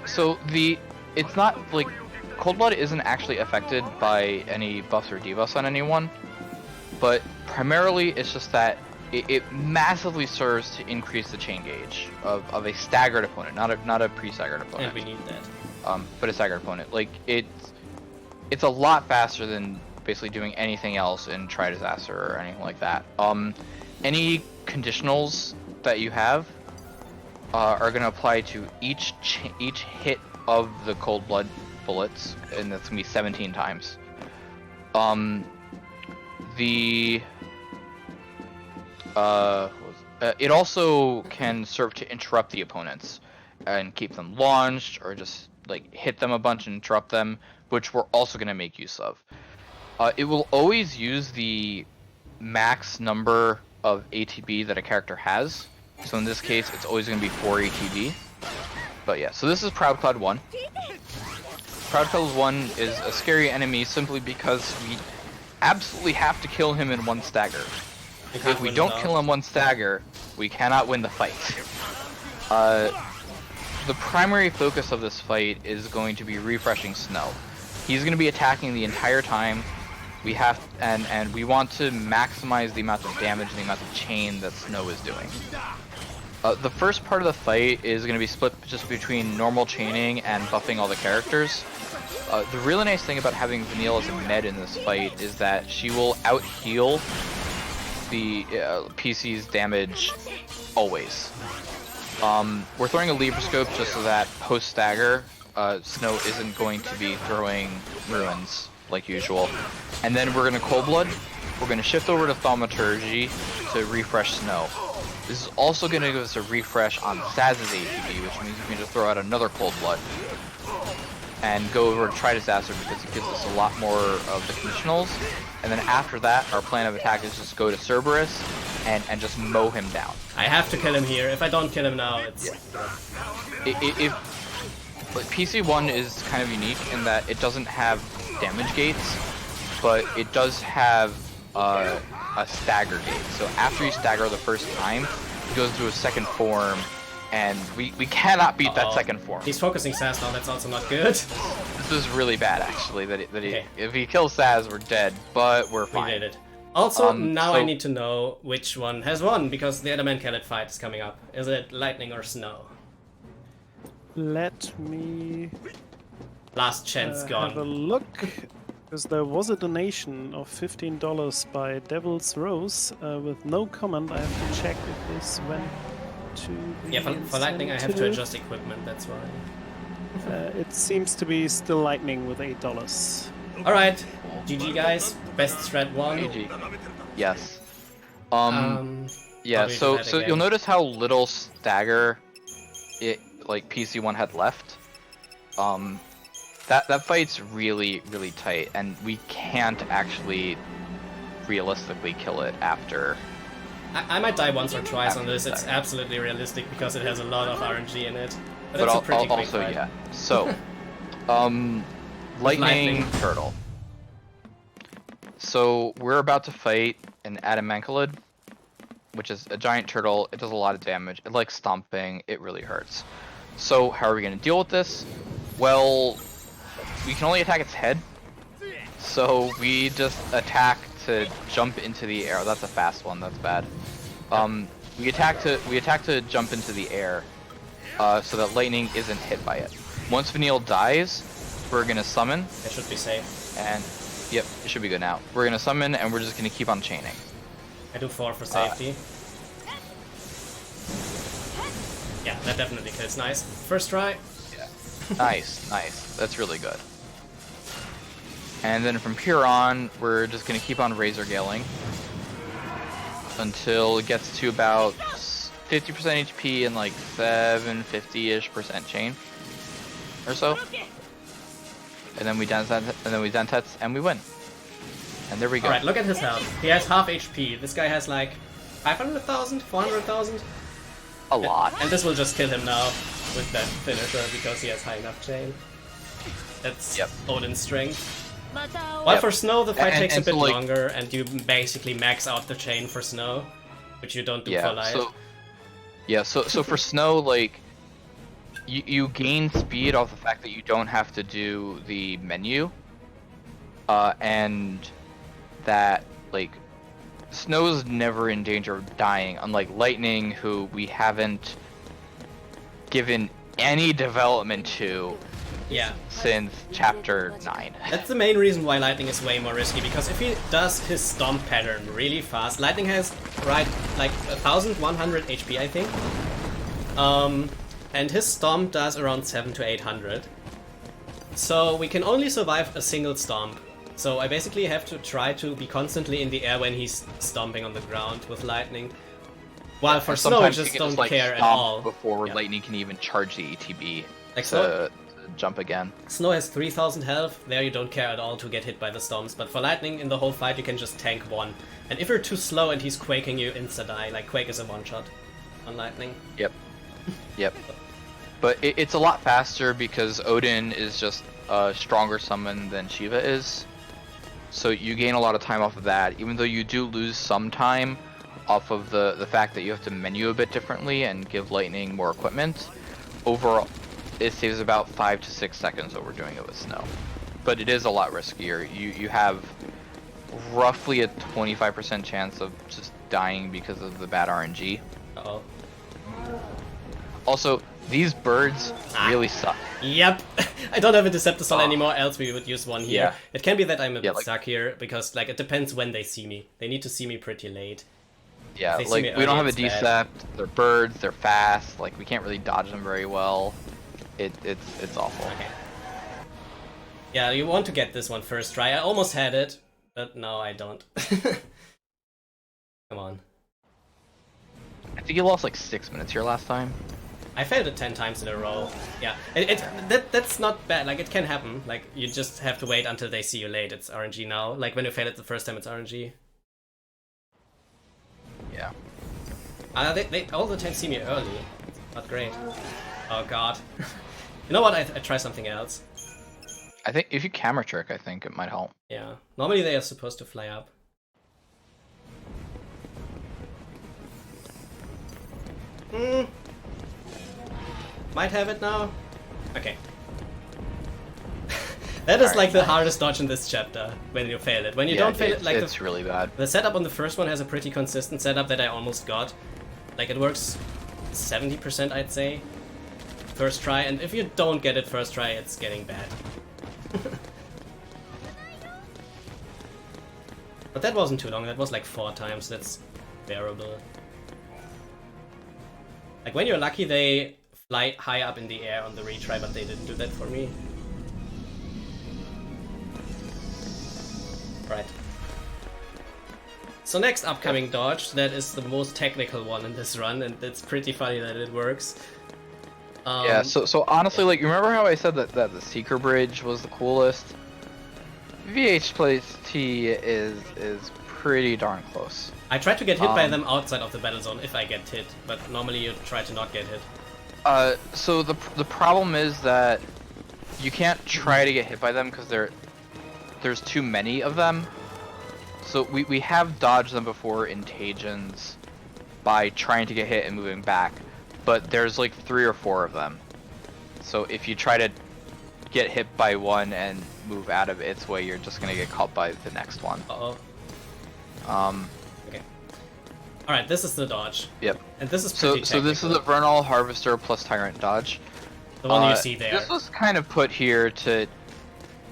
So it's not like Cold Blood isn't actually affected by any buffs or debuffs on anyone, but primarily it's just that it massively serves to increase the chain gauge of a staggered opponent, not a pre-staggered opponent. And we need that. But a staggered opponent. Like it's a lot faster than basically doing anything else in Try Disaster or anything like that. Any conditionals that you have are going to apply to each hit of the Cold Blood bullets, and that's going to be 17 times. It also can serve to interrupt the opponents and keep them launched, or just like hit them a bunch and interrupt them, which we're also going to make use of. It will always use the max number of ATB that a character has. So in this case, it's always going to be 4 ATB. But yeah, so this is Proud Cloud 1. Proud Cloud 1 is a scary enemy simply because we absolutely have to kill him in one stagger. If we don't kill him one stagger, we cannot win the fight. The primary focus of this fight is going to be refreshing Snow. He's going to be attacking the entire time. We have and we want to maximize the amount of damage and the amount of chain that Snow is doing. The first part of the fight is going to be split just between normal chaining and buffing all the characters. The really nice thing about having Vanille as a med in this fight is that she will out-heal the PC's damage a always. We're throwing a lever scope just so that post stagger, Snow isn't going to be throwing ruins like usual. And then we're gonna Cold Blood. We're gonna shift over to Thaumaturgy to refresh Snow. This is also gonna give us a refresh on Saz's ATB, which means we can just throw out another Cold Blood and go over to try Disaster because it gives us a lot more of the conditionals. And then after that, our plan of attack is just go to Cerberus and just mow him down. I have to kill him here. If I don't kill him now, it's... But PC1 is kind of unique in that it doesn't have damage gates, but it does have a stagger gate. So after you stagger the first time, it goes into a second form, and we cannot beat that second form. He's focusing Saz now, that's also not good. This is really bad, actually, Okay. if he kills Saz, we're dead, but we're fine. We did it. Also, now so- I need to know which one has won, because the Adamantcalit fight is coming up. Is it Lightning or Snow? Let me Last chance have a gone. look, because there was a donation of $15 by Devil's Rose with no comment. I have to check if this went to the Yeah, for Lightning I have to incentive. adjust equipment, that's why. It seems to be still Lightning with $8. Alright, GG guys, best strat won. GG. Yes. Yeah, I'll do so that so again. you'll notice how little stagger like PC1 had left. That fight's really tight, and we can't actually realistically kill it after. I might die once or twice on this, it's absolutely realistic because it has a lot of RNG in it. But But it's a pretty quick also, fight. yeah. So, lightning Lightning. turtle. So we're about to fight an Adamanculid, which is a giant turtle. It does a lot of damage. It likes stomping. It really hurts. So how are we going to deal with this? Well, we can only attack its head. So we just attack to jump into the air. That's a fast one. That's bad. We attack to jump into the air, so that lightning isn't hit by it. Once Vanille dies, we're gonna summon, It should be safe. and yep, it should be good now. We're gonna summon, and we're just gonna keep on chaining. I do 4 for safety. Yeah, that definitely kills. Nice. First try. Yeah. Nice. That's really good. And then from here on, we're just gonna keep on razor galing until it gets to about 50% HP and like 750-ish% chain or so. And then we Dentets and we win. And there we go. Alright, look at his health. He has half HP. This guy has like 500,000, 400,000. A lot. And this will just kill him now with that finisher because he has high enough chain. That's Odin's strength. While for Snow the fight takes a bit longer and you basically max out the chain for Snow, which you don't do for Light. So for Snow, like, you gain speed off the fact that you don't have to do the menu, and that, like, Snow's never in danger of dying, unlike Lightning, who we haven't given any development to since chapter 9. That's the main reason why Lightning is way more risky, because if he does his stomp pattern really fast, Lightning has like 1100 HP I think, and his stomp does around 700 to 800, so we can only survive a single stomp. So I basically have to try to be constantly in the air when he's stomping on the ground with Lightning. While for Snow I just don't care at all. Before Lightning can even charge the ATB Like to jump again. Snow has 3000 health, there you don't care at all to get hit by the stomps, but for Lightning in the whole fight you can just tank one. And if you're too slow and he's quaking, you insta-die, like Quake is a one-shot on Lightning. Yep. But it's a lot faster because Odin is just a stronger summon than Shiva is. So you gain a lot of time off of that, even though you do lose some time off of the fact that you have to menu a bit differently and give Lightning more equipment. Overall, it saves about 5 to 6 seconds over doing it with Snow. But it is a lot riskier. You have roughly a 25% chance of just dying because of the bad RNG. Uh-oh. Also, these birds really suck. Yep, I don't have a Decepticon anymore, else we would use one here. Yeah. It can be that I'm a bit stuck here, because like it depends when they see me. They need to see me pretty late. Yeah, They see like me we don't have early, a it's bad. decept. They're birds. They're fast. Like we can't really dodge them very well. It's awful. Okay. Yeah, you want to get this one first try. I almost had it, but no, I don't. Come on. I think you lost like 6 minutes here last time. I failed it 10 times in a row. Yeah, that's not bad. Like, it can happen. Like, you just have to wait until they see you late. It's RNG now. Like, when you fail it the first time, it's RNG. Yeah. They all the time see me early. Not great. Oh god. You know what? I try something else. I think if you camera trick, I think it might help. Yeah. Normally they are supposed to fly up. Might have it now. Okay. That is like the hardest dodge in this chapter, when you fail it. When you don't fail it, like it's really bad. The setup on the first one has a pretty consistent setup that I almost got. Like, it works 70%, I'd say, first try, and if you don't get it first try, it's getting bad. But that wasn't too long, that was like 4 times, that's bearable. Like, when you're lucky, they fly high up in the air on the retry, but they didn't do that for me. Right. So next upcoming dodge, that is the most technical one in this run, and it's pretty funny that it works. Yeah, so honestly, like, you remember how I said that the Seeker Bridge was the coolest? VH Place T is pretty darn close. I try to get hit by them outside of the battle zone if I get hit, but normally you try to not get hit. So the problem is that you can't try to get hit by them because there's too many of them. So we have dodged them before in Tajins by trying to get hit and moving back, but there's like 3 or 4 of them. So if you try to get hit by one and move out of its way, you're just gonna get caught by the next one. Uh-oh. Okay. Alright, this is the dodge. Yep. And this is pretty So this is the Vernal Harvester plus Tyrant dodge. the one you see there. This was kind of put here to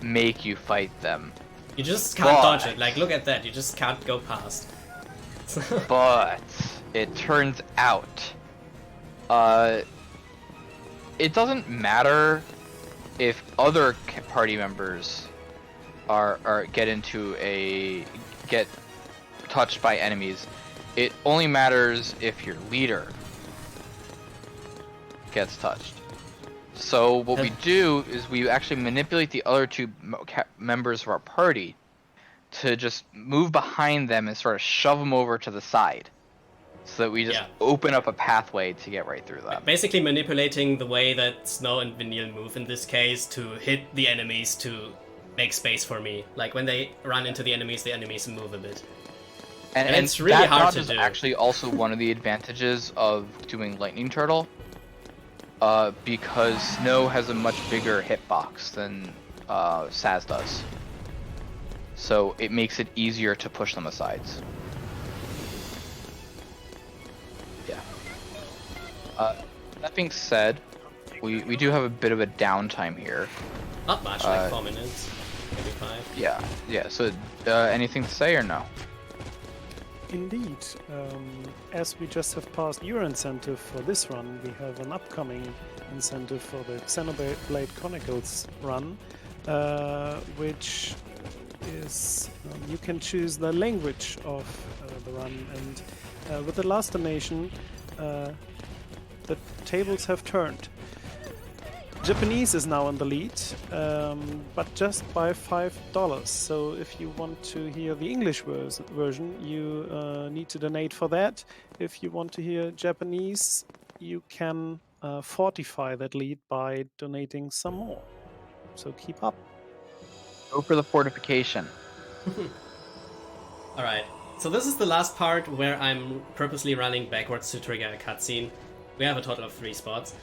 make you fight them. You just can't dodge it. Like, look at that. You just can't go past. But it turns out, it doesn't matter if other party members get touched by enemies. It only matters if your leader gets touched. So what we do is we actually manipulate the other 2 members of our party to just move behind them and sort of shove them over to the side, so that we just open up a pathway to get right through them. Basically manipulating the way that Snow and Vanille move in this case to hit the enemies to make space for me. Like, when they run into the enemies move a bit. And it's really hard to do. That is actually also one of the advantages of doing Lightning Turtle. Because Snow has a much bigger hitbox than Saz does. So it makes it easier to push them aside. Yeah. That being said, we do have a bit of a downtime here. Not much, like 4 minutes, maybe 5. Yeah. So anything to say or no? Indeed. As we just have passed your incentive for this run, we have an upcoming incentive for the Xenoblade Chronicles run, which is you can choose the language of the run, and with the last donation, the tables have turned. Japanese is now in the lead, but just by $5. So if you want to hear the English version, you need to donate for that. If you want to hear Japanese, you can fortify that lead by donating some more. So keep up. Go for the fortification. Alright, so this is the last part where I'm purposely running backwards to trigger a cutscene. We have a total of 3 spots.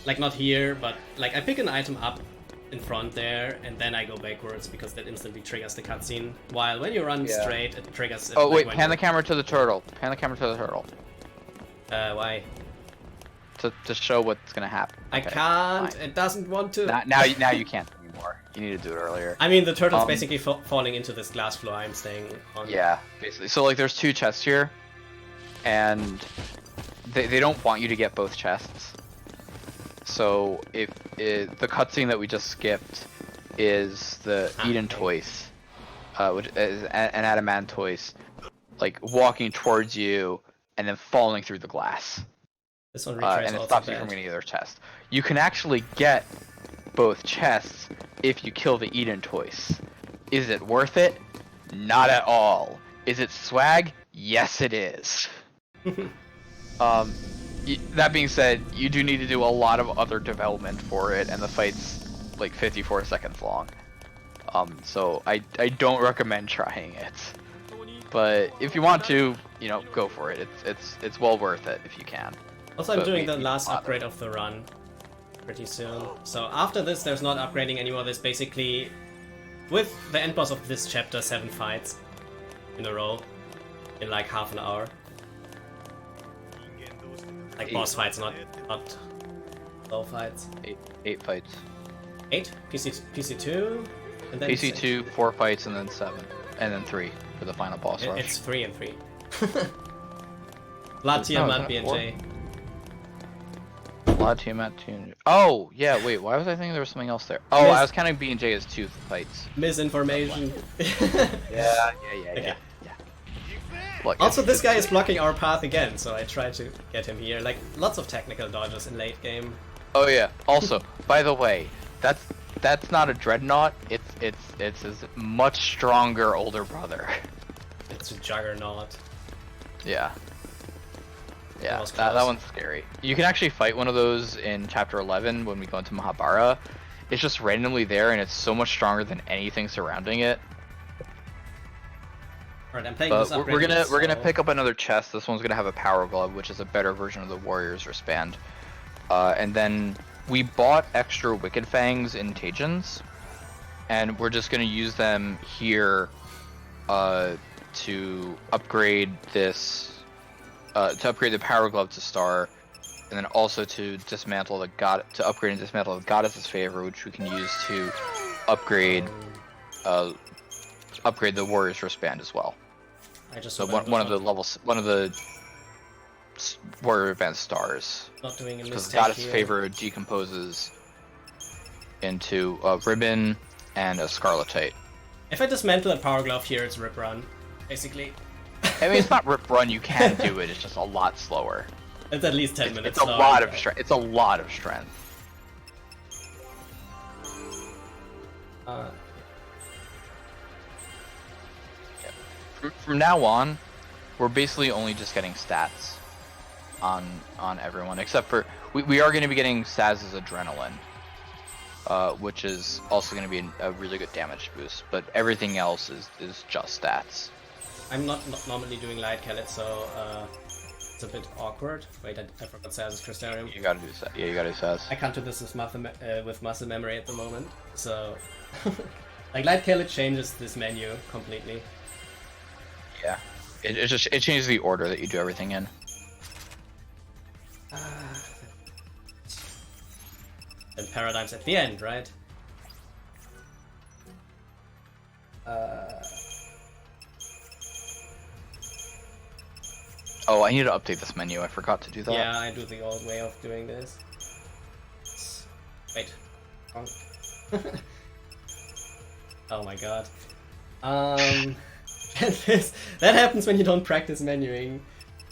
Like, not here, but like I pick an item up in front there, and then I go backwards because that instantly triggers the cutscene. While when you run straight, it triggers. Oh wait, pan the camera to the turtle. Pan the camera to the turtle. Why? To show what's gonna happen. I can't. Fine. It doesn't want to. Now you can't. anymore. You need to do it earlier. I mean, the turtle's basically falling into this glass floor I'm staying on. Yeah, basically. So like, there's 2 chests here, and they don't want you to get both chests. So if the cutscene that we just skipped is the Eden Toys, which is an Adamantoise, like walking towards you and then falling through the glass. This one retries and it also stops you bad. from getting the other chest. You can actually get both chests if you kill the Eden Toys. Is it worth it? Not at all. Is it swag? Yes, it is. That being said, you do need to do a lot of other development for it, and the fight's like 54 seconds long. So I don't recommend trying it. But if you want to, you know, go for it. It's well worth it if you can. Also, I'm But doing we- the we last bother. upgrade of the run pretty soon. So after this, there's not upgrading anymore. There's basically, with the end boss of this chapter, 7 fights in a row in like half an hour. Like boss fights, not low fights. 8 fights. 8? PC2? And then PC2, 4 fights, and then 7. And then 3 for the final boss rush. It's 3 and 3. Blood, Tiamat, isn't it 4? BNJ. Blood, Tiamat, Tune. Oh, yeah, wait, why was I thinking there was something else there? Oh, Yes. I was counting B&J as 2 fights. Misinformation. Yeah. Okay. Look, Also, it's- this guy is blocking our path again, so I tried to get him here. Like, lots of technical dodges in late game. Oh yeah. Also, by the way, that's not a dreadnought. It's his much stronger older brother. It's a juggernaut. Yeah. Yeah, was that close. one's scary. You can actually fight one of those in chapter 11 when we go into Mahabharata. It's just randomly there, and it's so much stronger than anything surrounding it. Alright, I'm playing But this we're gonna upgrade, so- pick up another chest. This one's gonna have a power glove, which is a better version of the warrior's wristband. And then we bought extra wicked fangs in Tajins, and we're just gonna use them here to upgrade this, to upgrade the power glove to star, and then also to dismantle the upgrade and dismantle the goddess's favor, which we can use to upgrade upgrade the warrior's wristband as well. I just So remembered one of the not- levels, one of the warrior advanced stars, Not doing a because mistake goddess here. favor decomposes into a ribbon and a scarletite. If I dismantle a power glove here, it's rip run, basically. I mean, it's not rip run. You can do it. It's just a lot slower. It's at least 10 minutes It's a slower. lot of strength. It's a lot of strength. Uh, From now on, we're basically only just getting stats on everyone, except for we are going to be getting Saz's adrenaline, which is also going to be a really good damage boost. But everything else is just stats. I'm not normally doing light Kellet, so it's a bit awkward. Wait, I forgot Saz's Crystarium. You gotta do Saz. Yeah, you gotta do Saz. I can't do this with muscle memory at the moment, so like light Kellet changes this menu completely. Yeah, it changes the order that you do everything in. And paradigms at the end, right? Oh, I need to update this menu. I forgot to do that. Yeah, I do the old way of doing this. Wait. Wrong. Oh my god. And that happens when you don't practice menuing.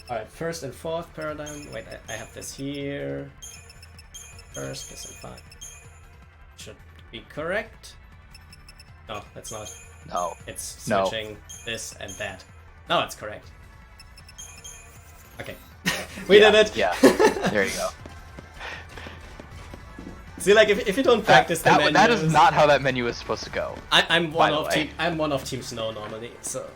Alright, first and fourth paradigm. Wait, I have this here. First, this and five. Should be correct. No, that's not. No. It's No. switching this and that. No, it's correct. Okay. We Yeah, did it! Yeah. There you go. See, like, if you don't practice the menus... that is not how that menu is supposed to go. I'm by one the of way. I'm one of Team Snow normally, so...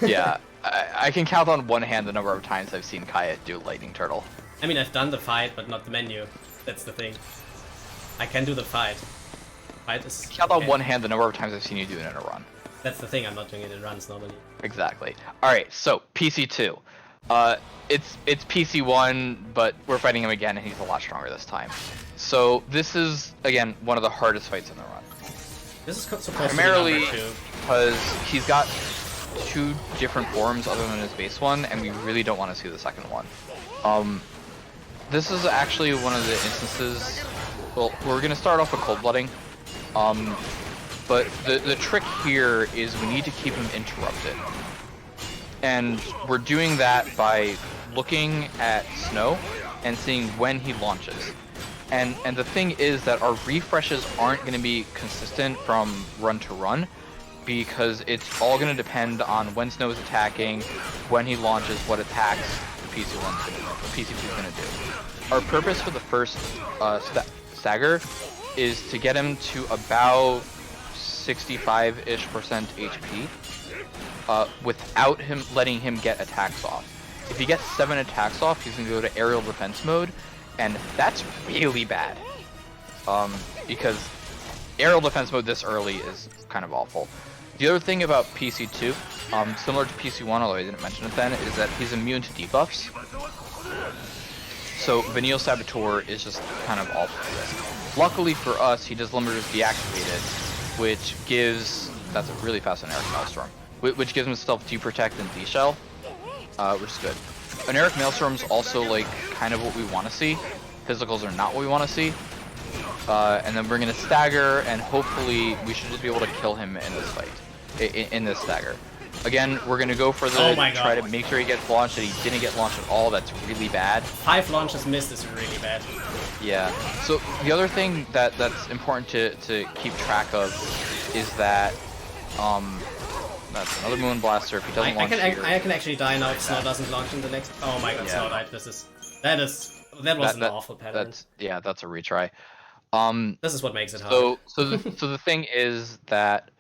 Yeah. I can count on one hand the number of times I've seen Kaya do Lightning Turtle. I mean, I've done the fight, but not the menu. That's the thing. I can do the fight. Fight is... Count on okay. one hand the number of times I've seen you do it in a run. That's the thing, I'm not doing it in runs normally. Exactly. Alright, so PC2. It's PC1, but we're fighting him again and he's a lot stronger this time. So this is, again, one of the hardest fights in the run. This is supposed primarily to be number 2. because he's got 2 different forms other than his base one, and we really don't want to see the second one. This is actually one of the instances. Well, we're gonna start off with cold-blooding, but the trick here is we need to keep him interrupted, and we're doing that by looking at Snow and seeing when he launches. And the thing is that our refreshes aren't going to be consistent from run to run, because it's all going to depend on when Snow is attacking, when he launches, what attacks PC2 is going to do. Our purpose for the first stagger is to get him to about 65-ish % HP without him letting him get attacks off. If he gets 7 attacks off, he's going to go to aerial defense mode, and that's really bad. Because aerial defense mode this early is kind of awful. The other thing about PC2, similar to PC1, although I didn't mention it then, is that he's immune to debuffs. So Vanille Saboteur is just kind of awful for this. Luckily for us, he does Limiters deactivated, which gives... That's a really fast Generic Maelstrom. Which gives himself D-Protect and D-Shell, which is good. Generic Maelstorm's also like kind of what we want to see. Physicals are not what we want to see. And then we're gonna stagger, and hopefully we should just be able to kill him in this fight, in this stagger. Again, we're gonna go for the try to make sure he gets launched, and he didn't get launched at all. That's really bad. 5 launches missed is really bad. Yeah. So the other thing that's important to keep track of is that that's another Moon Blaster. If he doesn't launch here, I can actually die now if Snow doesn't launch in the next. Oh my god, Snow died. That was an awful pattern. That's a retry. This is what makes it hard. So the thing is that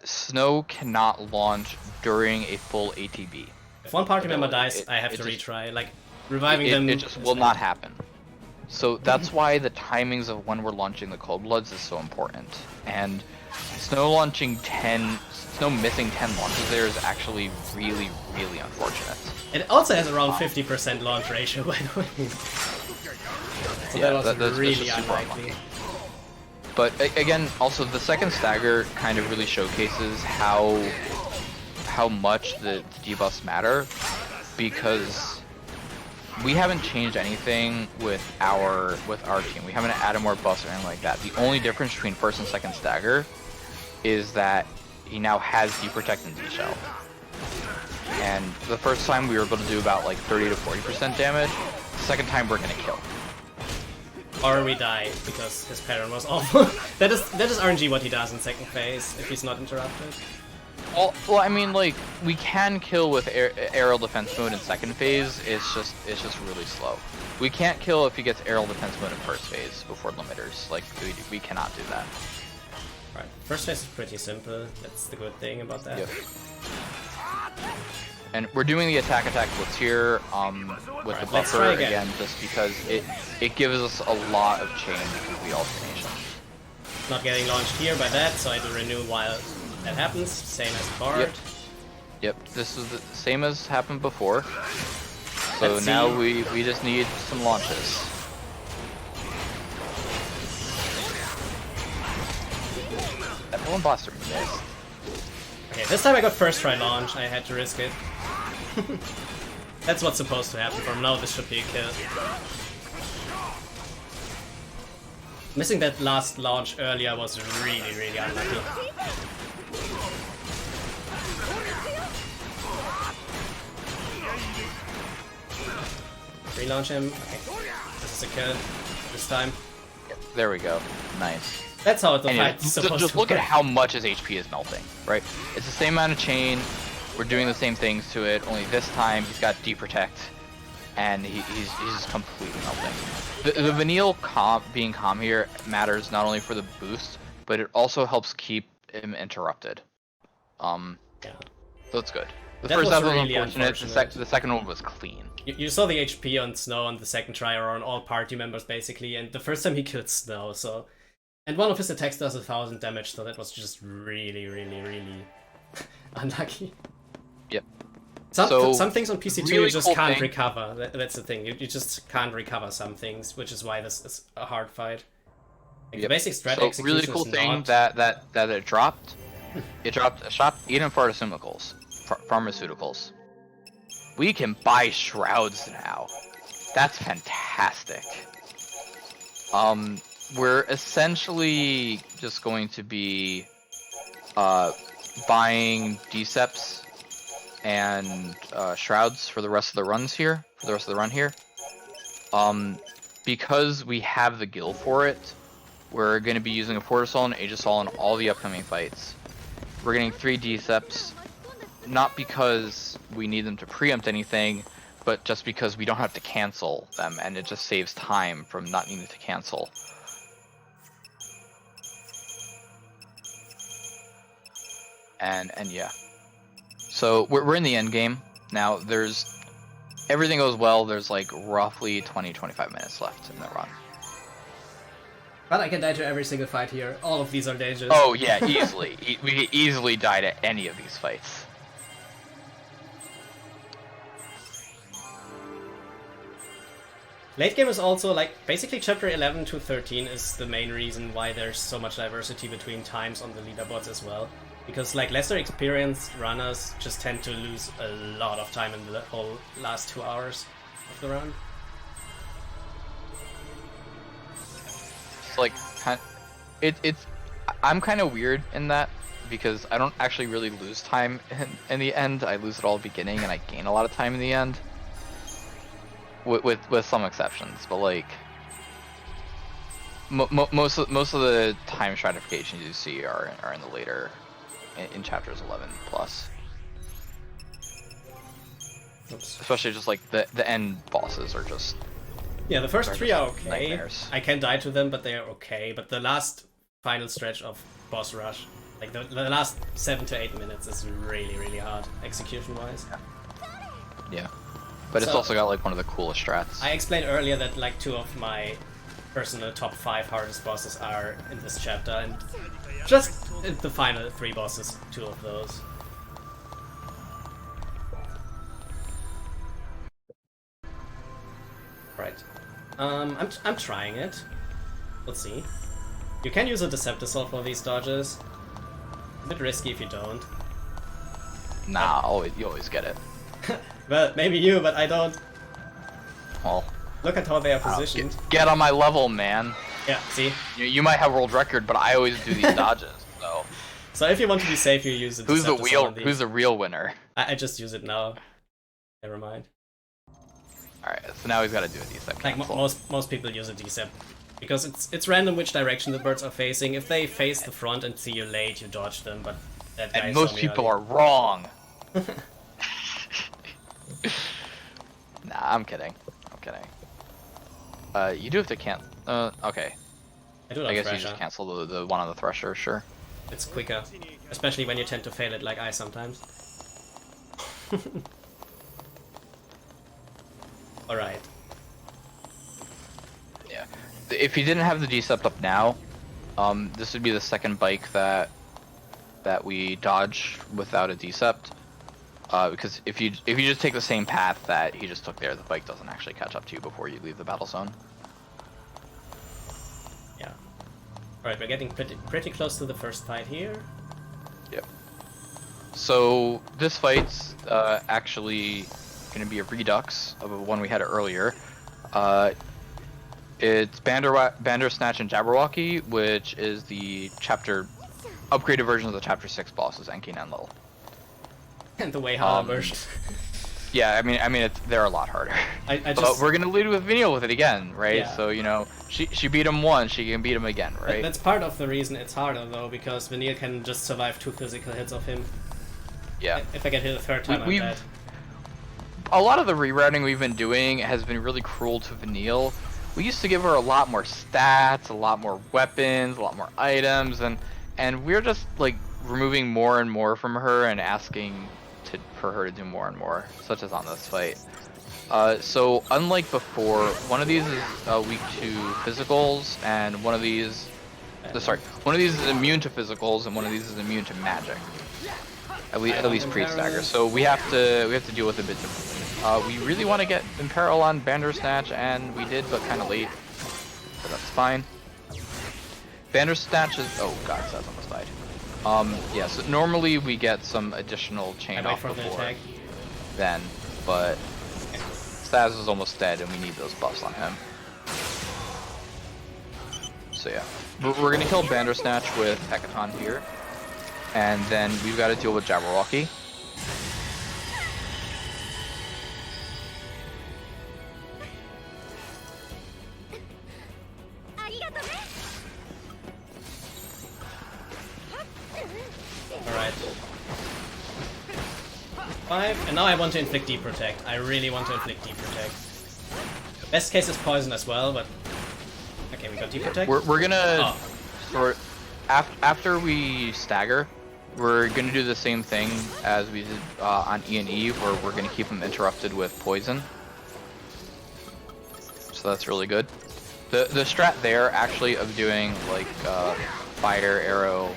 Snow cannot launch during a full ATB. If one party member dies, I have to retry. Like reviving them. It just will not happen. So that's why the timings of when we're launching the Cold Bloods is so important. And Snow missing 10 launches there is actually really, really unfortunate. It also has around 50% launch ratio, by the way. So yeah, that was really just unlikely. But again, also the second stagger kind of really showcases how much the debuffs matter, because we haven't changed anything with our team. We haven't added more buffs or anything like that. The only difference between first and second stagger is that he now has D-Protect and D-Shell. And the first time we were able to do about like 30 to 40% damage. The second time we're gonna kill. Or we die because his pattern was awful. that is RNG what he does in second phase if he's not interrupted. Well, I mean, like, we can kill with aerial defense mode in second phase. It's just really slow. We can't kill if he gets aerial defense mode in first phase before limiters. Like, we cannot do that. Right. First phase is pretty simple. That's the good thing about that. Yep. And we're doing the attack blitz here with the buffer again, just because it gives us a lot of change with the alternation. Not getting launched here by that, so I do renew while that happens. Same as Bard. Yep. This is the same as happened before. So now we just need some launches. That one blaster missed. Okay, this time I got first try launch. I had to risk it. That's what's supposed to happen from now. This should be a kill. Missing that last launch earlier was really, really unlucky. Relaunch him. Okay. This is a kill. This time. There we go. Nice. That's how the fight's supposed to work. Just look at how much his HP is melting, right? It's the same amount of chain. We're doing the same things to it, only this time he's got D-Protect, and he's just completely melting. The Vanille being calm here matters not only for the boost, but it also helps keep him interrupted. So it's good. The first one was really unfortunate. The second one was clean. You saw the HP on Snow on the second try, or on all party members basically, and the first time he killed Snow, so... And one of his attacks does 1000 damage, so that was just really, really, really unlucky. Yep. Some things on PC2 really you just cool can't recover. That's the thing. You just can't recover some things, which is why this is a hard fight. Like, the basic strat So execution really cool is thing not... that it dropped. It dropped a shop even pharmaceuticals. Pharmaceuticals. We can buy shrouds now. That's fantastic. We're essentially just going to be buying Deceps and shrouds for the rest of the runs here. For the rest of the run here. Because we have the gil for it, we're going to be using a Fortisol and Aegisol in all the upcoming fights. We're getting 3 Deceps, not because we need them to preempt anything, but just because we don't have to cancel them, and it just saves time from not needing to cancel. And yeah. So we're in the end game. Now everything goes well, there's like roughly 20-25 minutes left in the run. But I can die to every single fight here. All of these are dangerous. Oh yeah, easily. We could easily die to any of these fights. Late game is also, like, basically chapter 11 to 13 is the main reason why there's so much diversity between times on the leaderboards as well. Because, like, lesser experienced runners just tend to lose a lot of time in the whole last 2 hours of the run. It's like, I'm kind of weird in that, because I don't actually really lose time in the end. I lose it all at the beginning, and I gain a lot of time in the end. With some exceptions, but like most of the time stratifications you see are in the later in chapters 11 plus. Oops. Especially just like the end bosses are just the first 3 are okay. Nightmares. I can die to them, but they are okay. But the last final stretch of boss rush, like the last 7 to 8 minutes, is really hard execution wise. Yeah. But it's also got like one of the coolest strats. I explained earlier that like 2 of my personal top 5 hardest bosses are in this chapter, and just the final 3 bosses, 2 of those. Right. I'm trying it. Let's see. You can use a Deceptisol for these dodges. A bit risky if you don't. Nah, you always get it. Well, maybe you, but I don't. Well, look at how they are positioned. Get on my level, man. Yeah, see? You might have world record, but I always do these dodges, so. So if you want to be safe, you use it. Who's the real winner? I just use it now. Never mind. Alright, so now he's got to do a Decep cancel. Like most people use a Decep. Because it's random which direction the birds are facing. If they face the front and see you late, you dodge them, but that guy. And most people are wrong. Nah, I'm kidding. You do have to okay. I guess you just cancel the one on the Thresher, sure. It's quicker. Especially when you tend to fail it like I sometimes. Alright. Yeah. If you didn't have the Decept up now, this would be the second bike that we dodge without a Decept. Because if you just take the same path that he just took there, the bike doesn't actually catch up to you before you leave the battle zone. Yeah. Alright, we're getting pretty close to the first fight here. Yep. So this fight's actually going to be a redux of the one we had earlier. It's Bandersnatch and Jabberwocky, which is the upgraded version of the Chapter 6 bosses, Enki and Enlil. And the way harder version. Yeah, I mean, they're a lot harder. But we're gonna lead with Vanille with it again, right? Yeah. So she beat him once, she can beat him again, right? That's part of the reason it's harder though, because Vanille can just survive 2 physical hits of him. Yeah. If I get hit a 3rd time, I'm dead. A lot of the rerouting we've been doing has been really cruel to Vanille. We used to give her a lot more stats, a lot more weapons, a lot more items, and we're just like removing more and more from her and asking for her to do more and more, such as on this fight. So unlike before, one of these is weak to physicals, and one of these is immune to physicals, and one of these is immune to magic. At least pre-stagger. So we have to deal with it a bit differently. We really want to get Imperil on Bandersnatch, and we did, but kind of late. So that's fine. Bandersnatch is... Oh god, Saz almost died. Yeah, so normally we get some additional chain off before then, but Saz is almost dead and we need those buffs on him. So yeah, we're gonna kill Bandersnatch with Hecaton here, and then we've got to deal with Jabberwocky. Alright. 5, and now I want to inflict Deep Protect. I really want to inflict Deep Protect. Best case is poison as well, but... Okay, we got Deep Protect. We're gonna... Oh. After we stagger, we're gonna do the same thing as we did on E&E, where we're gonna keep them interrupted with poison. So that's really good. The strat there, actually, of doing, like, fire, arrow...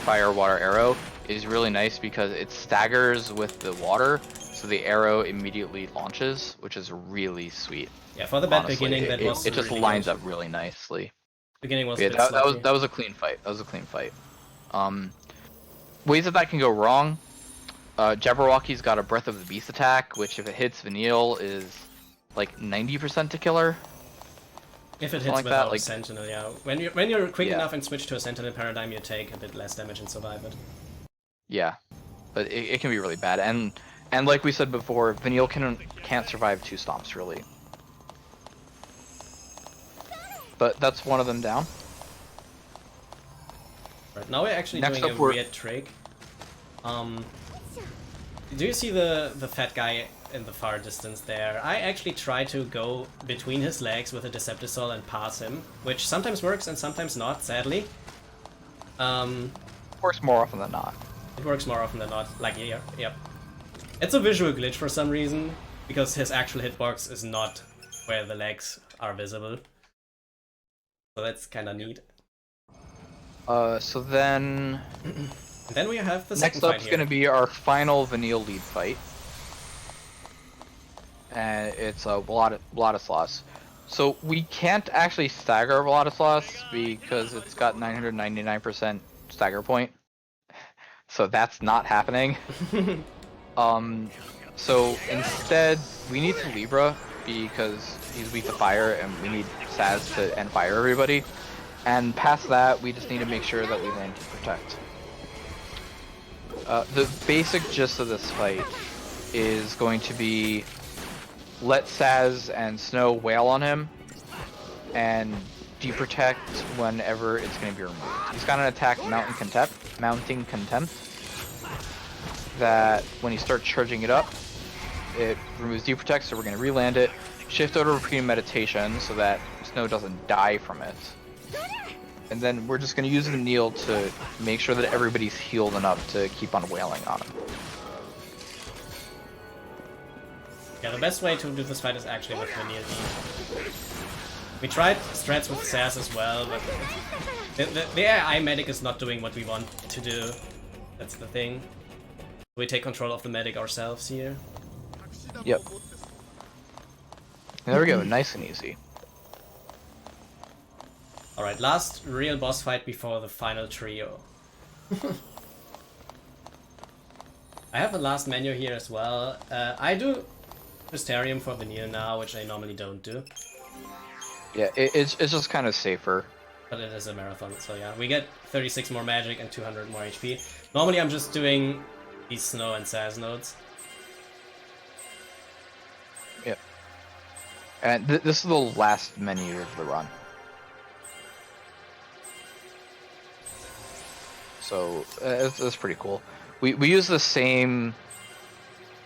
fire, water, arrow is really nice because it staggers with the water, so the arrow immediately launches, which is really sweet. Yeah, for the bad Honestly, beginning, that was it just really lines good. up really nicely. Beginning was Yeah, that was a clean fight. That was a clean fight. Ways that can go wrong. Jabberwocky's got a Breath of the Beast attack, which if it hits Vanille is like 90% to kill her. If it hits like without that, like, Sentinel, yeah. When you're quick yeah. enough and switch to a Sentinel paradigm, you take a bit less damage and survive it. Yeah, but it can be really bad, and like we said before, Vanille can't survive 2 stomps really. But that's one of them down. Right, now we're actually Next doing up a weird trick. Do you see the fat guy in the far distance there? I actually try to go between his legs with a Deceptisol and pass him, which sometimes works and sometimes not, sadly. Works more often than not. It works more often than not, like here, yep. It's a visual glitch for some reason, because his actual hitbox is not where the legs are visible. So that's kinda neat. So then... Then we have the next second fight up's here. gonna be our final Vanille lead fight. And it's a Vladislaus. So we can't actually stagger Vladislaus because it's got 999% stagger point. So that's not happening. So instead, we need to Libra because he's weak to fire and we need Saz to end fire everybody. And past that, we just need to make sure that we land to protect. The basic gist of this fight is going to be let Saz and Snow wail on him and deprotect whenever it's going to be removed. He's got an attack, Mounting Contempt, that when he starts charging it up, it removes deprotect, so we're going to re-land it, shift over to premeditation so that Snow doesn't die from it. And then we're just going to use Vanille to make sure that everybody's healed enough to keep on wailing on him. Yeah, the best way to do this fight is actually with Vanille. We tried strats with Saz as well, but the AI medic is not doing what we want to do. That's the thing. We take control of the medic ourselves here. Yep. There we go, nice and easy. Alright, last real boss fight before the final trio. I have a last menu here as well. I do Mysterium for Vanille now, which I normally don't do. Yeah, it's just kind of safer. But it is a marathon, so yeah. We get 36 more magic and 200 more HP. Normally I'm just doing these Snow and Saz nodes. Yep. And this is the last menu of the run. So it's pretty cool. We use the same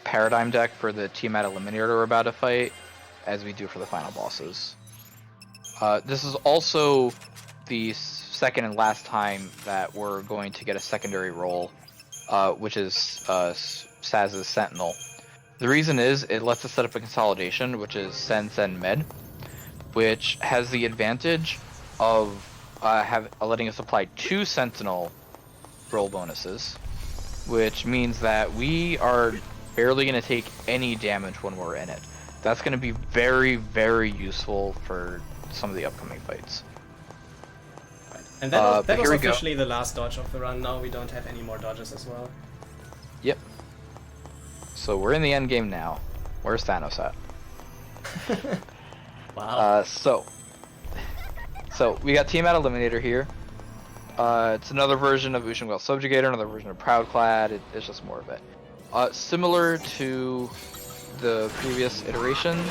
paradigm deck for the Tiamat Eliminator we're about to fight as we do for the final bosses. This is also the second and last time that we're going to get a secondary role, which is Saz's Sentinel. The reason is it lets us set up a consolidation, which is Sen Med, which has the advantage of letting us apply 2 Sentinel roll bonuses, which means that we are barely going to take any damage when we're in it. That's going to be very, very useful for some of the upcoming fights. And that but was here we go. officially the last dodge of the run. Now we don't have any more dodges as well. Yep. So we're in the end game now. Where's Thanos at? Wow. So we got Tiamat Eliminator here. It's another version of Ushinwell Subjugator, another version of Proudclad. It's just more of it. Similar to the previous iterations,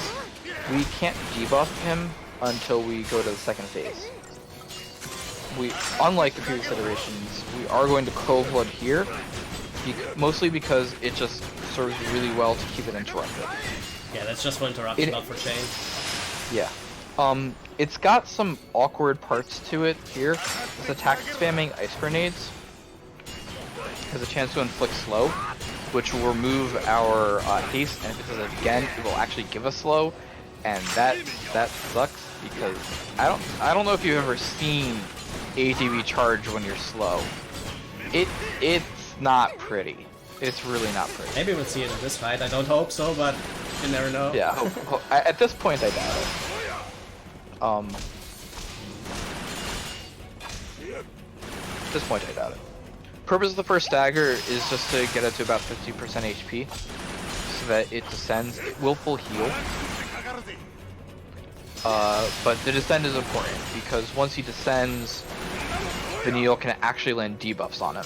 we can't debuff him until we go to the second phase. Unlike the previous iterations, we are going to Cold Blood here, mostly because it just serves really well to keep it interrupted. Yeah, that's just for interruption, not for chain. Yeah. It's got some awkward parts to it here. This attack spamming ice grenades has a chance to inflict slow, which will remove our haste, and if it does it again, it will actually give us slow, and that sucks because I don't know if you've ever seen ATB charge when you're slow. It's not pretty. It's really not pretty. Maybe we'll see it in this fight. I don't hope so, but you never know. Yeah, at this point I doubt it. At this point I doubt it. Purpose of the first stagger is just to get it to about 50% HP, so that it descends. It will full heal. But the descend is important, because once he descends, Vanille can actually land debuffs on him.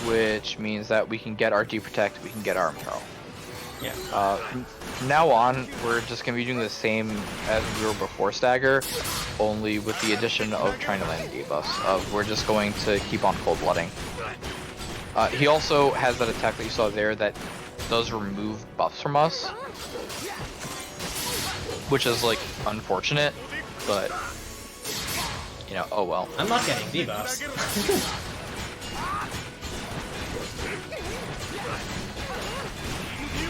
Which means that we can get our deprotect, we can get our imperil. Yeah. From now on, we're just going to be doing the same as we were before stagger, only with the addition of trying to land debuffs. We're just going to keep on cold blooding. He also has that attack that you saw there that does remove buffs from us, which is like unfortunate, but you know, oh well. I'm not getting debuffs.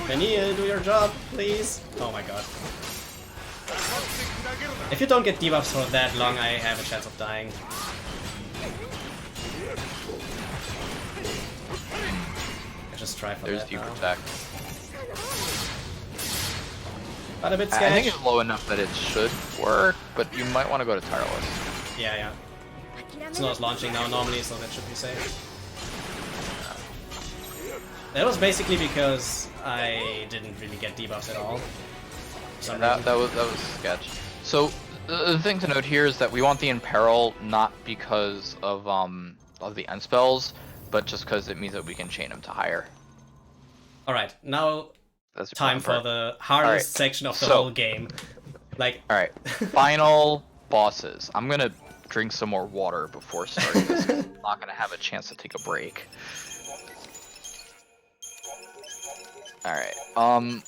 Vanille, do your job, please. Oh my god. If you don't get debuffs for that long, I have a chance of dying. I just try for There's that now. deprotect. But a bit I sketch. think it's low enough that it should work, but you might want to go to tireless. Yeah. It's not launching now normally, so that should be safe. That was basically because I didn't really get debuffs at all. That was sketch. So the thing to note here is that we want the imperil not because of the end spells, but just because it means that we can chain them to higher. All right, now That's the time for the hardest section of the whole game. Like. All right, final bosses. I'm gonna drink some more water before starting this. I'm not gonna have a chance to take a break. Alright,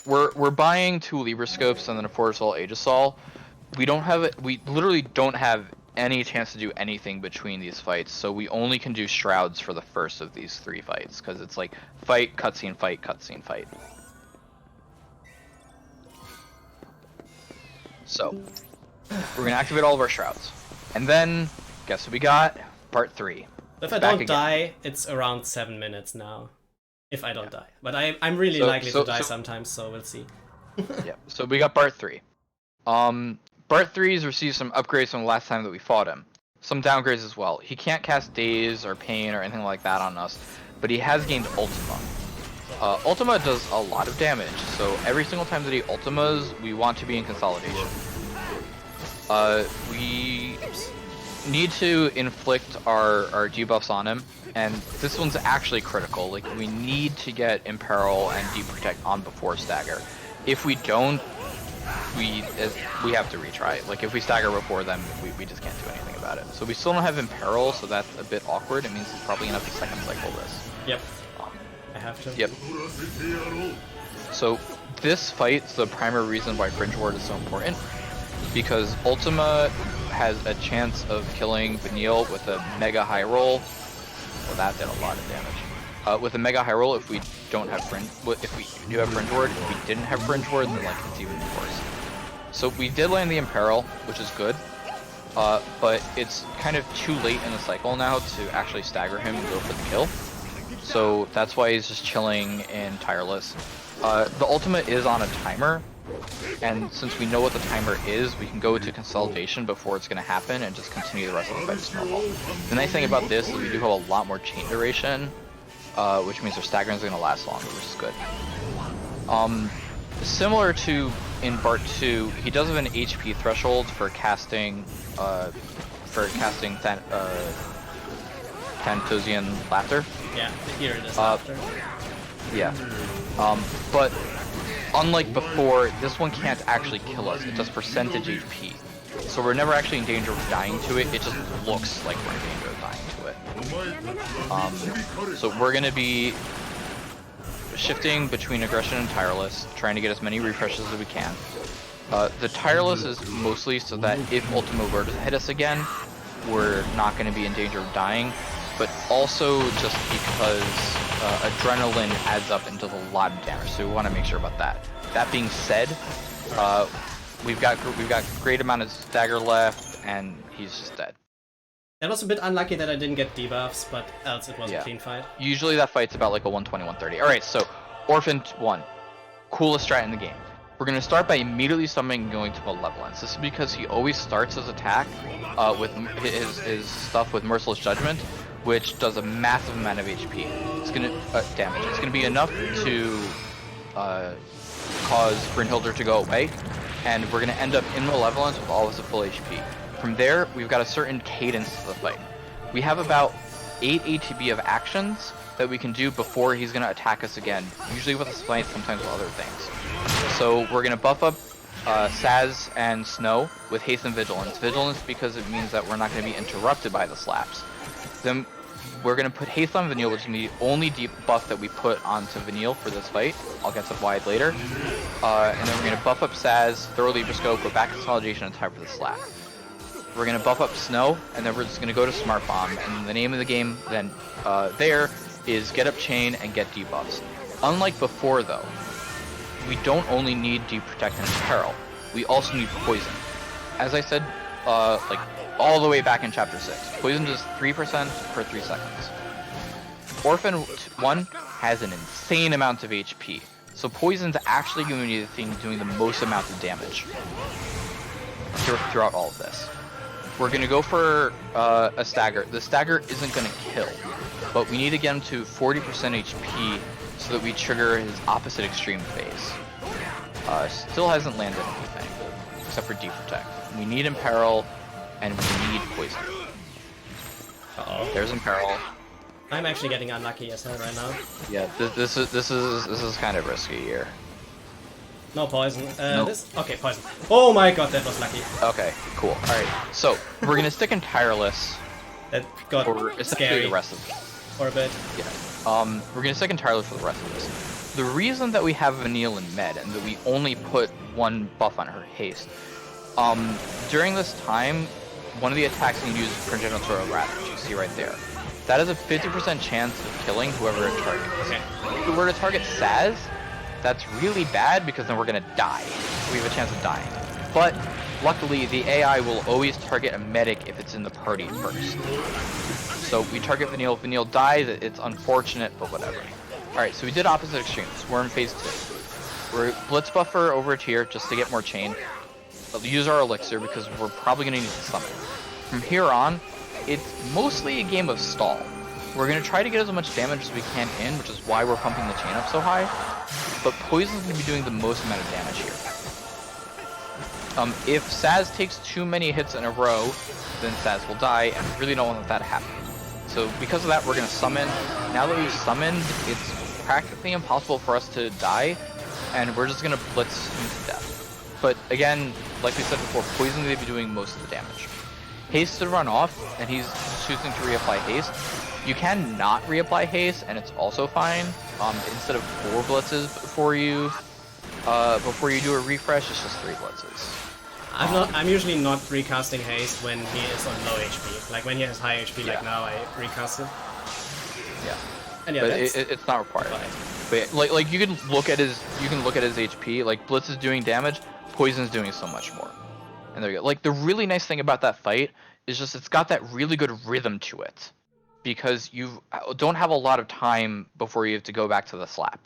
we're buying 2 Libra Scopes and then a Fortisol Aegisol. We literally don't have any chance to do anything between these fights, so we only can do Shrouds for the first of these 3 fights, because it's like fight, cutscene, fight, cutscene, fight. So, we're gonna activate all of our Shrouds. And then, guess what we got? Part 3. If I don't die, it's around 7 minutes now. If I don't die. But I'm really likely to die sometimes, so we'll see. Yeah, so we got Bart 3. Bart 3's received some upgrades from the last time that we fought him. Some downgrades as well. He can't cast Daze or Pain or anything like that on us, but he has gained Ultima. Ultima does a lot of damage, so every single time that he Ultimas, we want to be in consolidation. We need to inflict our debuffs on him, and this one's actually critical. Like, we need to get Imperil and Deprotect on before stagger. If we don't, we have to retry. Like, if we stagger before them, we just can't do anything about it. So we still don't have Imperil, so that's a bit awkward. It means he's probably gonna have to second cycle this. Yep. I have to. Yep. So this fight's the primary reason why Fringe Ward is so important, because Ultima has a chance of killing Vanille with a mega high roll. Well, that did a lot of damage. With a mega high roll, if we don't have Fringe, if we do have Fringe Ward, if we didn't have Fringe Ward, then like it's even worse. So we did land the Imperil, which is good, but it's kind of too late in the cycle now to actually stagger him and go for the kill. So that's why he's just chilling in Tireless. The ultimate is on a timer, And since we know what the timer is, we can go to consolidation before it's going to happen and just continue the rest of the fight as normal. The nice thing about this is we do have a lot more chain duration, which means our stagger is going to last longer, which is good. Similar to in Bart 2, he does have an HP threshold for casting Thanatos Laughter. Yeah, here it is. Laughter. Yeah. But unlike before, this one can't actually kill us. It does percentage HP. So we're never actually in danger of dying to it. It just looks like we're in danger of dying to it. So we're going to be shifting between Aggression and Tireless, trying to get as many refreshes as we can. The Tireless is mostly so that if Ultimo were to hit us again, we're not going to be in danger of dying, but also just because Adrenaline adds up and does a lot of damage, so we want to make sure about that. That being said, we've got great amount of stagger left, and he's just dead. That was a bit unlucky that I didn't get debuffs, but else it was a clean fight. Usually that fight's about like a 120, 130. Alright, so Orphan 1. Coolest strat in the game. We're going to start by immediately summoning and going to Malevolence. This is because he always starts his attack with his stuff with Merciless Judgment, which does a massive amount of HP. It's going to damage. It's going to be enough to cause Brynhildr to go away, and we're going to end up in Malevolence with all of his full HP. From there, we've got a certain cadence to the fight. We have about 8 ATB of actions that we can do before he's going to attack us again, usually with a smite, sometimes with other things. So we're going to buff up Saz and Snow with Haste and Vigilance. Vigilance because it means that we're not going to be interrupted by the slaps. Then we're going to put Haste on Vanille, which is the only deep buff that we put onto Vanille for this fight. I'll get to why later. And then we're going to buff up Saz, Thorough Libra Scope, go back Consolidation, and time for the slap. We're going to buff up Snow, and then we're just going to go to Smart Bomb. And the name of the game then there is Get Up Chain and Get debuffs. Unlike before, though, we don't only need Deep Protect and Peril. We also need Poison. As I said, like all the way back in Chapter 6, Poison does 3% per 3 seconds. Orphan 1 has an insane amount of HP, so Poison's actually going to be the thing doing the most amount of damage throughout all of this. We're going to go for a stagger. The stagger isn't going to kill, but we need to get him to 40% HP so that we trigger his opposite extreme phase. Still hasn't landed anything, except for Deep Protect. We need Imperil, and we need Poison. Uh-oh. There's Imperil. I'm actually getting unlucky as hell right now. Yeah, this is kind of risky here. No poison. Nope. Okay, poison. Oh my god, that was lucky. Okay, cool. Alright, so we're gonna stick in Tireless. That got for essentially scary the rest of it. for a bit. Yeah. We're gonna stick in Tireless for the rest of this. The reason that we have Vanille and Med, and that we only put one buff on her haste, during this time, one of the attacks you can use is Progenitor Wrath, which you see right there. That has a 50% chance of killing whoever it targets. Okay. If we were to target Saz, that's really bad because then we're gonna die. We have a chance of dying. But luckily, the AI will always target a medic if it's in the party first. So we target Vanille. If Vanille dies, it's unfortunate, but whatever. Alright, so we did opposite extremes. We're in phase 2. We're Blitz Buffer over here just to get more chain. We'll use our elixir because we're probably gonna need to summon. From here on, it's mostly a game of stall. We're going to try to get as much damage as we can in, which is why we're pumping the chain up so high. But Poison's going to be doing the most amount of damage here. If Saz takes too many hits in a row, then Saz will die, and we really don't want that to happen. So because of that, we're going to summon. Now that we've summoned, it's practically impossible for us to die, and we're just going to blitz him to death. But again, like we said before, Poison's going to be doing most of the damage. Haste to run off, and he's choosing to reapply haste. You can not reapply haste, and it's also fine. Instead of 4 blitzes before you do a refresh, it's just 3 blitzes. I'm usually not recasting haste when he is on low HP. Like when he has high HP, like now, I recast it. Yeah. And yeah, but that's it's not required. fine. But like you can look at his HP. Like Blitz is doing damage, Poison's doing so much more. And there you go. Like the really nice thing about that fight is just it's got that really good rhythm to it, because you don't have a lot of time before you have to go back to the slap.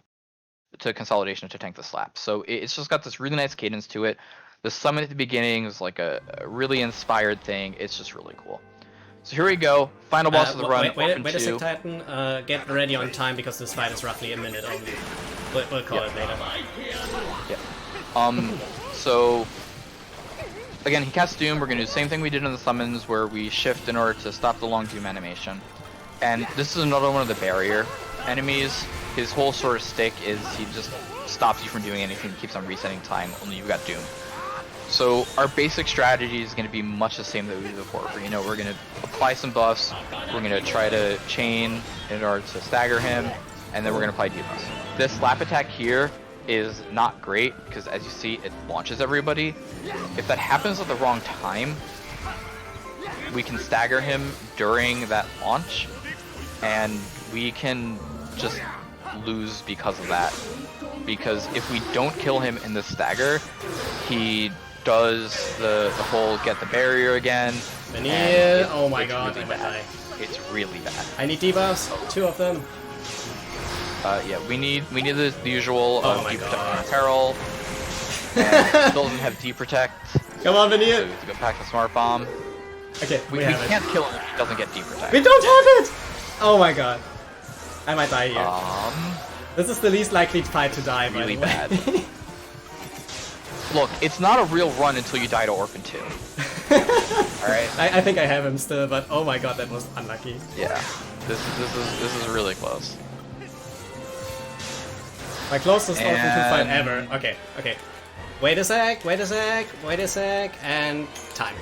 to Consolidation to tank the slap. So it's just got this really nice cadence to it. The summon at the beginning is like a really inspired thing. It's just really cool. So here we go. Final boss of the run. Wait a sec, Titan. Get ready on time because this fight is roughly a minute only. We'll call it later. Yeah. So again, he casts Doom. We're gonna do the same thing we did in the summons, where we shift in order to stop the long Doom animation. And this is another one of the barrier enemies. His whole sort of stick is he just stops you from doing anything, keeps on resetting time, only you've got Doom. So our basic strategy is going to be much the same that we did before. We're going to apply some buffs, we're going to try to chain in order to stagger him, and then we're going to apply debuffs. This slap attack here is not great, because as you see, it launches everybody. If that happens at the wrong time, we can stagger him during that launch, and we can just lose because of that. Because if we don't kill him in the stagger, he does the whole get the barrier again. Oh my god, really bad. It's really bad. I need debuffs, 2 of them. Yeah, we need the usual my deep god. protect and peril. And still doesn't have deep protect. Come on, Vanir! So we have to go pack the smart bomb. Okay, We can't kill him if he doesn't get deep protect. We don't have it! Oh my god. I might die here. This is the least likely fight to die, Really by the way. bad. Look, it's not a real run until you die to Orphan 2. Alright? I think I have him still, but oh my god, that was unlucky. Yeah. This is really close. My closest Orphan 2 fight And- ever. Okay. Wait a sec, and time.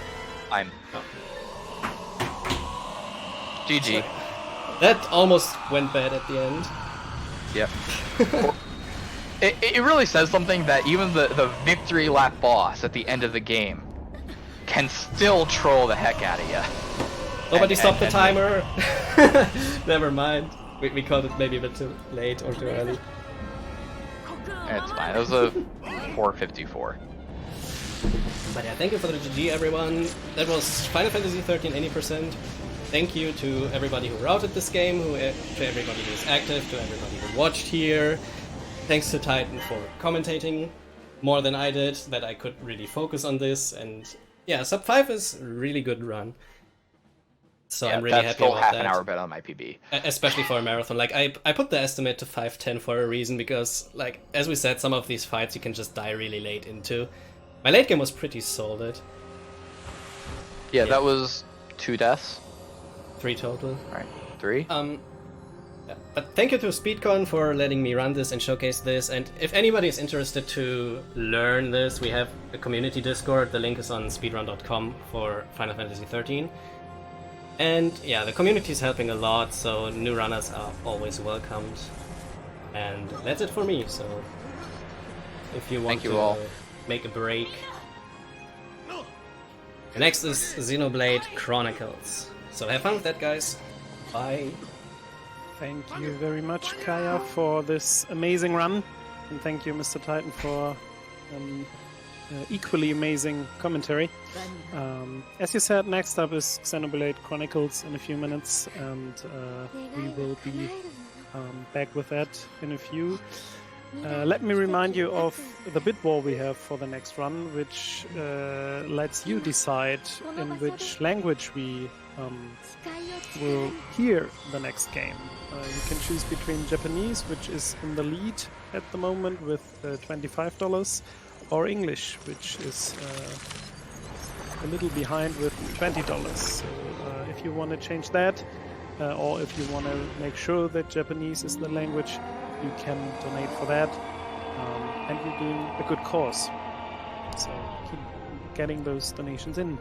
I'm. GG. That almost went bad at the end. Yep. It really says something that even the victory lap boss at the end of the game can still troll the heck out of you. Nobody stopped the timer. Never mind. We called it maybe a bit too late or too early. It's fine. It was a 4:54. But yeah, thank you for the GG, everyone. That was Final Fantasy XIII 80%. Thank you to everybody who routed this game, to everybody who is active, to everybody who watched here. Thanks to Titan for commentating more than I did, that I could really focus on this. And yeah, Sub 5 is a really good run. So Yeah, I'm really that's happy still about half that. an hour better on my PB. Especially for a marathon. Like, I put the estimate to 5:10 for a reason, because, like, as we said, some of these fights you can just die really late into. My late game was pretty solid. Yeah, that was 2 deaths. 3 total. Alright, 3. Yeah. But thank you to SpeedCon for letting me run this and showcase this. And if anybody is interested to learn this, we have a community Discord. The link is on speedrun.com for Final Fantasy XIII. And yeah, the community is helping a lot, so new runners are always welcomed. And that's it for me. So if you want Thank you to all. make a break. The next is Xenoblade Chronicles. So have fun with that, guys. Bye. Thank you very much, Kaya, for this amazing run. And thank you, Mr. Titan, for equally amazing commentary. As you said, next up is Xenoblade Chronicles in a few minutes, and we will be back with that in a few. Let me remind you of the bid war we have for the next run, which lets you decide in which language we will hear the next game. You can choose between Japanese, which is in the lead at the moment with $25, or English, which is a little behind with $20. So if you want to change that, or if you want to make sure that Japanese is the language, you can donate for that, and you're doing a good cause. So keep getting those donations in.